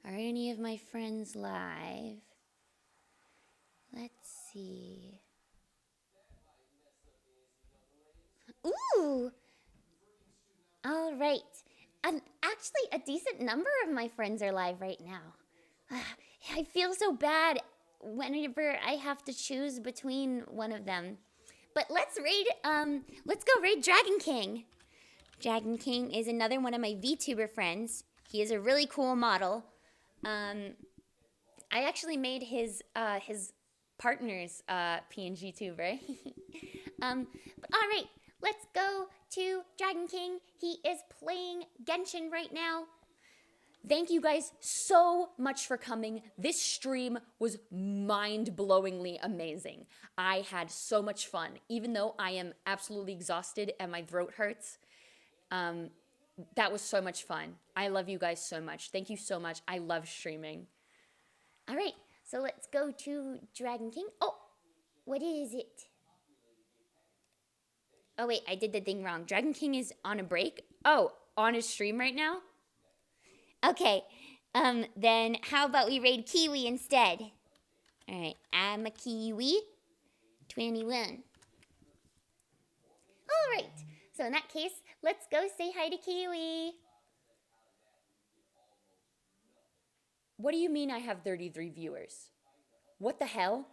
Are any of my friends live? Let's see. Ooh! All right. Actually, a decent number of my friends are live right now. I feel so bad whenever I have to choose between one of them. But let's go raid Dragon King. Dragon King is another one of my VTuber friends. He is a really cool model. I actually made his partner's PNG tuber. But all right, let's go to Dragon King. He is playing Genshin right now. Thank you guys so much for coming. This stream was mind-blowingly amazing. I had so much fun, even though I am absolutely exhausted and my throat hurts. That was so much fun. I love you guys so much. Thank you so much. I love streaming. All right, so let's go to Dragon King. Oh, what is it? Oh, wait, I did the thing wrong. Dragon King is on a break? Oh, on his stream right now? Okay, then how about we raid Kiwi instead? All right, I'm a Kiwi, 21. All right, so in that case, let's go say hi to Kiwi. What do you mean I have 33 viewers? What the hell?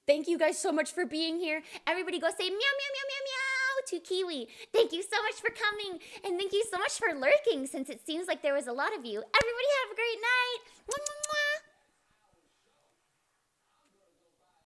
Thank you guys so much for being here. Everybody go say meow, meow, meow, meow, meow to Kiwi. Thank you so much for coming, and thank you so much for lurking, since it seems like there was a lot of you. Everybody have a great night. Mwah, mwah, mwah.